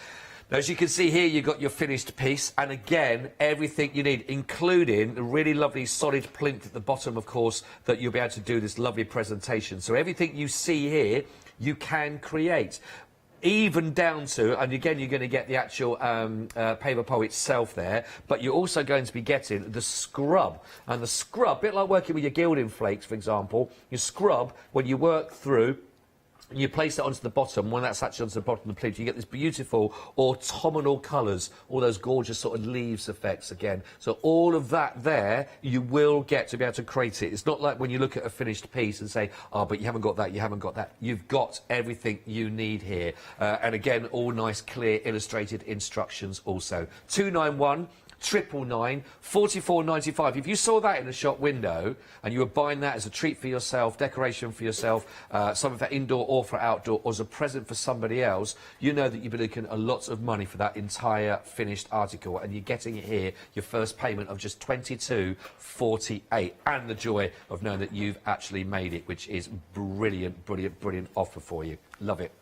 [SPEAKER 6] Now, as you can see here, you've got your finished piece, and again, everything you need, including the really lovely solid plinth at the bottom, of course, that you'll be able to do this lovely presentation. So everything you see here, you can create. Even down to, and again, you're going to get the actual Paverpol itself there, but you're also going to be getting the scrub. And the scrub, a bit like working with your gilding flakes, for example, your scrub, when you work through, you place it onto the bottom. When that's actually onto the bottom of the plinth, you get this beautiful autumnal colours, all those gorgeous sort of leaves effects again. So all of that there, you will get to be able to create it. It's not like when you look at a finished piece and say, oh, but you haven't got that, you haven't got that. You've got everything you need here. And again, all nice, clear, illustrated instructions also. 291 999 44.95. If you saw that in a shop window and you were buying that as a treat for yourself, decoration for yourself, something for indoor or for outdoor, or as a present for somebody else, you know that you've been looking at lots of money for that entire finished article, and you're getting it here, your first payment of just $22.48, and the joy of knowing that you've actually made it, which is brilliant, brilliant, brilliant offer for you. Love it.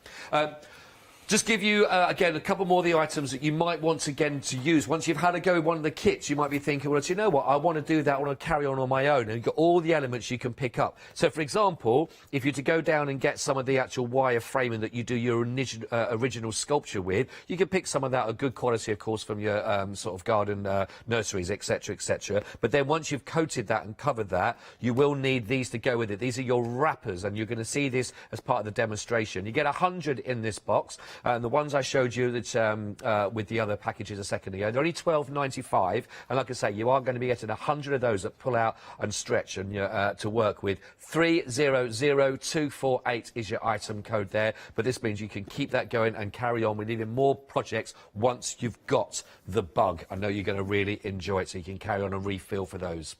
[SPEAKER 6] Just give you, again, a couple more of the items that you might want, again, to use. Once you've had a go with one of the kits, you might be thinking, well, do you know what? I want to do that. I want to carry on my own. And you've got all the elements you can pick up. So, for example, if you're to go down and get some of the actual wire framing that you do your original sculpture with, you can pick some of that at good quality, of course, from your sort of garden nurseries, etc., etc. But then once you've coated that and covered that, you will need these to go with it. These are your wrappers, and you're going to see this as part of the demonstration. You get 100 in this box. And the ones I showed you that with the other packages a second ago, they're only $12.95. And like I say, you are going to be getting 100 of those that pull out and stretch and to work with. 300248 is your item code there. But this means you can keep that going and carry on with even more projects once you've got the bug. I know you're going to really enjoy it, so you can carry on and refill for those.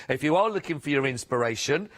[SPEAKER 6] If you are looking for your inspiration,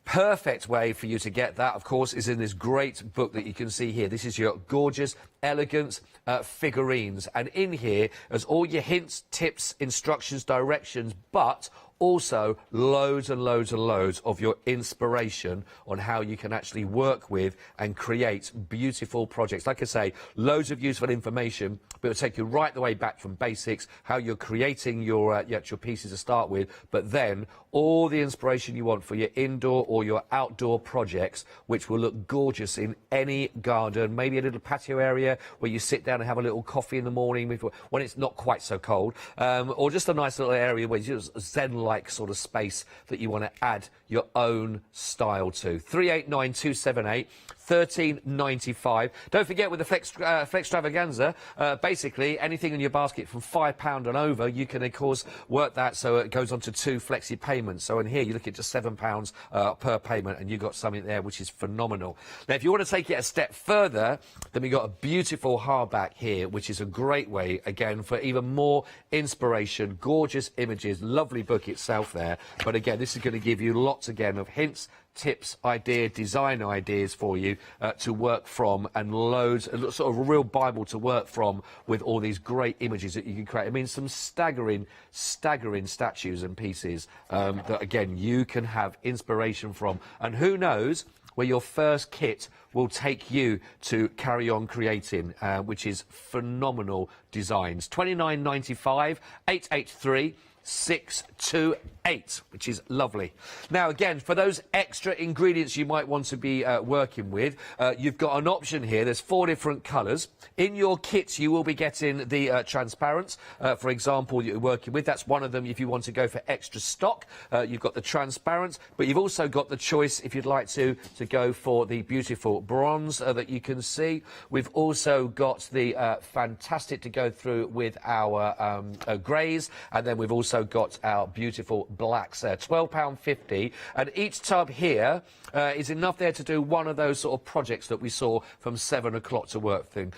[SPEAKER 6] perfect way for you to get that, of course, is in this great book that you can see here. This is your gorgeous, elegant figurines. And in here is all your hints, tips, instructions, directions, but also loads and loads and loads of your inspiration on how you can actually work with and create beautiful projects. Like I say, loads of useful information, but it'll take you right the way back from basics, how you're creating your pieces to start with, but then all the inspiration you want for your indoor or your outdoor projects, which will look gorgeous in any garden, maybe a little patio area where you sit down and have a little coffee in the morning when it's not quite so cold, or just a nice little area where it's just zen-like sort of space that you want to add your own style to. 389278. 13.95. Don't forget with the Flextravaganza, basically anything in your basket from £5 and over, you can of course work that so it goes on to 2 flexi payments. So in here you look at just £7 per payment, and you've got something there which is phenomenal. Now if you want to take it a step further, then we've got a beautiful hardback here, which is a great way again for even more inspiration, gorgeous images, lovely book itself there. But again, this is going to give you lots again of hints, tips, design ideas for you to work from, and loads, sort of a real Bible to work from with all these great images that you can create. I mean, some staggering statues and pieces that, again, you can have inspiration from. And who knows where your first kit will take you to carry on creating, which is phenomenal designs. £29.95, 883 628, which is lovely. Now again, for those extra ingredients you might want to be working with, you've got an option here. There's 4 different colours. In your kit you will be getting the transparents, for example, you're working with. That's one of them if you want to go for extra stock. You've got the transparents, but you've also got the choice, if you'd like to go for the beautiful bronze that you can see. We've also got the fantastic to go through with our greys, and then we've also got our beautiful blacks there. £12.50, and each tub here is enough there to do one of those sort of projects that we saw from 7 o'clock to work thing.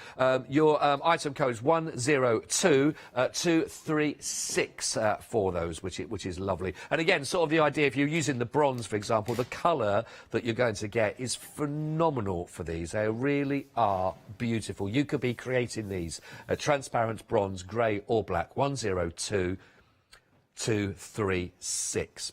[SPEAKER 6] Your item code is 102236 for those, which is lovely. And again, sort of the idea, if you're using the bronze, for example, the colour that you're going to get is phenomenal for these. They really are beautiful. You could be creating these transparent bronze, grey or black. 102236.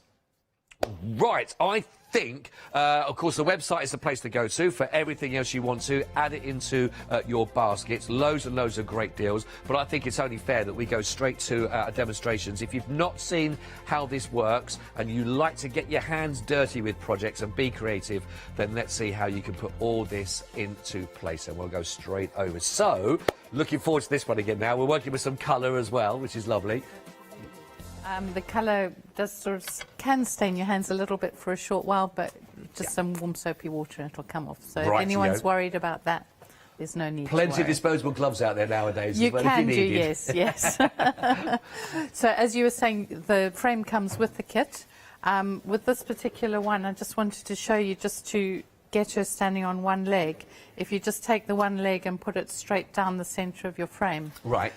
[SPEAKER 6] Right, I think, of course, the website is the place to go to for everything else you want to. Add it into your baskets. Loads and loads of great deals. But I think it's only fair that we go straight to demonstrations. If you've not seen how this works and you like to get your hands dirty with projects and be creative, then let's see how you can put all this into place. And we'll go straight over. So, looking forward to this one again now. We're working with some colour as well, which is lovely.
[SPEAKER 7] The colour does sort of can stain your hands a little bit for a short while, but just some warm soapy water and it'll come off. So if anyone's worried about that, there's no need to worry.
[SPEAKER 6] Plenty of disposable gloves out there nowadays.
[SPEAKER 7] You
[SPEAKER 6] as well,
[SPEAKER 7] can
[SPEAKER 6] if you
[SPEAKER 7] do, yes, yes. So as you were saying, the frame comes with the kit. With this particular one, I just wanted to show you, just to get her standing on one leg. If you just take the one leg and put it straight down the centre of your frame,
[SPEAKER 6] right,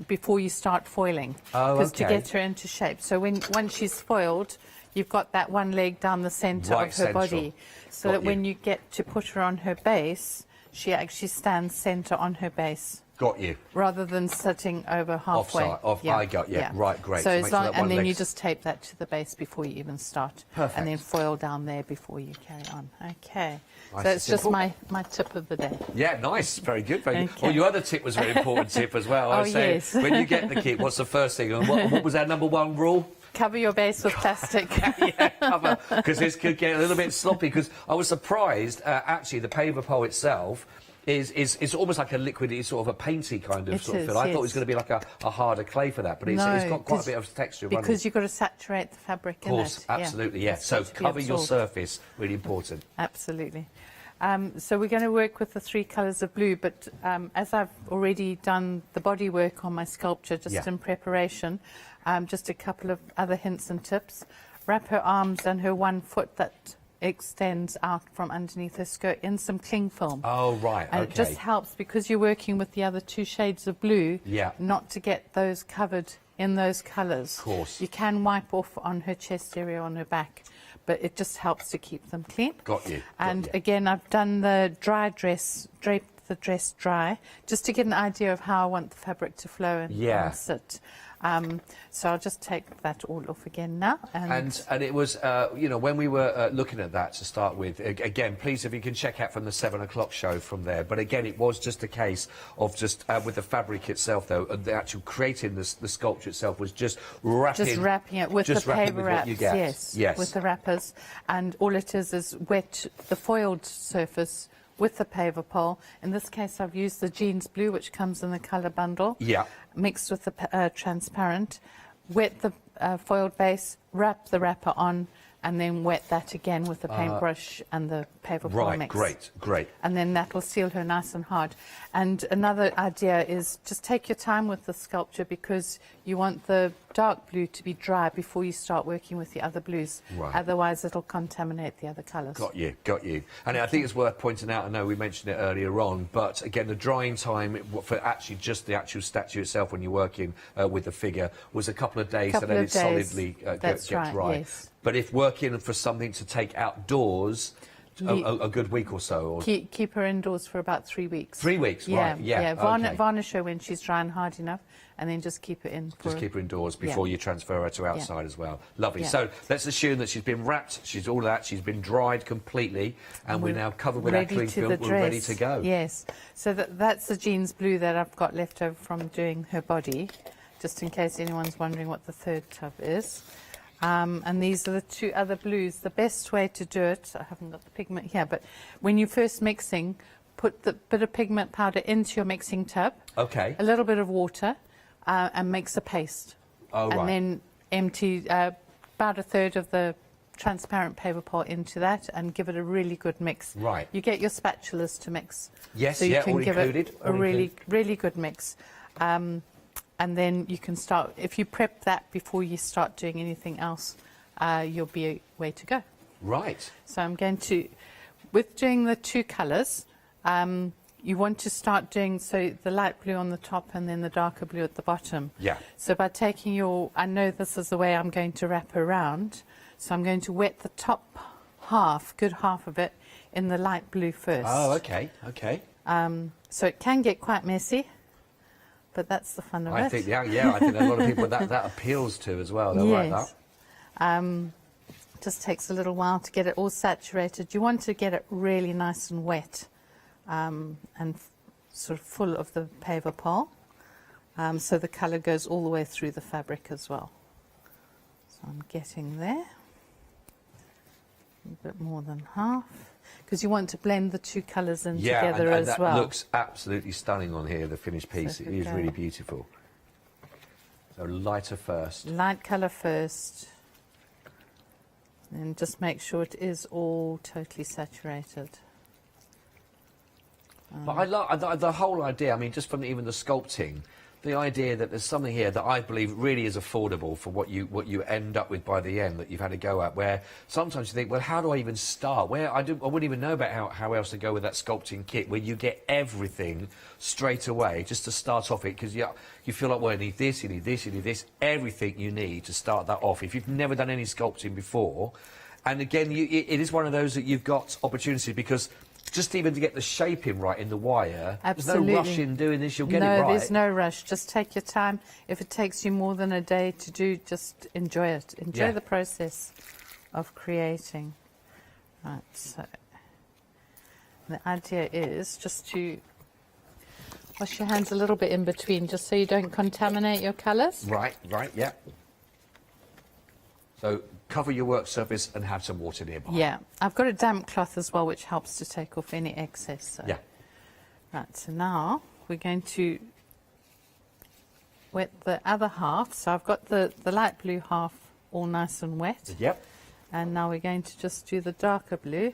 [SPEAKER 7] before you start foiling, because to get her into shape. So once she's foiled, you've got that one leg down the centre of her body, so that when you get to put her on her base, she actually stands centre on her base.
[SPEAKER 6] Got you.
[SPEAKER 7] Rather than sitting over halfway.
[SPEAKER 6] I got you. Yeah. Right, great.
[SPEAKER 7] So as long, and then you just tape that to the base before you even start.
[SPEAKER 6] Perfect.
[SPEAKER 7] And then foil down there before you carry on. Okay.
[SPEAKER 6] Nice,
[SPEAKER 7] so it's just my tip of the day.
[SPEAKER 6] Yeah, nice. Very good, very good. Well, your other tip was a very important tip as well. I was saying,
[SPEAKER 7] yes.
[SPEAKER 6] when you get the kit, what's the first thing? And what was our #1 rule?
[SPEAKER 7] Cover your base with plastic.
[SPEAKER 6] Yeah, cover, because this could get a little bit sloppy, because I was surprised, actually, the Paverpol itself is almost like a liquid, it's sort of a painty kind of feel. I thought it was going to be like a harder clay for that, but it's got quite a bit of texture.
[SPEAKER 7] Because you've got to saturate the fabric in it.
[SPEAKER 6] Of course, absolutely, yeah. So cover your surface, really important.
[SPEAKER 7] Absolutely. So we're going to work with the 3 colours of blue, but as I've already done the body work on my sculpture, just in preparation, just a couple of other hints and tips. Wrap her arms and her one foot that extends out from underneath her skirt in some cling film.
[SPEAKER 6] Oh, right, okay.
[SPEAKER 7] And it just helps, because you're working with the other 2 shades of blue, not to get those covered in those colours.
[SPEAKER 6] Of course.
[SPEAKER 7] You can wipe off on her chest area, on her back, but it just helps to keep them clean.
[SPEAKER 6] Got you.
[SPEAKER 7] And again, I've done the dry dress, draped the dress dry, just to get an idea of how I want the fabric to flow and sit. So I'll just take that all off again now.
[SPEAKER 6] And it was, you know, when we were looking at that to start with, again, please, if you can check out from the 7 o'clock show from there. But again, it was just a case of just, with the fabric itself, though, the actual creating the sculpture itself was just wrapping.
[SPEAKER 7] Just wrapping it with the paper wraps, yes, with the wrappers. And all it is wet the foiled surface with the Paverpol. In this case, I've used the jeans blue, which comes in the colour bundle, mixed with the transparent. Wet the foiled base, wrap the wrapper on, and then wet that again with the paintbrush and the Paverpol
[SPEAKER 6] Right,
[SPEAKER 7] mix.
[SPEAKER 6] great.
[SPEAKER 7] And then that will seal her nice and hard. And another idea is just take your time with the sculpture, because you want the dark blue to be dry before you start working with the other blues.
[SPEAKER 6] Right.
[SPEAKER 7] Otherwise it'll contaminate the other colours.
[SPEAKER 6] Got you. And I think it's worth pointing out, I know we mentioned it earlier on, but again, the drying time for actually just the actual statue itself when you're working with the figure was a couple of days, so then it's solidly gets dry.
[SPEAKER 7] Yes.
[SPEAKER 6] But if working for something to take outdoors, a good week or so? Or...
[SPEAKER 7] Keep her indoors for about 3 weeks.
[SPEAKER 6] 3 weeks,
[SPEAKER 7] yeah,
[SPEAKER 6] right, yeah.
[SPEAKER 7] Yeah, varnish her when she's dry and hard enough, and then just keep it in.
[SPEAKER 6] Just keep her indoors before you transfer her to outside as well. Lovely.
[SPEAKER 7] Yeah.
[SPEAKER 6] So let's assume that she's been wrapped, she's all that, she's been dried completely, and we're now covered with our cling film, we're ready to go.
[SPEAKER 7] Yes. So that's the jeans blue that I've got left over from doing her body, just in case anyone's wondering what the third tub is. And these are the 2 other blues. The best way to do it, I haven't got the pigment here, but when you're first mixing, put the bit of pigment powder into your mixing tub.
[SPEAKER 6] Okay.
[SPEAKER 7] A little bit of water, and mix a paste.
[SPEAKER 6] Oh,
[SPEAKER 7] and
[SPEAKER 6] right.
[SPEAKER 7] then empty about a third of the transparent Paverpol into that and give it a really good mix.
[SPEAKER 6] Right.
[SPEAKER 7] You get your spatulas to mix.
[SPEAKER 6] Yes,
[SPEAKER 7] so you
[SPEAKER 6] yeah,
[SPEAKER 7] can
[SPEAKER 6] all
[SPEAKER 7] give
[SPEAKER 6] included.
[SPEAKER 7] it a really good mix. And then you can start, if you prep that before you start doing anything else, you'll be way to go.
[SPEAKER 6] Right.
[SPEAKER 7] So I'm going to, with doing the 2 colours, you want to start doing, so the light blue on the top and then the darker blue at the bottom.
[SPEAKER 6] Yeah.
[SPEAKER 7] So by taking your, I know this is the way I'm going to wrap around, so I'm going to wet the top half, good half of it, in the light blue first.
[SPEAKER 6] Oh, okay.
[SPEAKER 7] So it can get quite messy, but that's the fun of it.
[SPEAKER 6] I think a lot of people that appeals to as well. They'll like that.
[SPEAKER 7] Just takes a little while to get it all saturated. You want to get it really nice and wet, and sort of full of the Paverpol, so the colour goes all the way through the fabric as well. So I'm getting there, a bit more than half, because you want to blend the 2 colours in together
[SPEAKER 6] and
[SPEAKER 7] as
[SPEAKER 6] that
[SPEAKER 7] well.
[SPEAKER 6] looks absolutely stunning on here, the finished piece.
[SPEAKER 7] So
[SPEAKER 6] it is really beautiful. So lighter first.
[SPEAKER 7] Light colour first. And just make sure it is all totally saturated.
[SPEAKER 6] But I love the whole idea, I mean, just from even the sculpting, the idea that there's something here that I believe really is affordable for what you end up with by the end, that you've had to go at, where sometimes you think, well, how do I even start? I wouldn't even know about how else to go with that sculpting kit, where you get everything straight away just to start off it, because you feel like, well, you need this, you need this, you need this, everything you need to start that off. If you've never done any sculpting before, and again, it is one of those that you've got opportunity, because just even to get the shaping right in the wire,
[SPEAKER 7] Absolutely.
[SPEAKER 6] There's no rush in doing this, you'll get it right.
[SPEAKER 7] No, there's no rush. Just take your time. If it takes you more than a day to do, just enjoy it. Enjoy the process of creating. Right, so the idea is just to wash your hands a little bit in between, just so you don't contaminate your colours.
[SPEAKER 6] Right, yeah. So cover your work surface and have some water nearby.
[SPEAKER 7] Yeah, I've got a damp cloth as well, which helps to take off any excess. So.
[SPEAKER 6] Yeah.
[SPEAKER 7] Right, so now we're going to wet the other half. So I've got the light blue half all nice and wet.
[SPEAKER 6] Yep.
[SPEAKER 7] And now we're going to just do the darker blue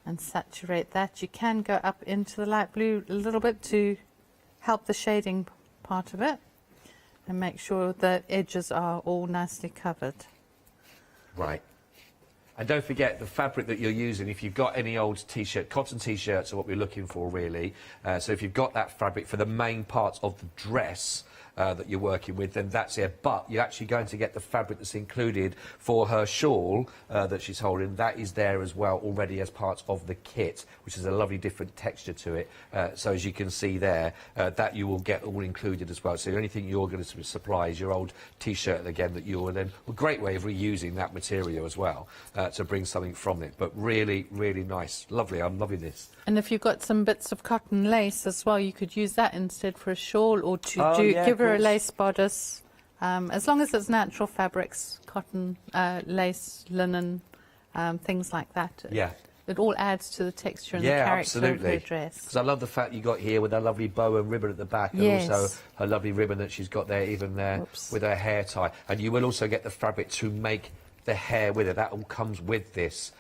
[SPEAKER 7] and saturate that. You can go up into the light blue a little bit to help the shading part of it. And make sure the edges are all nicely covered.
[SPEAKER 6] Right. And don't forget the fabric that you're using. If you've got any old t-shirt, cotton t-shirts are what we're looking for really. So if you've got that fabric for the main parts of the dress that you're working with, then that's it. But you're actually going to get the fabric that's included for her shawl that she's holding. That is there as well already as part of the kit, which is a lovely different texture to it. So as you can see there, that you will get all included as well. So the only thing you're going to supply is your old t-shirt again that you'll then, a great way of reusing that material as well to bring something from it. But really, really nice. Lovely. I'm loving this.
[SPEAKER 7] And if you've got some bits of cotton lace as well, you could use that instead for a shawl, or to give her a lace bodice. As long as it's natural fabrics, cotton, lace, linen, things like that.
[SPEAKER 6] Yeah.
[SPEAKER 7] It all adds to the texture and the character of her dress.
[SPEAKER 6] Because I love the fact you got here with that lovely bow and ribbon at the back, and also her lovely ribbon that she's got there, even there with her hair tie. And you will also get the fabric to make the hair with it. That all comes with this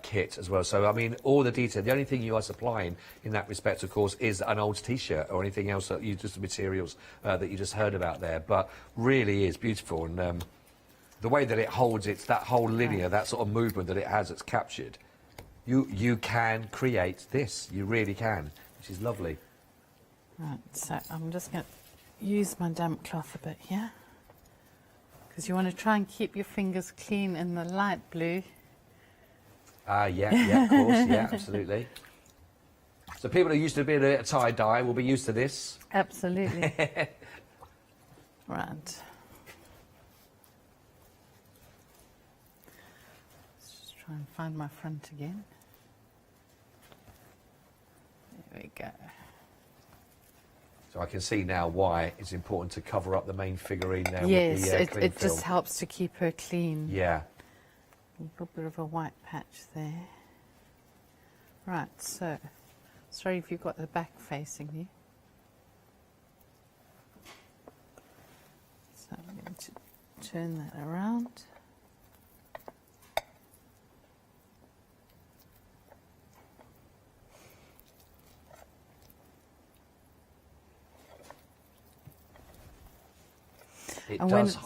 [SPEAKER 6] kit as well. So, I mean, all the detail. The only thing you are supplying in that respect, of course, is an old T-shirt or anything else that you just the materials that you just heard about there. But really is beautiful, and the way that it holds, it's that whole linear, that sort of movement that it has, that's captured. You can create this. You really can, which is lovely.
[SPEAKER 7] Right. So I'm just going to use my damp cloth a bit here, because you want to try and keep your fingers clean in the light blue.
[SPEAKER 6] Yeah, of course, yeah, absolutely. So people who used to be a bit of tie-dye will be used to this.
[SPEAKER 7] Absolutely. Right. Let's just try and find my front again. There we go.
[SPEAKER 6] So I can see now why it's important to cover up the main figurine there
[SPEAKER 7] Yes,
[SPEAKER 6] with the cling
[SPEAKER 7] it
[SPEAKER 6] film.
[SPEAKER 7] just helps to keep her clean.
[SPEAKER 6] Yeah.
[SPEAKER 7] A little bit of a white patch there. Right, so, sorry if you've got the back facing you. So I'm going to turn that around.
[SPEAKER 6] It
[SPEAKER 7] And
[SPEAKER 6] does.
[SPEAKER 7] when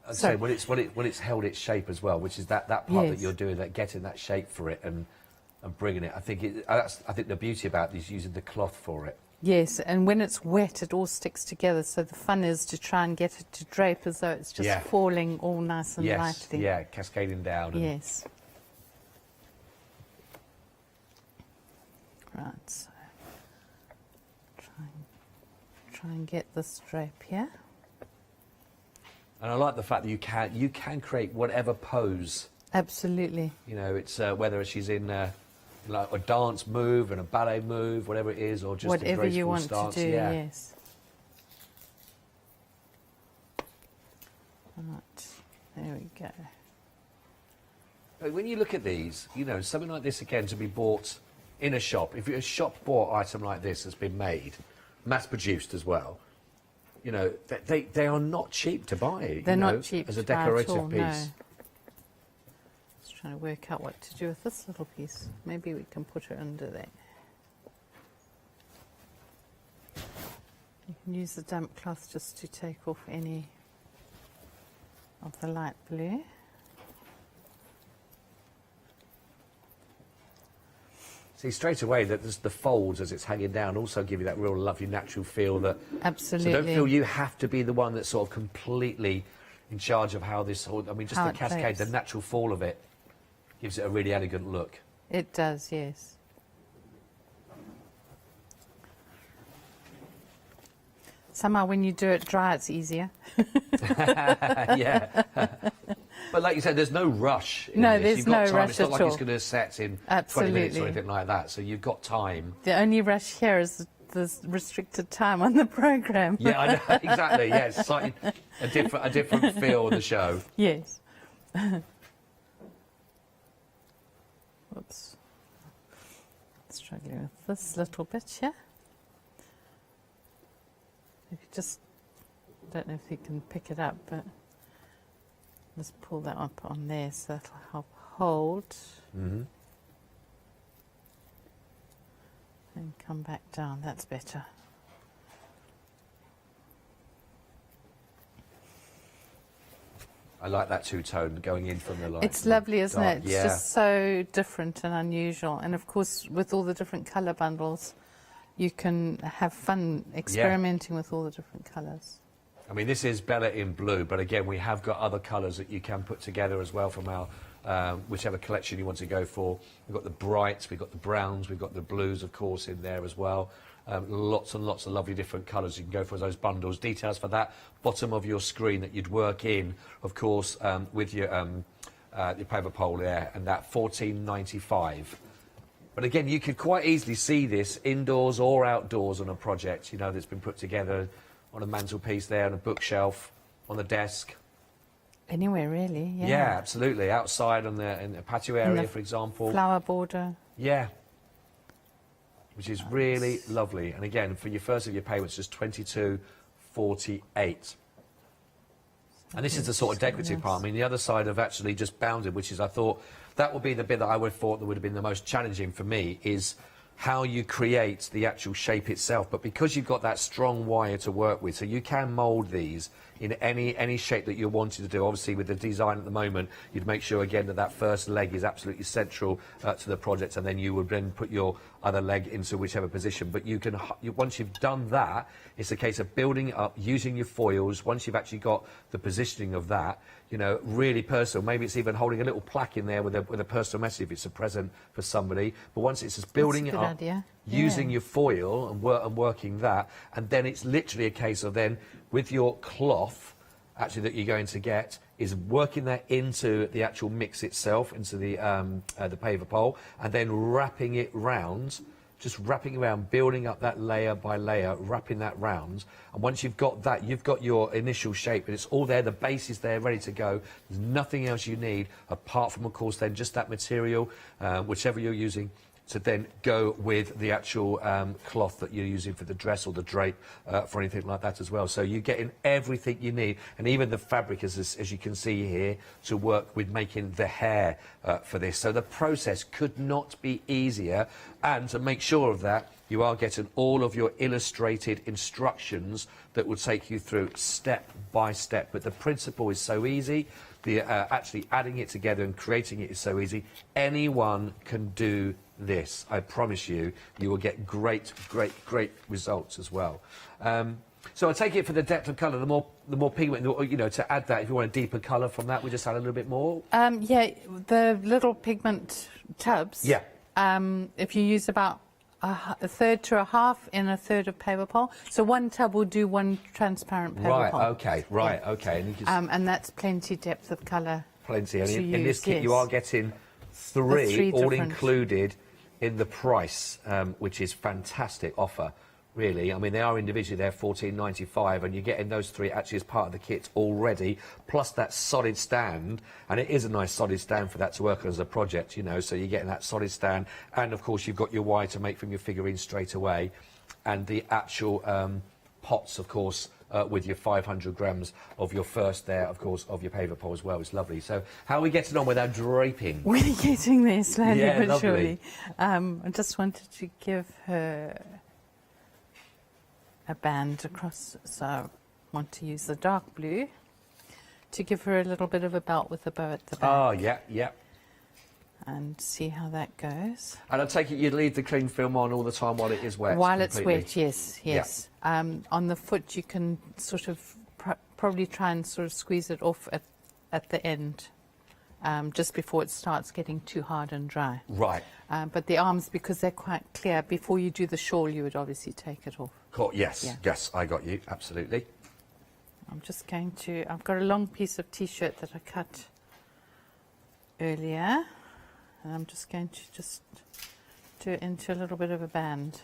[SPEAKER 6] I'd say when it's held its shape as well, which is that part that
[SPEAKER 7] Yes.
[SPEAKER 6] you're doing, that getting that shape for it and bringing it. I think the beauty about this is using the cloth for it.
[SPEAKER 7] Yes, and when it's wet, it all sticks together. So the fun is to try and get it to drape as though it's just
[SPEAKER 6] Yeah.
[SPEAKER 7] falling all nice and
[SPEAKER 6] Yes,
[SPEAKER 7] lightly.
[SPEAKER 6] yeah, cascading down. And
[SPEAKER 7] Yes. Right, so try and get this drape here.
[SPEAKER 6] And I like the fact that you can create whatever pose.
[SPEAKER 7] Absolutely.
[SPEAKER 6] You know, it's whether she's in like a dance move and a ballet move, whatever it is, or just
[SPEAKER 7] Whatever
[SPEAKER 6] a graceful
[SPEAKER 7] you want
[SPEAKER 6] stance.
[SPEAKER 7] to do,
[SPEAKER 6] yeah.
[SPEAKER 7] yes. Right, there we go.
[SPEAKER 6] But when you look at these, you know, something like this again to be bought in a shop. If a shop bought item like this has been made, mass produced as well, you know, they are not cheap to buy.
[SPEAKER 7] They're
[SPEAKER 6] you know,
[SPEAKER 7] not cheap
[SPEAKER 6] as a
[SPEAKER 7] to buy at
[SPEAKER 6] decorative
[SPEAKER 7] all,
[SPEAKER 6] piece.
[SPEAKER 7] no. Just trying to work out what to do with this little piece. Maybe we can put her under there. You can use the damp cloth just to take off any of the light blue.
[SPEAKER 6] See, straight away, that the folds as it's hanging down also give you that real lovely natural feel. That
[SPEAKER 7] Absolutely.
[SPEAKER 6] So don't feel you have to be the one that's sort of completely in charge of how this. I mean, just
[SPEAKER 7] How
[SPEAKER 6] the
[SPEAKER 7] it
[SPEAKER 6] cascade,
[SPEAKER 7] plays.
[SPEAKER 6] the natural fall of it gives it a really elegant look.
[SPEAKER 7] It does, yes. Somehow when you do it dry, it's easier.
[SPEAKER 6] Yeah. But like you said, there's no rush. In
[SPEAKER 7] No,
[SPEAKER 6] this.
[SPEAKER 7] there's
[SPEAKER 6] You've got
[SPEAKER 7] no
[SPEAKER 6] time.
[SPEAKER 7] rush
[SPEAKER 6] It's not
[SPEAKER 7] at
[SPEAKER 6] like it's
[SPEAKER 7] all.
[SPEAKER 6] going to set in 20
[SPEAKER 7] Absolutely.
[SPEAKER 6] minutes or anything like that. So you've got time.
[SPEAKER 7] The only rush here is the restricted time on the programme.
[SPEAKER 6] Yeah, I know, exactly. Yeah, it's slightly a different feel of the show.
[SPEAKER 7] Yes. Whoops. Struggling with this little bit here. If you just, don't know if you can pick it up, but just pull that up on there so that'll help hold.
[SPEAKER 6] Mm-hmm.
[SPEAKER 7] And come back down, that's better.
[SPEAKER 6] I like that two-tone going in from the light.
[SPEAKER 7] It's lovely, isn't
[SPEAKER 6] dark.
[SPEAKER 7] it? It's
[SPEAKER 6] Yeah.
[SPEAKER 7] just so different and unusual. And of course, with all the different colour bundles, you can have fun experimenting with all the different colours.
[SPEAKER 6] I mean, this is Bella in blue, but again, we have got other colours that you can put together as well from our whichever collection you want to go for. We've got the brights, we've got the browns, we've got the blues, of course, in there as well. Lots and lots of lovely different colours you can go for as those bundles. Details for that, bottom of your screen that you'd work in, of course, with your Paverpol there, and that $14.95. But again, you could quite easily see this indoors or outdoors on a project, you know, that's been put together on a mantelpiece there, on a bookshelf, on the desk.
[SPEAKER 7] Anywhere, really, yeah.
[SPEAKER 6] Yeah, absolutely. Outside in the patio area, for example.
[SPEAKER 7] Flower border.
[SPEAKER 6] Yeah. Which is really lovely. And again, for your first of your payments, just $22.48.
[SPEAKER 7] So
[SPEAKER 6] And this is the sort of decorative part. I mean, the other side of actually just bounded, which is I thought that would be the bit that I would have thought that would have been the most challenging for me, is how you create the actual shape itself. But because you've got that strong wire to work with, so you can mould these in any shape that you're wanting to do. Obviously, with the design at the moment, you'd make sure again that that first leg is absolutely central to the project, and then you would then put your other leg into whichever position. But you can, once you've done that, it's a case of building it up, using your foils. Once you've actually got the positioning of that, you know, really personal. Maybe it's even holding a little plaque in there with a personal message if it's a present for somebody. But once it's just building it up, using your foil and working that, and then it's literally a case of then with your cloth actually that you're going to get is working that into the actual mix itself, into the Paverpol, and then wrapping it round, just wrapping around, building up that layer by layer, wrapping that round. And once you've got that, you've got your initial shape, and it's all there, the base is there, ready to go. There's nothing else you need, apart from, of course, then just that material, whichever you're using, to then go with the actual cloth that you're using for the dress or the drape, for anything like that as well. So you're getting everything you need, and even the fabric, as you can see here, to work with making the hair for this. So the process could not be easier, and to make sure of that, you are getting all of your illustrated instructions that will take you through step by step. But the principle is so easy. The actually adding it together and creating it is so easy. Anyone can do this. I promise you, you will get great results as well. So I take it for the depth of colour, the more pigment, you know, to add that, if you want a deeper colour from that, we just add a little bit more.
[SPEAKER 7] Yeah, the little pigment tubs.
[SPEAKER 6] Yeah.
[SPEAKER 7] If you use about a third to a half in a third of Paverpol, so one tub will do one transparent Paverpol.
[SPEAKER 6] Right, okay. And, you can
[SPEAKER 7] and that's plenty depth of colour.
[SPEAKER 6] Plenty. And in this kit, you are getting three all included in the price, which is fantastic offer, really. I mean, they are individually, they're $14.95, and you're getting those three actually as part of the kit already, plus that solid stand, and it is a nice solid stand for that to work as a project, you know, so you're getting that solid stand, and of course you've got your wire to make from your figurine straight away, and the actual pots, of course, with your 500 grams of your first there, of course, of your Paverpol as well. It's lovely. So how are we getting on with our draping?
[SPEAKER 7] We're getting there slowly but
[SPEAKER 6] lovely.
[SPEAKER 7] surely. I just wanted to give her a band across, so I want to use the dark blue to give her a little bit of a belt with a bow at the back.
[SPEAKER 6] Oh, yeah.
[SPEAKER 7] And see how that goes.
[SPEAKER 6] And I take it you'd leave the clean film on all the time while it is wet?
[SPEAKER 7] While
[SPEAKER 6] completely.
[SPEAKER 7] it's wet, yes.
[SPEAKER 6] Yeah.
[SPEAKER 7] On the foot, you can sort of probably try and sort of squeeze it off at the end, just before it starts getting too hard and dry.
[SPEAKER 6] Right.
[SPEAKER 7] But the arms, because they're quite clear, before you do the shawl, you would obviously take it off.
[SPEAKER 6] Cool. Yes, I got you, absolutely.
[SPEAKER 7] I'm just going to, I've got a long piece of T-shirt that I cut earlier, and I'm just going to just do it into a little bit of a band.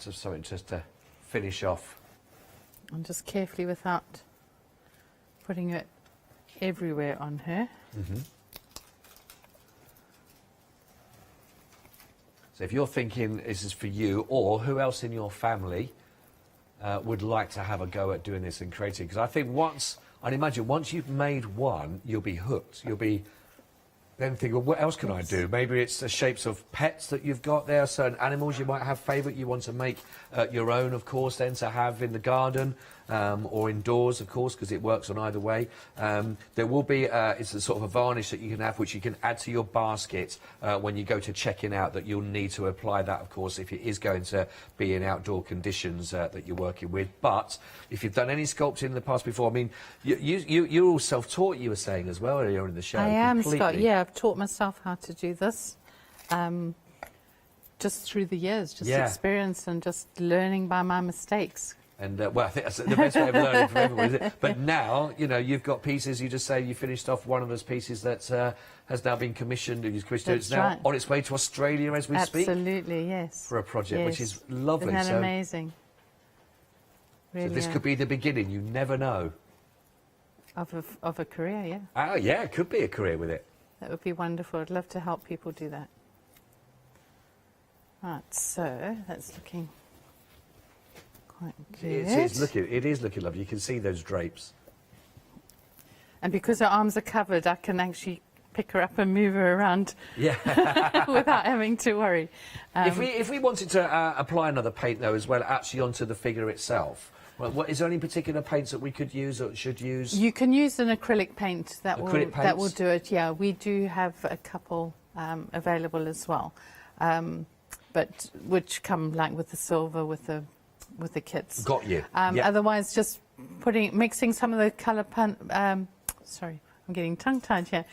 [SPEAKER 6] Just something just to finish off.
[SPEAKER 7] And just carefully, without putting it everywhere on her.
[SPEAKER 6] So if you're thinking this is for you, or who else in your family would like to have a go at doing this and creating, because I think I'd imagine once you've made one, you'll be hooked. You'll be then think, well, what else can I do? Maybe it's the shapes of pets that you've got there, certain animals you might have favourite, you want to make your own, of course, then to have in the garden or indoors, of course, because it works on either way. There will be, it's a sort of a varnish that you can have, which you can add to your basket when you go to checking out, that you'll need to apply that, of course, if it is going to be in outdoor conditions that you're working with. But if you've done any sculpting in the past before, I mean, you're all self-taught, you were saying as well earlier in the show.
[SPEAKER 7] I am,
[SPEAKER 6] completely.
[SPEAKER 7] Scott. Yeah, I've taught myself how to do this. Just through the years, just experience and just learning by my mistakes.
[SPEAKER 6] And, well, I think that's the best way of learning from everyone, isn't it? But now, you know, you've got pieces, you just say you finished off one of those pieces that has now been commissioned, it's now on its way to Australia as we speak.
[SPEAKER 7] Absolutely, yes.
[SPEAKER 6] For a project, which is lovely.
[SPEAKER 7] Isn't that amazing? Really,
[SPEAKER 6] so this could be the beginning, you never know.
[SPEAKER 7] Of a career, yeah.
[SPEAKER 6] Oh, yeah, it could be a career with it.
[SPEAKER 7] That would be wonderful. I'd love to help people do that. Right, so that's looking quite good.
[SPEAKER 6] It is looking lovely. You can see those drapes.
[SPEAKER 7] And because her arms are covered, I can actually pick her up and move her around without having to worry.
[SPEAKER 6] If we wanted to apply another paint, though, as well, actually onto the figure itself, well, is there any particular paints that we could use or should use?
[SPEAKER 7] You can use an acrylic paint that will do it. Yeah, we do have a couple available as well, but which come like with the silver with the kits.
[SPEAKER 6] Got you.
[SPEAKER 7] Otherwise, just mixing some of the colour sorry, I'm getting tongue-tied here.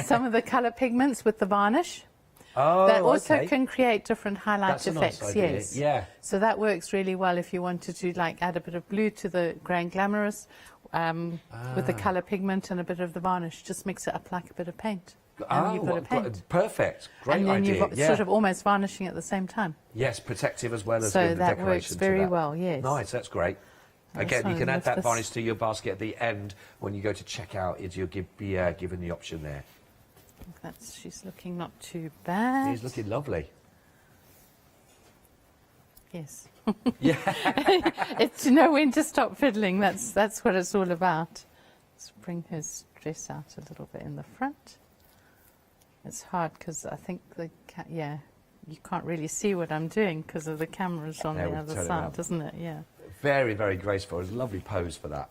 [SPEAKER 7] Some of the colour pigments with the varnish.
[SPEAKER 6] Oh,
[SPEAKER 7] that also can create different highlight effects.
[SPEAKER 6] Nice idea.
[SPEAKER 7] Yes.
[SPEAKER 6] Yeah.
[SPEAKER 7] So that works really well if you wanted to like add a bit of blue to the grey and glamorous with the colour pigment and a bit of the varnish. Just mix it up like a bit of paint. And you've got a paint.
[SPEAKER 6] Perfect. Great
[SPEAKER 7] and then
[SPEAKER 6] idea.
[SPEAKER 7] you're sort of almost varnishing at the same time.
[SPEAKER 6] Yes, protective as well as
[SPEAKER 7] so
[SPEAKER 6] with the
[SPEAKER 7] that
[SPEAKER 6] decoration.
[SPEAKER 7] works very well. Yes.
[SPEAKER 6] Nice. That's great. Again, you can add that varnish to your basket at the end when you go to check out. You'll be given the option there.
[SPEAKER 7] She's looking not too bad.
[SPEAKER 6] She's looking lovely.
[SPEAKER 7] Yes.
[SPEAKER 6] Yeah.
[SPEAKER 7] It's to know when to stop fiddling. That's what it's all about. Let's bring her dress out a little bit in the front. It's hard because I think you can't really see what I'm doing because of the cameras on the other side, doesn't it? Yeah.
[SPEAKER 6] Very, very graceful. It's a lovely pose for that.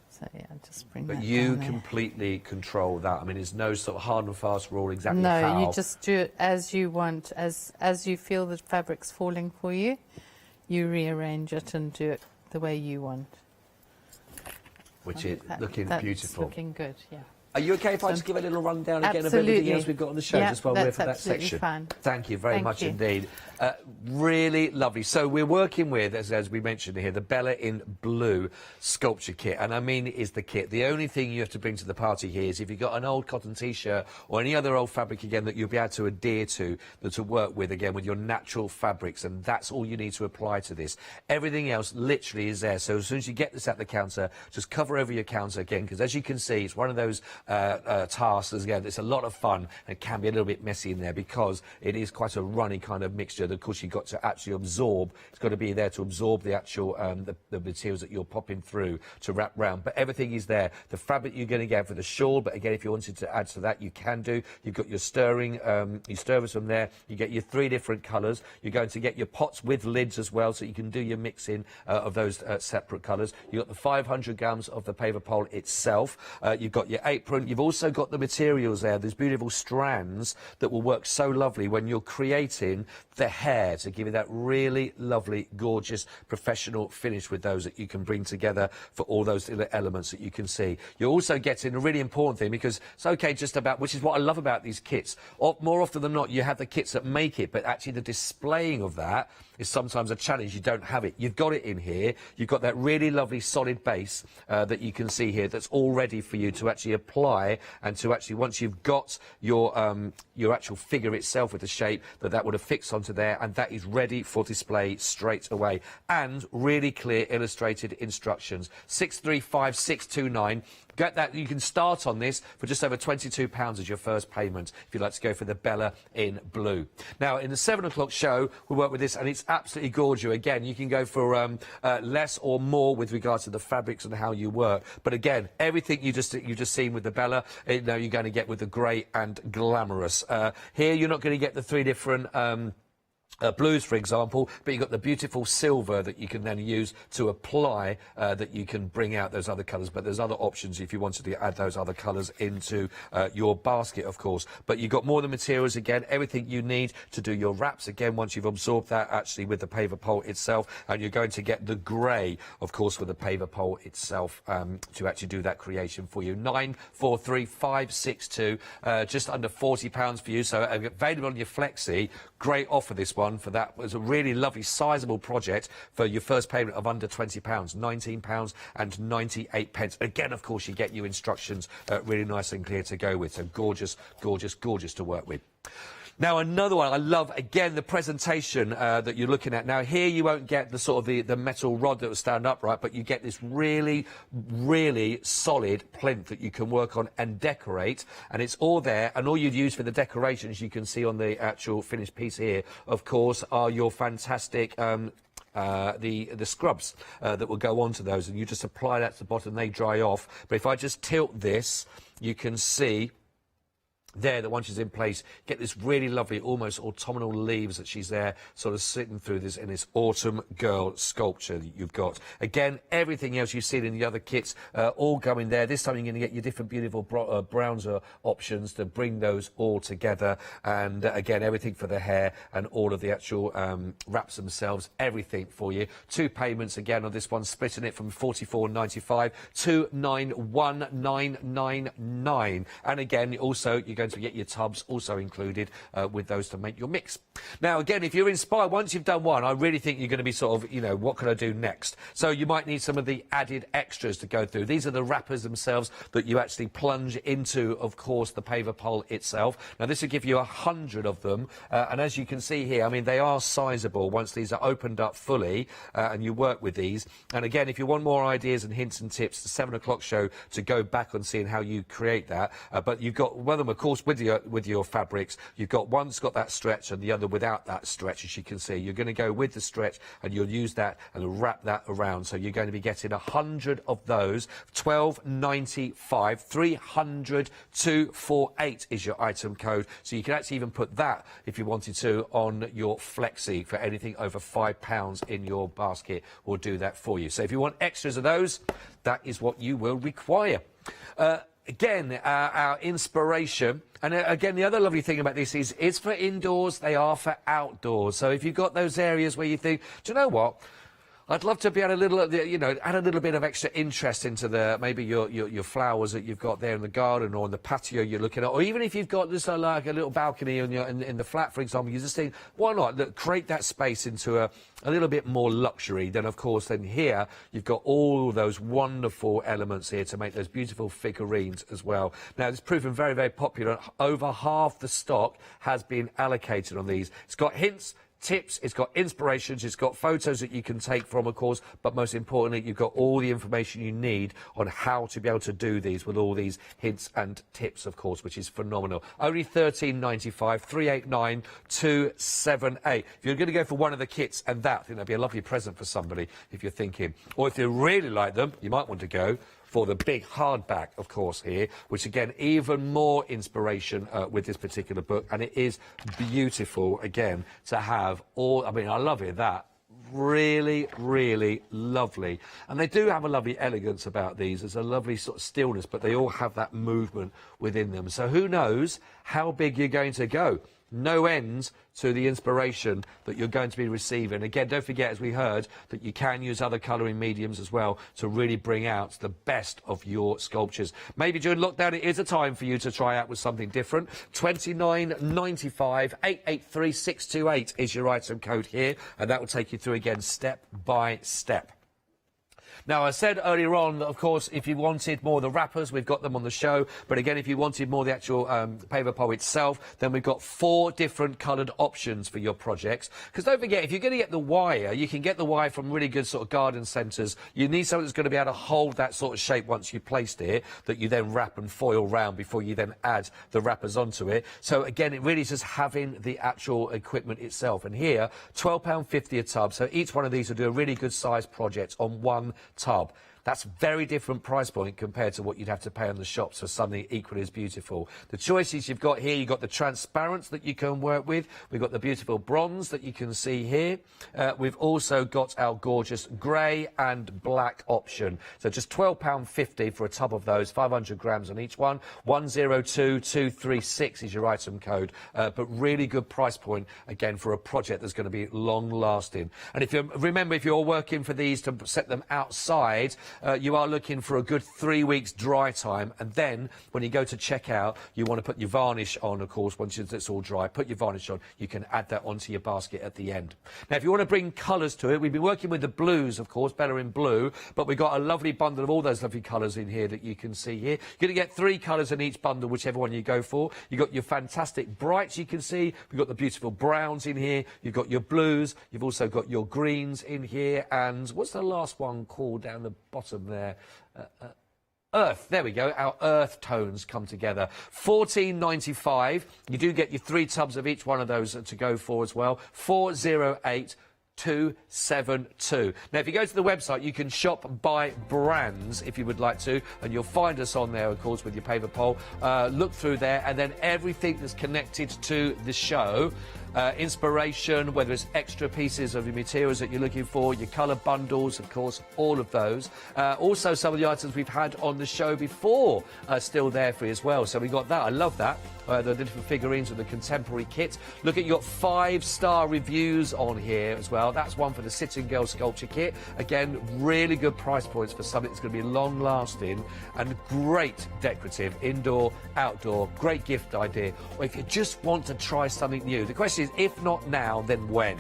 [SPEAKER 7] So yeah, just bring
[SPEAKER 6] But
[SPEAKER 7] that
[SPEAKER 6] you
[SPEAKER 7] down there.
[SPEAKER 6] completely control that. I mean, there's no sort of hard and fast rule exactly
[SPEAKER 7] No,
[SPEAKER 6] how.
[SPEAKER 7] you just do it as you want, as you feel the fabric's falling for you. You rearrange it and do it the way you want.
[SPEAKER 6] Which is looking
[SPEAKER 7] that's
[SPEAKER 6] beautiful.
[SPEAKER 7] Looking good, yeah.
[SPEAKER 6] Are you okay if I just give a little rundown again of everything else we've got on the show just while we're for that section?
[SPEAKER 7] Fine.
[SPEAKER 6] Thank you very much indeed. Really lovely. So we're working with, as we mentioned here, the Bella in Blue sculpture kit. And I mean it is the kit. The only thing you have to bring to the party here is if you've got an old cotton T-shirt or any other old fabric, again, that you'll be able to adhere to work with, again, with your natural fabrics. And that's all you need to apply to this. Everything else literally is there. So as soon as you get this at the counter, just cover over your counter again, because as you can see, it's one of those tasks, again, it's a lot of fun and can be a little bit messy in there because it is quite a runny kind of mixture. Of course, you've got to actually absorb. It's got to be there to absorb the actual the materials that you're popping through to wrap round. But everything is there. The fabric you're going to get for the shawl, but again, if you wanted to add to that, you can do. You've got your stirring, your stirrers from there. You get your 3 different colours. You're going to get your pots with lids as well, so you can do your mixing of those separate colours. You've got the 500 grams of the Paverpol itself. You've got your apron. You've also got the materials there, these beautiful strands that will work so lovely when you're creating the hair to give you that really lovely, gorgeous, professional finish with those that you can bring together for all those little elements that you can see. You're also getting a really important thing because it's okay just about, which is what I love about these kits. More often than not, you have the kits that make it, but actually the displaying of that is sometimes a challenge. You don't have it. You've got it in here. You've got that really lovely solid base that you can see here that's all ready for you to actually apply and to actually, once you've got your actual figure itself with the shape, that would have fixed onto there, and that is ready for display straight away. And really clear illustrated instructions. 635629. Get that. You can start on this for just over £22 as your first payment if you'd like to go for the Bella in Blue. Now, in the 7 o'clock show, we work with this, and it's absolutely gorgeous. Again, you can go for less or more with regards to the fabrics and how you work. But again, everything you've just seen with the Bella, you're going to get with the grey and glamorous. Here, you're not going to get the 3 different blues, for example, but you've got the beautiful silver that you can then use to apply, that you can bring out those other colours. But there's other options if you wanted to add those other colours into your basket, of course. But you've got more of the materials, again, everything you need to do your wraps, again, once you've absorbed that actually with the Paverpol itself. And you're going to get the grey, of course, with the Paverpol itself to actually do that creation for you. 943562, just under £40 for you. So available on your Flexi. Great offer, this one. For that was a really lovely sizable project for your first payment of under £20, £19.98. Again, of course, you get your instructions really nice and clear to go with. So gorgeous, gorgeous, gorgeous to work with. Now, another one I love, again, the presentation that you're looking at. Now, here you won't get the sort of the metal rod that will stand upright, but you get this really, really solid plinth that you can work on and decorate. And it's all there. And all you'd use for the decorations, you can see on the actual finished piece here, of course, are your fantastic the scrubs that will go onto those, and you just apply that to the bottom, they dry off. But if I just tilt this, you can see there that once she's in place, get this really lovely, almost autumnal leaves that she's there sort of sitting through this in this autumn girl sculpture that you've got. Again, everything else you've seen in the other kits, all going there. This time you're going to get your different beautiful bronzer options to bring those all together. And again, everything for the hair and all of the actual wraps themselves, everything for you. 2 payments again on this one, splitting it from £44.95 to £919.99. And again, also, you're going to get your tubs also included with those to make your mix. Now, again, if you're inspired, once you've done one, I really think you're going to be sort of, you know, what can I do next? So you might need some of the added extras to go through. These are the wrappers themselves that you actually plunge into, of course, the Paverpol itself. Now, this will give you 100 of them. And as you can see here, I mean, they are sizable once these are opened up fully and you work with these. And again, if you want more ideas and hints and tips, the 7 o'clock show to go back on seeing how you create that. But you've got one of them, of course, with your fabrics. You've got one that's got that stretch and the other without that stretch, as you can see. You're going to go with the stretch and you'll use that and wrap that around. So you're going to be getting 100 of those. £12.95, 300 248 is your item code. So you can actually even put that, if you wanted to, on your flexi for anything over £5 in your basket. We'll do that for you. So if you want extras of those, that is what you will require. Again, our inspiration, and again, the other lovely thing about this is it's for indoors, they are for outdoors. So if you've got those areas where you think, do you know what? I'd love to be add a little, you know, add a little bit of extra interest into the maybe your flowers that you've got there in the garden or in the patio you're looking at, or even if you've got just like a little balcony in the flat, for example, you just think, why not create that space into a little bit more luxury? Then of course, then here you've got all those wonderful elements here to make those beautiful figurines as well. Now it's proven very, very popular. Over half the stock has been allocated on these. It's got hints, tips, it's got inspirations, it's got photos that you can take from, of course, but most importantly, you've got all the information you need on how to be able to do these with all these hints and tips, of course, which is phenomenal. Only £13.95, 389 278. If you're going to go for one of the kits and that, I think that'd be a lovely present for somebody if you're thinking. Or if you really like them, you might want to go for the big hardback, of course, here, which again, even more inspiration with this particular book, and it is beautiful, again, to have all, I mean, I love it, that. Really, really lovely. And they do have a lovely elegance about these. There's a lovely sort of stillness, but they all have that movement within them. So who knows how big you're going to go? No ends to the inspiration that you're going to be receiving. Again, don't forget, as we heard, that you can use other colouring mediums as well to really bring out the best of your sculptures. Maybe during lockdown it is a time for you to try out with something different. £29.95, 883 628 is your item code here, and that will take you through again step by step. Now, I said earlier on that, of course, if you wanted more of the wrappers, we've got them on the show. But again, if you wanted more of the actual Paverpol itself, then we've got 4 different coloured options for your projects. Because don't forget, if you're going to get the wire, you can get the wire from really good sort of garden centres. You need something that's going to be able to hold that sort of shape once you've placed it, that you then wrap and foil round before you then add the wrappers onto it. So again, it really is just having the actual equipment itself. And here, £12.50 a tub. So each one of these will do a really good sized project on one tub. That's a very different price point compared to what you'd have to pay on the shops for something equally as beautiful. The choices you've got here, you've got the transparents that you can work with. We've got the beautiful bronze that you can see here. We've also got our gorgeous grey and black option. So just £12.50 for a tub of those, 500 grams on each one. 102236 is your item code. But really good price point, again, for a project that's going to be long-lasting. And if you remember, if you're working for these to set them outside, you are looking for a good 3 weeks dry time, and then when you go to check out, you want to put your varnish on, of course. Once it's all dry, put your varnish on, you can add that onto your basket at the end. Now, if you want to bring colours to it, we've been working with the blues, of course, better in blue, but we've got a lovely bundle of all those lovely colours in here that you can see here. You're going to get 3 colours in each bundle, whichever one you go for. You've got your fantastic brights, you can see. We've got the beautiful browns in here. You've got your blues. You've also got your greens in here. And what's the last one called down the bottom there? Earth. There we go. Our earth tones come together. £14.95. You do get your 3 tubs of each one of those to go for as well. 408 272. Now, if you go to the website, you can shop by brands if you would like to, and you'll find us on there, of course, with your Paverpol. Look through there, and then everything that's connected to the show, inspiration, whether it's extra pieces of your materials that you're looking for, your colour bundles, of course, all of those. Also, some of the items we've had on the show before are still there for you as well. So we got that. I love that. The different figurines with the contemporary kit. Look at your 5-star reviews on here as well. That's one for the Sitting Girl sculpture kit. Again, really good price points for something that's going to be long-lasting and great decorative, indoor, outdoor, great gift idea. Or if you just want to try something new, the question is, if not now, then when?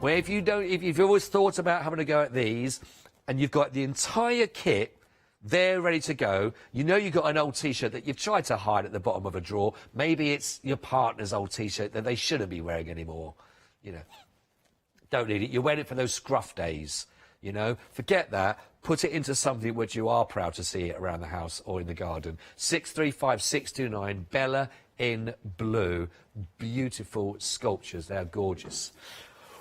[SPEAKER 6] Well, if you've always thought about having a go at these, and you've got the entire kit there ready to go, you know you've got an old T-shirt that you've tried to hide at the bottom of a drawer. Maybe it's your partner's old T-shirt that they shouldn't be wearing anymore. You know, don't need it. You're wearing it for those scruff days, you know. Forget that. Put it into something which you are proud to see it around the house or in the garden. 635629, Bella in blue. Beautiful sculptures. They're gorgeous.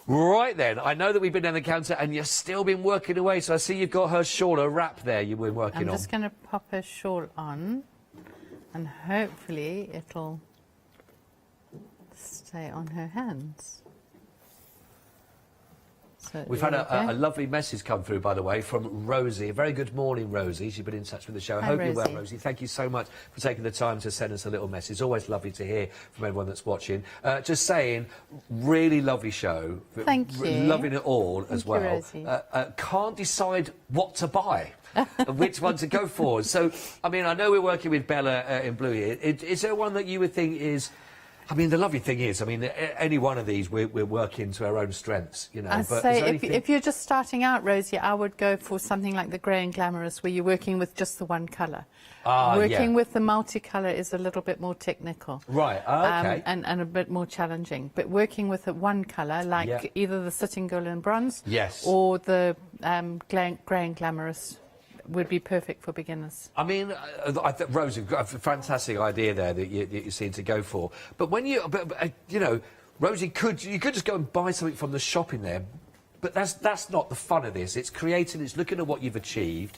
[SPEAKER 6] Right then, I know that we've been down the counter and you've still been working away, so I see you've got her shawl, a wrap there you've been working on.
[SPEAKER 7] I'm just going to pop her shawl on, and hopefully it'll stay on her hands. So
[SPEAKER 6] We've had a lovely message come through, by the way, from Rosie. A very good morning, Rosie. She's been in touch with the show. I hope you're well, Rosie. Thank you so much for taking the time to send us a little message. It's always lovely to hear from everyone that's watching. Just saying, really lovely show.
[SPEAKER 7] Thank you.
[SPEAKER 6] Loving it all as well.
[SPEAKER 7] Rosie.
[SPEAKER 6] Can't decide what to buy. Which one to go for. So, I mean, I know we're working with Bella in blue here. Is there one that you would think is... I mean, the lovely thing is, I mean, any one of these, we're working to our own strengths, you know.
[SPEAKER 7] I'd say if you're just starting out, Rosie, I would go for something like the Grey and Glamorous, where you're working with just the one colour. Working with the multicolour is a little bit more technical.
[SPEAKER 6] Right, okay.
[SPEAKER 7] And a bit more challenging. But working with one colour, like either the Sitting Girl in bronze or the Grey and Glamorous, would be perfect for beginners. I
[SPEAKER 6] mean, Rose, you've got a fantastic idea there that you seem to go for. But when you know, Rosie, you could just go and buy something from the shop in there. But that's not the fun of this. It's creating, it's looking at what you've achieved,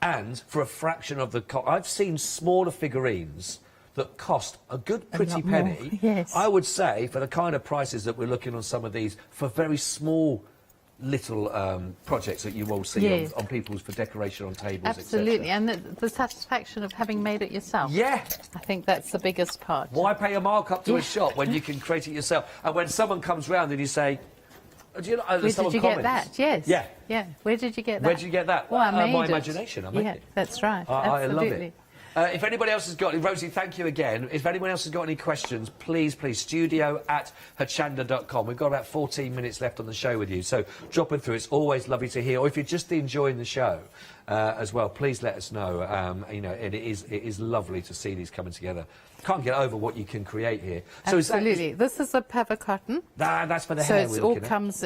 [SPEAKER 6] and for a fraction of the cost. I've seen smaller figurines that cost a good pretty penny.
[SPEAKER 7] Yes.
[SPEAKER 6] I would say, for the kind of prices that we're looking on some of these, for very small little projects that you will see on people's for decoration on tables,
[SPEAKER 7] absolutely, and the satisfaction of having made it yourself.
[SPEAKER 6] Yeah,
[SPEAKER 7] I think that's the biggest part.
[SPEAKER 6] Why pay a markup to a shop when you can create it yourself? And when someone comes round and you say, do you know,
[SPEAKER 7] where did you get that? Yes. Yeah. Where did you get that?
[SPEAKER 6] Where did you get that?
[SPEAKER 7] Well, I made
[SPEAKER 6] my
[SPEAKER 7] it.
[SPEAKER 6] imagination. I made it.
[SPEAKER 7] That's right.
[SPEAKER 6] I love it. If anybody else has got... Rosie, thank you again. If anyone else has got any questions, please, studio@hochanda.com. We've got about 14 minutes left on the show with you, so drop them through. It's always lovely to hear. Or if you're just enjoying the show as well, please let us know. You know, it is lovely to see these coming together. Can't get over what you can create here. So
[SPEAKER 7] absolutely. This is a Paver cotton.
[SPEAKER 6] That's for the hair.
[SPEAKER 7] So it all comes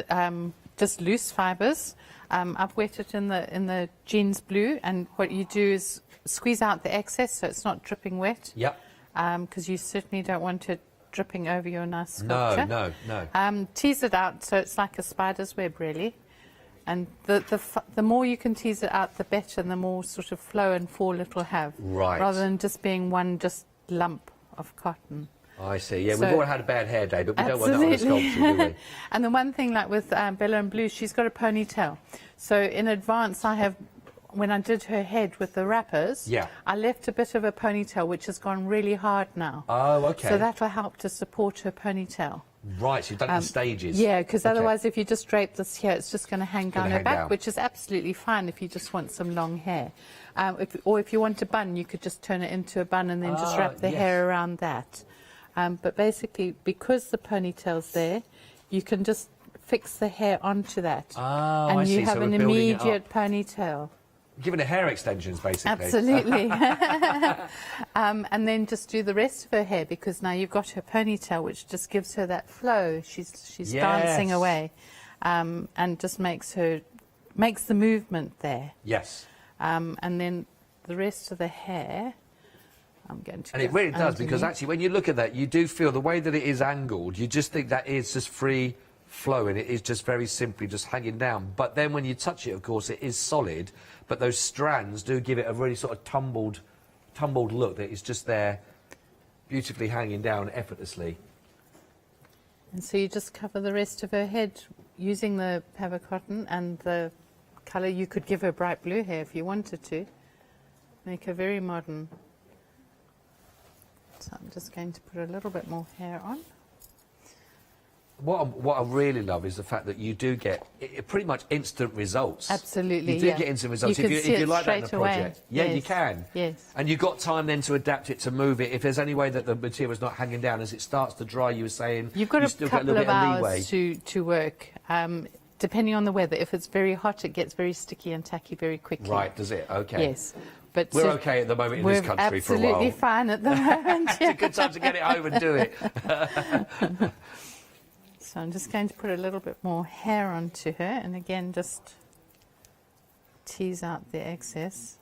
[SPEAKER 7] just loose fibres. I've wet it in the jeans blue, and what you do is squeeze out the excess so it's not dripping wet.
[SPEAKER 6] Yep.
[SPEAKER 7] Because you certainly don't want it dripping over your nice sculpture.
[SPEAKER 6] No.
[SPEAKER 7] Tease it out so it's like a spider's web, really. And the more you can tease it out, the better, and the more sort of flow and fall it'll have.
[SPEAKER 6] Right.
[SPEAKER 7] Rather than just being one just lump of cotton.
[SPEAKER 6] I see. Yeah, we've all had a bad hair day, but we don't want that on a sculpture, do we?
[SPEAKER 7] And the one thing, like with Bella in blue, she's got a ponytail. So in advance, when I did her head with the wrappers, I left a bit of a ponytail, which has gone really hard now.
[SPEAKER 6] Oh, okay.
[SPEAKER 7] So that will help to support her ponytail.
[SPEAKER 6] Right, so you've done it in stages.
[SPEAKER 7] Yeah, because otherwise if you just drape this here, it's just going to hang down her back, which is absolutely fine if you just want some long hair. Or if you want a bun, you could just turn it into a bun and then just wrap the hair around that. But basically, because the ponytail's there, you can just fix the hair onto that.
[SPEAKER 6] Oh,
[SPEAKER 7] and you have an immediate ponytail.
[SPEAKER 6] Giving her hair extensions, basically.
[SPEAKER 7] Absolutely. And then just do the rest of her hair, because now you've got her ponytail, which just gives her that flow. She's dancing away, and just makes the movement there.
[SPEAKER 6] Yes.
[SPEAKER 7] And then the rest of the hair, I'm going to.
[SPEAKER 6] And it really does, because actually, when you look at that, you do feel the way that it is angled. You just think that is just free flowing. It is just very simply just hanging down. But then when you touch it, of course, it is solid, but those strands do give it a really sort of tumbled look that is just there, beautifully hanging down effortlessly.
[SPEAKER 7] And so you just cover the rest of her head using the Paver cotton and the colour. You could give her bright blue hair if you wanted to. Make her very modern. So I'm just going to put a little bit more hair on.
[SPEAKER 6] What I really love is the fact that you do get pretty much instant results.
[SPEAKER 7] Absolutely,
[SPEAKER 6] you do get instant results
[SPEAKER 7] you
[SPEAKER 6] if you like that in a project. Yeah,
[SPEAKER 7] yes.
[SPEAKER 6] you can.
[SPEAKER 7] Yes.
[SPEAKER 6] And you've got time then to adapt it, to move it. If there's any way that the material's not hanging down as it starts to dry, you were saying
[SPEAKER 7] you've got
[SPEAKER 6] still
[SPEAKER 7] a
[SPEAKER 6] get a
[SPEAKER 7] couple
[SPEAKER 6] little
[SPEAKER 7] of
[SPEAKER 6] bit of leeway.
[SPEAKER 7] hours to work. Depending on the weather. If it's very hot, it gets very sticky and tacky very quickly.
[SPEAKER 6] Right, does it? Okay.
[SPEAKER 7] Yes. But
[SPEAKER 6] we're okay at the moment in this country for a while.
[SPEAKER 7] We're absolutely fine at the moment.
[SPEAKER 6] It's a good time to get it home and do it.
[SPEAKER 7] So I'm just going to put a little bit more hair onto her, and again just tease out the excess.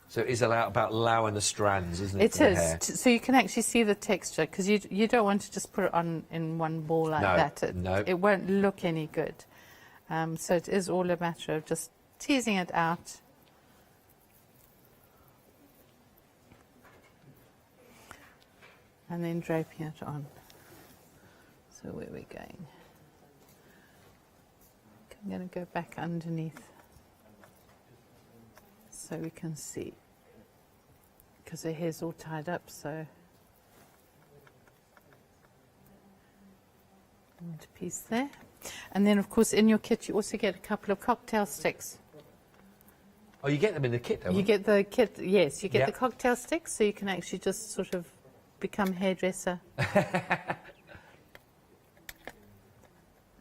[SPEAKER 6] So it is about allowing the strands, isn't it?
[SPEAKER 7] It is. So you can actually see the texture, because you don't want to just put it on in one ball like that. It won't look any good. So it is all a matter of just teasing it out. And then draping it on. So where are we going? I'm going to go back underneath so we can see, because her hair's all tied up, so and a piece there. And then of course in your kit you also get a couple of cocktail sticks.
[SPEAKER 6] Oh, you get them in the kit, don't you?
[SPEAKER 7] You get the kit, yes, you get
[SPEAKER 6] Yep.
[SPEAKER 7] the cocktail sticks, so you can actually just sort of become hairdresser.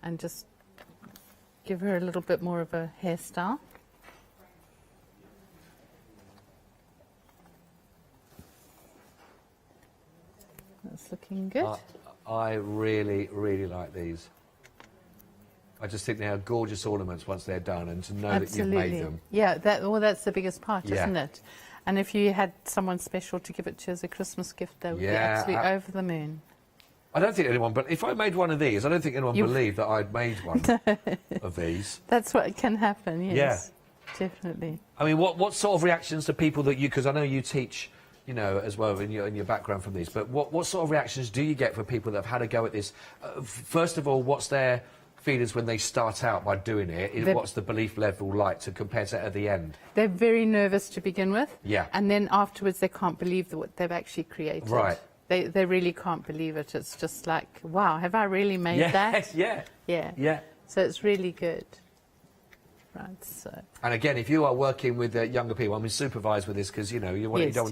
[SPEAKER 7] And just give her a little bit more of a hairstyle. That's looking good.
[SPEAKER 6] I really, really like these. I just think they are gorgeous ornaments once they're done, and to know
[SPEAKER 7] Absolutely.
[SPEAKER 6] that you've made them.
[SPEAKER 7] Yeah, that's the biggest part,
[SPEAKER 6] Yeah.
[SPEAKER 7] isn't it? And if you had someone special to give it to as a Christmas gift, they would be absolutely over the moon.
[SPEAKER 6] I don't think anyone, but if I made one of these, I don't think anyone believed that I'd made one of these.
[SPEAKER 7] That's what can happen, yes. Yeah. Definitely.
[SPEAKER 6] I mean, what sort of reactions to people that you, because I know you teach, you know, as well in your background from these, but what sort of reactions do you get for people that have had a go at this? First of all, what's their feelings when they start out by doing it? What's the belief level like to compare to at the end?
[SPEAKER 7] They're very nervous to begin with.
[SPEAKER 6] Yeah.
[SPEAKER 7] And then afterwards they can't believe what they've actually created.
[SPEAKER 6] Right.
[SPEAKER 7] They really can't believe it. It's just like, wow, have I really made that?
[SPEAKER 6] Yeah.
[SPEAKER 7] Yeah.
[SPEAKER 6] Yeah.
[SPEAKER 7] So it's really good. Right, so.
[SPEAKER 6] And again, if you are working with younger people, I mean, supervise with this, because you know you don't want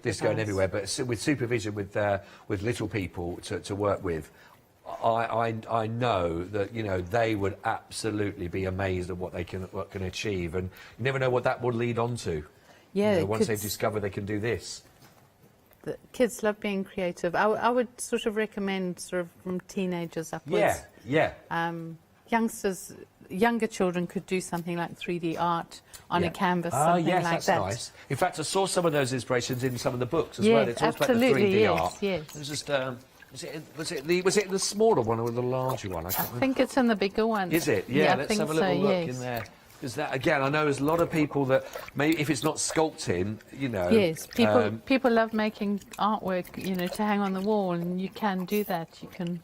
[SPEAKER 6] this going everywhere. But with supervision with little people to work with, I know that they would absolutely be amazed at what can achieve, and you never know what that will lead on to.
[SPEAKER 7] Yeah,
[SPEAKER 6] once they've discovered they can do this.
[SPEAKER 7] The kids love being creative. I would sort of recommend sort of from teenagers upwards.
[SPEAKER 6] Yeah.
[SPEAKER 7] Younger children could do something like 3D art on a canvas, something
[SPEAKER 6] yes,
[SPEAKER 7] like
[SPEAKER 6] that's
[SPEAKER 7] that.
[SPEAKER 6] Nice. In fact, I saw some of those inspirations in some of the books as
[SPEAKER 7] yes,
[SPEAKER 6] well. It talks about the 3D art.
[SPEAKER 7] Yes.
[SPEAKER 6] It was just, was it the smaller one or the larger one?
[SPEAKER 7] I think it's in the bigger one.
[SPEAKER 6] Is it? Yeah,
[SPEAKER 7] I
[SPEAKER 6] let's
[SPEAKER 7] think
[SPEAKER 6] have a little
[SPEAKER 7] so,
[SPEAKER 6] look
[SPEAKER 7] yes.
[SPEAKER 6] in there. Because that, again, I know there's a lot of people that, maybe if it's not sculpting,
[SPEAKER 7] Yes, people love making artwork, to hang on the wall, and you can do that. You can.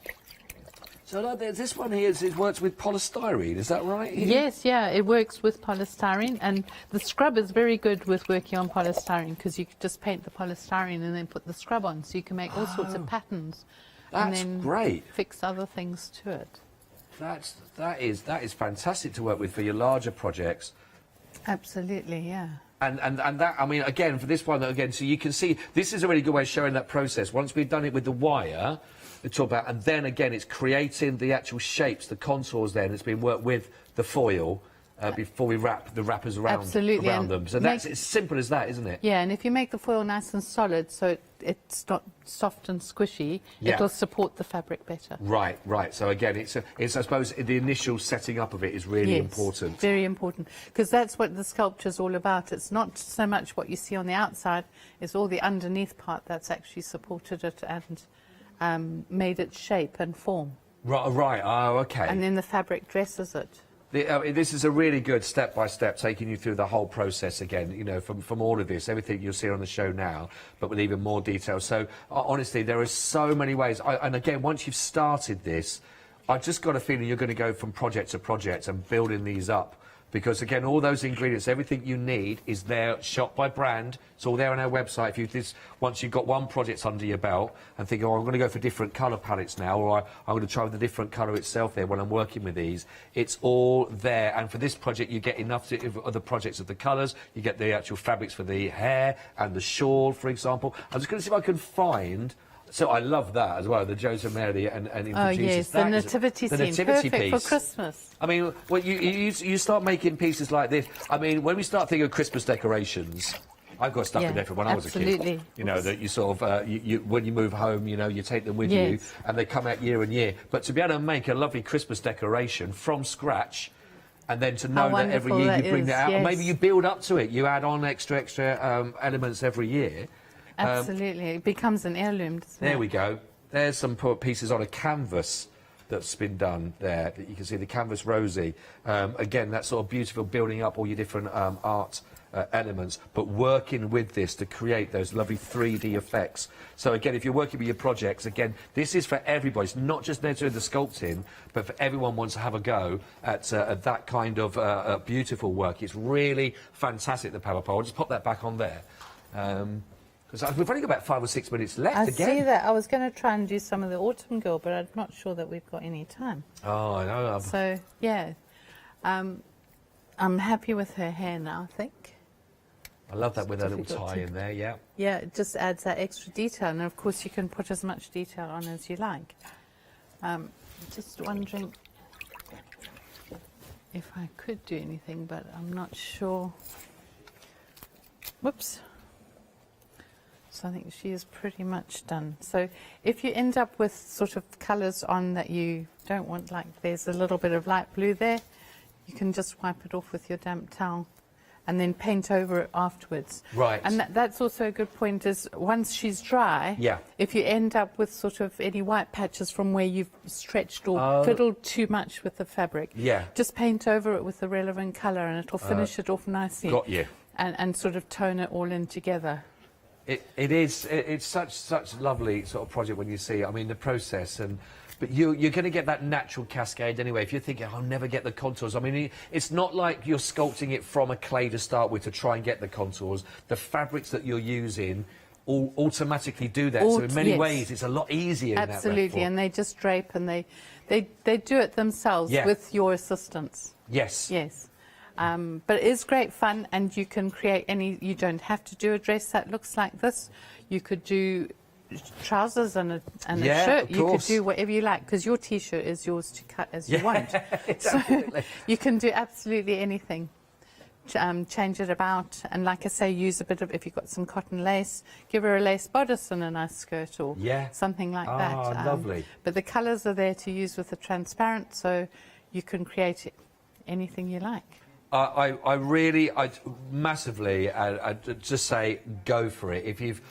[SPEAKER 6] So this one here it works with polystyrene, is that right?
[SPEAKER 7] Yes, yeah, it works with polystyrene, and the scrub is very good with working on polystyrene, because you can just paint the polystyrene and then put the scrub on, so you can make all sorts of patterns.
[SPEAKER 6] That's
[SPEAKER 7] and then
[SPEAKER 6] great.
[SPEAKER 7] Fix other things to it.
[SPEAKER 6] That is fantastic to work with for your larger projects.
[SPEAKER 7] Absolutely, yeah.
[SPEAKER 6] And that, I mean, again, for this one, again, so you can see, this is a really good way of showing that process. Once we've done it with the wire, we talk about, and then again, it's creating the actual shapes, the contours then, it's been worked with the foil before we wrap the wrappers around them. So that's as simple as that, isn't it?
[SPEAKER 7] Yeah, and if you make the foil nice and solid, so it's not soft and squishy, it'll support the fabric better.
[SPEAKER 6] Right. So again, it's I suppose the initial setting up of it is really important.
[SPEAKER 7] Very important, because that's what the sculpture's all about. It's not so much what you see on the outside; it's all the underneath part that's actually supported it and made its shape and form.
[SPEAKER 6] Right. Oh, okay.
[SPEAKER 7] And then the fabric dresses it.
[SPEAKER 6] This is a really good step-by-step, taking you through the whole process again, you know, from all of this, everything you'll see on the show now, but with even more detail. So, honestly, there are so many ways. And again, once you've started this, I've just got a feeling you're going to go from project to project and building these up. Because, again, all those ingredients, everything you need is there, shop by brand. It's all there on our website. If you once you've got one project under your belt and think, oh, I'm going to go for different colour palettes now, or I'm going to try with a different colour itself there when I'm working with these, it's all there. And for this project, you get enough of the projects of the colours. You get the actual fabrics for the hair and the shawl, for example. I'm just going to see if I can find... So I love that as well, the Joseph Mary and
[SPEAKER 7] oh yes, the nativity scene, perfect
[SPEAKER 6] piece.
[SPEAKER 7] for Christmas.
[SPEAKER 6] I mean, when you start making pieces like this, I mean, when we start thinking of Christmas decorations, I've got stuff in there from when I was a kid. You know, that you sort of, when you move home, you know, you take them with you, and they come out year and year. But to be able to make a lovely Christmas decoration from scratch, and then to know that every year you bring that out, and maybe you build up to it, you add on extra elements every year.
[SPEAKER 7] Absolutely, it becomes an heirloom, doesn't it?
[SPEAKER 6] There we go. There's some pieces on a canvas that's been done there. That you can see the canvas rosy. Again, that sort of beautiful building up all your different art elements, but working with this to create those lovely 3D effects. So again, if you're working with your projects, again, this is for everybody. It's not just there to do the sculpting, but for everyone who wants to have a go at that kind of beautiful work. It's really fantastic, the Paverpol. I'll just pop that back on there. Because we've only got about 5 or 6 minutes left again.
[SPEAKER 7] I see that. I was going to try and do some of the Autumn Girl, but I'm not sure that we've got any time.
[SPEAKER 6] Oh, I know.
[SPEAKER 7] So, yeah. I'm happy with her hair now, I think.
[SPEAKER 6] I love that with her little tie in there, yeah.
[SPEAKER 7] Yeah, it just adds that extra detail. And, of course, you can put as much detail on as you like. Just wondering if I could do anything, but I'm not sure. Whoops. So I think she is pretty much done. So if you end up with sort of colours on that you don't want, like there's a little bit of light blue there, you can just wipe it off with your damp towel and then paint over it afterwards.
[SPEAKER 6] Right.
[SPEAKER 7] And that's also a good point, is once she's dry, if you end up with sort of any white patches from where you've stretched or fiddled too much with the fabric, just paint over it with the relevant colour and it'll finish it off nicely.
[SPEAKER 6] Got you.
[SPEAKER 7] And sort of tone it all in together.
[SPEAKER 6] It's such lovely sort of project when you see it. I mean, the process, but you're going to get that natural cascade anyway. If you're thinking, I'll never get the contours, I mean, it's not like you're sculpting it from a clay to start with to try and get the contours. The fabrics that you're using all automatically do that. So in many ways, it's a lot easier.
[SPEAKER 7] Absolutely, and they just drape and they do it themselves with your assistance.
[SPEAKER 6] Yes.
[SPEAKER 7] Yes. But it is great fun, and you can create you don't have to do a dress that looks like this. You could do trousers and a shirt. You could do whatever you like, because your T-shirt is yours to cut as you want. So you can do absolutely anything. Change it about, and like I say, use a bit of, if you've got some cotton lace, give her a lace bodice and a nice skirt or something like that.
[SPEAKER 6] Lovely.
[SPEAKER 7] But the colours are there to use with the transparent, so you can create anything you like.
[SPEAKER 6] I massively, I'd just say go for it. If you've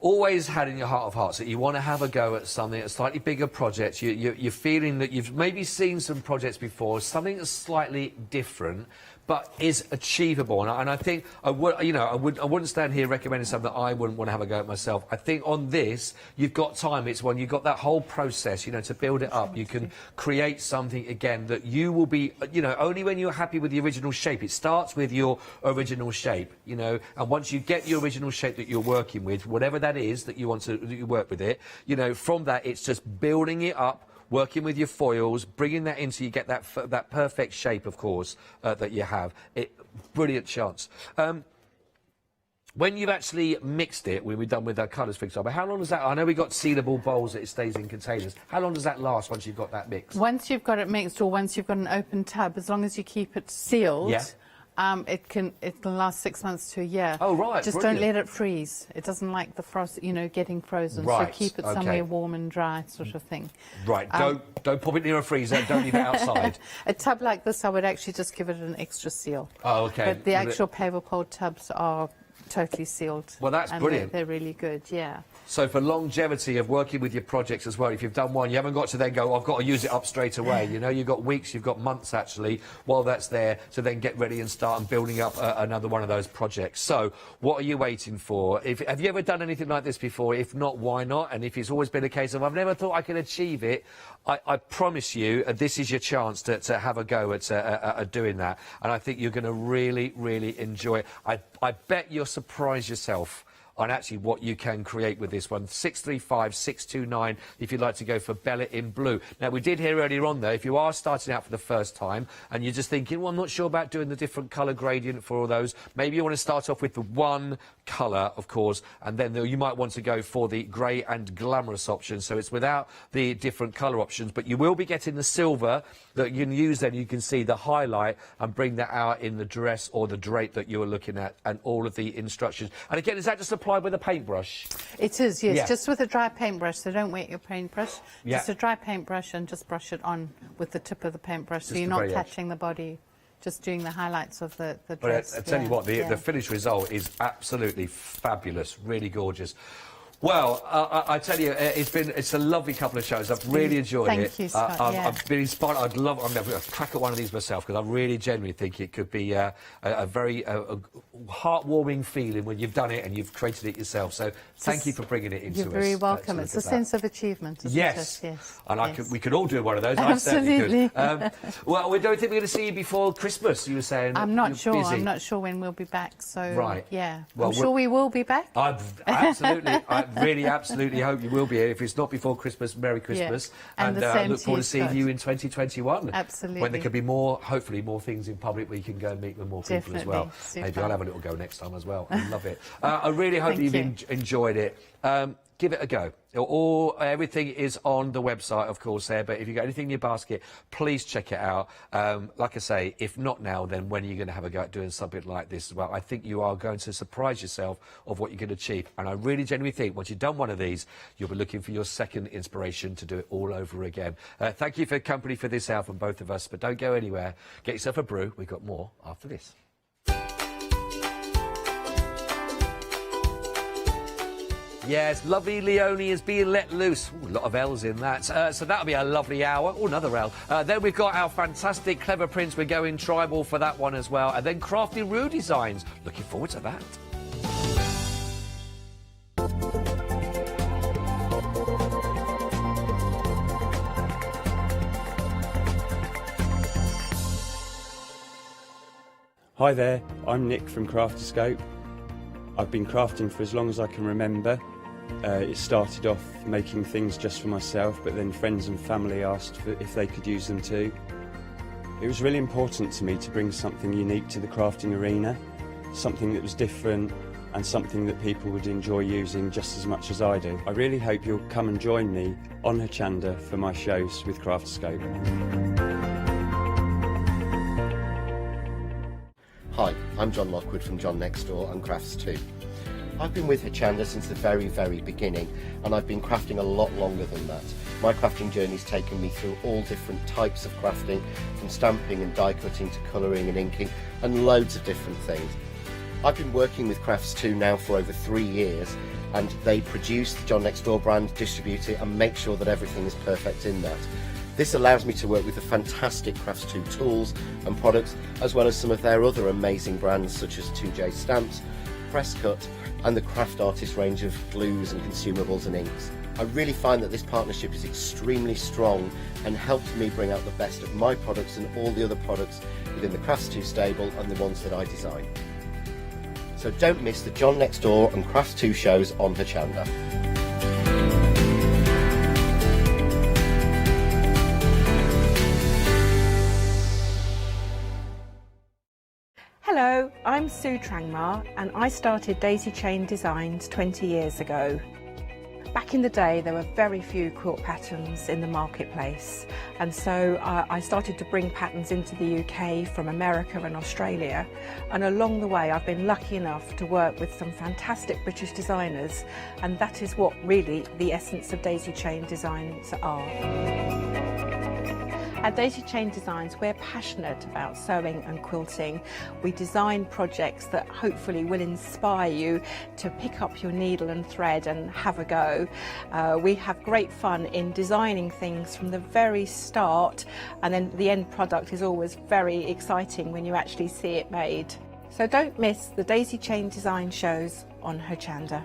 [SPEAKER 6] always had in your heart of hearts that you want to have a go at something, a slightly bigger project, you're feeling that you've maybe seen some projects before, something that's slightly different, but is achievable. And I think I wouldn't stand here recommending something that I wouldn't want to have a go at myself. I think on this, you've got time. It's when you've got that whole process, to build it up. You can create something, again, that you will be, only when you're happy with the original shape. It starts with your original shape, and once you get your original shape that you're working with, whatever that is that you want to work with it, from that, it's just building it up, working with your foils, bringing that in so you get that perfect shape, of course, that you have. Brilliant chance. When you've actually mixed it, when we're done with our colours, for example, how long does that... I know we've got sealable bowls that it stays in containers. How long does that last once you've got that mixed?
[SPEAKER 7] Once you've got it mixed, or once you've got an open tub, as long as you keep it sealed... it can last 6 months to a year.
[SPEAKER 6] Oh, right.
[SPEAKER 7] Just don't let it freeze. It doesn't like the frost, getting frozen.
[SPEAKER 6] Right.
[SPEAKER 7] So keep it somewhere warm and dry, sort of thing.
[SPEAKER 6] Right. Don't pop it near a freezer. Don't leave it outside.
[SPEAKER 7] A tub like this, I would actually just give it an extra seal.
[SPEAKER 6] Oh, okay.
[SPEAKER 7] But the actual Paverpol tubs are totally sealed.
[SPEAKER 6] Well, that's brilliant.
[SPEAKER 7] They're really good, yeah.
[SPEAKER 6] So for longevity of working with your projects as well, if you've done one, you haven't got to then go, I've got to use it up straight away. You know, you've got weeks, you've got months actually, while that's there, to then get ready and start building up another one of those projects. So what are you waiting for? Have you ever done anything like this before? If not, why not? And if it's always been a case of, I've never thought I could achieve it, I promise you, this is your chance to have a go at doing that. And I think you're going to really, really enjoy it. I bet you'll surprise yourself on actually what you can create with this one. 635-629 if you'd like to go for Bella in blue. Now, we did hear earlier on, though, if you are starting out for the first time and you're just thinking, well, I'm not sure about doing the different colour gradient for all those, maybe you want to start off with the one colour, of course, and then you might want to go for the grey and glamorous option, so it's without the different colour options, but you will be getting the silver that you can use. Then you can see the highlight and bring that out in the dress or the drape that you are looking at, and all of the instructions. And again, is that just applied with a paintbrush?
[SPEAKER 7] It is, yes,
[SPEAKER 6] Yeah.
[SPEAKER 7] just with a dry paintbrush, so don't wet your paintbrush.
[SPEAKER 6] Yeah.
[SPEAKER 7] Just a dry paintbrush and just brush it on with the tip of the paintbrush, so
[SPEAKER 6] Just
[SPEAKER 7] you're
[SPEAKER 6] the
[SPEAKER 7] not
[SPEAKER 6] very edge.
[SPEAKER 7] touching the body, just doing the highlights of the
[SPEAKER 6] But
[SPEAKER 7] dress.
[SPEAKER 6] I tell you what, the
[SPEAKER 7] yeah.
[SPEAKER 6] finished result is absolutely fabulous, really gorgeous. Well, I tell you, it's a lovely couple of shows. I've really enjoyed it.
[SPEAKER 7] Thank you, Scott, yeah.
[SPEAKER 6] I've been inspired. I'm going to crack at one of these myself, because I really genuinely think it could be a very heartwarming feeling when you've done it and you've created it yourself. So thank you for bringing it into us.
[SPEAKER 7] You're very welcome.
[SPEAKER 6] to
[SPEAKER 7] It's
[SPEAKER 6] look
[SPEAKER 7] a
[SPEAKER 6] at that.
[SPEAKER 7] sense of achievement, isn't
[SPEAKER 6] Yes.
[SPEAKER 7] it? Yes.
[SPEAKER 6] And
[SPEAKER 7] yes.
[SPEAKER 6] we could all do one of those. I certainly
[SPEAKER 7] Absolutely.
[SPEAKER 6] could. Well, we don't think we're going to see you before Christmas, you were saying.
[SPEAKER 7] I'm not
[SPEAKER 6] You're
[SPEAKER 7] sure.
[SPEAKER 6] busy.
[SPEAKER 7] I'm not sure when we'll be back. So
[SPEAKER 6] Right.
[SPEAKER 7] yeah,
[SPEAKER 6] Well,
[SPEAKER 7] I'm sure we will be back.
[SPEAKER 6] Absolutely. I really absolutely hope you will be. If it's not before Christmas, Merry Christmas.
[SPEAKER 7] Yeah. And the same
[SPEAKER 6] look
[SPEAKER 7] to
[SPEAKER 6] forward
[SPEAKER 7] you,
[SPEAKER 6] to seeing
[SPEAKER 7] Scott.
[SPEAKER 6] you in 2021.
[SPEAKER 7] Absolutely.
[SPEAKER 6] When there could be more, hopefully, more things in public where you can go and meet with more people as well.
[SPEAKER 7] Definitely. Super.
[SPEAKER 6] Maybe I'll have a little go next time as well. I love it. I really hope
[SPEAKER 7] Thank
[SPEAKER 6] you've enjoyed it. Give it a go. Everything is on the website, of course, there, but if you've got anything in your basket, please check it out. Like I say, if not now, then when are you going to have a go at doing something like this as well? I think you are going to surprise yourself of what you can achieve. And I really genuinely think once you've done one of these, you'll be looking for your second inspiration to do it all over again. Thank you for your company for this hour from both of us, but don't go anywhere. Get yourself a brew. We've got more after this. Yes, lovely Leonie is being let loose. Ooh, a lot of L's in that. So that'll be a lovely hour. Oh, another L. Then we've got our fantastic Clever Prints. We're going tribal for that one as well. And then Crafty Roo Designs. Looking forward to that.
[SPEAKER 1] Hi there, I'm Nick from Crafterscope. I've been crafting for as long as I can remember. It started off making things just for myself, but then friends and family asked if they could use them too. It was really important to me to bring something unique to the crafting arena, something that was different and something that people would enjoy using just as much as I do. I really hope you'll come and join me on Hochanda for my shows with Crafterscope.
[SPEAKER 2] Hi, I'm John Lockwood from John Next Door and Crafts 2. I've been with Hochanda since the very, very beginning, and I've been crafting a lot longer than that. My crafting journey's taken me through all different types of crafting, from stamping and die cutting to colouring and inking, and loads of different things. I've been working with Crafts 2 now for over 3 years, and they produce the John Next Door brand, distribute it, and make sure that everything is perfect in that. This allows me to work with the fantastic Crafts 2 tools and products, as well as some of their other amazing brands such as 2J Stamps, Press Cut, and the Craft Artist range of glues and consumables and inks. I really find that this partnership is extremely strong and helps me bring out the best of my products and all the other products within the Crafts 2 stable and the ones that I design. So don't miss the John Next Door and Crafts 2 shows on Hochanda.
[SPEAKER 23] Hello, I'm Sue Trangmar and I started Daisy Chain Designs 20 years ago. Back in the day there were very few quilt patterns in the marketplace, and so I started to bring patterns into the UK from America and Australia, and along the way I've been lucky enough to work with some fantastic British designers, and that is what really the essence of Daisy Chain Designs are. At Daisy Chain Designs, we're passionate about sewing and quilting. We design projects that hopefully will inspire you to pick up your needle and thread and have a go. We have great fun in designing things from the very start, and then the end product is always very exciting when you actually see it made. So don't miss the Daisy Chain Design shows on Hochanda.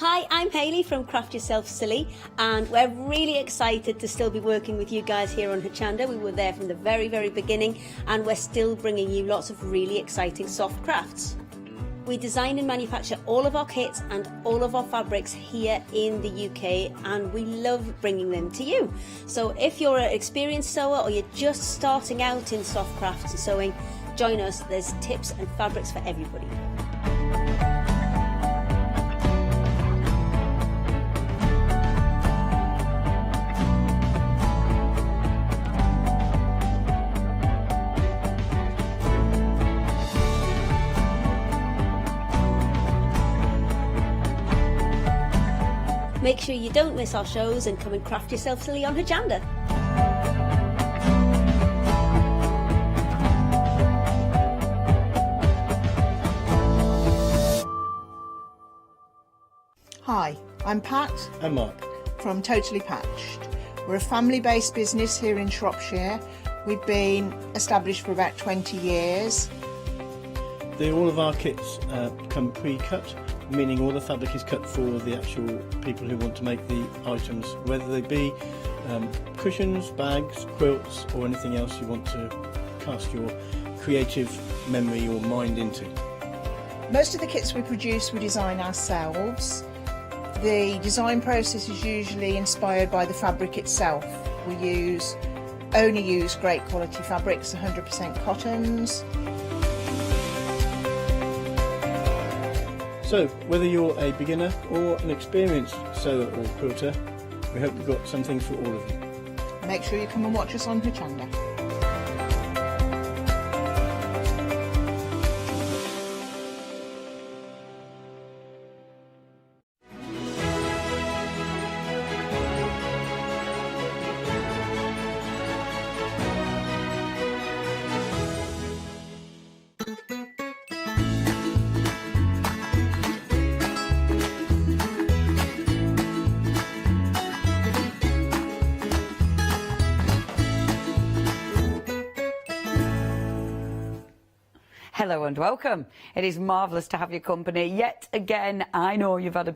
[SPEAKER 5] Hi, I'm Hayley from Craft Yourself Silly, and we're really excited to still be working with you guys here on Hochanda. We were there from the very, very beginning, and we're still bringing you lots of really exciting soft crafts. We design and manufacture all of our kits and all of our fabrics here in the UK, and we love bringing them to you. So if you're an experienced sewer or you're just starting out in soft crafts and sewing, join us. There's tips and fabrics for everybody. Make sure you don't miss our shows and come and craft yourself silly on Hochanda.
[SPEAKER 8] Hi, I'm Pat.
[SPEAKER 9] And Mark.
[SPEAKER 8] From Totally Patched. We're a family-based business here in Shropshire. We've been established for about 20 years.
[SPEAKER 9] All of our kits come pre-cut, meaning all the fabric is cut for the actual people who want to make the items, whether they be cushions, bags, quilts, or anything else you want to cast your creative memory or mind into.
[SPEAKER 8] Most of the kits we produce we design ourselves. The design process is usually inspired by the fabric itself. We only use great quality fabrics, 100% cottons.
[SPEAKER 9] So, whether you're a beginner or an experienced sewer or quilter, we hope we've got something for all of you.
[SPEAKER 8] Make sure you come and watch us on Hochanda.
[SPEAKER 24] Hello and welcome. It is marvellous to have your company yet again. I know you've had a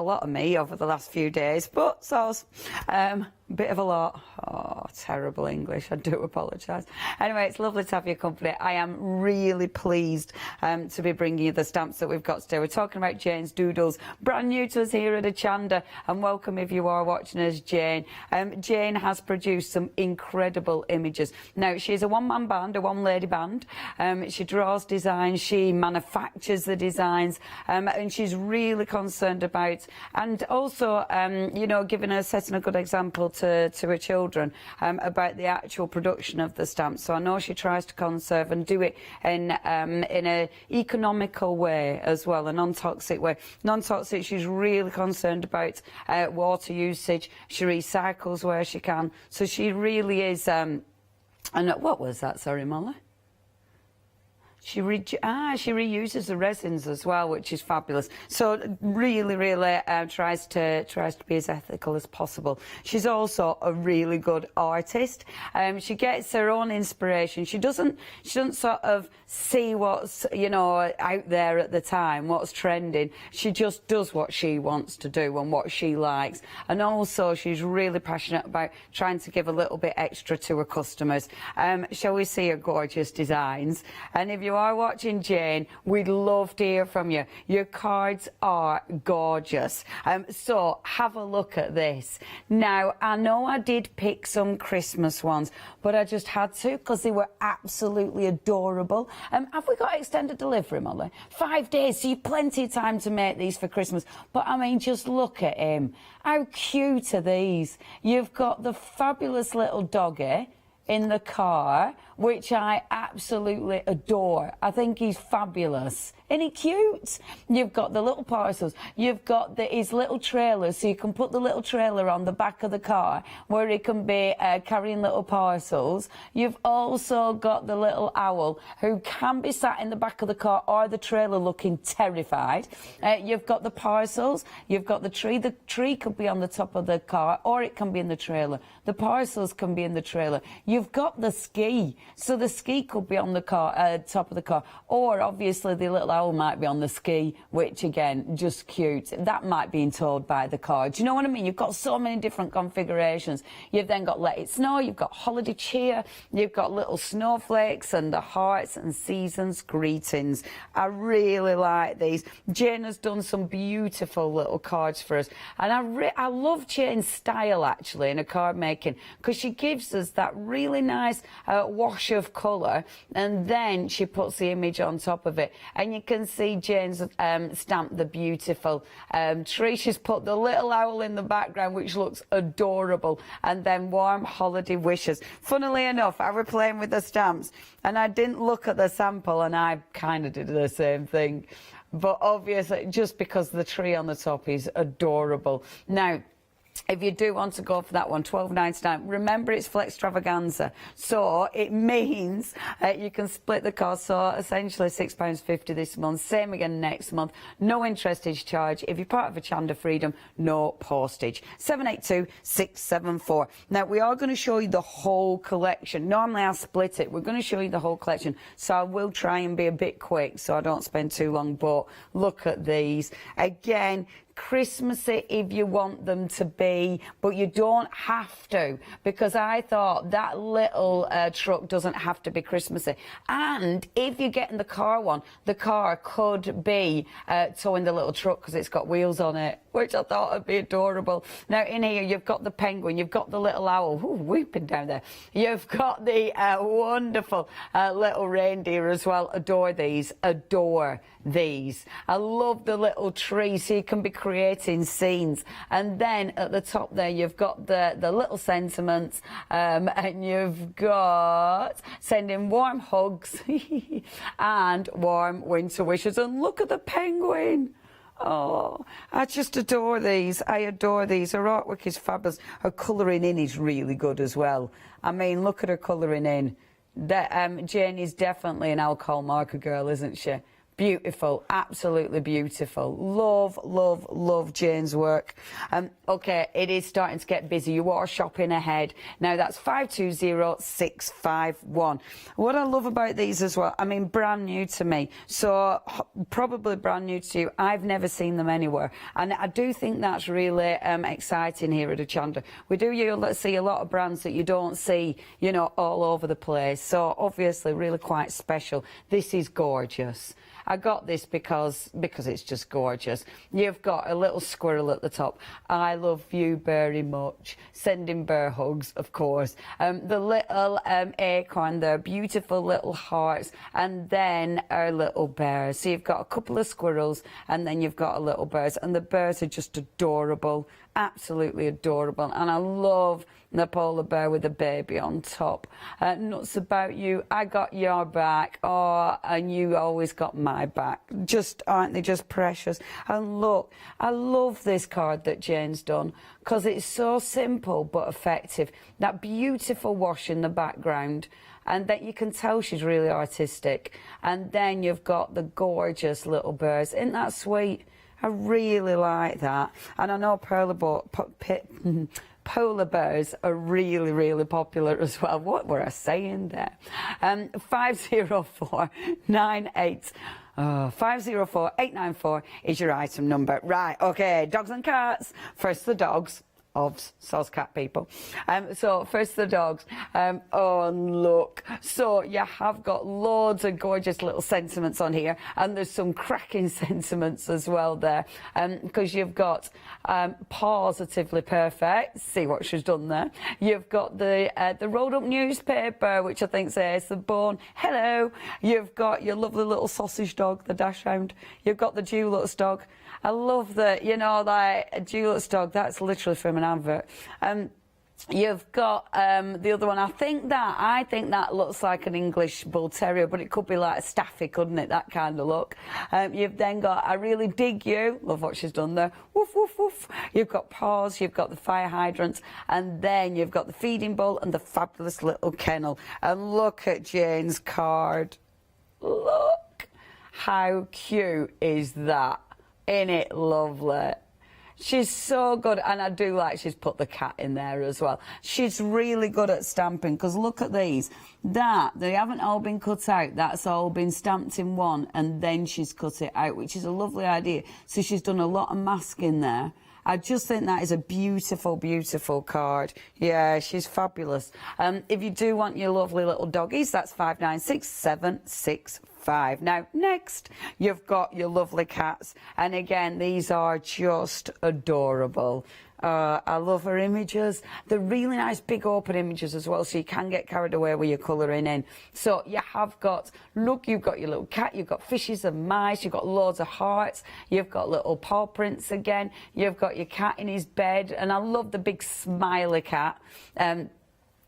[SPEAKER 24] lot of me over the last few days, but bit of a lot. Oh, terrible English. I do apologise. Anyway, it's lovely to have your company. I am really pleased to be bringing you the stamps that we've got today. We're talking about Jane's Doodles, brand new to us here at Hochanda, and welcome if you are watching us, Jane. Jane has produced some incredible images. Now, she's a one-man band, a one-lady band. She draws designs, she manufactures the designs, and she's really concerned about, and also, you know, setting a good example to her children about the actual production of the stamps. So I know she tries to conserve and do it in a economical way as well, a non-toxic way. Non-toxic, she's really concerned about water usage. She recycles where she can. So she really is. And what was that? Sorry, Molly. She reuses the resins as well, which is fabulous. So really tries to be as ethical as possible. She's also a really good artist. She gets her own inspiration. She doesn't sort of see what's, you know, out there at the time, what's trending. She just does what she wants to do and what she likes. And also she's really passionate about trying to give a little bit extra to her customers. Shall we see her gorgeous designs? And if you are watching, Jane, we'd love to hear from you. Your cards are gorgeous. So have a look at this. Now, I know I did pick some Christmas ones, but I just had to because they were absolutely adorable. Have we got extended delivery, Molly? 5 days, so you've plenty of time to make these for Christmas. But I mean, just look at him. How cute are these? You've got the fabulous little doggy in the car which I absolutely adore. I think he's fabulous. Isn't he cute? You've got the little parcels. You've got his little trailer, so you can put the little trailer on the back of the car where he can be carrying little parcels. You've also got the little owl who can be sat in the back of the car or the trailer looking terrified. You've got the parcels. You've got the tree. The tree could be on the top of the car or it can be in the trailer. The parcels can be in the trailer. You've got the ski, so the ski could be on the car, top of the car, or obviously the little owl might be on the ski, which again, just cute. That might be towed by the car. Do you know what I mean? You've got so many different configurations. You've then got Let It Snow, you've got Holiday Cheer, you've got little snowflakes and the hearts and seasons greetings. I really like these. Jane has done some beautiful little cards for us, and I love Jane's style actually in a card making, because she gives us that really nice wash of colour, and then she puts the image on top of it, and you can see Jane's stamped the beautiful tree. She's put the little owl in the background, which looks adorable, and then warm holiday wishes. Funnily enough, I was playing with the stamps and I didn't look at the sample, and I kind of did the same thing, but obviously just because the tree on the top is adorable. Now, if you do want to go for that one, £12.99. Remember, it's Flextravaganza, so it means you can split the cost. So essentially £6.50 this month, same again next month. No interest is charged. If you're part of Hochanda Freedom, no postage. 782-674. Now, we are going to show you the whole collection. Normally I split it. We're going to show you the whole collection, so I will try and be a bit quick so I don't spend too long. But look at these again. Christmassy if you want them to be, but you don't have to, because I thought that little truck doesn't have to be Christmassy. And if you're getting the car one, the car could be towing the little truck because it's got wheels on it, which I thought would be adorable. Now in here you've got the penguin, you've got the little owl, weeping down there. You've got the wonderful little reindeer as well. Adore these, adore these. I love the little tree, so you can be creating scenes. And then at the top there you've got the little sentiments, and you've got sending warm hugs and warm winter wishes. And look at the penguin. Oh, I just adore these. I adore these. Her artwork is fabulous. Her colouring in is really good as well. I mean, look at her colouring in. Jane is definitely an alcohol marker girl, isn't she? Beautiful, absolutely beautiful. Love, love, love Jane's work. OK, it is starting to get busy. You are shopping ahead. Now, that's 520651. What I love about these as well, I mean, brand new to me, so probably brand new to you. I've never seen them anywhere. And I do think that's really exciting here at Hochanda. We do see a lot of brands that you don't see, you know, all over the place. So obviously really quite special. This is gorgeous. I got this because it's just gorgeous. You've got a little squirrel at the top. I love you very much. Sending bear hugs, of course. The little acorn there, beautiful little hearts, and then our little bears. So you've got a couple of squirrels, and then you've got a little bears, and the bears are just adorable, absolutely adorable. And I love the polar bear with the baby on top. Nuts about you, I got your back. Oh, and you always got my back. Just, aren't they just precious? And look, I love this card that Jane's done because it's so simple but effective. That beautiful wash in the background, and that you can tell she's really artistic. And then you've got the gorgeous little birds. Isn't that sweet? I really like that. And I know polar bears are really, really popular as well. What were I saying there? 504-894 is your item number. Right, OK, dogs and cats. First the dogs. Soz cat people. So first the dogs. Oh, and look. So you have got loads of gorgeous little sentiments on here, and there's some cracking sentiments as well there, because you've got positively perfect. See what she's done there. You've got the rolled up newspaper, which I think says the bone. Hello. You've got your lovely little sausage dog, the dachshund. You've got the Dulux dog. I love that, you know, like a Dulux dog, that's literally from an advert. You've got the other one. I think that looks like an English Bull Terrier, but it could be like a Staffy, couldn't it? That kind of look. You've then got I Really Dig You. Love what she's done there. Woof, woof, woof. You've got Paws, you've got the fire hydrant, and then you've got the feeding bowl and the fabulous little kennel. And look at Jane's card. Look. How cute is that? Ain't it lovely? She's so good, and I do like she's put the cat in there as well. She's really good at stamping, because look at these. They haven't all been cut out. That's all been stamped in one, and then she's cut it out, which is a lovely idea. So she's done a lot of masking there. I just think that is a beautiful, beautiful card. Yeah, she's fabulous. If you do want your lovely little doggies, that's 596765. Now, next, you've got your lovely cats. And again, these are just adorable. I love her images. They're really nice big open images as well, so you can get carried away with your colouring in. So you have got, look, you've got your little cat, you've got fishes and mice, you've got loads of hearts, you've got little paw prints again, you've got your cat in his bed, and I love the big smiley cat.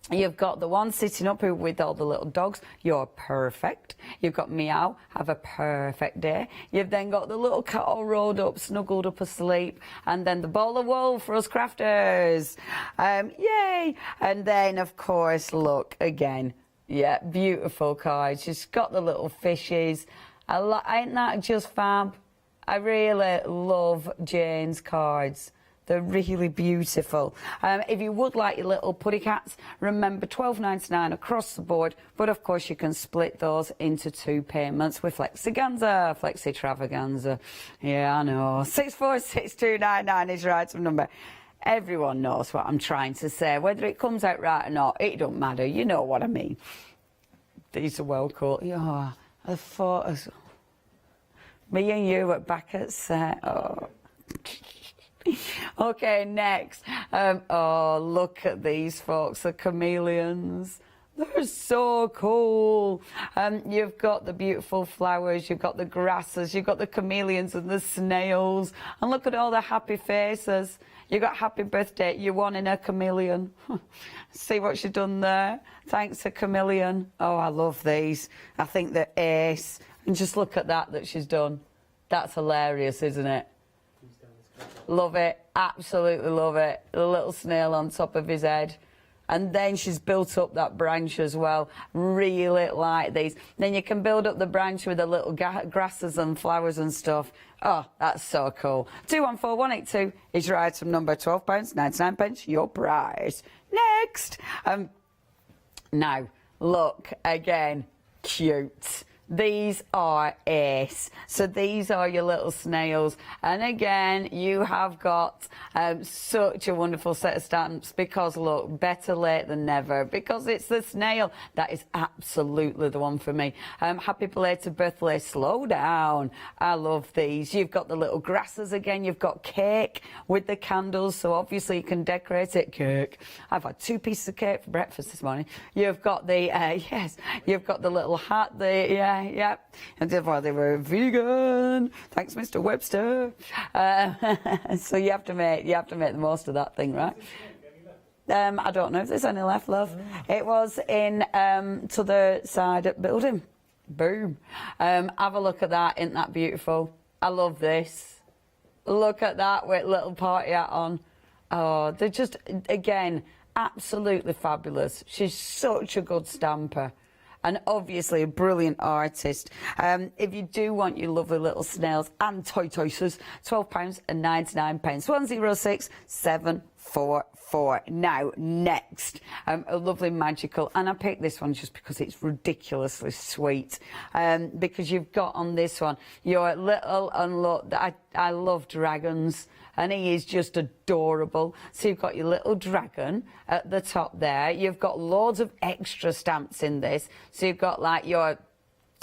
[SPEAKER 24] You've got the one sitting up here with all the little dogs. You're perfect. You've got Meow. Have a perfect day. You've then got the little cat all rolled up, snuggled up asleep. And then the ball of wool for us crafters. Yay! And then, of course, look, again. Yeah, beautiful card. She's got the little fishes. Ain't that just fab? I really love Jane's cards. They're really beautiful. If you would like your little putty cats, remember £12.99 across the board, but of course you can split those into 2 payments with Flexiganza, Flexitravaganza. Yeah, I know. 646299 is your item number. Everyone knows what I'm trying to say. Whether it comes out right or not, it don't matter. You know what I mean. These are well cool. Yeah, the photos. Me and you at back at set. Oh. Okay, next. Oh, look at these folks, the chameleons. They're so cool. You've got the beautiful flowers, you've got the grasses, you've got the chameleons and the snails. And look at all the happy faces. You've got happy birthday, you're one in a chameleon. See what she's done there? Thanks, a chameleon. Oh, I love these. I think they're ace. And just look at that she's done. That's hilarious, isn't it? Love it, absolutely love it. The little snail on top of his head. And then she's built up that branch as well. Really like these. Then you can build up the branch with the little grasses and flowers and stuff. Oh, that's so cool. 214182 is your item number. £12.99, your prize. Next. Now, look, again, cute. These are ace. So these are your little snails. And again, you have got such a wonderful set of stamps because, look, better late than never. Because it's the snail. That is absolutely the one for me. Happy belated birthday. Slow down. I love these. You've got the little grasses again. You've got cake with the candles. So obviously you can decorate it. Cake. I've had 2 pieces of cake for breakfast this morning. You've got the, yes, you've got the little hat, yeah, and therefore they were vegan. Thanks, Mr. Webster. So you have to make the most of that thing, right? I don't know if there's any left, love. It was in to the side at building. Boom. Have a look at that. Isn't that beautiful? I love this. Look at that with little party hat on. Oh, they're just, again, absolutely fabulous. She's such a good stamper. And obviously a brilliant artist. If you do want your lovely little snails and tortoises, £12.99. 106744. Now, next, a lovely magical, and I picked this one just because it's ridiculously sweet. Because you've got on this one your little, and look, I love dragons. And he is just adorable. So you've got your little dragon at the top there. You've got loads of extra stamps in this. So you've got like your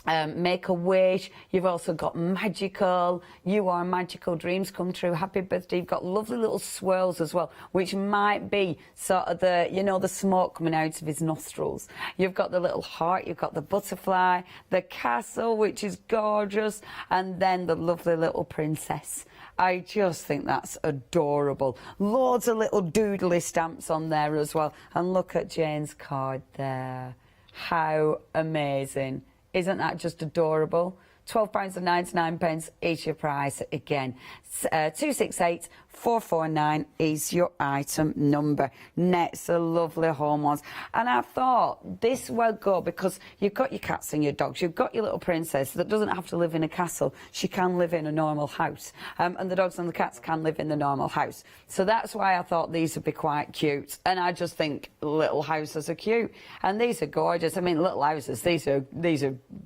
[SPEAKER 24] Make a Wish. You've also got Magical. You Are Magical. Dreams Come True. Happy Birthday. You've got lovely little swirls as well, which might be sort of the, you know, the smoke coming out of his nostrils. You've got the little heart. You've got the butterfly, the castle, which is gorgeous, and then the lovely little princess. I just think that's adorable. Loads of little doodly stamps on there as well. And look at Jane's card there. How amazing. Isn't that just adorable? £12.99 is your price again. 268449 is your item number. Next, the lovely home ones. And I thought this will go because you've got your cats and your dogs. You've got your little princess that doesn't have to live in a castle. She can live in a normal house. And the dogs and the cats can live in the normal house. So that's why I thought these would be quite cute. And I just think little houses are cute. And these are gorgeous. I mean, little houses, these are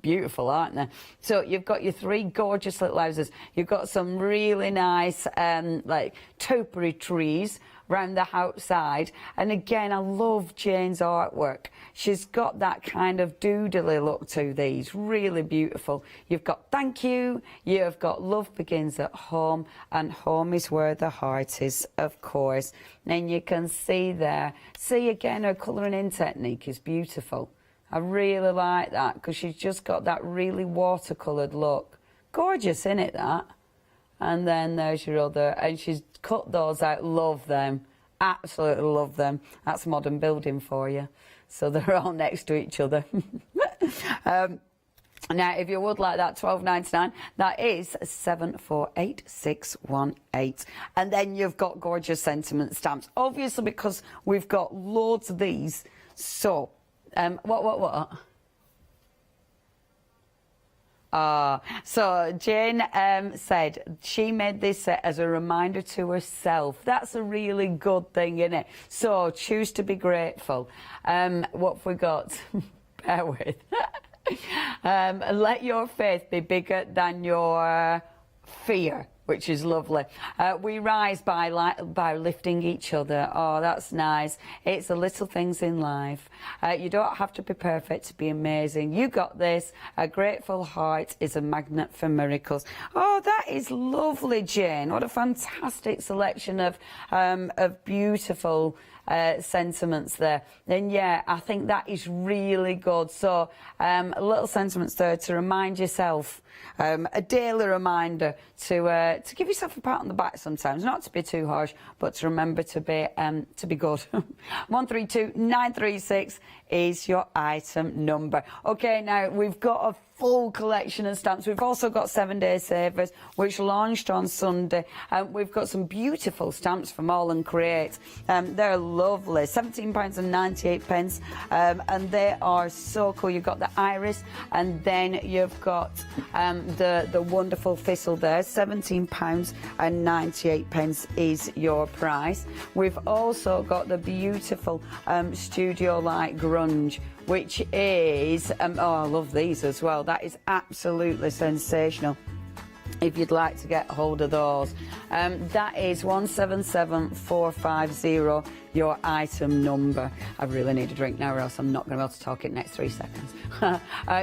[SPEAKER 24] beautiful, aren't they? So you've got your 3 gorgeous little houses. You've got some really nice like topiary trees round the outside, and again I love Jane's artwork. She's got that kind of doodly look to these, really beautiful. You've got thank you, you've got love begins at home, and home is where the heart is, of course. And you can see there, see again her colouring in technique is beautiful. I really like that because she's just got that really watercoloured look. Gorgeous, isn't it, that? And then there's your other, and she's cut those out. Love them. Absolutely love them. That's modern building for you. So they're all next to each other. Now, if you would like that, £12.99, that is 748618. And then you've got gorgeous sentiment stamps. Obviously, because we've got loads of these. So, what? So Jane said she made this set as a reminder to herself. That's a really good thing, isn't it? So choose to be grateful. What have we got? Bear with. Let your faith be bigger than your fear, which is lovely. We rise by lifting each other. Oh, that's nice. It's the little things in life. You don't have to be perfect to be amazing. You got this. A grateful heart is a magnet for miracles. Oh, that is lovely, Jane. What a fantastic selection of beautiful sentiments there. Then yeah, I think that is really good. So little sentiments there to remind yourself, a daily reminder to give yourself a pat on the back sometimes, not to be too harsh, but to remember to be good. 132936 is your item number. Okay, now we've got a full collection of stamps. We've also got 7-day savers, which launched on Sunday. We've got some beautiful stamps from All and Create. They're lovely, £17.98, and they are so cool. You've got the iris, and then you've got the wonderful thistle there. £17.98 is your price. We've also got the beautiful Studio Light Grunge, which is, oh, I love these as well. That is absolutely sensational. If you'd like to get hold of those, that is 177450, your item number. I really need a drink now, or else I'm not going to be able to talk in the next 3 seconds.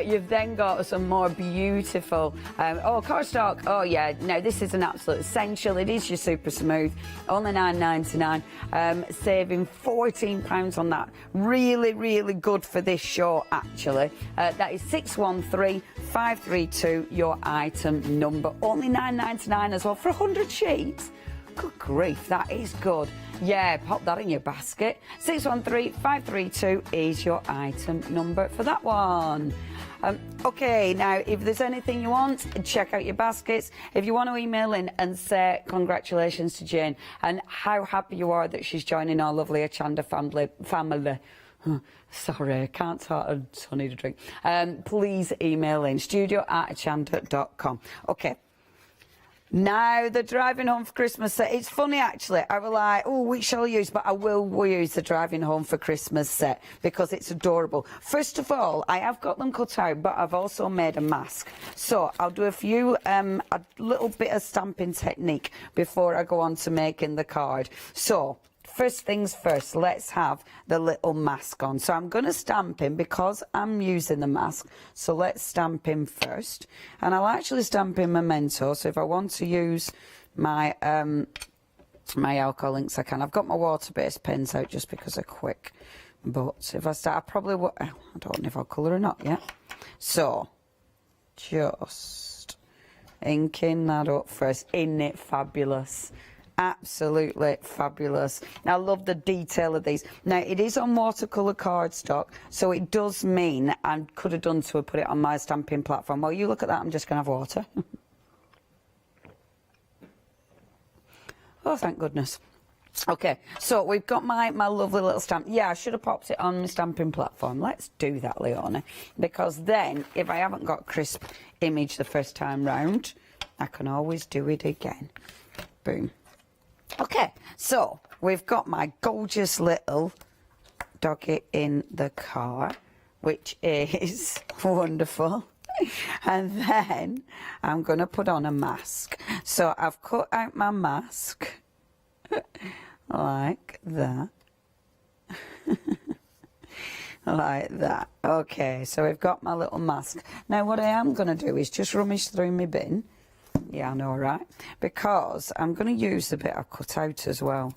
[SPEAKER 24] You've then got some more beautiful, cardstock. Oh yeah, no, this is an absolute essential. It is your super smooth, only £9.99, saving £14 on that. Really, really good for this show, actually. That is 613532, your item number. Only £9.99 as well for 100 sheets. Good grief, that is good. Yeah, pop that in your basket. 613532 is your item number for that one. Okay, now, if there's anything you want, check out your baskets. If you want to email in and say congratulations to Jane and how happy you are that she's joining our lovely Hochanda family. Sorry, I can't talk, I need a drink. Please email in, studio@hochanda.com. Okay. Now, the driving home for Christmas set. It's funny, actually. I was like, oh, which shall I use? But I will use the driving home for Christmas set because it's adorable. First of all, I have got them cut out, but I've also made a mask. So I'll do a little bit of stamping technique before I go on to making the card. So, first things first, let's have the little mask on. So I'm going to stamp him because I'm using the mask. So let's stamp him first. And I'll actually stamp in Memento. So if I want to use my my alcohol inks, I can. I've got my water-based pens out just because they're quick. But if I start, I probably will. I don't know if I'll colour or not yet. So just inking that up first. Isn't it fabulous? Absolutely fabulous. I love the detail of these. Now, it is on watercolour cardstock, so it does mean I could have done to put it on my stamping platform. Well, you look at that, I'm just going to have water. Oh, thank goodness. Okay, so we've got my lovely little stamp. Yeah, I should have popped it on my stamping platform. Let's do that, Leonie, because then if I haven't got a crisp image the first time round, I can always do it again. Boom. Okay, so we've got my gorgeous little doggy in the car, which is wonderful. And then I'm going to put on a mask. So I've cut out my mask like that. Like that. Okay, so we've got my little mask. Now what I am going to do is just rummage through my bin. Yeah, I know, right? Because I'm going to use the bit I cut out as well.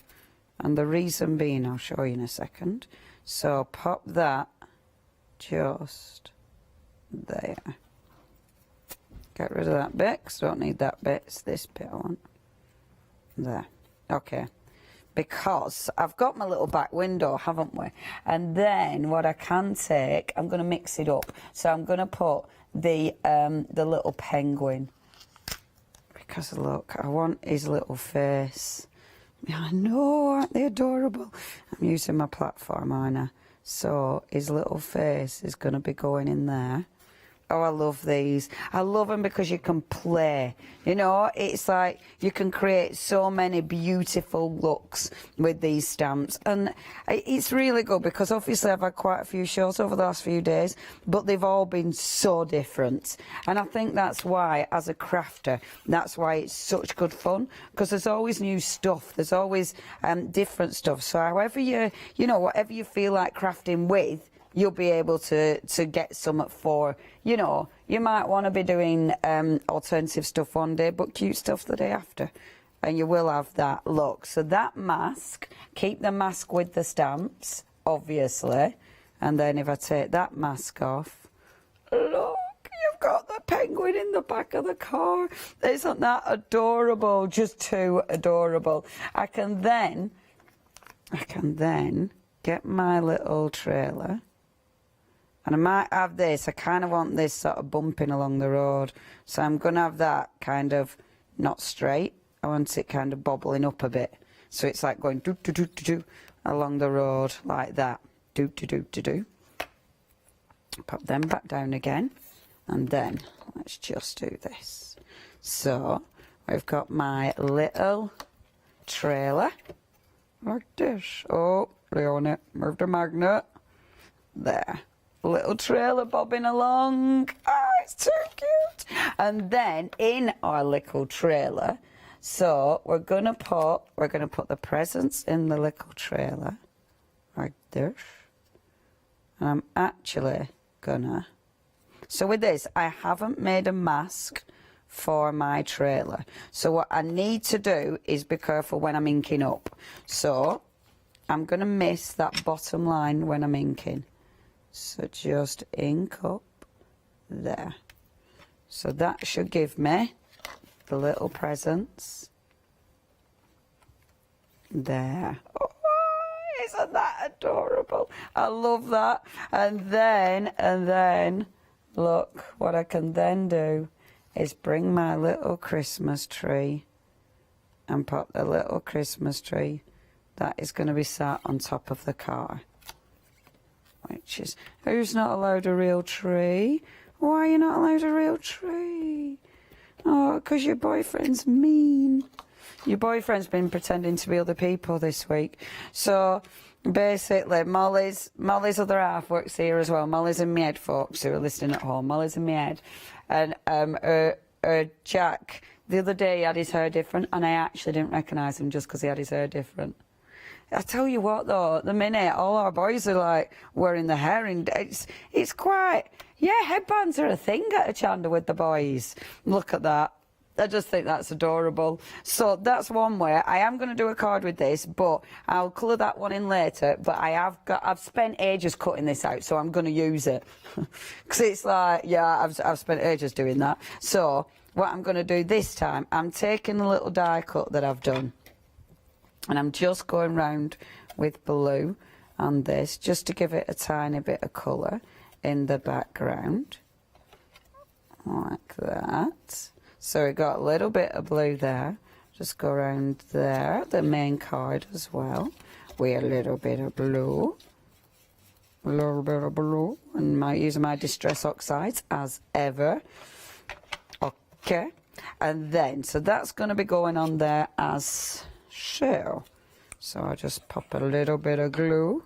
[SPEAKER 24] And the reason being, I'll show you in a second. So pop that just there. Get rid of that bit, because I don't need that bit. It's this bit I want. There. Okay. Because I've got my little back window, haven't we? And then what I can take, I'm going to mix it up. So I'm going to put the little penguin. Because look, I want his little face. I know, aren't they adorable? I'm using my platform, aren't I? So his little face is going to be going in there. Oh, I love these. I love them because you can play. You know, it's like you can create so many beautiful looks with these stamps. And it's really good because obviously I've had quite a few shows over the last few days, but they've all been so different. And I think that's why, as a crafter, that's why it's such good fun, because there's always new stuff. There's always different stuff. So however you know, whatever you feel like crafting with, you'll be able to get some for, you know, you might want to be doing alternative stuff one day, but cute stuff the day after. And you will have that look. So that mask, keep the mask with the stamps, obviously. And then if I take that mask off, look, you've got the penguin in the back of the car. Isn't that adorable? Just too adorable. I can then get my little trailer. And I might have this, I kind of want this sort of bumping along the road. So I'm going to have that kind of not straight. I want it kind of bobbling up a bit. So it's like going do-do-do-do-do along the road like that. Do-do-do-do-do. Pop them back down again. And then let's just do this. So we've got my little trailer like this. Oh, Leonie, move the magnet. There. Little trailer bobbing along. Oh, it's too cute. And then in our little trailer, so we're gonna put the presents in the little trailer like this. And I'm actually gonna. So with this, I haven't made a mask for my trailer. So what I need to do is be careful when I'm inking up. So I'm gonna miss that bottom line when I'm inking. So just ink up there. So that should give me the little presents there. Oh, isn't that adorable? I love that. And then, look, what I can then do is bring my little Christmas tree and put the little Christmas tree that is going to be sat on top of the car. Which is, who's not allowed a real tree? Why are you not allowed a real tree? Oh, because your boyfriend's mean. Your boyfriend's been pretending to be other people this week. So, basically, Molly's other half works here as well. Molly's in my head, folks, who are listening at home. Molly's in my head. And Jack, the other day he had his hair different, and I actually didn't recognise him just because he had his hair different. I tell you what though, at the minute all our boys are like wearing the hair, and it's quite, yeah, headbands are a thing at Hochanda with the boys. Look at that. I just think that's adorable. So that's one way. I am going to do a card with this, but I'll colour that one in later. But I've spent ages cutting this out, so I'm going to use it. Because it's like, yeah, I've spent ages doing that. So what I'm going to do this time, I'm taking the little die cut that I've done, and I'm just going round with blue on this, just to give it a tiny bit of colour in the background, like that. So we got a little bit of blue there. Just go around there, the main card as well, with a little bit of blue. A little bit of blue. And using my Distress Oxides as ever. Okay. And then, so that's going to be going on there as so. So I'll just pop a little bit of glue.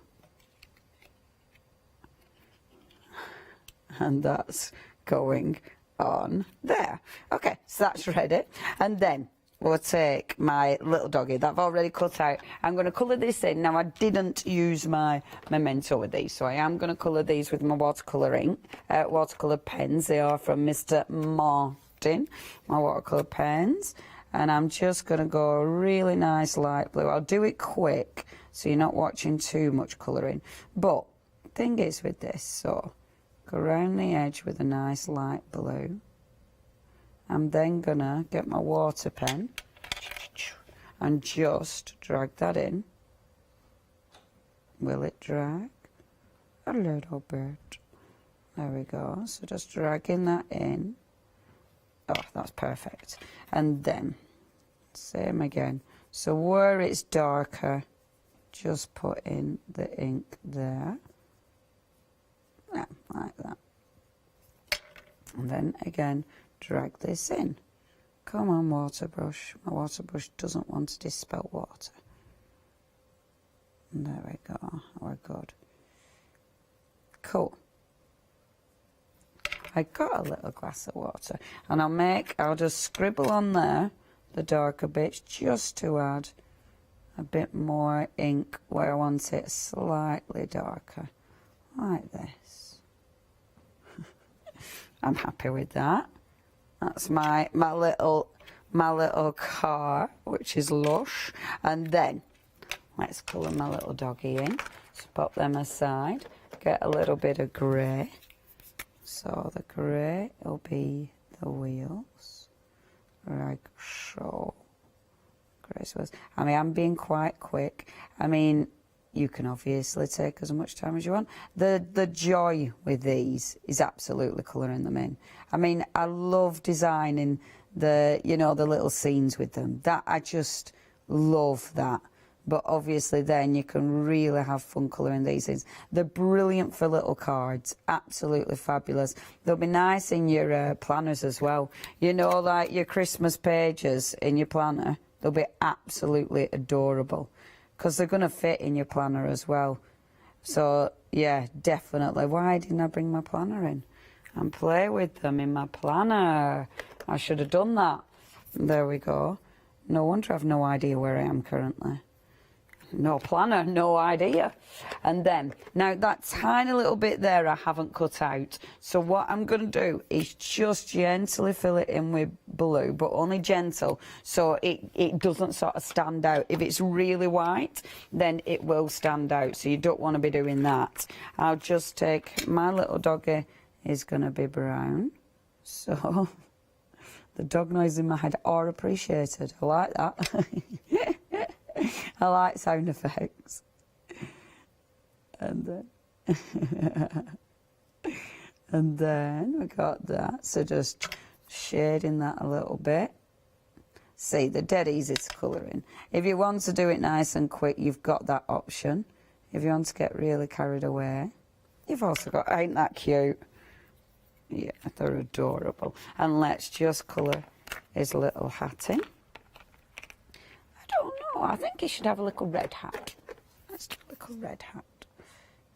[SPEAKER 24] And that's going on there. Okay, so that's ready. And then we'll take my little doggy that I've already cut out. I'm going to colour this in. Now, I didn't use my memento with these, so I am going to colour these with my watercolour ink, watercolour pens. They are from Mr. Martin, my watercolour pens. And I'm just going to go a really nice light blue. I'll do it quick, so you're not watching too much colouring. But the thing is with this, so go around the edge with a nice light blue. I'm then gonna get my water pen and just drag that in. Will it drag? A little bit. There we go. So just dragging that in. Oh, that's perfect. And then, same again. So where it's darker, just put in the ink there. Yeah, like that. And then again, drag this in. Come on, water brush. My water brush doesn't want to dispel water. And there we go. We're good. Cool. I got a little glass of water, and I'll just scribble on there the darker bits just to add a bit more ink where I want it slightly darker, like this. I'm happy with that. That's my little car, which is lush. And then let's colour my little doggy in. So pop them aside. Get a little bit of grey. So the grey will be the wheels, like so. I mean, I'm being quite quick. I mean, you can obviously take as much time as you want. The joy with these is absolutely colouring them in. I mean, I love designing the little scenes with them. That I just love that. But obviously then you can really have fun colouring these things. They're brilliant for little cards, absolutely fabulous. They'll be nice in your planners as well. You know, like your Christmas pages in your planner, they'll be absolutely adorable because they're going to fit in your planner as well. So, yeah, definitely. Why didn't I bring my planner in and play with them in my planner? I should have done that. There we go. No wonder I've no idea where I am currently. No planner, no idea. And then, now that tiny little bit there I haven't cut out. So what I'm going to do is just gently fill it in with blue, but only gentle, so it doesn't sort of stand out. If it's really white, then it will stand out, so you don't want to be doing that. I'll just take, my little doggy is going to be brown. So, the dog noise in my head are appreciated. I like that. I like sound effects. And then and then we got that. So just shading that a little bit. See, they're dead easy to colour in. If you want to do it nice and quick, you've got that option. If you want to get really carried away, you've also got, ain't that cute? Yeah, they're adorable. And let's just colour his little hat in. I think he should have a little red hat. Let's do a little red hat.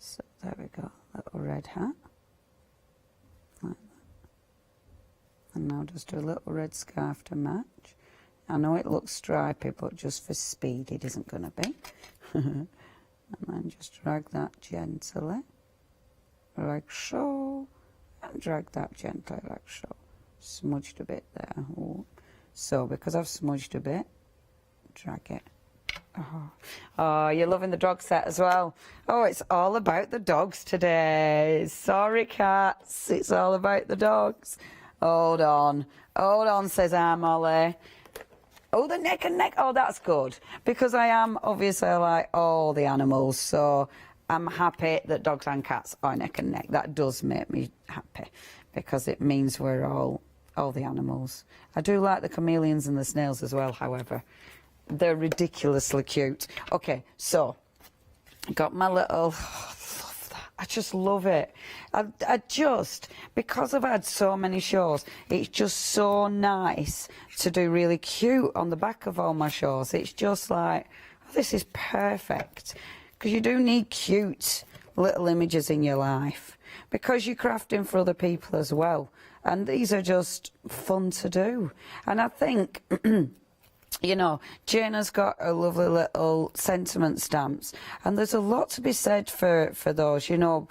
[SPEAKER 24] So there we go, little red hat. Like that. And now just do a little red scarf to match. I know it looks stripy, but just for speed it isn't going to be. And then just drag that gently, like so, and drag that gently, like so. Smudged a bit there. Ooh. So, because I've smudged a bit, drag it. Oh, you're loving the dog set as well. Oh, it's all about the dogs today. Sorry, cats. It's all about the dogs. Hold on, says Molly. Oh, the neck and neck. Oh, that's good. Because I am, obviously, I like all the animals. So I'm happy that dogs and cats are neck and neck. That does make me happy. Because it means we're all the animals. I do like the chameleons and the snails as well, however. They're ridiculously cute. Okay, so I got my little... Oh, I love that. I just love it. I just, because I've had so many shows, it's just so nice to do really cute on the back of all my shows. It's just like, oh, this is perfect. Because you do need cute little images in your life. Because you're crafting for other people as well. And these are just fun to do. And I think... You know, Jana's got a lovely little sentiment stamps, and there's a lot to be said for those, you know.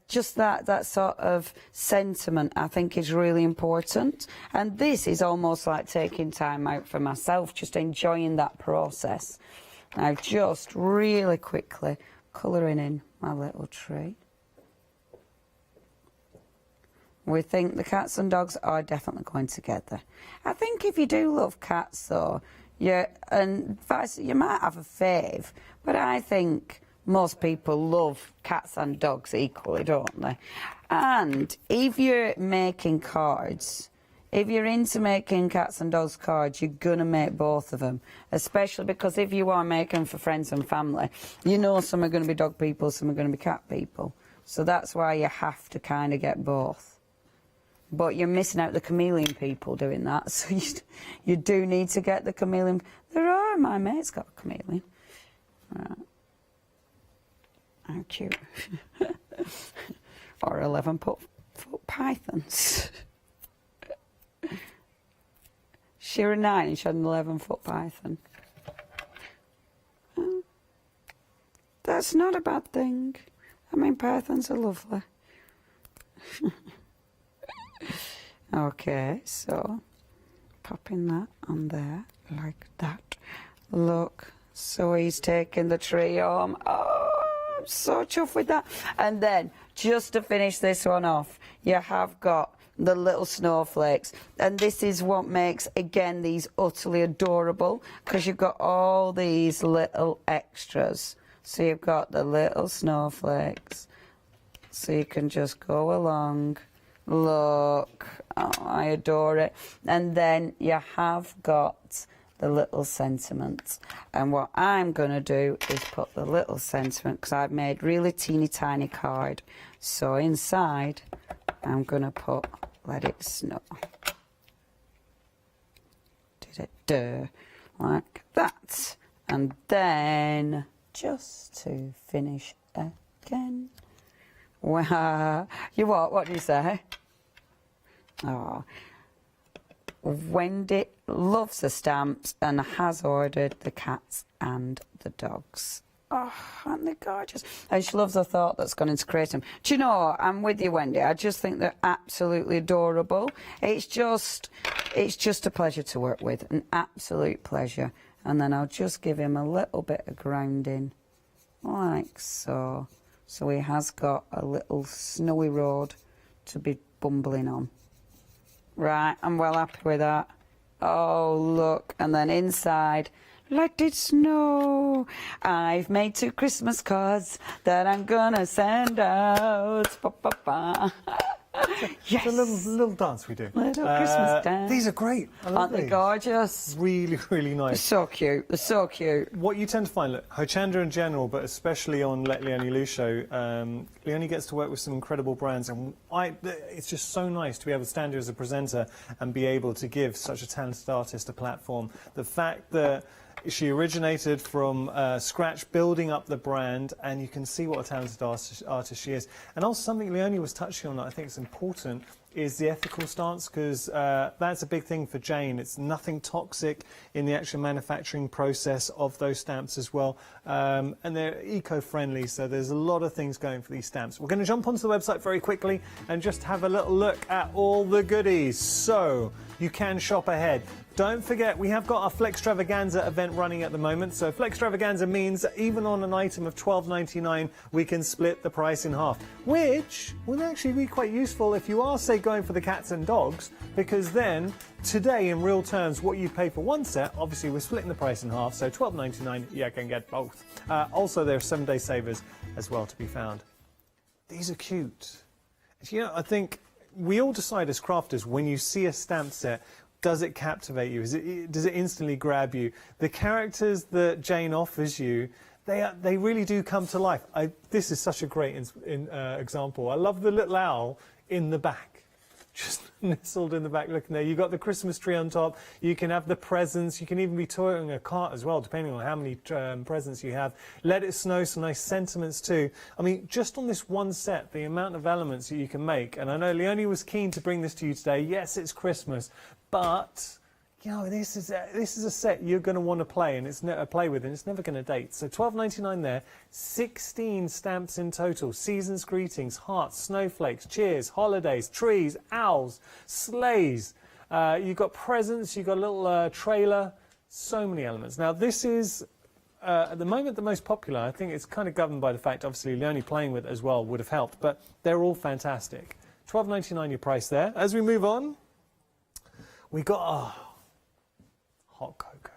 [SPEAKER 24] Just that sort of sentiment, I think, is really important. And this is almost like taking time out for myself, just enjoying that process. Now, just really quickly colouring in my little tree. We think the cats and dogs are definitely going together. I think if you do love cats, though, you might have a fave, but I think most people love cats and dogs equally, don't they? And if you're making cards, if you're into making cats and dogs cards, you're going to make both of them, especially because if you are making for friends and family, you know some are going to be dog people, some are going to be cat people. So that's why you have to kind of get both. But you're missing out the chameleon people doing that, so you do need to get the chameleon. My mate's got a chameleon. Right. How cute. Or 11-foot pythons. She was 9 and she had an 11-foot python. That's not a bad thing. I mean, pythons are lovely. Okay, so popping that on there like that. Look, so he's taking the tree home. Oh, I'm so chuffed with that. And then, just to finish this one off, you have got the little snowflakes. And this is what makes, again, these utterly adorable, because you've got all these little extras. So you've got the little snowflakes. So you can just go along. Look, oh, I adore it. And then you have got the little sentiments. And what I'm going to do is put the little sentiment, because I've made really teeny tiny card. So inside, I'm going to put Let It Snow. Like that. And then, just to finish again. Wow. What do you say? Oh. Wendy loves the stamps and has ordered the cats and the dogs. Oh, aren't they gorgeous? And she loves the thought that's gone into creating them. Do you know, I'm with you, Wendy. I just think they're absolutely adorable. It's just a pleasure to work with, an absolute pleasure. And then I'll just give him a little bit of grounding, like so. So he has got a little snowy road to be bumbling on. Right, I'm well happy with that. Oh, look. And then inside, Let It Snow. I've made 2 Christmas cards that I'm gonna send out. Ba-ba-ba. Yes.
[SPEAKER 17] It's a little dance we do.
[SPEAKER 24] Little Christmas dance.
[SPEAKER 17] These are great.
[SPEAKER 24] Aren't they gorgeous?
[SPEAKER 17] Really, really nice.
[SPEAKER 24] They're so cute. They're so cute.
[SPEAKER 17] What you tend to find, look, Hochanda in general, but especially on Let Leonie Loose show, Leonie gets to work with some incredible brands, and it's just so nice to be able to stand here as a presenter and be able to give such a talented artist a platform. The fact that she originated from scratch, building up the brand, and you can see what a talented artist she is. And also something Leonie was touching on that I think is important is the ethical stance, because that's a big thing for Jane. It's nothing toxic in the actual manufacturing process of those stamps as well. And they're eco-friendly, so there's a lot of things going for these stamps. We're going to jump onto the website very quickly and just have a little look at all the goodies, so you can shop ahead. Don't forget, we have got our Flextravaganza event running at the moment. So Flextravaganza means that even on an item of $12.99, we can split the price in half, which will actually be quite useful if you are, say, going for the cats and dogs, because then today, in real terms, what you pay for one set, obviously we're splitting the price in half, so $12.99, you can get both. Also, there are 7-day savers as well to be found. These are cute. You know, I think we all decide as crafters, when you see a stamp set, does it captivate you? Does it instantly grab you? The characters that Jane offers you, they really do come to life. This is such a great example. I love the little owl in the back, just nestled in the back looking there. You've got the Christmas tree on top. You can have the presents. You can even be toying a cart as well, depending on how many presents you have. Let It Snow, some nice sentiments too. I mean, just on this one set, the amount of elements that you can make, and I know Leonie was keen to bring this to you today. Yes, it's Christmas, but you know, this is a set you're going to want to play, and play with, and it's never going to date. So $12.99 there, 16 stamps in total. Season's greetings, hearts, snowflakes, cheers, holidays, trees, owls, sleighs. You've got presents, you've got a little trailer, so many elements. Now this is at the moment the most popular. I think it's kind of governed by the fact, obviously, Leonie playing with it as well would have helped, but they're all fantastic. $12.99 your price there. As we move on, we got hot cocoa.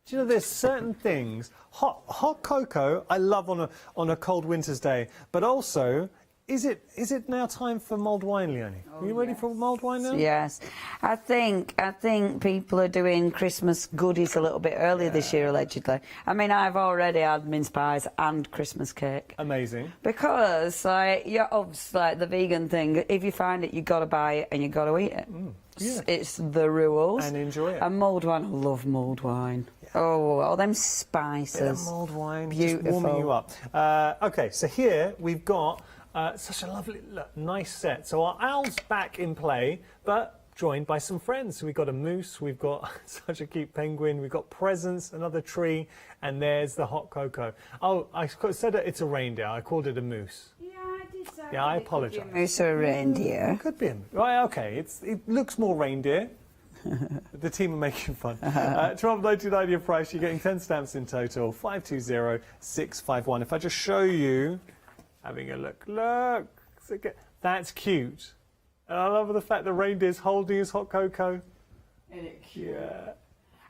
[SPEAKER 17] Do you know, there's certain things, hot cocoa I love on a cold winter's day, but also, is it now time for mulled wine, Leonie? Are you ready for mulled wine now?
[SPEAKER 24] Yes. I think people are doing Christmas goodies a little bit earlier this year, allegedly. I mean, I've already had mince pies and Christmas cake.
[SPEAKER 17] Amazing.
[SPEAKER 24] Because, you're obviously, like the vegan thing, if you find it, you've got to buy it and you've got to eat it. Yeah. It's the rules.
[SPEAKER 17] And enjoy it.
[SPEAKER 24] And mulled wine, I love mulled wine. Yeah. Oh, all them spices.
[SPEAKER 17] Bit of mulled wine,
[SPEAKER 24] beautiful.
[SPEAKER 17] Just warming you up. Okay, so here we've got such a lovely, nice set. So our owl's back in play, but joined by some friends. So we've got a moose, we've got such a cute penguin, we've got presents, another tree, and there's the hot cocoa. Oh, I said it's a reindeer. I called it a moose. Yeah, I apologise.
[SPEAKER 24] Moose or a reindeer?
[SPEAKER 17] Could be. Right, okay. It looks more reindeer. The team are making fun. $12.99 your price. You're getting 10 stamps in total. 520651. If I just show you, having a look. Look, that's cute. And I love the fact the reindeer's holding his hot cocoa.
[SPEAKER 24] Isn't it cute?
[SPEAKER 17] Yeah.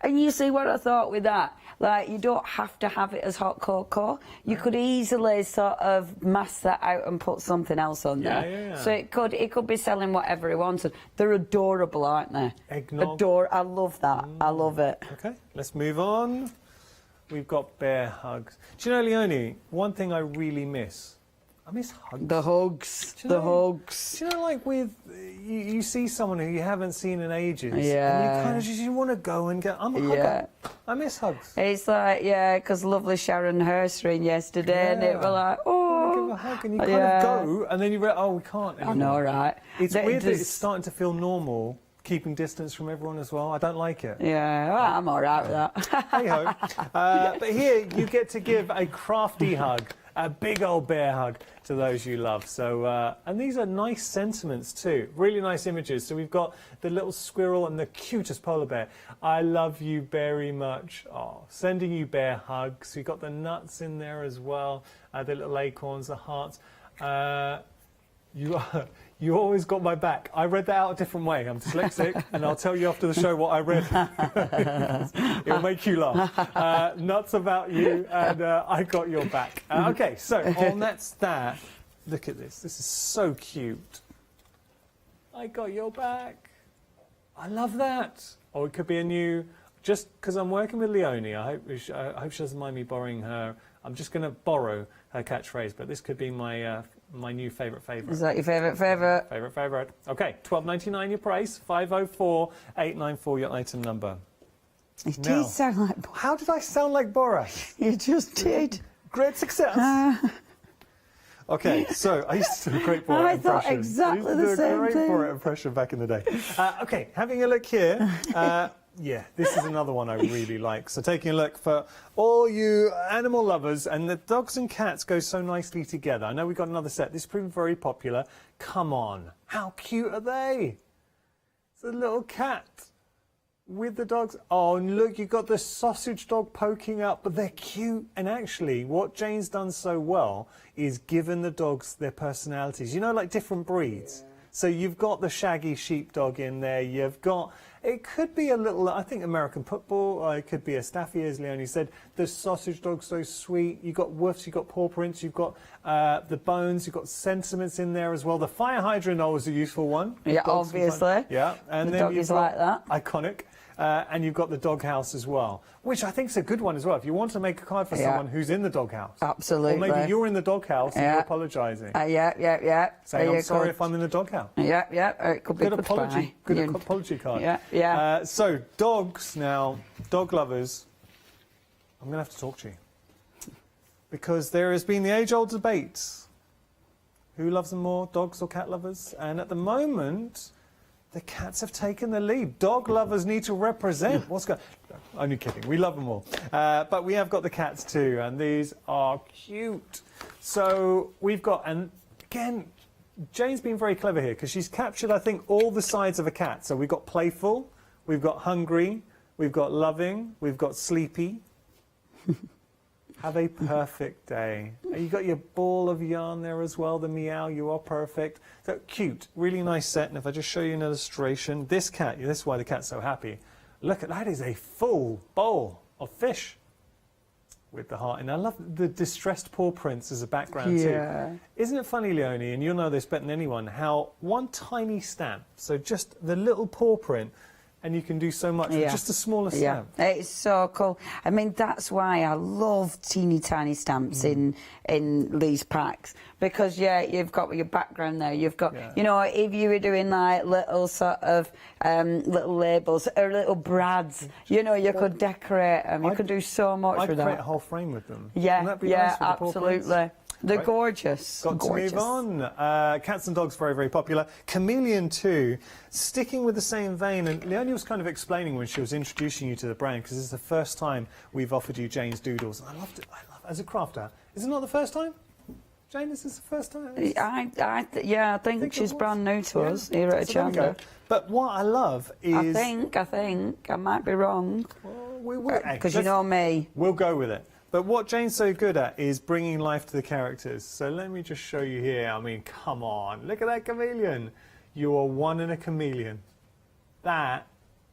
[SPEAKER 24] And you see what I thought with that? Like, you don't have to have it as hot cocoa. You could easily sort of mask that out and put something else on there.
[SPEAKER 17] Yeah.
[SPEAKER 24] So it could be selling whatever he wanted. They're adorable, aren't they?
[SPEAKER 17] Eggnog.
[SPEAKER 24] I love that. I love it.
[SPEAKER 17] Okay, let's move on. We've got bear hugs. Do you know, Leonie, one thing I really miss? I miss hugs.
[SPEAKER 24] The hugs. Hugs.
[SPEAKER 17] Do you know, like with, you see someone who you haven't seen in ages.
[SPEAKER 24] Yeah.
[SPEAKER 17] And you kind of just, you want to go and get, I'm a hugger. I miss hugs.
[SPEAKER 24] It's like, because lovely Sharon Hurst ring yesterday, and it was like, oh.
[SPEAKER 17] Give a hug, and you kind of go, and then you realize, oh, we can't anymore.
[SPEAKER 24] I know, right?
[SPEAKER 17] It's weird that it's starting to feel normal, keeping distance from everyone as well. I don't like it.
[SPEAKER 24] Yeah, well, I'm all right with that.
[SPEAKER 17] Hey-ho. But here, you get to give a crafty hug. A big old bear hug to those you love. So, and these are nice sentiments too. Really nice images. So we've got the little squirrel and the cutest polar bear. I love you very much. Oh, sending you bear hugs. We've got the nuts in there as well. The little acorns, the hearts. You always got my back. I read that out a different way. I'm dyslexic, and I'll tell you after the show what I read. It'll make you laugh. Nuts about you, and I got your back. Okay, so that's that. Look at this. This is so cute. I got your back. I love that. Or it could be a new... Just because I'm working with Leonie, I hope she doesn't mind me borrowing her. I'm just going to borrow her catchphrase, but this could be my my new favourite.
[SPEAKER 24] Is that your favourite?
[SPEAKER 17] Favourite. Okay, $12.99 your price, 504894 your item number.
[SPEAKER 24] It did sound like Boris.
[SPEAKER 17] How did I sound like Boris?
[SPEAKER 24] You just did.
[SPEAKER 17] Great success. Okay, so I used to do a great Borat
[SPEAKER 24] I
[SPEAKER 17] impression.
[SPEAKER 24] thought exactly the
[SPEAKER 17] I used to do a
[SPEAKER 24] same
[SPEAKER 17] great
[SPEAKER 24] thing.
[SPEAKER 17] Borat impression back in the day. Okay, having a look here. Yeah, this is another one I really like. So taking a look for all you animal lovers, and the dogs and cats go so nicely together. I know we've got another set. This proved very popular. Come on, how cute are they? It's a little cat with the dogs. Oh, and look, you've got the sausage dog poking up, but they're cute. And actually, what Jane's done so well is given the dogs their personalities. You know, like different breeds. So you've got the shaggy sheepdog in there. You've got, it could be a little, I think American pit bull, or it could be a Staffy, as Leonie said. The sausage dog's so sweet. You've got woofs, you've got paw prints, you've got the bones, you've got sentiments in there as well. The fire hydrant always a useful one.
[SPEAKER 24] Yeah, obviously.
[SPEAKER 17] Yeah, and
[SPEAKER 24] the
[SPEAKER 17] then
[SPEAKER 24] doggies like that.
[SPEAKER 17] Iconic. And you've got the doghouse as well, which I think is a good one as well. If you want to make a card for someone who's in the doghouse.
[SPEAKER 24] Absolutely.
[SPEAKER 17] Or maybe you're in the doghouse and you're apologising.
[SPEAKER 24] Yeah.
[SPEAKER 17] Saying, I'm sorry if I'm in the doghouse.
[SPEAKER 24] Yeah. It could be
[SPEAKER 17] Good apology. Good apology card.
[SPEAKER 24] Yeah.
[SPEAKER 17] So, dogs now, dog lovers, I'm going to have to talk to you. Because there has been the age-old debate. Who loves them more, dogs or cat lovers? And at the moment, the cats have taken the lead. Dog lovers need to represent. What's going on? Only kidding. We love them all. But we have got the cats too, and these are cute. So we've got, and again, Jane's been very clever here because she's captured, I think, all the sides of a cat. So we've got playful, we've got hungry, we've got loving, we've got sleepy. Have a perfect day. You got your ball of yarn there as well, the meow, you are perfect. So cute, really nice set. And if I just show you an illustration, this cat, this is why the cat's so happy. Look at that, is a full bowl of fish with the heart. And I love the distressed paw prints as a background too. Isn't it funny, Leonie, and you'll know this better than anyone, how one tiny stamp, so just the little paw print, and you can do so much with just a smaller stamp.
[SPEAKER 24] Yeah, it's so cool. I mean, that's why I love teeny tiny stamps in these packs, because you've got your background there. You've got, you know, if you were doing like little sort of little labels or little brads, you know, you could decorate them. You could do so much with that.
[SPEAKER 17] I'd create a whole frame with them.
[SPEAKER 24] Yeah,
[SPEAKER 17] Wouldn't that be nice with the paw prints?
[SPEAKER 24] absolutely. They're gorgeous.
[SPEAKER 17] Got
[SPEAKER 24] gorgeous.
[SPEAKER 17] to move on. Cats and dogs, very, very popular. Chameleon too, sticking with the same vein. And Leonie was kind of explaining when she was introducing you to the brand, because this is the first time we've offered you Jane's Doodles. And I loved it. I love it. As a crafter, is it not the first time? Jane, is this the first time?
[SPEAKER 24] I think she's brand new to us here at Hochanda.
[SPEAKER 17] But what I love is...
[SPEAKER 24] I think, I might be wrong. Because you know me.
[SPEAKER 17] We'll go with it. But what Jane's so good at is bringing life to the characters. So let me just show you here. I mean, come on. Look at that chameleon. You are one in a chameleon. That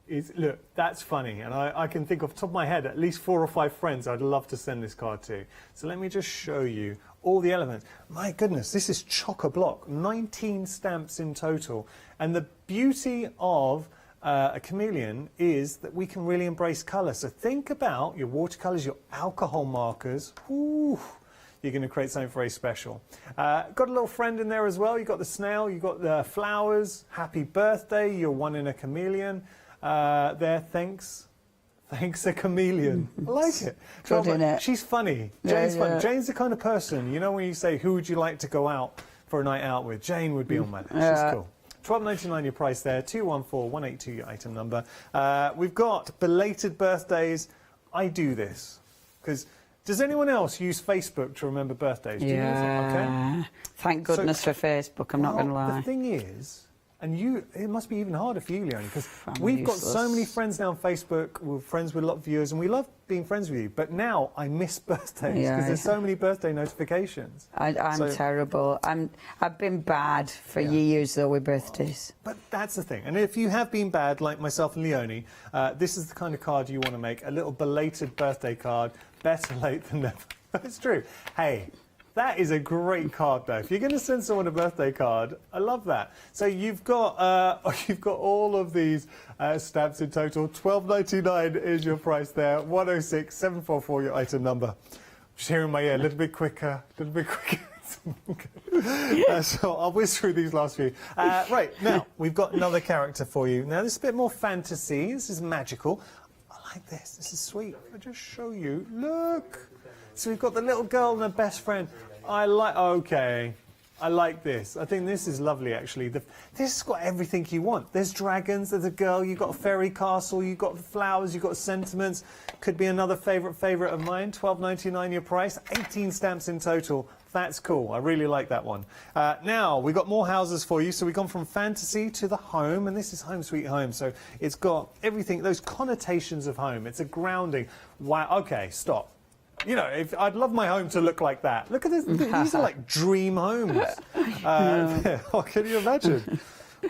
[SPEAKER 17] is, look, that's funny. And I can think off the top of my head at least 4 or 5 friends I'd love to send this card to. So let me just show you all the elements. My goodness, this is chock-a-block. 19 stamps in total. And the beauty of a chameleon is that we can really embrace colour. So think about your watercolours, your alcohol markers. Ooh, you're going to create something very special. Got a little friend in there as well. You've got the snail, you've got the flowers. Happy birthday, you're one in a chameleon. There, thanks a chameleon. I like it.
[SPEAKER 24] Good, innit?
[SPEAKER 17] She's funny. Jane's funny. Jane's the kind of person, you know, when you say, who would you like to go out for a night out with? Jane would be on my list. She's cool. $12.99 your price there, 214182 your item number. We've got belated birthdays. I do this because does anyone else use Facebook to remember birthdays? Do you use it? Okay.
[SPEAKER 24] Thank goodness for Facebook, I'm not going to lie.
[SPEAKER 17] The thing is, and it must be even harder for you, Leonie, because we've got so many friends now on Facebook. We're friends with a lot of viewers, and we love being friends with you. But now I miss birthdays because there's so many birthday notifications.
[SPEAKER 24] I'm terrible. I've been bad for years, though, with birthdays.
[SPEAKER 17] But that's the thing. And if you have been bad, like myself and Leonie, this is the kind of card you want to make, a little belated birthday card. Better late than never. It's true. Hey. That is a great card, though. If you're going to send someone a birthday card, I love that. So you've got all of these stamps in total. $12.99 is your price there. 106-744 your item number. Just hearing my ear a little bit quicker, so I'll whiz through these last few. Right, now, we've got another character for you. Now, this is a bit more fantasy. This is magical. I like this. This is sweet. I'll just show you. Look. So we've got the little girl and her best friend. Okay. I like this. I think this is lovely, actually. This has got everything you want. There's dragons, there's a girl, you've got a fairy castle, you've got flowers, you've got sentiments. Could be another favourite of mine. $12.99 your price, 18 stamps in total. That's cool. I really like that one. Now, we've got more houses for you. So we've gone from fantasy to the home, and this is Home Sweet Home. So it's got everything, those connotations of home. It's a grounding. Wow. Okay, stop. You know, I'd love my home to look like that. Look at this. These are like dream homes. What can you imagine?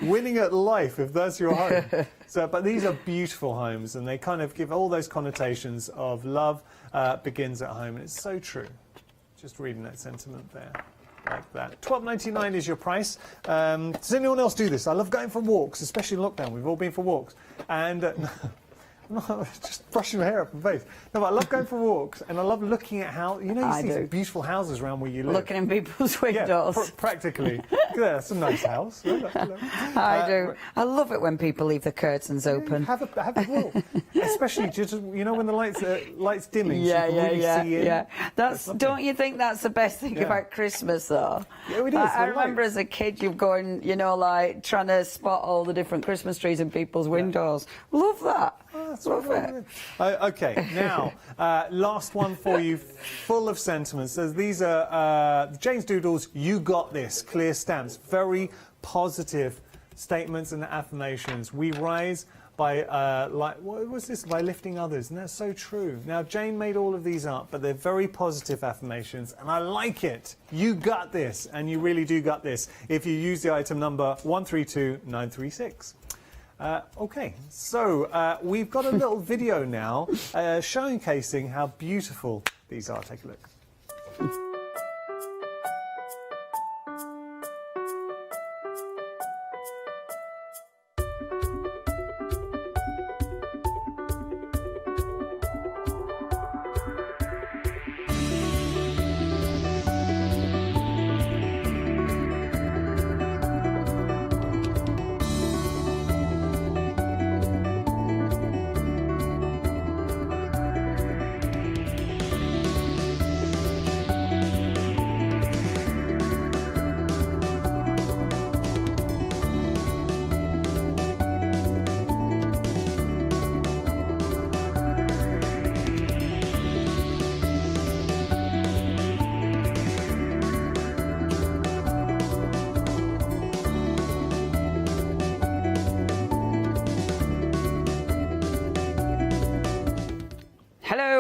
[SPEAKER 17] Winning at life, if that's your home. But these are beautiful homes, and they kind of give all those connotations of love begins at home, and it's so true. Just reading that sentiment there. Like that. $12.99 is your price. Does anyone else do this? I love going for walks, especially in lockdown. We've all been for walks. And... No, just brushing my hair up and face. No, but I love going for walks, and I love looking at how, you see these beautiful houses around where you live.
[SPEAKER 24] Looking in people's windows. Yeah,
[SPEAKER 17] practically. Look at that, that's a nice house.
[SPEAKER 24] I do. I love it when people leave the curtains open.
[SPEAKER 17] Have a walk. Especially, just, when the lights dimming,
[SPEAKER 24] yeah,
[SPEAKER 17] so you can really see in.
[SPEAKER 24] Don't you think that's the best thing about Christmas, though?
[SPEAKER 17] Yeah, it is.
[SPEAKER 24] I remember as a kid, you going, trying to spot all the different Christmas trees in people's windows. Love that. Love it.
[SPEAKER 17] Okay, now, last one for you, full of sentiments. These are Jane's Doodles, You Got This, clear stamps. Very positive statements and affirmations. We rise by, what was this? By lifting others, and that's so true. Now, Jane made all of these up, but they're very positive affirmations, and I like it. You got this, and you really do got this, if you use the item number 132936. Okay, so we've got a little video now showcasing how beautiful these are. Take a look.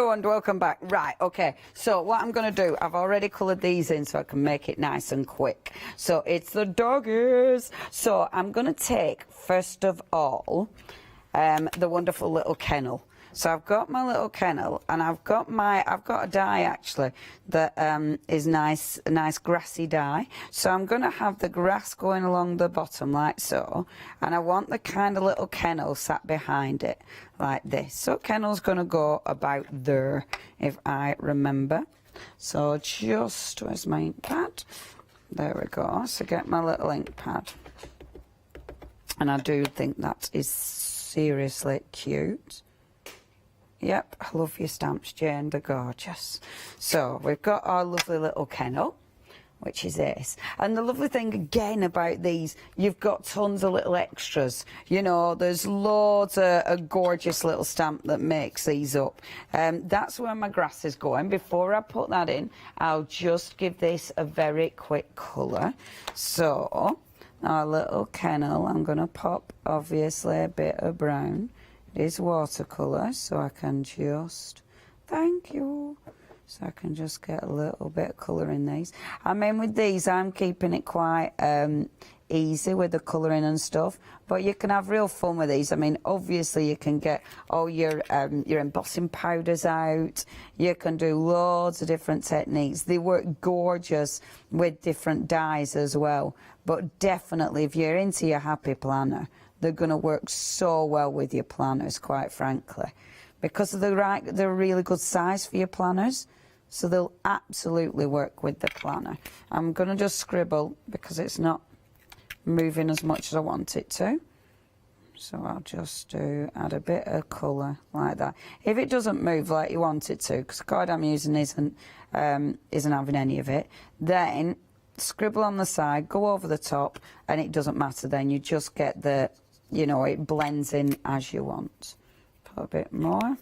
[SPEAKER 24] And welcome back. Right, okay, so what I'm going to do, I've already coloured these in so I can make it nice and quick. So it's the doggies. So I'm going to take, first of all, the wonderful little kennel. So I've got my little kennel, and I've got a dye actually that is nice, a nice grassy dye. So I'm going to have the grass going along the bottom like so, and I want the kind of little kennel sat behind it like this. So kennel's going to go about there, if I remember. So just, where's my ink pad? There we go. So get my little ink pad, and I do think that is seriously cute. Yep, I love your stamps, Jane, they're gorgeous. So we've got our lovely little kennel, which is this. And the lovely thing again about these, you've got tons of little extras. There's loads of a gorgeous little stamp that makes these up. That's where my grass is going. Before I put that in, I'll just give this a very quick colour. So our little kennel, I'm going to pop obviously a bit of brown. It is watercolour, so I can just, thank you, so I can just get a little bit of colour in these. I mean, with these, I'm keeping it quite easy with the colouring and stuff, but you can have real fun with these. I mean, obviously, you can get all your embossing powders out. You can do loads of different techniques. They work gorgeous with different dyes as well, but definitely, if you're into your happy planner, they're going to work so well with your planners, quite frankly, because they're really good size for your planners, so they'll absolutely work with the planner. I'm going to just scribble because it's not moving as much as I want it to. So I'll just add a bit of colour like that. If it doesn't move like you want it to, because the card I'm using isn't having any of it, then scribble on the side, go over the top, and it doesn't matter then. You just get the, you know, it blends in as you want. Put a bit more.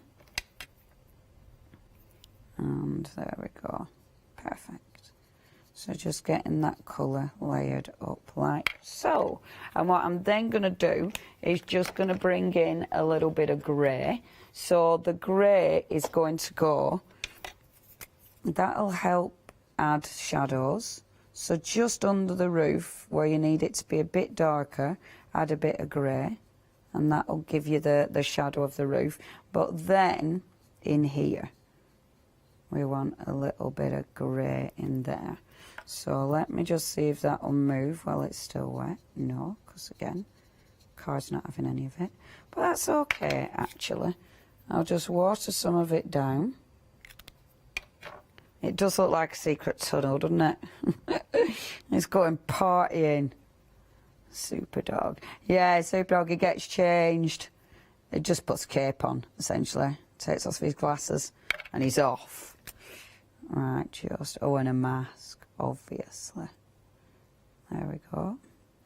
[SPEAKER 24] And there we go. Perfect. So just getting that colour layered up like so. And what I'm then going to do is just going to bring in a little bit of grey. So the grey is going to go, that'll help add shadows. So just under the roof where you need it to be a bit darker, add a bit of grey. And that'll give you the shadow of the roof. But then in here, we want a little bit of grey in there. So let me just see if that will move while it's still wet. No, because again, card's not having any of it. But that's okay, actually. I'll just water some of it down. It does look like a secret tunnel, doesn't it? It's going partying. Super dog. Yeah, super dog, he gets changed. It just puts a cape on, essentially. Takes off his glasses, and he's off. Right, just, oh, and a mask, obviously. There we go.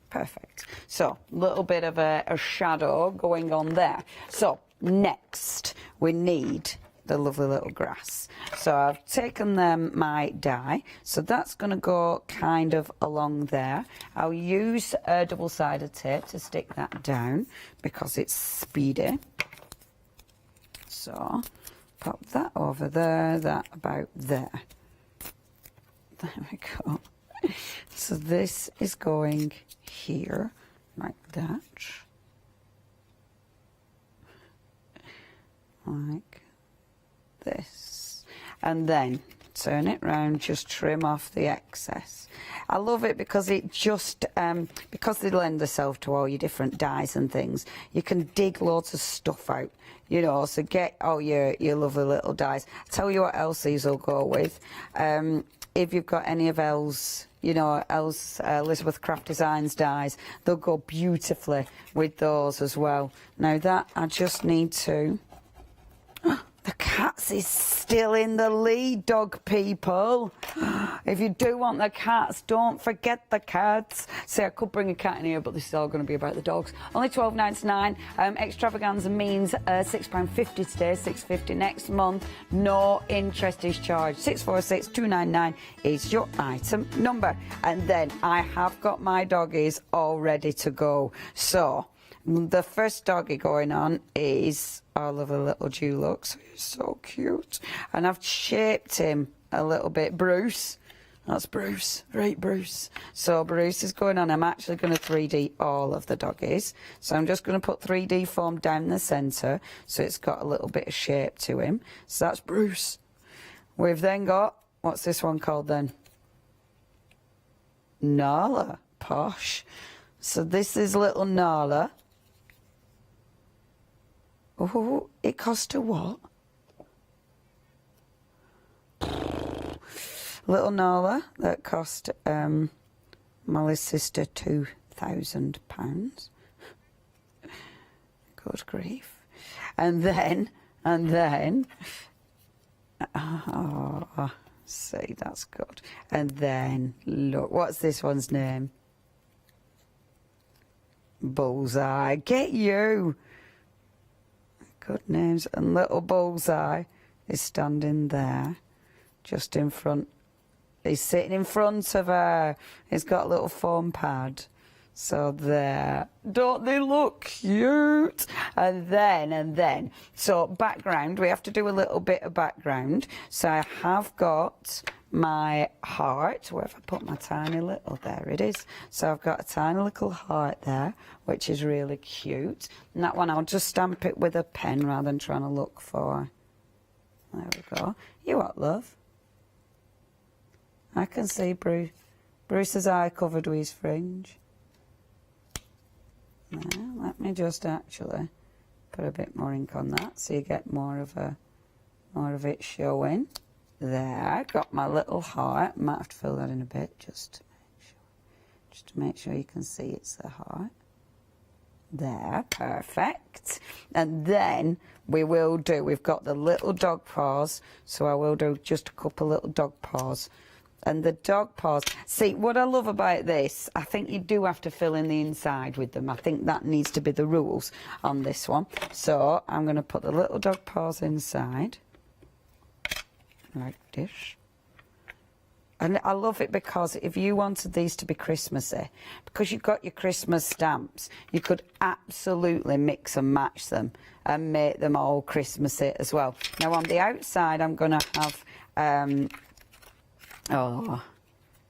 [SPEAKER 24] Perfect. So, a little bit of a shadow going on there. So, next, we need the lovely little grass. So, I've taken my die. So, that's going to go kind of along there. I'll use a double-sided tape to stick that down because it's speedy. So, pop that over there, that about there. There we go. So this is going here, like that. Like this. And then turn it round, just trim off the excess. I love it because it just, because they lend themselves to all your different dyes and things, you can dig loads of stuff out. You know, so get all your lovely little dies. Tell you what else these will go with. If you've got any of Elle's, you know, Elle's Elizabeth Craft Designs dies, they'll go beautifully with those as well. Now that I just need to... The cats is still in the lead, dog people. If you do want the cats, don't forget the cats. See, I could bring a cat in here, but this is all going to be about the dogs. Only $12.99. Extravaganza means £6.50 today, £6.50 next month. No interest is charged. 646-299 is your item number. And then I have got my doggies all ready to go. So... the first doggy going on is our lovely little Dulux. He's so cute. And I've shaped him a little bit. Bruce. That's Bruce. Right, Bruce. So Bruce is going on. I'm actually going to 3D all of the doggies. So I'm just going to put 3D foam down the centre so it's got a little bit of shape to him. So that's Bruce. We've then got, what's this one called then? Nala. Posh. So this is little Nala. Oh, it cost a what? Little Nala, that cost Molly's sister £2,000. Good grief. And then, oh, see, that's good. And then, look, what's this one's name? Bullseye. Get you! Good names. And little Bullseye is standing there, just in front. He's sitting in front of her. He's got a little foam pad. So there. Don't they look cute? And then. So background, we have to do a little bit of background. So I have got my heart. Where have I put my tiny little? There it is. So I've got a tiny little heart there, which is really cute. And that one I'll just stamp it with a pen rather than trying to look for. There we go. You what, love? I can see Bruce's eye covered with his fringe. Now, let me just actually put a bit more ink on that so you get more of it showing. There, got my little heart. Might have to fill that in a bit just to make sure you can see it's the heart. There, perfect. And then we've got the little dog paws, so I will do just a couple little dog paws. And the dog paws, see, what I love about this, I think you do have to fill in the inside with them. I think that needs to be the rules on this one. So I'm going to put the little dog paws inside, like this. And I love it because if you wanted these to be Christmassy, because you've got your Christmas stamps, you could absolutely mix and match them and make them all Christmassy as well. Now on the outside I'm going to have,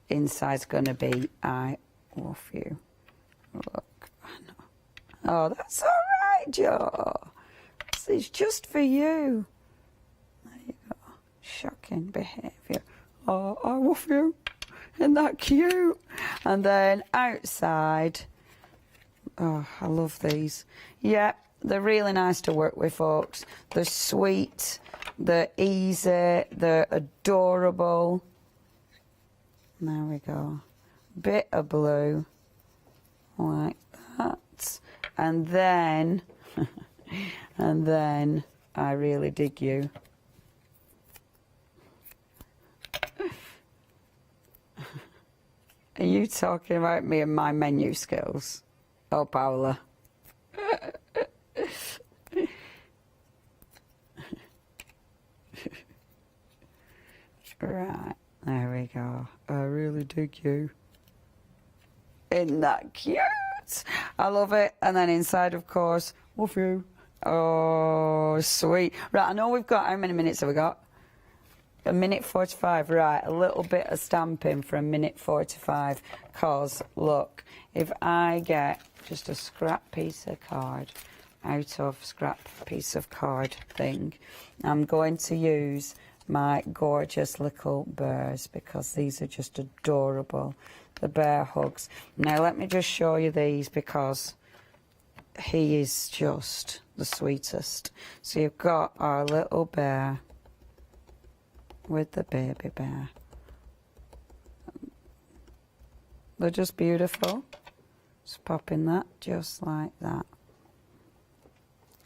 [SPEAKER 24] inside's going to be, I love you. Look. Oh, that's all right, Joe. This is just for you. There you go. Shocking behaviour. Oh, I love you. Isn't that cute? And then outside, oh, I love these. Yeah, they're really nice to work with, folks. They're sweet, they're easy, they're adorable. There we go. Bit of blue, like that. And then, and then I really dig you. Are you talking about me and my menu skills? Oh, Paola. Right, there we go. I really dig you. Isn't that cute? I love it. And then inside, of course, love you. Oh, sweet. Right, I know we've got, how many minutes have we got? 1:45, right, a little bit of stamping for 1:45, because look, if I get just a scrap piece of card out of scrap piece of card thing, I'm going to use my gorgeous little bears, because these are just adorable, the bear hugs. Now let me just show you these, because he is just the sweetest. So you've got our little bear with the baby bear. They're just beautiful. Just popping that just like that,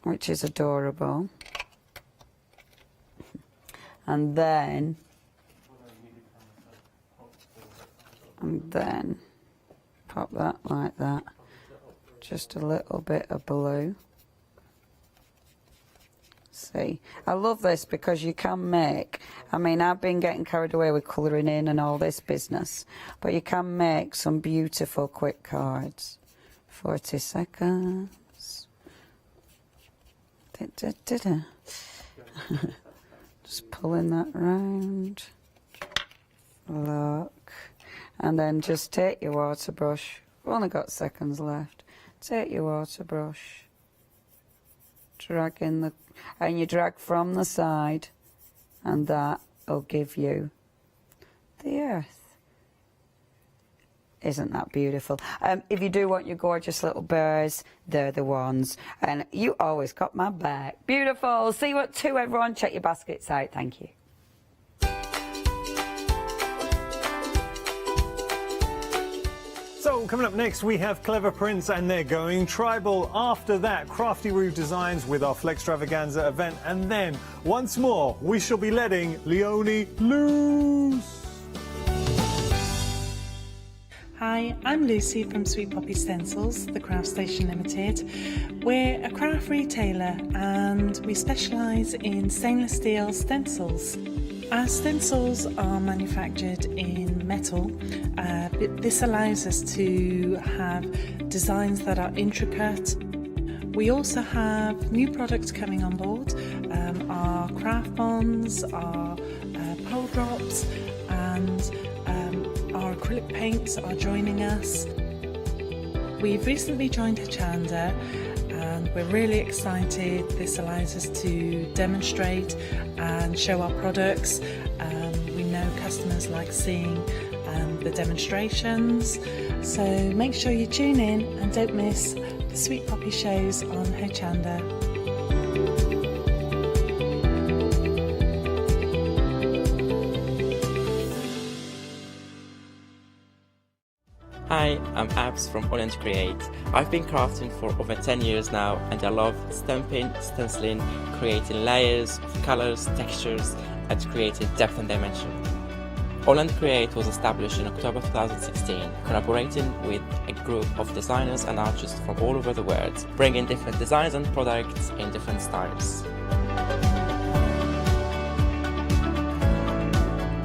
[SPEAKER 24] which is adorable. And then pop that like that. Just a little bit of blue. See, I love this because you can make, I mean, I've been getting carried away with colouring in and all this business, but you can make some beautiful quick cards. 40 seconds. Just pulling that round. Look. And then just take your water brush. We've only got seconds left. Take your water brush. Drag in the, and you drag from the side, and that will give you the earth. Isn't that beautiful? If you do want your gorgeous little bears, they're the ones. And you always got my back. Beautiful. See you at 2, everyone. Check your baskets out. Thank you.
[SPEAKER 17] So, coming up next, we have Clever Prints, and they're going tribal. After that, Crafty Roof Designs with our Flextravaganza event. And then, once more, we shall be letting Leonie loose.
[SPEAKER 15] Hi, I'm Lucy from Sweet Poppy Stencils, the Craft Station Limited. We're a craft retailer and we specialise in stainless steel stencils. Our stencils are manufactured in metal. This allows us to have designs that are intricate. We also have new products coming on board, our craft bonds, our pole drops, and our acrylic paints are joining us. We've recently joined Hochanda and we're really excited. This allows us to demonstrate and show our products. We know customers like seeing the demonstrations, so make sure you tune in and don't miss the Sweet Poppy shows on Hochanda.
[SPEAKER 10] Hi, I'm Abs from All Create. I've been crafting for over 10 years now, and I love stamping, stenciling, creating layers of colours, textures, and creating depth and dimension. All Create was established in October 2016, collaborating with a group of designers and artists from all over the world, bringing different designs and products in different styles.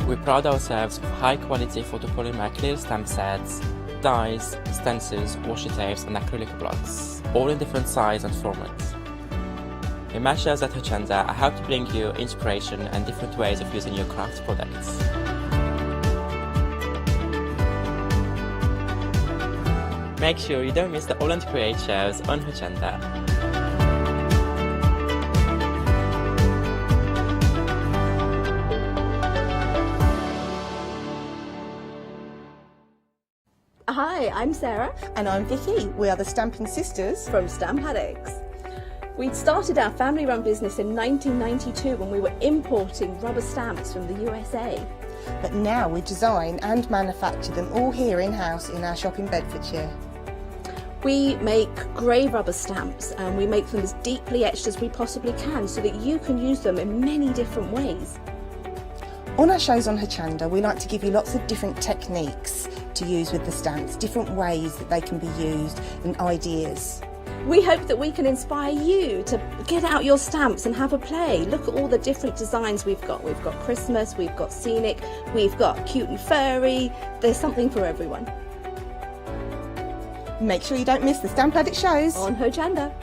[SPEAKER 10] We pride ourselves of high-quality photopolymer clear stamp sets, dies, stencils, washi tapes and acrylic blocks, all in different size and formats. In my shows at Hochanda, I hope to bring you inspiration and different ways of using your craft products. Make sure you don't miss the All Create shows on Hochanda.
[SPEAKER 11] Hi, I'm Sarah.
[SPEAKER 12] And I'm Vicky. We are the Stamping Sisters
[SPEAKER 11] from Stamp Addicts. We started our family-run business in 1992 when we were importing rubber stamps from the USA.
[SPEAKER 12] But now we design and manufacture them all here in-house in our shop in Bedfordshire.
[SPEAKER 11] We make grey rubber stamps and we make them as deeply etched as we possibly can so that you can use them in many different ways.
[SPEAKER 12] On our shows on Hochanda, we like to give you lots of different techniques to use with the stamps, different ways that they can be used and ideas.
[SPEAKER 11] We hope that we can inspire you to get out your stamps and have a play. Look at all the different designs we've got. We've got Christmas, we've got scenic, we've got cute and furry. There's something for everyone.
[SPEAKER 12] Make sure you don't miss the Stamp Addict shows
[SPEAKER 11] on Hochanda.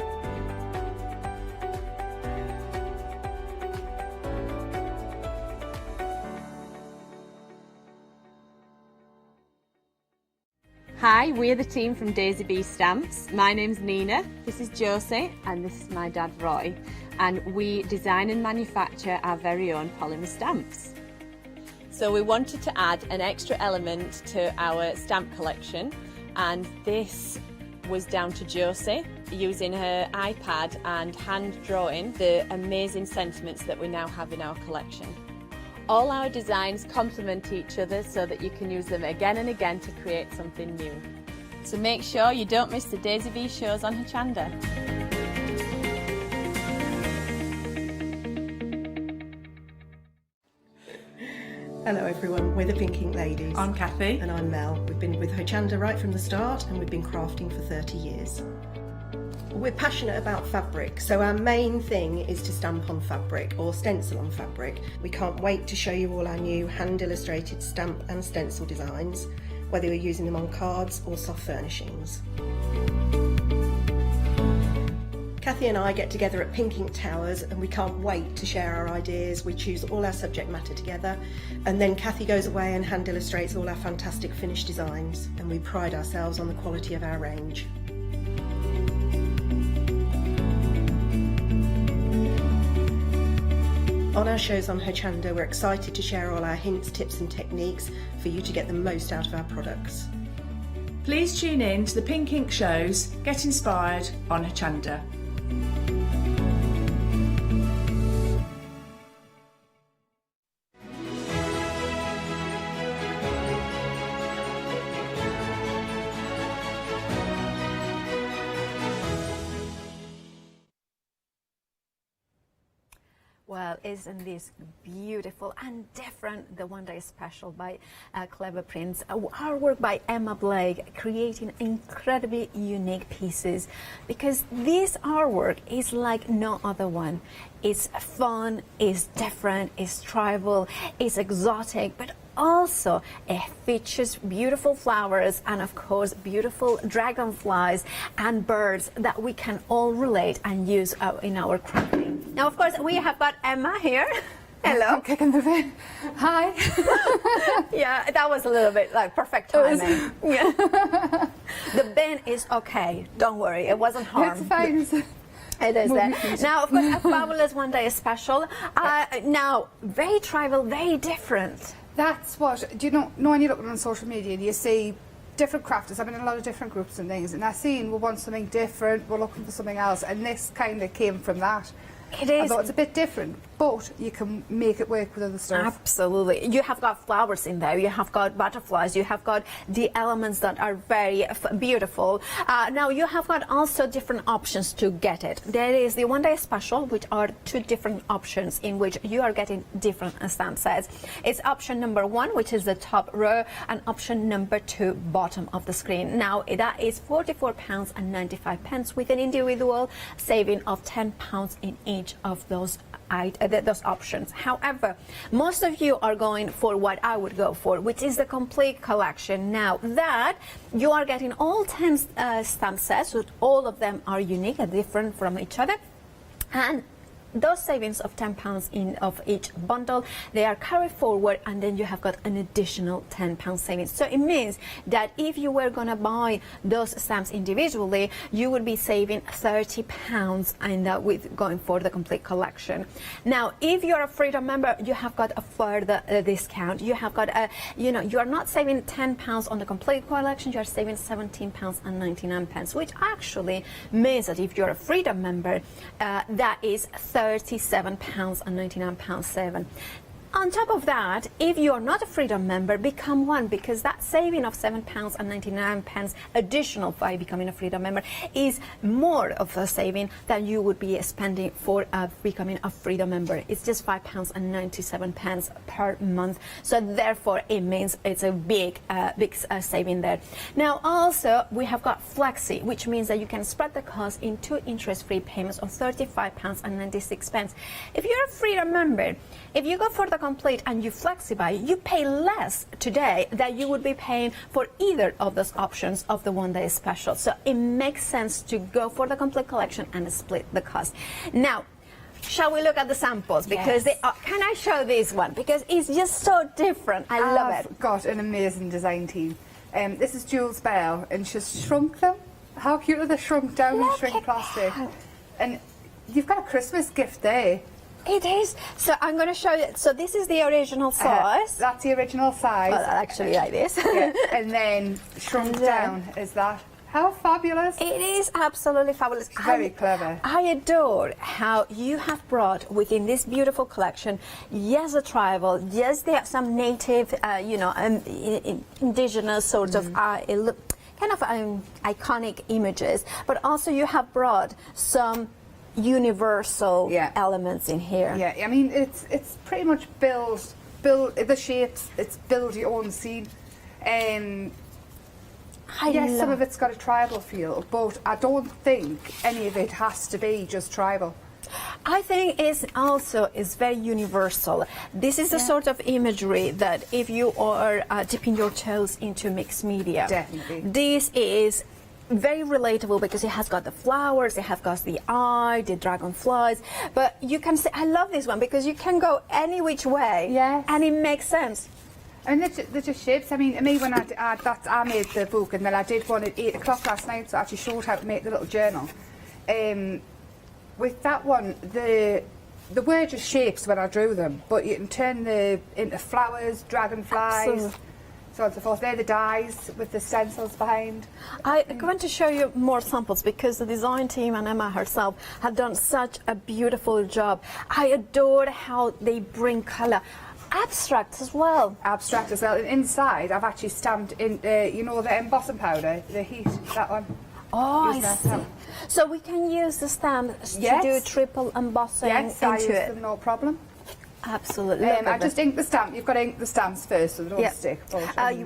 [SPEAKER 13] Hi, we're the team from Daisy Bee Stamps. My name's Nina, this is Josie, and this is my dad Roy. And we design and manufacture our very own polymer stamps. So we wanted to add an extra element to our stamp collection, and this was down to Josie using her iPad and hand drawing the amazing sentiments that we now have in our collection. All our designs complement each other so that you can use them again and again to create something new. So make sure you don't miss the Daisy Bee shows on Hochanda.
[SPEAKER 25] Hello everyone, we're the Pink Ink Ladies.
[SPEAKER 26] I'm Kathy.
[SPEAKER 25] And I'm Mel. We've been with Hochanda right from the start and we've been crafting for 30 years. We're passionate about fabric, so our main thing is to stamp on fabric or stencil on fabric. We can't wait to show you all our new hand illustrated stamp and stencil designs, whether you're using them on cards or soft furnishings. Kathy and I get together at Pink Ink Towers and we can't wait to share our ideas. We choose all our subject matter together and then Kathy goes away and hand illustrates all our fantastic finished designs, and we pride ourselves on the quality of our range. On our shows on Hochanda, we're excited to share all our hints, tips and techniques for you to get the most out of our products.
[SPEAKER 26] Please tune in to the Pink Ink shows, get inspired on Hochanda.
[SPEAKER 3] Well, isn't this beautiful and different? The One Day Special by Clever Prints. Artwork by Emma Blake, creating incredibly unique pieces, because this artwork is like no other one. It's fun, it's different, it's tribal, it's exotic, but also it features beautiful flowers and of course beautiful dragonflies and birds that we can all relate and use in our crafting. Now of course we have got Emma here. Hello.
[SPEAKER 14] I'm kicking the bin. Hi.
[SPEAKER 3] Yeah, that was a little bit like perfect timing. Yeah. The bin is okay, don't worry, it wasn't harmed.
[SPEAKER 14] It's fine.
[SPEAKER 3] It is there. Now, of course, a fabulous One Day Special. Now, very tribal, very different.
[SPEAKER 14] That's what, do you know when you're looking on social media and you see different crafters, I'm in a lot of different groups and things, and I seen we want something different, we're looking for something else, and this kind of came from that.
[SPEAKER 3] It is.
[SPEAKER 14] I thought it's a bit different. but you can make it work with other stuff.
[SPEAKER 4] Absolutely. You have got flowers in there, you have got butterflies, you have got the elements that are very beautiful. Now you have got also different options to get it. There is the one day special, which are 2 different options in which you are getting different stamp sets. It's option number 1, which is the top row, and option number 2, bottom of the screen. Now that is £44.95 with an individual saving of £10 in each of those options. However, most of you are going for what I would go for, which is the complete collection. Now that you are getting all 10 stamp sets, so all of them are unique and different from each other, and those savings of £10 in of each bundle, they are carried forward, and then you have got an additional £10 savings. So it means that if you were going to buy those stamps individually, you would be saving £30 and with going for the complete collection. Now, if you're a Freedom member, you have got a further discount. You have got a, you are not saving £10 on the complete collection, you are saving £17.99, which actually means that if you're a Freedom member, that is £37.99. On top of that, if you're not a Freedom member, become one, because that saving of £7.99 additional by becoming a Freedom member is more of a saving than you would be spending for becoming a Freedom member. It's just £5.97 per month. So therefore, it means it's a big saving there. Now, also, we have got Flexi, which means that you can spread the cost in 2 interest-free payments of £35.96. If you're a Freedom member, if you go for the complete and you flexify, you pay less today than you would be paying for either of those options of the one day special. So it makes sense to go for the complete collection and split the cost. Now, shall we look at the samples? Because they are, can I show this one? Because it's just so different. I love it.
[SPEAKER 14] I've got an amazing design team. This is Jules Bell, and she's shrunk them. How cute are they shrunk down in shrink plastic? And you've got a Christmas gift there.
[SPEAKER 4] It is. So I'm going to show you. So this is the original size.
[SPEAKER 14] That's the original size.
[SPEAKER 4] Well, actually like this.
[SPEAKER 14] Yeah. And then shrunk down is that. How fabulous.
[SPEAKER 4] It is absolutely fabulous.
[SPEAKER 14] It's very clever.
[SPEAKER 4] I adore how you have brought within this beautiful collection, yes, a tribal, yes, there are some native, indigenous sorts of kind of iconic images, but also you have brought some universal elements in here.
[SPEAKER 14] Yeah, I mean it's pretty much build the shapes. It's build your own scene. Yes, some of it's got a tribal feel, but I don't think any of it has to be just tribal.
[SPEAKER 4] I think it's also very universal. This is the sort of imagery that if you are dipping your toes into mixed media,
[SPEAKER 14] definitely.
[SPEAKER 4] This is very relatable because it has got the flowers, it has got the eye, the dragonflies, but you can say, I love this one because you can go any which way, and it makes sense.
[SPEAKER 14] And they're just shapes. I mean, to me, when I made the book, and then I did one at 8 o'clock last night, so I actually showed how to make the little journal. With that one, the were just shapes when I drew them, but you can turn them into flowers, dragonflies, so on and so forth. They're the dies with the stencils behind.
[SPEAKER 4] I'm going to show you more samples because the design team and Emma herself have done such a beautiful job. I adore how they bring colour. Abstract as well.
[SPEAKER 14] Abstract as well. And inside, I've actually stamped in, the embossing powder, the heat, that one.
[SPEAKER 4] Oh, I see. So we can use the stamps to do triple embossing into
[SPEAKER 14] I use
[SPEAKER 4] it.
[SPEAKER 14] them, no problem.
[SPEAKER 4] Absolutely.
[SPEAKER 14] I just ink the stamp. You've got to ink the stamps first so they don't stick.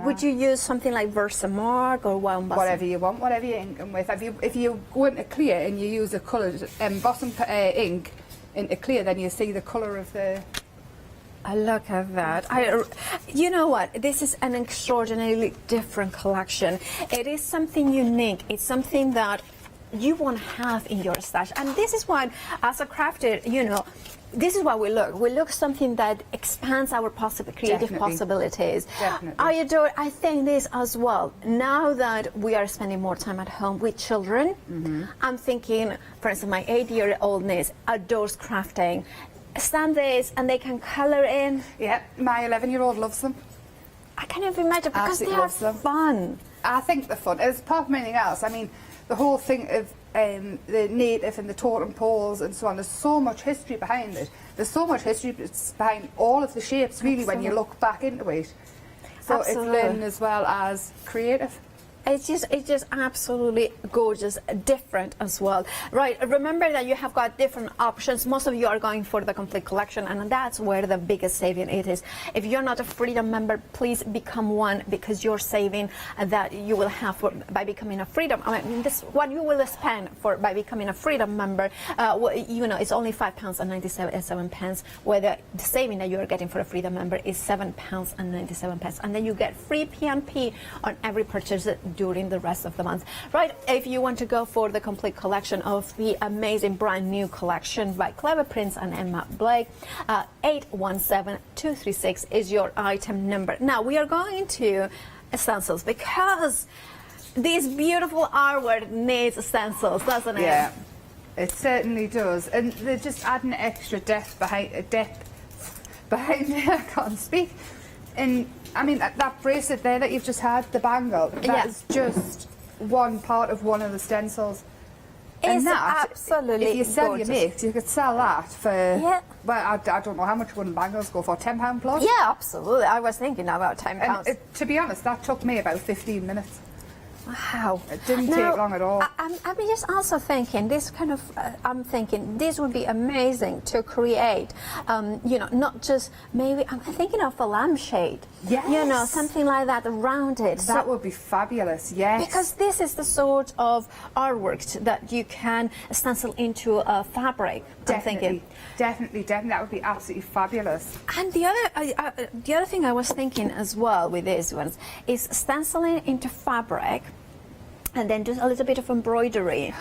[SPEAKER 4] Would you use something like Versamark or Wow Embossing?
[SPEAKER 14] Whatever you want, whatever you ink them with. If you go into clear and you use a coloured embossing ink into clear, then you see the colour of the...
[SPEAKER 4] I look at that. You know what? This is an extraordinarily different collection. It is something unique. It's something that you want to have in your stash. And this is what, as a crafter, this is what we look. We look something that expands our creative possibilities.
[SPEAKER 14] Definitely.
[SPEAKER 4] I think this as well. Now that we are spending more time at home with children, I'm thinking, for instance, my 8-year-old niece adores crafting. Stand this and they can colour in.
[SPEAKER 14] Yeah, my 11-year-old loves them.
[SPEAKER 4] I can't even imagine because they are fun.
[SPEAKER 14] I think they're fun. As apart from anything else, I mean, the whole thing of the native and the totem poles and so on. There's so much history behind it. There's so much history behind all of the shapes, really, when you look back into it. So
[SPEAKER 4] Absolutely.
[SPEAKER 14] it's learning as well as creative.
[SPEAKER 4] It's just absolutely gorgeous, different as well. Right, remember that you have got different options. Most of you are going for the complete collection, and that's where the biggest saving it is. If you're not a Freedom member, please become one, because you're saving that you will have by becoming a Freedom. I mean, this what you will spend by becoming a Freedom member, you know, it's only £5.97, where the saving that you are getting for a Freedom member is £7.97, and then you get free P&P on every purchase during the rest of the month. Right, if you want to go for the complete collection of the amazing brand new collection by Clever Prince and Emma Blake, 817236 is your item number. Now we are going to stencils, because this beautiful artwork needs stencils, doesn't it?
[SPEAKER 14] Yeah, it certainly does, and they're just adding extra depth behind I can't speak. And I mean, that bracelet there that you've just had, the bangle, that is just one part of one of the stencils. And
[SPEAKER 4] It's
[SPEAKER 14] that,
[SPEAKER 4] absolutely
[SPEAKER 14] if you sell
[SPEAKER 4] gorgeous.
[SPEAKER 14] your mix, you could sell that for, well, I don't know how much wooden bangles go for, £10 plus?
[SPEAKER 4] Yeah, absolutely. I was thinking about £10.
[SPEAKER 14] And to be honest, that took me about 15 minutes.
[SPEAKER 4] Wow.
[SPEAKER 14] It didn't take long at all.
[SPEAKER 4] I'm just also thinking this kind of, I'm thinking this would be amazing to create, you know, not just maybe, I'm thinking of a lampshade.
[SPEAKER 14] Yes.
[SPEAKER 4] You know, something like that around it.
[SPEAKER 14] That would be fabulous, yes.
[SPEAKER 4] Because this is the sort of artwork that you can stencil into a fabric.
[SPEAKER 14] Definitely, definitely, that would be absolutely fabulous.
[SPEAKER 4] And the other thing I was thinking as well with these ones is stenciling into fabric, and then just a little bit of embroidery.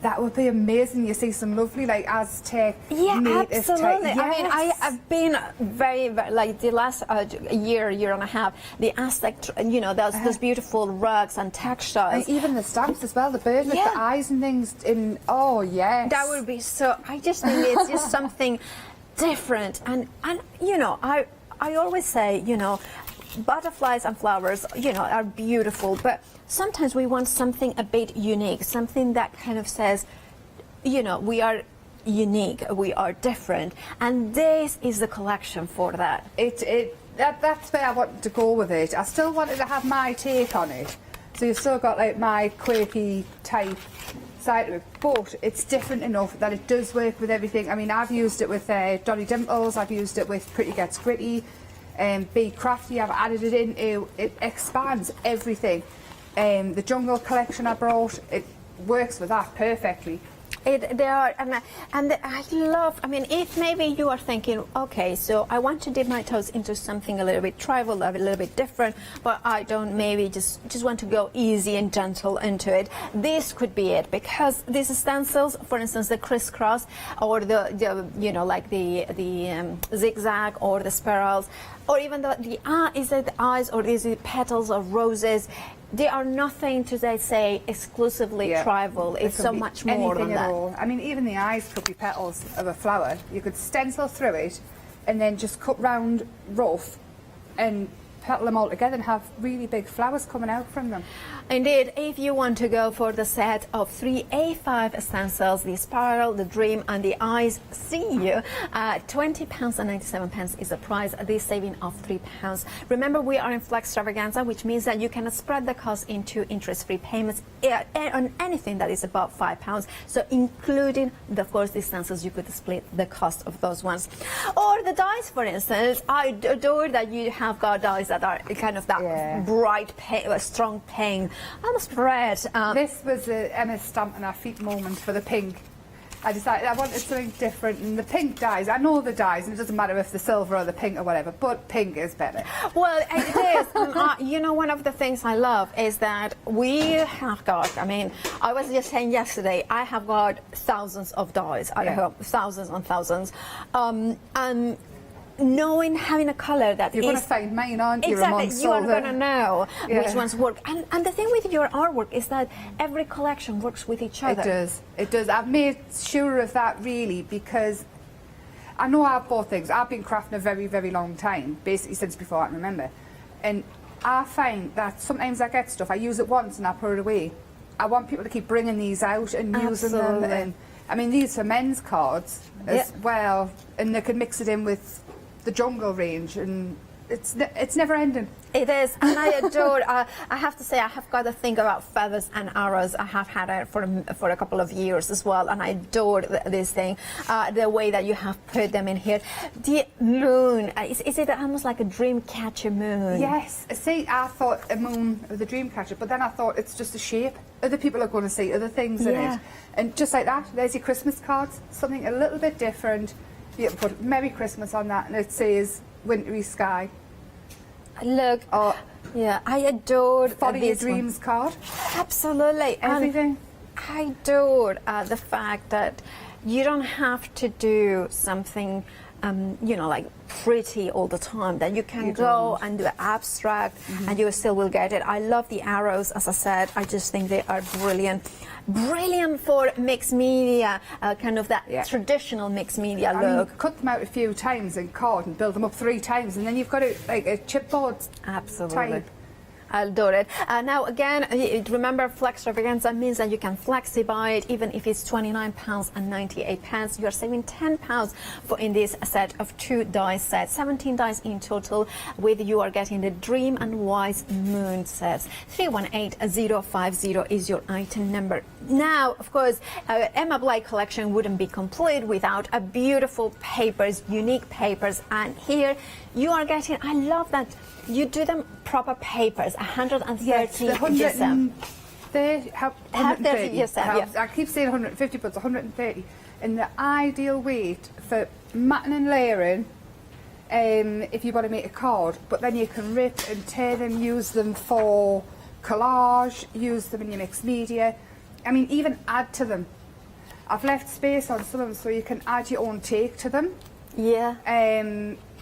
[SPEAKER 14] That would be amazing. You see some lovely, like, Aztec, native
[SPEAKER 4] absolutely.
[SPEAKER 14] type.
[SPEAKER 4] I mean, I've been very, like, the last year and a half, the Aztec, you know, those beautiful rugs and textiles.
[SPEAKER 14] And even the stamps as well, the bird with the eyes and things in, oh, yes.
[SPEAKER 4] That would be so, I just think it's just something different. And you know, I always say, you know, butterflies and flowers, you know, are beautiful, but sometimes we want something a bit unique, something that kind of says, you know, we are unique, we are different, and this is the collection for that.
[SPEAKER 14] That's where I wanted to go with it. I still wanted to have my take on it, so you've still got, like, my quirky type side of it, but it's different enough that it does work with everything. I mean, I've used it with Dolly Dimples, I've used it with Pretty Gets Gritty, Be Crafty, I've added it into, it expands everything. The Jungle collection I brought, it works with that perfectly.
[SPEAKER 4] They are, and I love, I mean, if maybe you are thinking, okay, so I want to dip my toes into something a little bit tribal, a little bit different, but I don't maybe just want to go easy and gentle into it, this could be it, because these stencils, for instance, the crisscross, or the you know, like the zigzag, or the spirals, or even is it the eyes, or is it petals of roses? They are nothing to say exclusively tribal. It's so much more than that.
[SPEAKER 14] All. I mean, even the eyes could be petals of a flower. You could stencil through it and then just cut round rough and petal them all together and have really big flowers coming out from them.
[SPEAKER 4] Indeed, if you want to go for the set of 3 A5 stencils, the spiral, the dream, and the eyes see you, £20.97 is the price, this saving of £3. Remember, we are in flex extravaganza, which means that you can spread the cost into interest-free payments on anything that is above £5. So including, of course, the stencils, you could split the cost of those ones. Or the dies, for instance. I adore that you have got dies that are kind of that bright, strong pink. I'm spread.
[SPEAKER 14] This was Emma's stamp on our feet moment for the pink. I decided I wanted something different, and the pink dies. I know the dies, and it doesn't matter if the silver or the pink or whatever, but pink is better.
[SPEAKER 4] Well, it is. You know, one of the things I love is that we have got, I mean, I was just saying yesterday, I have got thousands of dies at home, thousands and thousands. And knowing, having a colour that
[SPEAKER 14] you're going to find mine, aren't you?
[SPEAKER 4] Exactly, you are going to know which ones work. And the thing with your artwork is that every collection works with each other.
[SPEAKER 14] It does, it does. I've made sure of that, really, because I know I've bought things. I've been crafting a very, very long time, basically since before I can remember. And I find that sometimes I get stuff, I use it once and I put it away. I want people to keep bringing these out and using them. And I mean, these are men's cards as well, and they could mix it in with the jungle range, and it's never ending.
[SPEAKER 4] It is, and I adore. I have to say, I have got to think about feathers and arrows. I have had it for a couple of years as well, and I adore this thing. The way that you have put them in here. The moon, is it almost like a dream catcher moon?
[SPEAKER 14] Yes. See, I thought a moon was a dream catcher, but then I thought it's just a shape. Other people are going to see other things in it, and just like that, there's your Christmas cards. Something a little bit different. You can put Merry Christmas on that, and it says Wintry Sky.
[SPEAKER 4] Look, yeah, I adored
[SPEAKER 14] Follow Your
[SPEAKER 4] this
[SPEAKER 14] Dreams card.
[SPEAKER 4] Absolutely,
[SPEAKER 14] Everything.
[SPEAKER 4] I adored the fact that you don't have to do something, you know, like pretty all the time. That you can go and do abstract, and you still will get it. I love the arrows, as I said. I just think they are brilliant. Brilliant for mixed media, kind of that traditional mixed media look.
[SPEAKER 14] Mean, cut them out a few times in card and build them up 3 times, and then you've got like a chipboard.
[SPEAKER 4] Absolutely.
[SPEAKER 14] Type.
[SPEAKER 4] I adore it. Now again, remember Flextravaganza means that you can flexi-buy it even if it's £29.98. You're saving £10 for in this set of 2 dice sets, 17 dice in total. With you are getting the Dream and Wise Moon sets. 318050 is your item number. Now, of course, Emma Blake collection wouldn't be complete without a beautiful papers, unique papers, and here you are getting. I love that you do them proper papers. 130
[SPEAKER 14] yes, the 130. I keep saying 150, but it's 130. And the ideal weight for matting and layering, if you want to make a card, but then you can rip and tear them, use them for collage, use them in your mixed media. I mean, even add to them. I've left space on some of them so you can add your own take to them.
[SPEAKER 4] Yeah.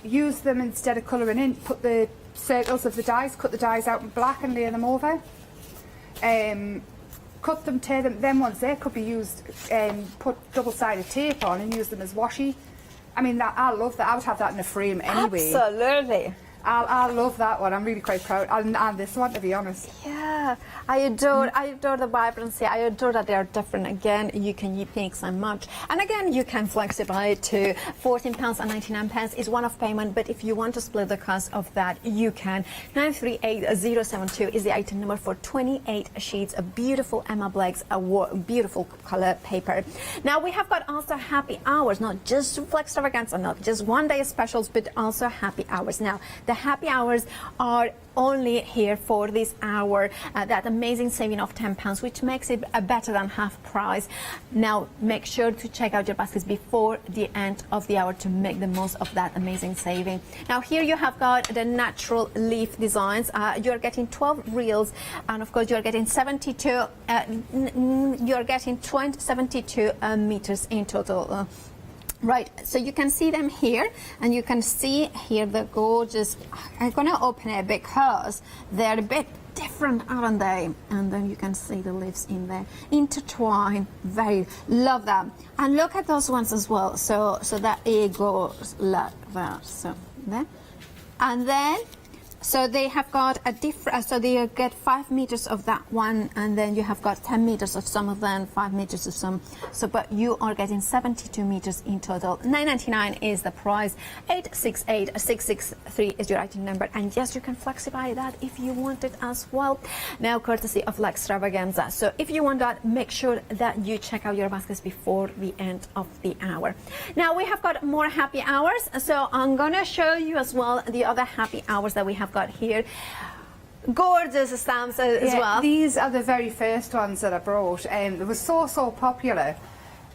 [SPEAKER 14] Use them instead of colouring in. Put the circles of the dies, cut the dies out in black and lay them over. Cut them, tear them. Then once they could be used, put double-sided tape on and use them as washi. I mean, I love that. I would have that in a frame anyway.
[SPEAKER 4] Absolutely.
[SPEAKER 14] I love that one. I'm really quite proud. And this one, to be honest.
[SPEAKER 4] Yeah, I adore the vibrancy. I adore that they are different. Again, you can mix and match. And again, you can flexify it to £14.99 is one-off payment. But if you want to split the cost of that, you can. 938072 is the item number for 28 sheets of beautiful Emma Blake's beautiful colour paper. Now, we have got also happy hours, not just Flextravaganza, not just one-day specials, but also happy hours. Now, the happy hours are only here for this hour, that amazing saving of £10, which makes it better than half price. Now, make sure to check out your baskets before the end of the hour to make the most of that amazing saving. Now, here you have got the natural leaf designs. You're getting 12 reels, and of course, you're getting 72. You're getting 72 meters in total. Right, so you can see them here, and you can see here the gorgeous. I'm going to open it because they're a bit different, aren't they? And then you can see the leaves in there intertwined. Very love that. And look at those ones as well. So that it goes like that. So there, and then. So they have got a different, so they get 5 meters of that one, and then you have got 10 meters of some of them, 5 meters of some. So, but you are getting 72 meters in total. $9.99 is the price. 868663 is your item number, and yes, you can flexify that if you want it as well. Now, courtesy of Flextravaganza. So, if you want that, make sure that you check out your baskets before the end of the hour. Now, we have got more happy hours, so I'm gonna show you as well the other happy hours that we have got here. Gorgeous stamps as well.
[SPEAKER 14] These are the very first ones that I brought. They were so popular.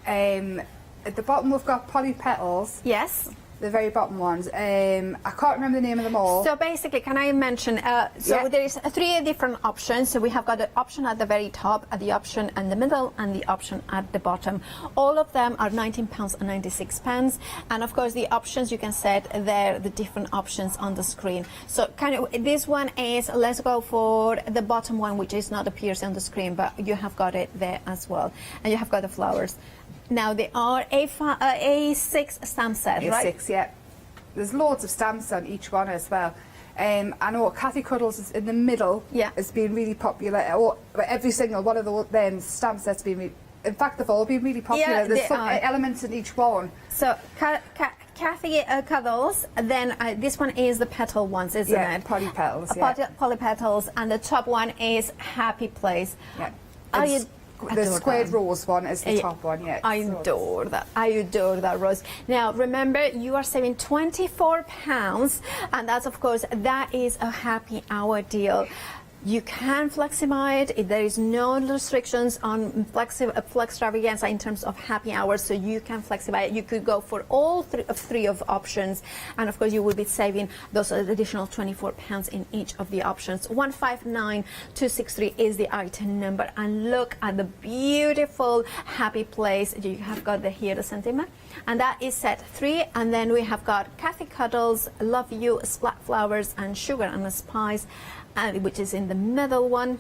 [SPEAKER 14] At the bottom we've got poly petals.
[SPEAKER 4] Yes.
[SPEAKER 14] The very bottom ones. I can't remember the name of them all.
[SPEAKER 4] So basically, can I mention, there is 3 different options. So we have got the option at the very top, the option in the middle, and the option at the bottom. All of them are £19.96. And of course, the options you can set there, the different options on the screen. So kind of, this one is, let's go for the bottom one, which is not appears on the screen, but you have got it there as well. And you have got the flowers. Now, they are A6 stamp set, right?
[SPEAKER 14] A6, yeah. There's loads of stamps on each one as well. I know Kathy Cuddles is in the middle.
[SPEAKER 4] Yeah.
[SPEAKER 14] Has been really popular. Or every single one of the stamp sets been really, in fact, they've all been really popular.
[SPEAKER 4] Yeah,
[SPEAKER 14] There's
[SPEAKER 4] they
[SPEAKER 14] some
[SPEAKER 4] are.
[SPEAKER 14] elements in each one.
[SPEAKER 4] So Kathy Cuddles, then this one is the petal ones, isn't it?
[SPEAKER 14] Polypetals, yeah.
[SPEAKER 4] Polypetals, and the top one is Happy Place.
[SPEAKER 14] Yeah.
[SPEAKER 4] Are you
[SPEAKER 14] The squared rose one is the top one, yeah.
[SPEAKER 4] I adore that. I adore that, Rose. Now, remember, you are saving £24, and that's, of course, that is a happy hour deal. You can flexify it. There is no restrictions on flextravaganza in terms of happy hours, so you can flexify it. You could go for all three of options, and of course you will be saving those additional £24 in each of the options. 159263 is the item number, and look at the beautiful Happy Place. You have got here the sentiment, and that is set 3, and then we have got Kathy Cuddles, Love You, Splat Flowers, and Sugar and Spice, which is in the middle one.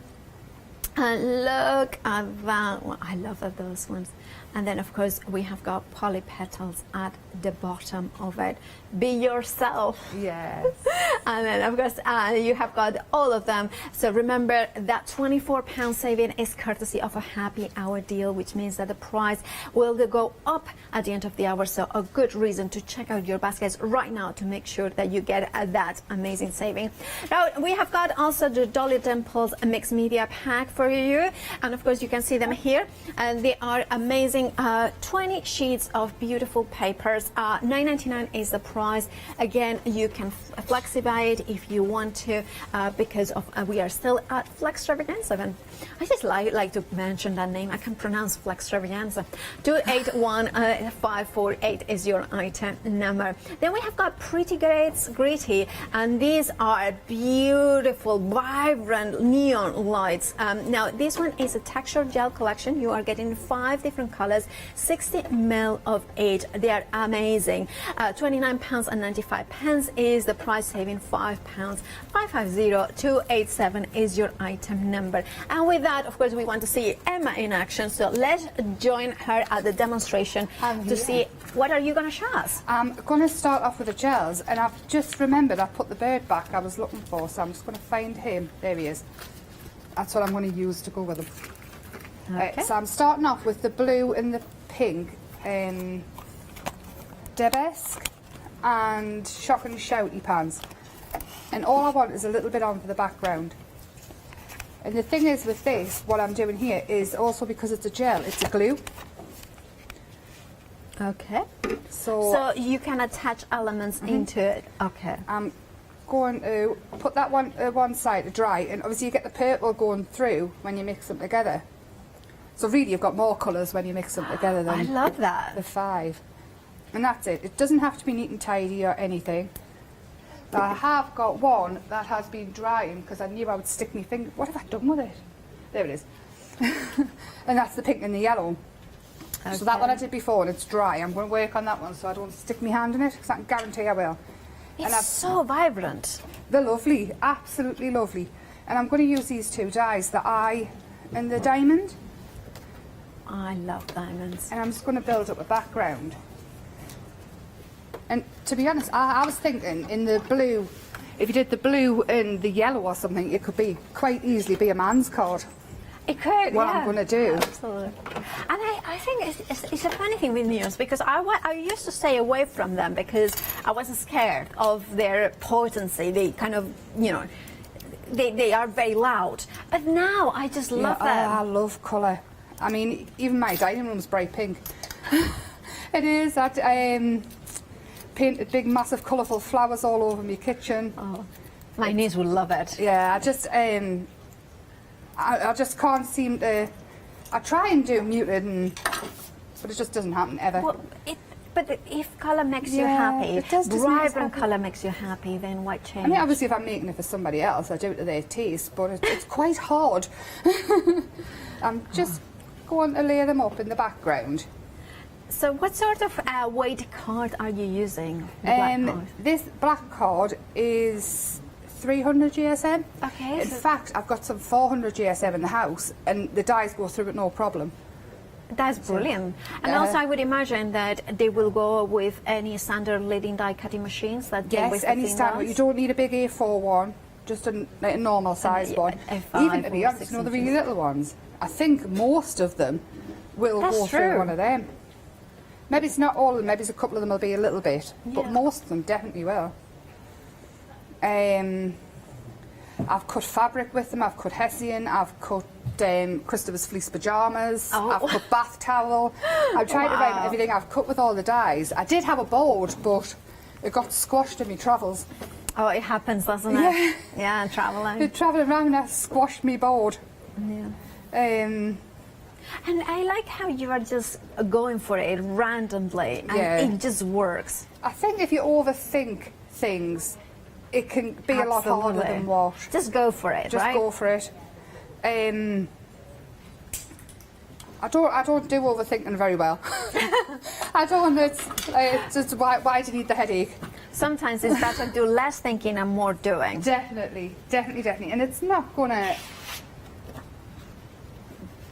[SPEAKER 4] And look at that one. I love those ones. And then, of course, we have got Polypetals at the bottom of it. Be yourself.
[SPEAKER 14] Yes.
[SPEAKER 4] And then, of course, you have got all of them. So remember that £24 saving is courtesy of a happy hour deal, which means that the price will go up at the end of the hour. So a good reason to check out your baskets right now to make sure that you get that amazing saving. Now, we have got also the Dolly Dimples mixed media pack for you. And of course, you can see them here. And they are amazing. 20 sheets of beautiful papers. $9.99 is the price. Again, you can flexify it if you want to, because of we are still at Flextravaganza. I just like to mention that name. I can pronounce Flextravaganza. 281548 is your item number. Then we have got Pretty Gritty, and these are beautiful, vibrant neon lights. Now, this one is a textured gel collection. You are getting 5 different colors. 60 ml of each. They are amazing. £29.95 is the price, saving £5. 550287 is your item number. And with that, of course, we want to see Emma in action. So let's join her at the demonstration to see what are you going to show us.
[SPEAKER 14] I'm going to start off with the gels, and I've just remembered I put the bird back I was looking for, so I'm just going to find him. There he is. That's what I'm going to use to go with him.
[SPEAKER 4] Okay.
[SPEAKER 14] So I'm starting off with the blue and the pink in Debesque and Shock and Shouty pans. And all I want is a little bit on for the background. And the thing is with this, what I'm doing here is also because it's a gel, it's a glue.
[SPEAKER 4] Okay.
[SPEAKER 14] So
[SPEAKER 4] you can attach elements into it. Okay.
[SPEAKER 14] I'm going to put that one side to dry, and obviously you get the purple going through when you mix them together. So really, you've got more colours when you mix them together than
[SPEAKER 4] I love that.
[SPEAKER 14] The 5. And that's it. It doesn't have to be neat and tidy or anything. Now, I have got one that has been drying because I knew I would stick my finger. What have I done with it? There it is. And that's the pink and the yellow. Okay. So that one I did before, and it's dry. I'm going to work on that one so I don't stick my hand in it, because I can guarantee I will.
[SPEAKER 4] It's so vibrant.
[SPEAKER 14] They're lovely, absolutely lovely. And I'm going to use these 2 dyes, the eye and the diamond.
[SPEAKER 4] I love diamonds.
[SPEAKER 14] And I'm just going to build up a background. And to be honest, I was thinking in the blue, if you did the blue and the yellow or something, it could be quite easily be a man's card.
[SPEAKER 4] It could,
[SPEAKER 14] What I'm going to do.
[SPEAKER 4] Absolutely. And I think it's a funny thing with neons, because I used to stay away from them because I was scared of their potency. They kind of, they are very loud. But now I just love them.
[SPEAKER 14] I love colour. I mean, even my dining room's bright pink. It is. I painted big, massive, colourful flowers all over my kitchen.
[SPEAKER 4] Oh, my niece would love it.
[SPEAKER 14] Yeah, I just can't seem to. I try and do muted, but it just doesn't happen ever.
[SPEAKER 4] Well, but if colour makes you happy, vibrant colour makes you happy, then why change?
[SPEAKER 14] I mean, obviously, if I'm making it for somebody else, I do it to their taste, but it's quite hard. I'm just going to lay them up in the background.
[SPEAKER 4] So what sort of weight card are you using? Black card?
[SPEAKER 14] This black card is 300 GSM.
[SPEAKER 4] Okay.
[SPEAKER 14] In fact, I've got some 400 GSM in the house, and the dyes go through it no problem.
[SPEAKER 4] That's brilliant. And also I would imagine that they will go with any standard leading die cutting machines that go with
[SPEAKER 14] Yes, any standard. You don't need a big A4 one, just like a normal size one. Even to be honest, you know, the really little ones, I think most of them will go through one of them. Maybe it's not all of them, maybe a couple of them will be a little bit, but most of them definitely will. I've cut fabric with them, I've cut hessian, I've cut Christopher's fleece pyjamas, I've cut bath towel. I've tried to write everything I've cut with all the dyes. I did have a board, but it got squashed in my travels.
[SPEAKER 4] Oh, it happens, doesn't it? Yeah, travelling.
[SPEAKER 14] Travelling around and I squashed my board.
[SPEAKER 4] Yeah. And I like how you are just going for it randomly and it just works.
[SPEAKER 14] I think if you overthink things, it can be a lot harder than what.
[SPEAKER 4] Just go for it,
[SPEAKER 14] Just go for it. I don't do overthinking very well. I don't. It's just why do you need the headache?
[SPEAKER 4] Sometimes it's better to do less thinking and more doing.
[SPEAKER 14] Definitely. And it's not gonna.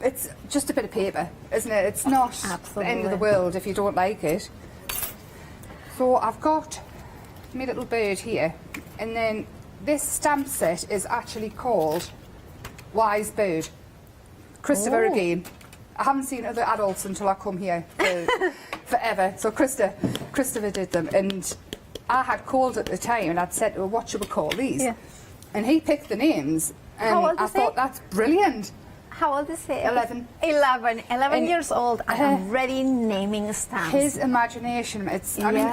[SPEAKER 14] It's just a bit of paper, isn't it? It's not the end of the world if you don't like it. So I've got my little bird here, and then this stamp set is actually called Wise Bird. Christopher again. I haven't seen other adults until I come here forever. So Christopher did them, and I had called at the time and I'd said, well, what should we call these? Yeah. And he picked the names, and I thought that's brilliant.
[SPEAKER 4] How old is he?
[SPEAKER 14] 11.
[SPEAKER 4] 11 years old and already naming stamps.
[SPEAKER 14] His imagination, I mean,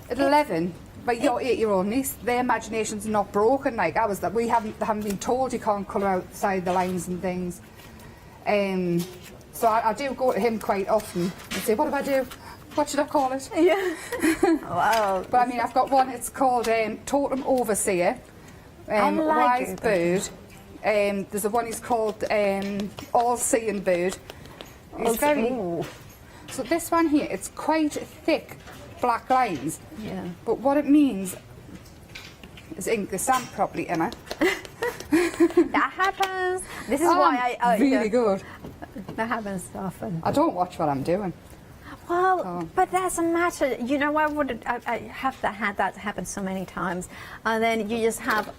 [SPEAKER 14] at 11, but your 8-year-old niece, their imagination's not broken like ours. That they haven't been told you can't colour outside the lines and things. So I do go to him quite often and say, what do I do? What should I call it?
[SPEAKER 4] Yeah. Wow.
[SPEAKER 14] But I mean, I've got one, it's called Totem Overseer, Wise Bird. There's a one he's called All-Seeing Bird. It's so this one here, it's quite thick black lines.
[SPEAKER 4] Yeah.
[SPEAKER 14] But what it means is ink the stamp properly, Emma.
[SPEAKER 4] That happens. This is why I
[SPEAKER 14] really good.
[SPEAKER 4] That happens often.
[SPEAKER 14] I don't watch what I'm doing.
[SPEAKER 4] Well, but that doesn't matter. You know, I have had that happen so many times, and then you just have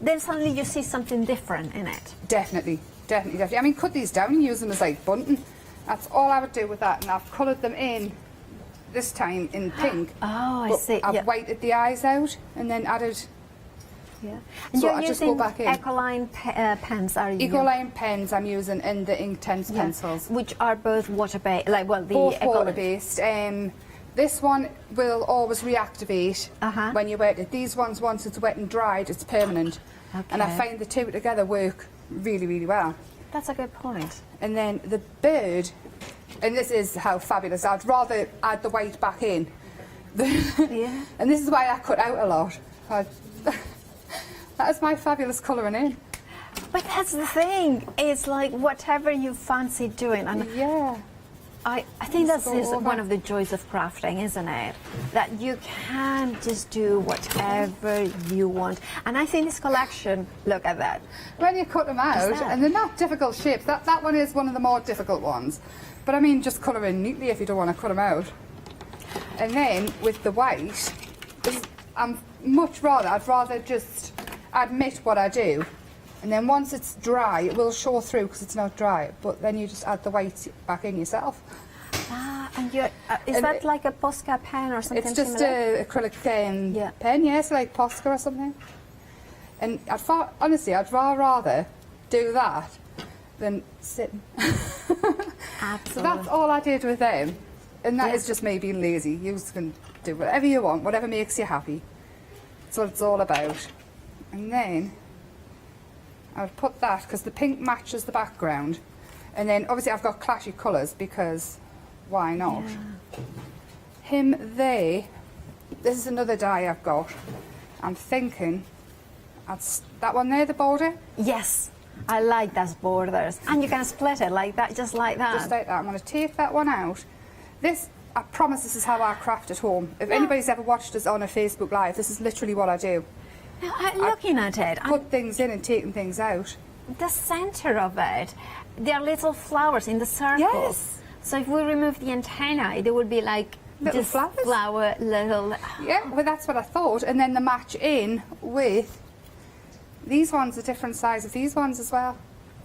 [SPEAKER 4] then suddenly you see something different in it.
[SPEAKER 14] Definitely. I mean, cut these down and use them as like bunting. That's all I would do with that, and I've coloured them in this time in pink.
[SPEAKER 4] Oh, I see.
[SPEAKER 14] I've whited the eyes out and then added.
[SPEAKER 4] Yeah.
[SPEAKER 14] And
[SPEAKER 4] so
[SPEAKER 14] I just go back in.
[SPEAKER 4] Ecoline pens are you?
[SPEAKER 14] Ecoline pens I'm using, and the Inktense pencils,
[SPEAKER 4] which are both water-based.
[SPEAKER 14] Both water-based. This one will always reactivate when you wet it. These ones, once it's wet and dried, it's permanent. Okay. And I find the two together work really, really well.
[SPEAKER 4] That's a good point.
[SPEAKER 14] And then the bird, and this is how fabulous. I'd rather add the white back in.
[SPEAKER 4] Yeah.
[SPEAKER 14] And this is why I cut out a lot. That is my fabulous colouring in.
[SPEAKER 4] But that's the thing. It's like whatever you fancy doing. And
[SPEAKER 14] yeah.
[SPEAKER 4] I think that's one of the joys of crafting, isn't it? That you can just do whatever you want. And I think this collection, look at that.
[SPEAKER 14] When you cut them out, and they're not difficult shapes. That one is one of the more difficult ones. But I mean, just colour in neatly if you don't want to cut them out. And then with the white, I'd rather just admit what I do, and then once it's dry it will show through because it's not dry, but then you just add the white back in yourself.
[SPEAKER 4] And is that like a Posca pen or something?
[SPEAKER 14] It's just an acrylic pen, yes, like Posca or something. And honestly, I'd rather do that than sit.
[SPEAKER 4] Absolutely.
[SPEAKER 14] So that's all I did with them, and that is just me being lazy. You can do whatever you want, whatever makes you happy. That's what it's all about. And then I would put that, because the pink matches the background, and then obviously I've got clashy colours because why not? Yeah. Him there, this is another die I've got. I'm thinking, that one there, the border?
[SPEAKER 4] Yes, I like those borders. And you can split it like that, just like that.
[SPEAKER 14] Just like that. I'm going to take that one out. This, I promise this is how I craft at home. If anybody's ever watched us on a Facebook Live, this is literally what I do.
[SPEAKER 4] Looking at it,
[SPEAKER 14] put things in and taking things out.
[SPEAKER 4] The centre of it, there are little flowers in the circles.
[SPEAKER 14] Yes.
[SPEAKER 4] So if we remove the antenna, there would be like
[SPEAKER 14] Little
[SPEAKER 4] just
[SPEAKER 14] flowers?
[SPEAKER 4] flower, little.
[SPEAKER 14] Yeah, well, that's what I thought. And then the match in with these ones, a different size of these ones as well.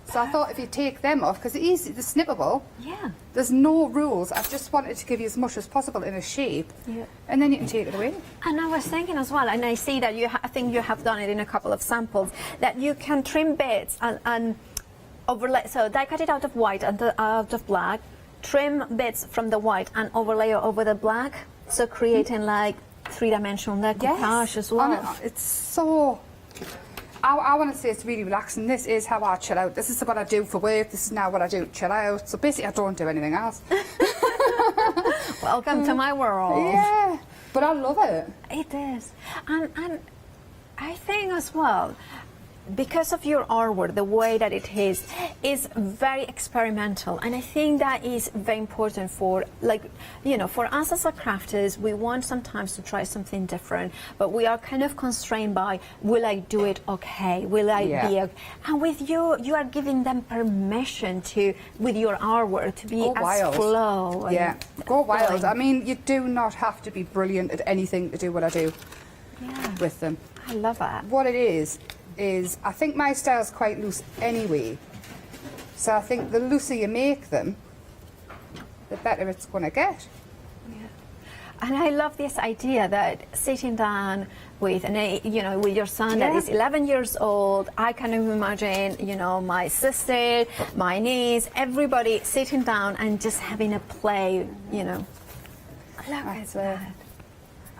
[SPEAKER 14] So I thought if you take them off, because they're easy, they're snippable.
[SPEAKER 4] Yeah.
[SPEAKER 14] There's no rules. I just wanted to give you as much as possible in a shape.
[SPEAKER 4] Yeah.
[SPEAKER 14] And then you can take it away.
[SPEAKER 4] And I was thinking as well, and I see that I think you have done it in a couple of samples, that you can trim bits and overlay. So die cut it out of white and out of black, trim bits from the white and overlay over the black. So creating like three-dimensional decoupage as well.
[SPEAKER 14] And it's so... I want to say it's really relaxing. This is how I chill out. This is what I do for work. This is now what I do to chill out. So basically I don't do anything else.
[SPEAKER 4] Welcome to my world.
[SPEAKER 14] Yeah, but I love it.
[SPEAKER 4] It is. And I think as well, because of your artwork, the way that it is very experimental, and I think that is very important for, like, you know, for us as a crafters. We want sometimes to try something different, but we are kind of constrained by, will I do it okay? Will I be okay? And with you are giving them permission to, with your artwork, to be as flow.
[SPEAKER 14] Yeah, go wild. I mean, you do not have to be brilliant at anything to do what I do with them.
[SPEAKER 4] I love that.
[SPEAKER 14] What it is I think my style's quite loose anyway. So I think the looser you make them, the better it's going to get.
[SPEAKER 4] Yeah. And I love this idea that sitting down with with your son that is 11 years old, I can imagine, you know, my sister, my niece, everybody sitting down and just having a play, you know. Look at that.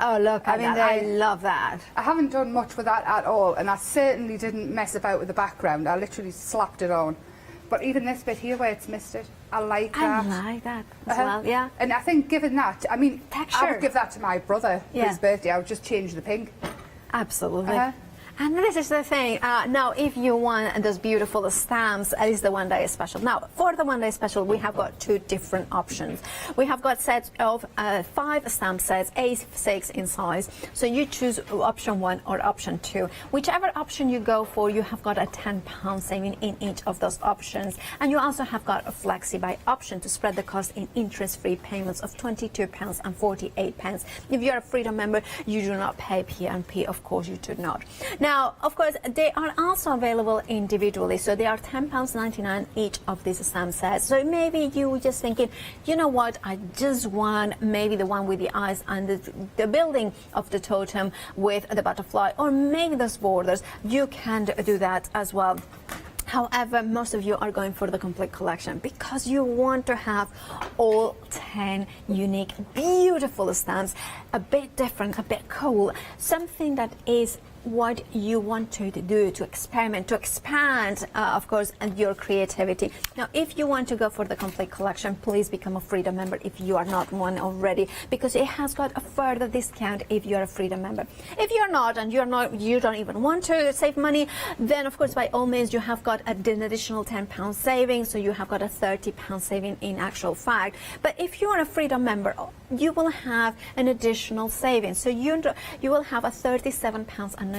[SPEAKER 4] Oh, look at that. I love that.
[SPEAKER 14] I haven't done much with that at all, and I certainly didn't mess about with the background. I literally slapped it on. But even this bit here where it's misted, I like that.
[SPEAKER 4] I like that as well, yeah.
[SPEAKER 14] And I think given that, I mean,
[SPEAKER 4] texture.
[SPEAKER 14] I would give that to my brother for his birthday. I would just change the pink.
[SPEAKER 4] Absolutely. And this is the thing. Now, if you want those beautiful stamps, that is the one-day special. Now, for the one-day special, we have got two different options. We have got sets of 5 stamp sets, A6 in size. So you choose option 1 or option 2. Whichever option you go for, you have got a £10 saving in each of those options. And you also have got a flexi-buy option to spread the cost in interest-free payments of £22 and 48 pence. If you're a Freedom member, you do not pay P&P. Of course, you do not. Now, of course, they are also available individually, so they are £10.99 each of these stamp sets. So maybe you were just thinking, you know what, I just want maybe the one with the eyes and the building of the totem with the butterfly, or maybe those borders. You can do that as well. However, most of you are going for the complete collection because you want to have all 10 unique, beautiful stamps, a bit different, a bit cool, something that is what you want to do, to experiment, to expand, of course, and your creativity. Now, if you want to go for the complete collection, please become a Freedom member if you are not one already, because it has got a further discount if you are a Freedom member. If you're not, and you don't even want to save money, then of course, by all means, you have got an additional £10 saving, so you have got a £30 saving in actual fact. But if you are a Freedom member, you will have an additional saving, so you will have a £37.99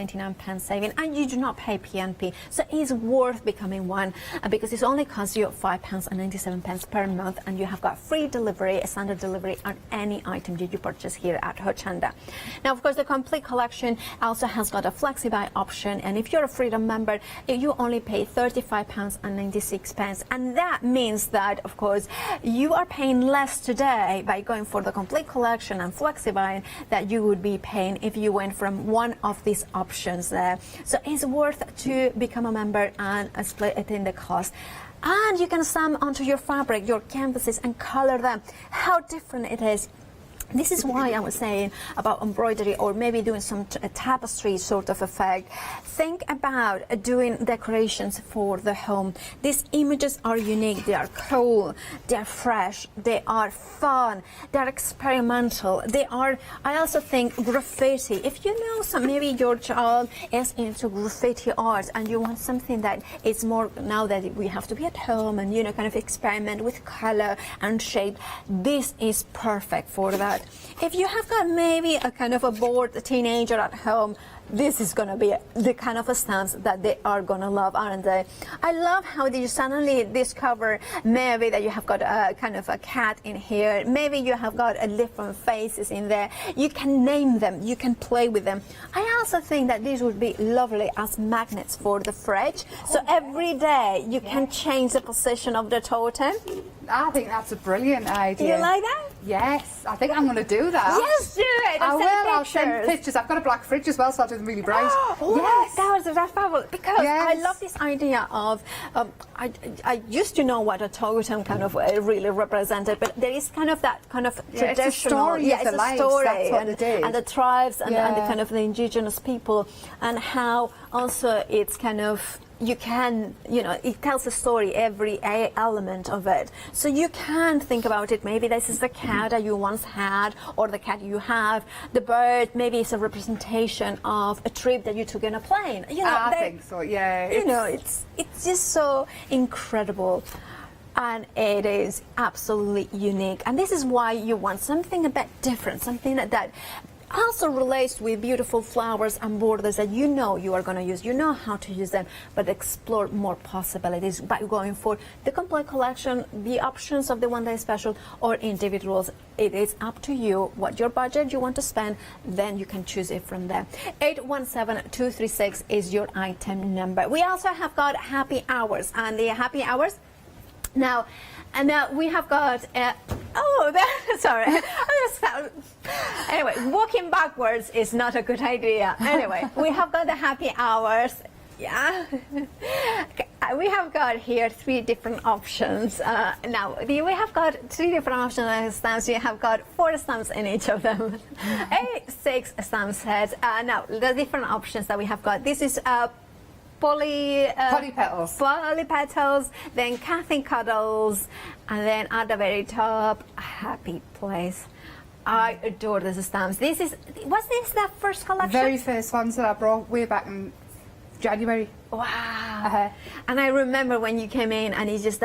[SPEAKER 4] saving, and you do not pay P&P, so it's worth becoming one because it only costs you £5.97 per month, and you have got free delivery, standard delivery on any item that you purchase here at Hochanda. Now, of course, the complete collection also has got a flexi-buy option, and if you're a Freedom member, you only pay £35.96, and that means that, of course, you are paying less today by going for the complete collection and flexi-buy that you would be paying if you went from one of these options there. So it's worth to become a member and split it in the cost. And you can stamp onto your fabric, your canvases, and color them. How different it is. This is why I was saying about embroidery, or maybe doing some tapestry sort of effect. Think about doing decorations for the home. These images are unique, they are cool, they are fresh, they are fun, they are experimental, they are, I also think, graffiti. If you know maybe your child is into graffiti art and you want something that is more, now that we have to be at home and, you know, kind of experiment with color and shape, this is perfect for that. that if you have got maybe a kind of a bored teenager at home, this is going to be the kind of stamps that they are going to love, aren't they? I love how you suddenly discover maybe that you have got a kind of a cat in here. Maybe you have got a different faces in there. You can name them. You can play with them. I also think that these would be lovely as magnets for the fridge. So every day you can change the position of the totem.
[SPEAKER 14] I think that's a brilliant idea.
[SPEAKER 4] You like that?
[SPEAKER 14] Yes, I think I'm going to do that.
[SPEAKER 4] Yes, do it.
[SPEAKER 14] I will. I'll send pictures. I've got a black fridge as well, so I'll do them really bright.
[SPEAKER 4] Yes, that's fabulous. Because I love this idea of. I used to know what a totem kind of really represented, but there is kind of that kind of traditional.
[SPEAKER 14] It's a story. That's what it is.
[SPEAKER 4] And the tribes and the kind of the indigenous people, and how also it's kind of. You can, it tells a story, every element of it. So you can think about it. Maybe this is the cat that you once had, or the cat you have. The bird, maybe it's a representation of a trip that you took in a plane.
[SPEAKER 14] I think so, yeah.
[SPEAKER 4] It's just so incredible. And it is absolutely unique. And this is why you want something a bit different, something that also relates with beautiful flowers and borders that you are going to use, how to use them, but explore more possibilities by going for the complete collection, the options of the one day special or individuals. It is up to you what your budget you want to spend, then you can choose it from there. 817-236 is your item number. We also have got happy hours, and the happy hours now we have got sorry. Anyway, walking backwards is not a good idea. Anyway, we have got the happy hours. Yeah. We have got here 3 different options. Now, we have got 3 different options of stamps. You have got 4 stamps in each of them. 6 stamp sets. Now, the different options that we have got. This is polypetals, then Kathy Cuddles, and then at the very top, Happy Place. I adore these stamps. Was this the first collection?
[SPEAKER 14] Very first ones that I brought way back in January.
[SPEAKER 4] Wow. And I remember when you came in, and it's just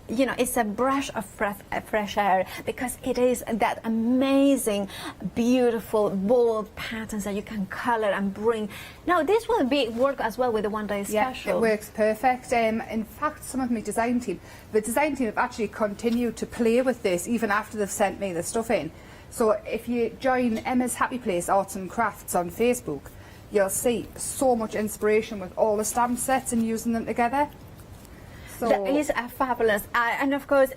[SPEAKER 4] it's a brush of fresh air, because it is that amazing, beautiful, bold patterns that you can color and bring. Now, this will work as well with the one day special.
[SPEAKER 14] Yeah, it works perfect. In fact, some of my design team have actually continued to play with this even after they've sent me the stuff in. So if you join Emma's Happy Place Arts and Crafts on Facebook, you'll see so much inspiration with all the stamp sets and using them together. So
[SPEAKER 4] that is fabulous. And of course,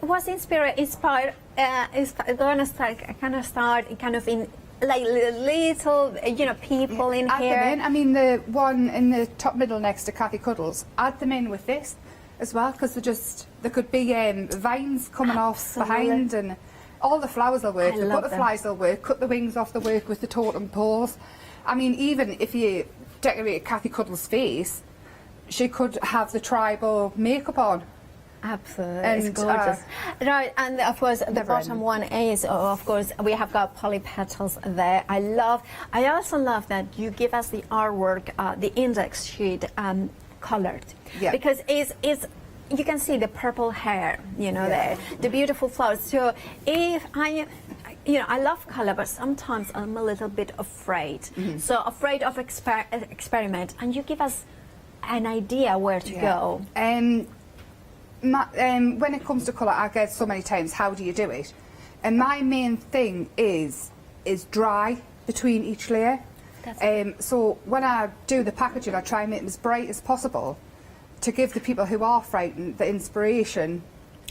[SPEAKER 4] was inspired is going to start in like little people in
[SPEAKER 14] add
[SPEAKER 4] here.
[SPEAKER 14] Them in. I mean, the one in the top middle next to Kathy Cuddles, add them in with this as well, because there could be vines coming off behind, and all the flowers will work. The butterflies will work. Cut the wings off the work with the totem poles. I mean, even if you decorate Kathy Cuddles' face, she could have the tribal makeup on.
[SPEAKER 4] Absolutely, it's gorgeous. Right, and of course the bottom one is, of course, we have got polypetals there. I also love that you give us the artwork, the index sheet, colored, because it's you can see the purple hair, there, the beautiful flowers. So if I love color, but sometimes I'm a little bit afraid. So afraid of experiment, and you give us an idea where to go.
[SPEAKER 14] When it comes to colour, I get so many times, how do you do it? And my main thing is dry between each layer. So when I do the packaging, I try and make them as bright as possible to give the people who are frightened the inspiration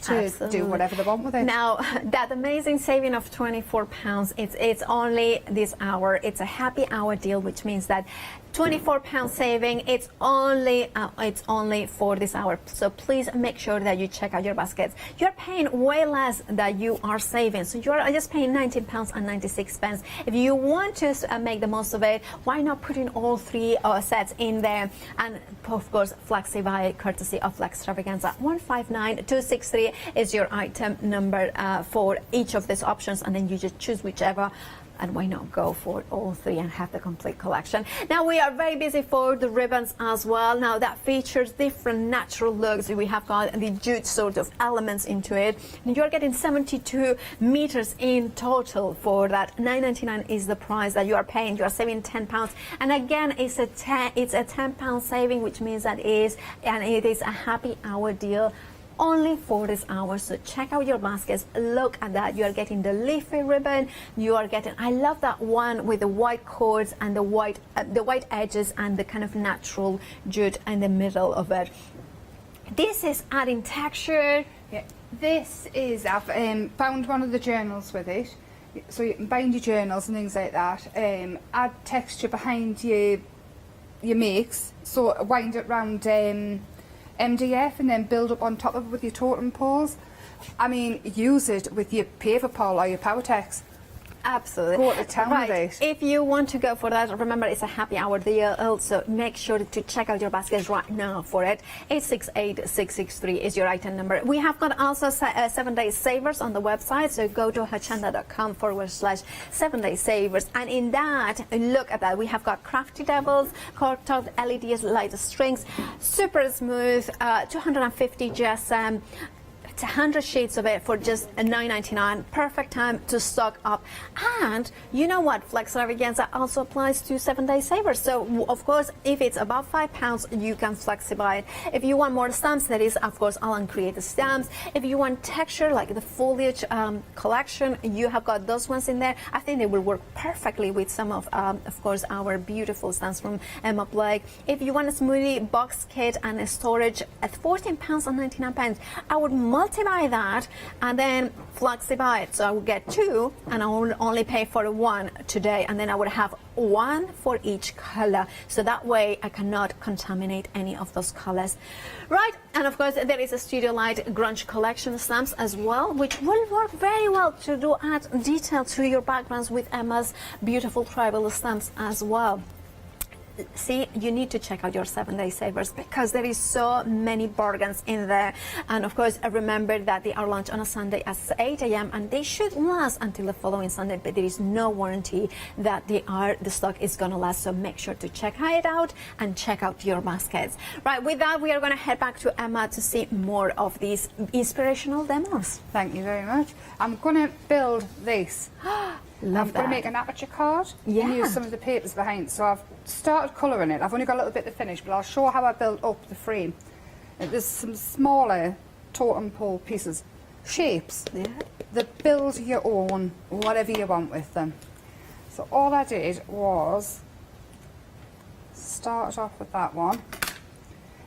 [SPEAKER 14] to do whatever they want with it.
[SPEAKER 4] Now, that amazing saving of £24, it's only this hour. It's a happy hour deal, which means that £24 saving, it's only for this hour. So please make sure that you check out your baskets. You're paying way less than you are saving. So you're just paying £19.96. If you want to make the most of it, why not put in all 3 sets in there? And of course, Flexify, courtesy of Flextravaganza. 159263 is your item number for each of these options, and then you just choose whichever And why not go for all three and have the complete collection? Now we are very busy for the ribbons as well. Now that features different natural looks. We have got the jute sort of elements into it. And you're getting 72 meters in total for that. £9.99 is the price that you are paying. You are saving £10. And again, it's a £10 saving, which means that it is a happy hour deal. Only for this hour, so check out your baskets. Look at that. You are getting the leafy ribbon. You are getting, I love that one with the white cords and the white edges and the kind of natural jute in the middle of it. This is adding texture.
[SPEAKER 14] Yeah, this is, I've found one of the journals with it, so you can bind your journals and things like that. Add texture behind your makes, so wind it round MDF and then build up on top of it with your totem poles. I mean, use it with your Paverpol or your PowerTex.
[SPEAKER 4] Absolutely.
[SPEAKER 14] Go to town with it.
[SPEAKER 4] If you want to go for that, remember it's a happy hour deal. Also, make sure to check out your baskets right now for it. 868663 is your item number. We have got also 7-day savers on the website, so go to hochanda.com/7-day savers. And in that, look at that. We have got crafty devils, cork-topped LEDs, light strings, super smooth, 250 GSM. It's 100 sheets of it for just $9.99. Perfect time to stock up. And you know what? Flex Extravaganza also applies to 7-day savers. So, of course, if it's above £5, you can flexify it. If you want more stamps, that is, of course, Alan created stamps. If you want texture, like the foliage collection, you have got those ones in there. I think they will work perfectly with some of course, our beautiful stamps from Emma Blake. If you want a smoothie box kit and a storage at £14 and 99pence, I would multiply that and then flexify it. So I would get 2 and I will only pay for 1 today, and then I would have 1 for each color. So that way I cannot contaminate any of those colors. Right, and of course there is a Studio Light Grunge collection stamps as well, which will work very well to do add detail to your backgrounds with Emma's beautiful tribal stamps as well. See, you need to check out your 7-day savers because there is so many bargains in there. And of course, remember that they are launched on a Sunday at 8 a.m. and they should last until the following Sunday, but there is no warranty that the stock is going to last. So make sure to check it out and check out your baskets. Right, with that, we are going to head back to Emma to see more of these inspirational demos.
[SPEAKER 14] Thank you very much. I'm going to build this.
[SPEAKER 4] Love
[SPEAKER 14] I'm going to make an aperture card and use some of the papers behind. So I've started colouring it. I've only got a little bit to finish, but I'll show how I built up the frame. And there's some smaller totem pole pieces, shapes that build your own, whatever you want with them. So all I did was start off with that one,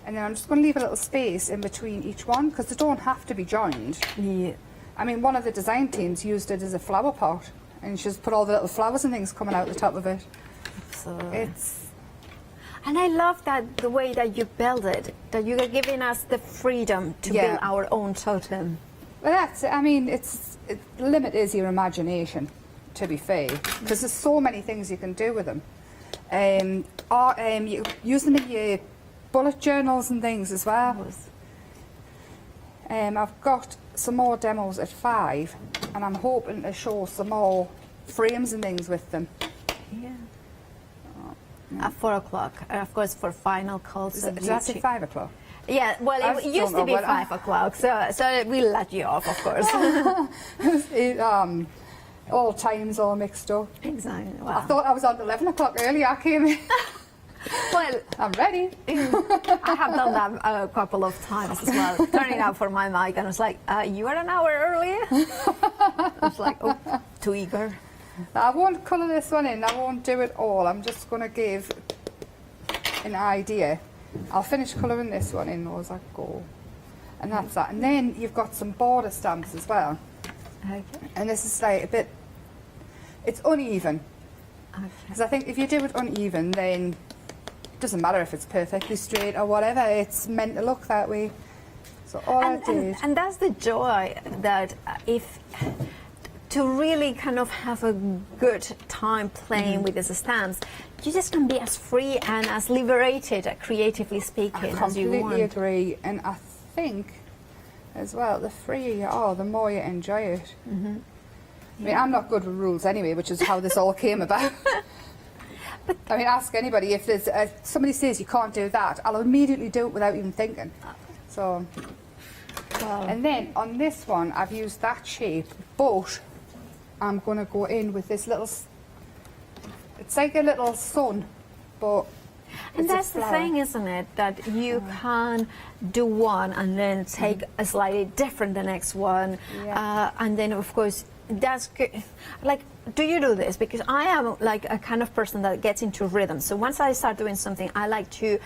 [SPEAKER 14] and then I'm just going to leave a little space in between each one because they don't have to be joined.
[SPEAKER 4] Yeah.
[SPEAKER 14] I mean, one of the design teams used it as a flower pot, and she's put all the little flowers and things coming out the top of it.
[SPEAKER 4] And I love that the way that you build it, that you are giving us the freedom to build our own totem.
[SPEAKER 14] Well, that's it. I mean, the limit is your imagination, to be fair, because there's so many things you can do with them. You use them in your bullet journals and things as well. I've got some more demos at 5, and I'm hoping to show some more frames and things with them.
[SPEAKER 4] Yeah. At 4 o'clock, of course, for final calls.
[SPEAKER 14] Is that at 5 o'clock?
[SPEAKER 4] Yeah, well, it used to be 5 o'clock, so we'll let you off, of course.
[SPEAKER 14] All times all mixed up.
[SPEAKER 4] Exactly. Wow.
[SPEAKER 14] I thought I was on 11 o'clock earlier. I came in.
[SPEAKER 4] Well,
[SPEAKER 14] I'm ready.
[SPEAKER 4] I have done that a couple of times as well. Turning out for my mic, and I was like, you are an hour earlier? I was like, oh, too eager.
[SPEAKER 14] I won't colour this one in. I won't do it all. I'm just going to give an idea. I'll finish colouring this one in as I go. And that's that. And then you've got some border stamps as well.
[SPEAKER 4] Okay.
[SPEAKER 14] And this is like a bit, it's uneven. Because I think if you do it uneven, then it doesn't matter if it's perfectly straight or whatever. It's meant to look that way. So all I did.
[SPEAKER 4] And that's the joy that to really kind of have a good time playing with these stamps, you just can be as free and as liberated, creatively speaking, as you want.
[SPEAKER 14] I completely agree. And I think, as well, the freer you are, the more you enjoy it. I mean, I'm not good with rules anyway, which is how this all came about. I mean, ask anybody if there's somebody says you can't do that, I'll immediately do it without even thinking. So, and then on this one, I've used that shape, but I'm going to go in with this little. It's like a little sun, but.
[SPEAKER 4] And that's the thing, isn't it? That you can do one and then take a slightly different the next one, and then of course that's good. Like, do you do this? Because I am like a kind of person that gets into rhythm. So once I start doing something, I like to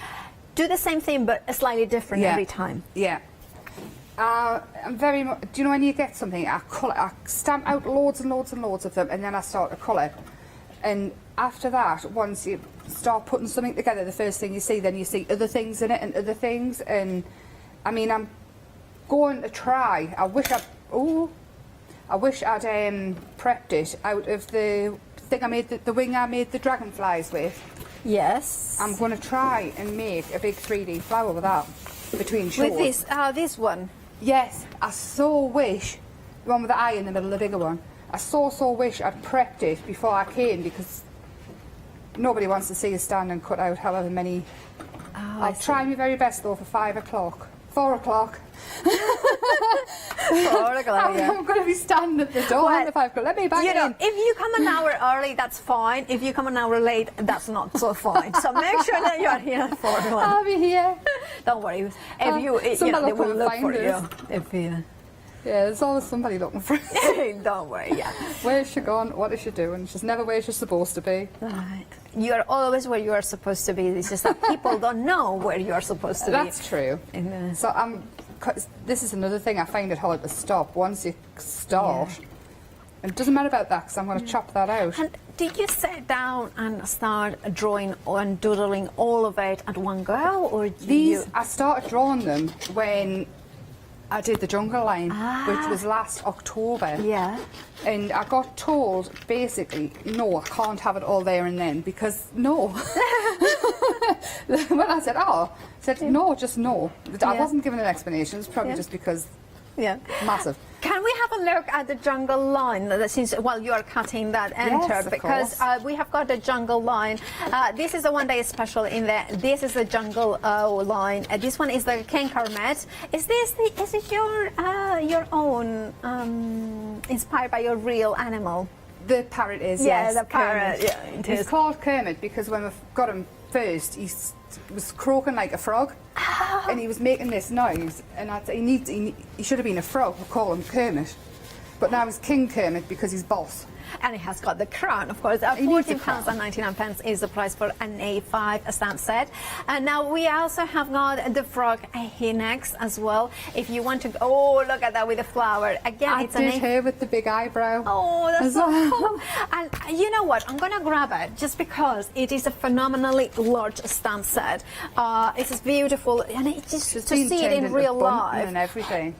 [SPEAKER 4] do the same thing but slightly different every time.
[SPEAKER 14] Yeah. I'm very much. Do you know when you get something? I stamp out loads and loads and loads of them, and then I start to colour. And after that, once you start putting something together, the first thing you see, then you see other things in it and other things. And I mean, I'm going to try. I wish I'd prepped it out of the thing I made, the wing I made the dragonflies with.
[SPEAKER 4] Yes.
[SPEAKER 14] I'm going to try and make a big 3D flower with that between shows.
[SPEAKER 4] With this one?
[SPEAKER 14] Yes. I so wish, the one with the eye in the middle, the bigger one. I so wish I'd prepped it before I came, because nobody wants to see us stand and cut out however many. I'll try my very best though for 5 o'clock. 4 o'clock.
[SPEAKER 4] 4 o'clock, yeah.
[SPEAKER 14] I'm going to be standing at the door at 5 o'clock. Let me back in.
[SPEAKER 4] If you come an hour early, that's fine. If you come an hour late, that's not so fine. So make sure that you are here at 4 o'clock.
[SPEAKER 14] I'll be here.
[SPEAKER 4] Don't worry. If they will look for you.
[SPEAKER 14] Yeah, there's always somebody looking for
[SPEAKER 4] you. Don't worry, yeah.
[SPEAKER 14] Where's she gone? What is she doing? She's never where she's supposed to be.
[SPEAKER 4] Right. You are always where you are supposed to be. It's just that people don't know where you are supposed to be.
[SPEAKER 14] That's true. So this is another thing I find it hard to stop. Once you start, and it doesn't matter about that, because I'm going to chop that out.
[SPEAKER 4] And did you sit down and start drawing and doodling all of it at one go, or
[SPEAKER 14] I started drawing them when I did the jungle line, which was last October.
[SPEAKER 4] Yeah.
[SPEAKER 14] And I got told, basically, no, I can't have it all there and then, because no. When I said, no, just no. I wasn't given an explanation. It's probably just because, massive.
[SPEAKER 4] Can we have a look at the jungle line, since while you are cutting that enter, because we have got a jungle line. This is the one day special in there. This is the jungle line. This one is the King Kermit. Is it your own, inspired by your real animal?
[SPEAKER 14] The parrot is, yes.
[SPEAKER 4] The parrot.
[SPEAKER 14] Kermit.
[SPEAKER 4] Yeah, it
[SPEAKER 14] He's
[SPEAKER 4] is.
[SPEAKER 14] called Kermit because when we got him first, he was croaking like a frog, and he was making this noise, and I'd say he should have been a frog. We call him Kermit, but now he's King Kermit because he's boss.
[SPEAKER 4] And it has got the crown, of course. £14.99 is the price for an A5 stamp set. And now we also have got the frog here next as well. If you want to, look at that with the flower. Again, it's an
[SPEAKER 14] her with the big eyebrow.
[SPEAKER 4] Oh, that's so cool. And you know what? I'm gonna grab it just because it is a phenomenally large stamp set. It is beautiful, and it's just to see it in real life
[SPEAKER 14] and everything.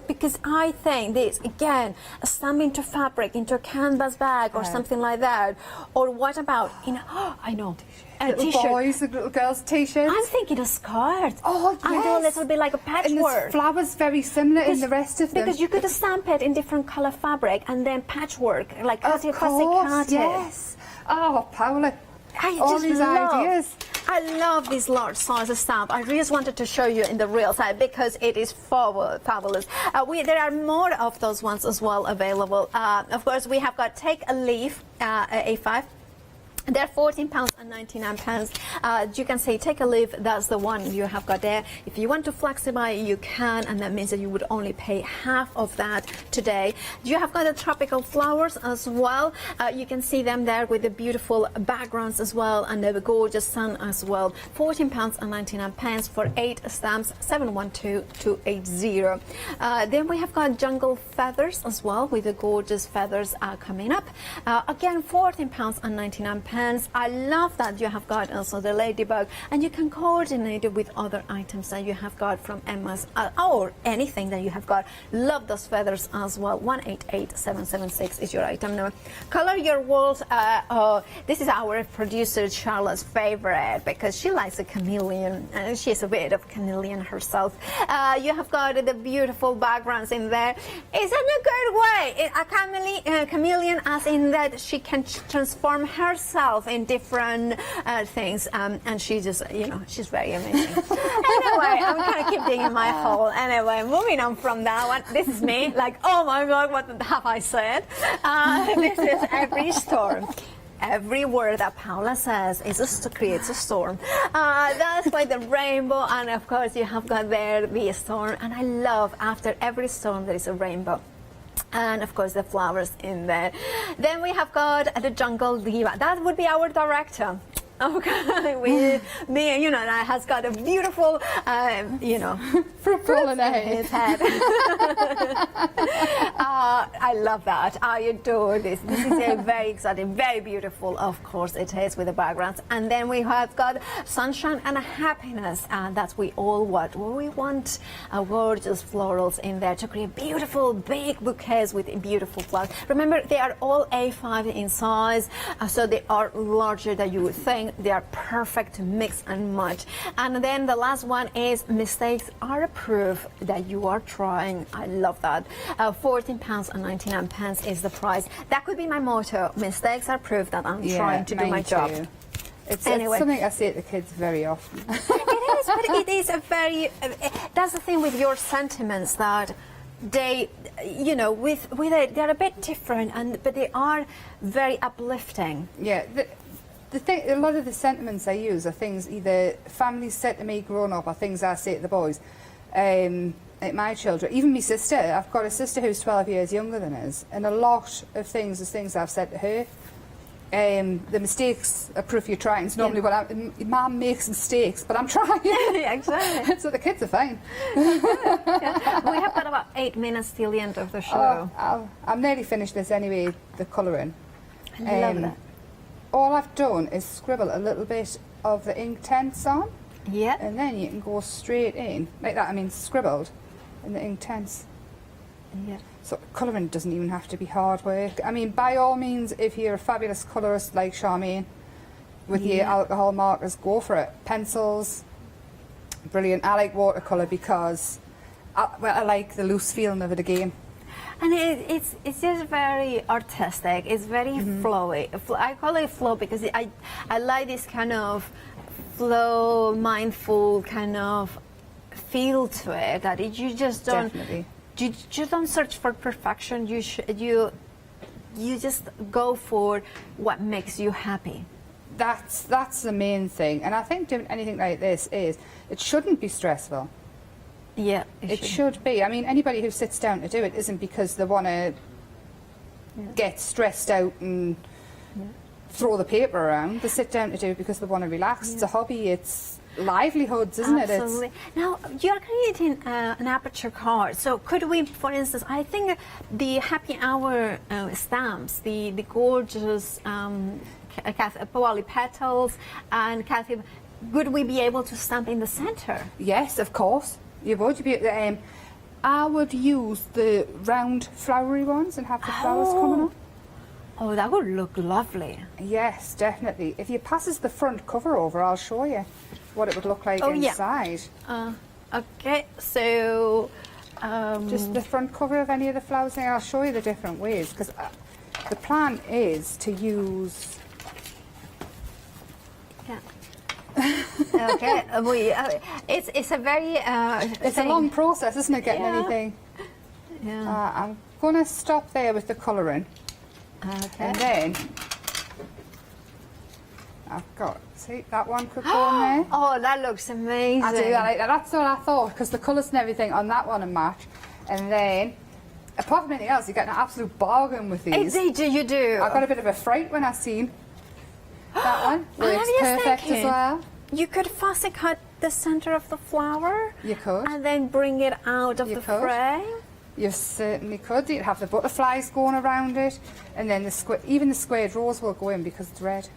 [SPEAKER 4] Because I think this, again, a stamp into fabric, into a canvas bag or something like that. Or what about, I know, a
[SPEAKER 14] little
[SPEAKER 4] t-shirt.
[SPEAKER 14] boys, little girls' t-shirts.
[SPEAKER 4] I'm thinking a skirt.
[SPEAKER 14] Oh, yes.
[SPEAKER 4] And do a little bit like a patchwork.
[SPEAKER 14] And there's flowers very similar in the rest of them.
[SPEAKER 4] Because you could stamp it in different colour fabric and then patchwork, like
[SPEAKER 14] of course, yes. Oh, Paula. All these ideas.
[SPEAKER 4] I love this large size stamp. I just wanted to show you in the real side because it is fabulous. There are more of those ones as well available. Of course, we have got Take a Leaf A5. They're £14.99. You can say Take a Leaf, that's the one you have got there. If you want to flexify, you can, and that means that you would only pay half of that today. You have got the tropical flowers as well. You can see them there with the beautiful backgrounds as well, and the gorgeous sun as well. £14.99 for 8 stamps, 712280. Then we have got jungle feathers as well, with the gorgeous feathers coming up. Again, £14.99. pens. I love that you have got also the ladybug, and you can coordinate it with other items that you have got from Emma's or anything that you have got. Love those feathers as well. 188776 is your item number. Color your walls. This is our producer Charlotte's favorite because she likes a chameleon, and she's a bit of chameleon herself. You have got the beautiful backgrounds in there. It's in a good way. A chameleon, as in that she can transform herself in different things, and she just, she's very amazing. Anyway, I'm gonna keep digging my hole. Anyway, moving on from that one. This is me, like, oh my God, what have I said? This is every storm. Every word that Paula says creates a storm. That's like the rainbow, and of course you have got there the storm. And I love after every storm there is a rainbow. And of course the flowers in there. Then we have got the jungle diva. That would be our director. Okay, that has got a beautiful, fruit in his head. I love that. I adore this. This is a very exciting, very beautiful. Of course, it is with the backgrounds. And then we have got sunshine and happiness, and that's we all what we want. Gorgeous florals in there to create beautiful big bouquets with beautiful flowers. Remember, they are all A5 in size, so they are larger than you would think. They are perfect mix and match. And then the last one is mistakes are a proof that you are trying. I love that. £14.99 is the price. That could be my motto. Mistakes are proof that I'm trying to do my job.
[SPEAKER 14] It's something I say to the kids very often.
[SPEAKER 4] It is, but it is a very. That's the thing with your sentiments, that they, with it, they're a bit different, but they are very uplifting.
[SPEAKER 14] Yeah. The thing, a lot of the sentiments I use are things either families said to me growing up or things I say to the boys. Like my children, even my sister. I've got a sister who's 12 years younger than us, and a lot of things is things I've said to her. The mistakes are proof you're trying. It's normally what Mum makes mistakes, but I'm trying.
[SPEAKER 4] Yeah, exactly.
[SPEAKER 14] So the kids are fine.
[SPEAKER 4] We have got about 8 minutes till the end of the show.
[SPEAKER 14] I'm nearly finished this anyway, the colouring.
[SPEAKER 4] I love that.
[SPEAKER 14] All I've done is scribble a little bit of the ink tents on.
[SPEAKER 4] Yeah.
[SPEAKER 14] And then you can go straight in. Like that, I mean scribbled in the ink tents.
[SPEAKER 4] Yeah.
[SPEAKER 14] So colouring doesn't even have to be hard work. I mean, by all means, if you're a fabulous colourist like Charmaine, with your alcohol markers, go for it. Pencils, brilliant. I like watercolour because I like the loose feeling of it again.
[SPEAKER 4] And it's just very artistic. It's very flowy. I call it flow because I like this kind of flow, mindful kind of feel to it. That you just don't.
[SPEAKER 14] Definitely.
[SPEAKER 4] You just don't search for perfection. You just go for what makes you happy.
[SPEAKER 14] That's the main thing. And I think doing anything like this it shouldn't be stressful.
[SPEAKER 4] Yeah,
[SPEAKER 14] it should be. I mean, anybody who sits down to do it isn't because they want to get stressed out and throw the paper around. They sit down to do it because they want to relax. It's a hobby. It's livelihoods, isn't it?
[SPEAKER 4] Absolutely. Now, you're creating an aperture card. So could we, for instance, I think the happy hour stamps, the gorgeous poly petals, and Kathy, would we be able to stamp in the center?
[SPEAKER 14] Yes, of course. You would. I would use the round flowery ones and have the flowers coming up.
[SPEAKER 4] Oh, that would look lovely.
[SPEAKER 14] Yes, definitely. If you passes the front cover over, I'll show you what it would look like inside.
[SPEAKER 4] Okay, so
[SPEAKER 14] just the front cover of any of the flowers. I'll show you the different ways, because the plan is to use.
[SPEAKER 4] Okay, it's a very
[SPEAKER 14] it's a long process, isn't it, getting anything?
[SPEAKER 4] Yeah.
[SPEAKER 14] I'm going to stop there with the colouring.
[SPEAKER 4] Okay.
[SPEAKER 14] And then I've got, see, that one could go in there.
[SPEAKER 4] Oh, that looks amazing.
[SPEAKER 14] I do, I like that. That's what I thought, because the colours and everything on that one are match. And then, apart from anything else, you get an absolute bargain with these.
[SPEAKER 4] You do.
[SPEAKER 14] I got a bit of a fright when I seen that one. Works perfect as well.
[SPEAKER 4] You could fussy cut the centre of the flower.
[SPEAKER 14] You could.
[SPEAKER 4] And then bring it out of the frame.
[SPEAKER 14] You certainly could. You'd have the butterflies going around it, and then even the squared rose will go in because it's red.